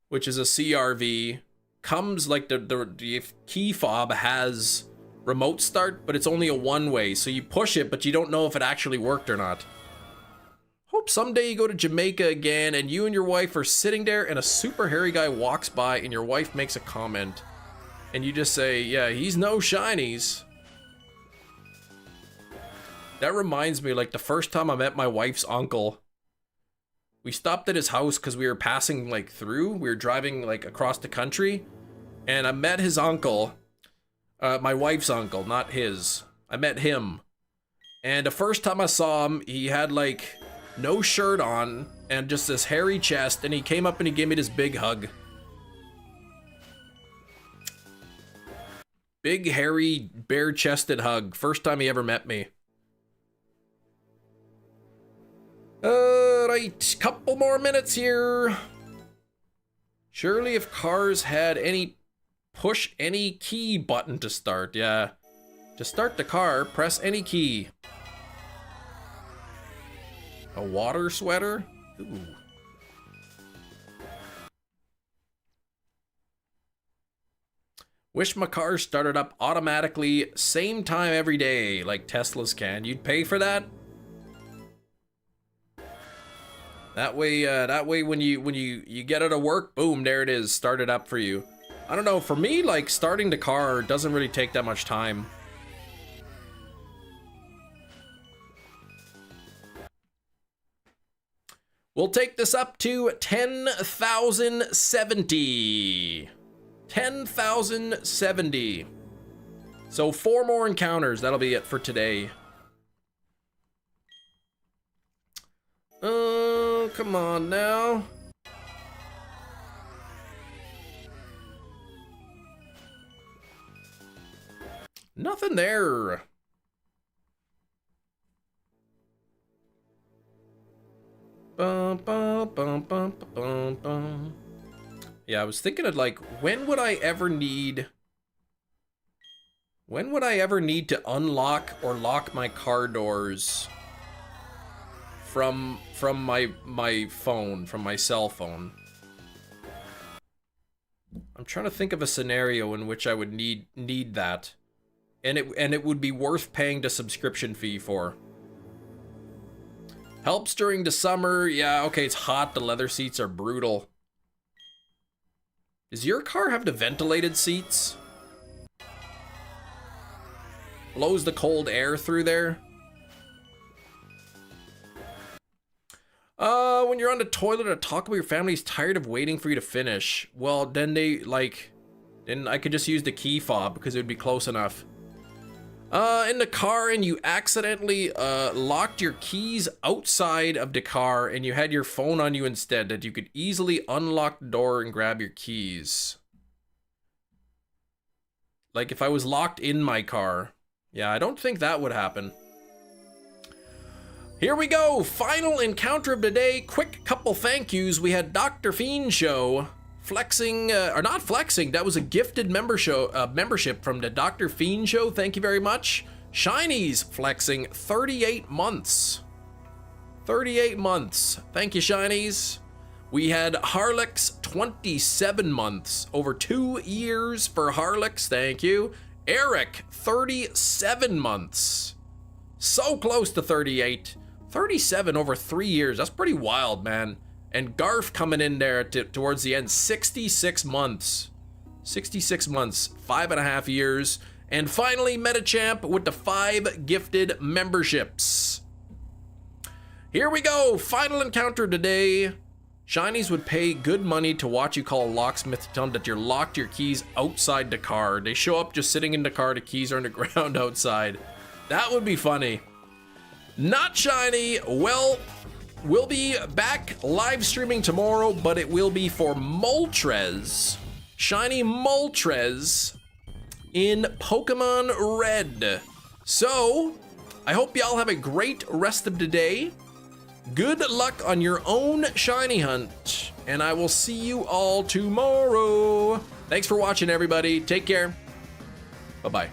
which is a CRV, comes like the key fob has remote start, but it's only a 1-way, so you push it, but you don't know if it actually worked or not. Hope someday you go to Jamaica again and you and your wife are sitting there and a super hairy guy walks by and your wife makes a comment and you just say, yeah, he's no shinies. That reminds me, like, the first time I met my wife's uncle, we stopped at his house because we were passing, like, through. We were driving, like, across the country. And I met his uncle. My wife's uncle, not his. I met him. And the first time I saw him, he had, like, no shirt on and just this hairy chest. And he came up and he gave me this big hug. Big, hairy, bare-chested hug. First time he ever met me. Right, couple more minutes here. Surely if cars had any push any key button to start, yeah. To start the car, press any key. A water sweater? Ooh. Wish my car started up automatically same time every day, like Teslas can. You'd pay for that? That way when you get out of work, boom, there it is, started up for you. I don't know, for me, like, starting the car doesn't really take that much time. We'll take this up to 10,070. 10,070. So 4 more encounters, that'll be it for today. Oh, come on now. Nothing there. Bum, bum, bum, bum, bum, bum. Yeah, I was thinking of, like, when would I ever need to unlock or lock my car doors from my phone, from my cell phone? I'm trying to think of a scenario in which I would need that. And it would be worth paying the subscription fee for. Helps during the summer. Yeah, okay, it's hot. The leather seats are brutal. Does your car have the ventilated seats? Blows the cold air through there? When you're on the toilet or talk about your family's tired of waiting for you to finish. Well, then then I could just use the key fob because it would be close enough. In the car and you accidentally locked your keys outside of the car and you had your phone on you instead, that you could easily unlock the door and grab your keys. Like if I was locked in my car. Yeah, I don't think that would happen. Here we go, final encounter of the day. Quick couple thank yous. We had Dr. Fiend Show flexing, or not flexing, that was a gifted membership from the Dr. Fiend Show. Thank you very much. Shinies flexing 38 months. 38 months. Thank you, Shinies. We had Harlex 27 months. Over 2 years for Harlex. Thank you. Eric 37 months. So close to 38. 37 over 3 years. That's pretty wild, man. And Garf coming in there towards the end, 66 months. 66 months, 5.5 years. And finally, Metachamp with the 5 gifted memberships. Here we go, final encounter today. Shinies would pay good money to watch you call a locksmith to tell them that you're locked your keys outside the car. They show up just sitting in the car, the keys are on the ground outside. That would be funny. Not shiny. Well, we'll be back live streaming tomorrow, but it will be for Moltres. Shiny Moltres in Pokemon Red. So, I hope y'all have a great rest of the day. Good luck on your own shiny hunt, and I will see you all tomorrow. Thanks for watching, everybody. Take care. Bye-bye.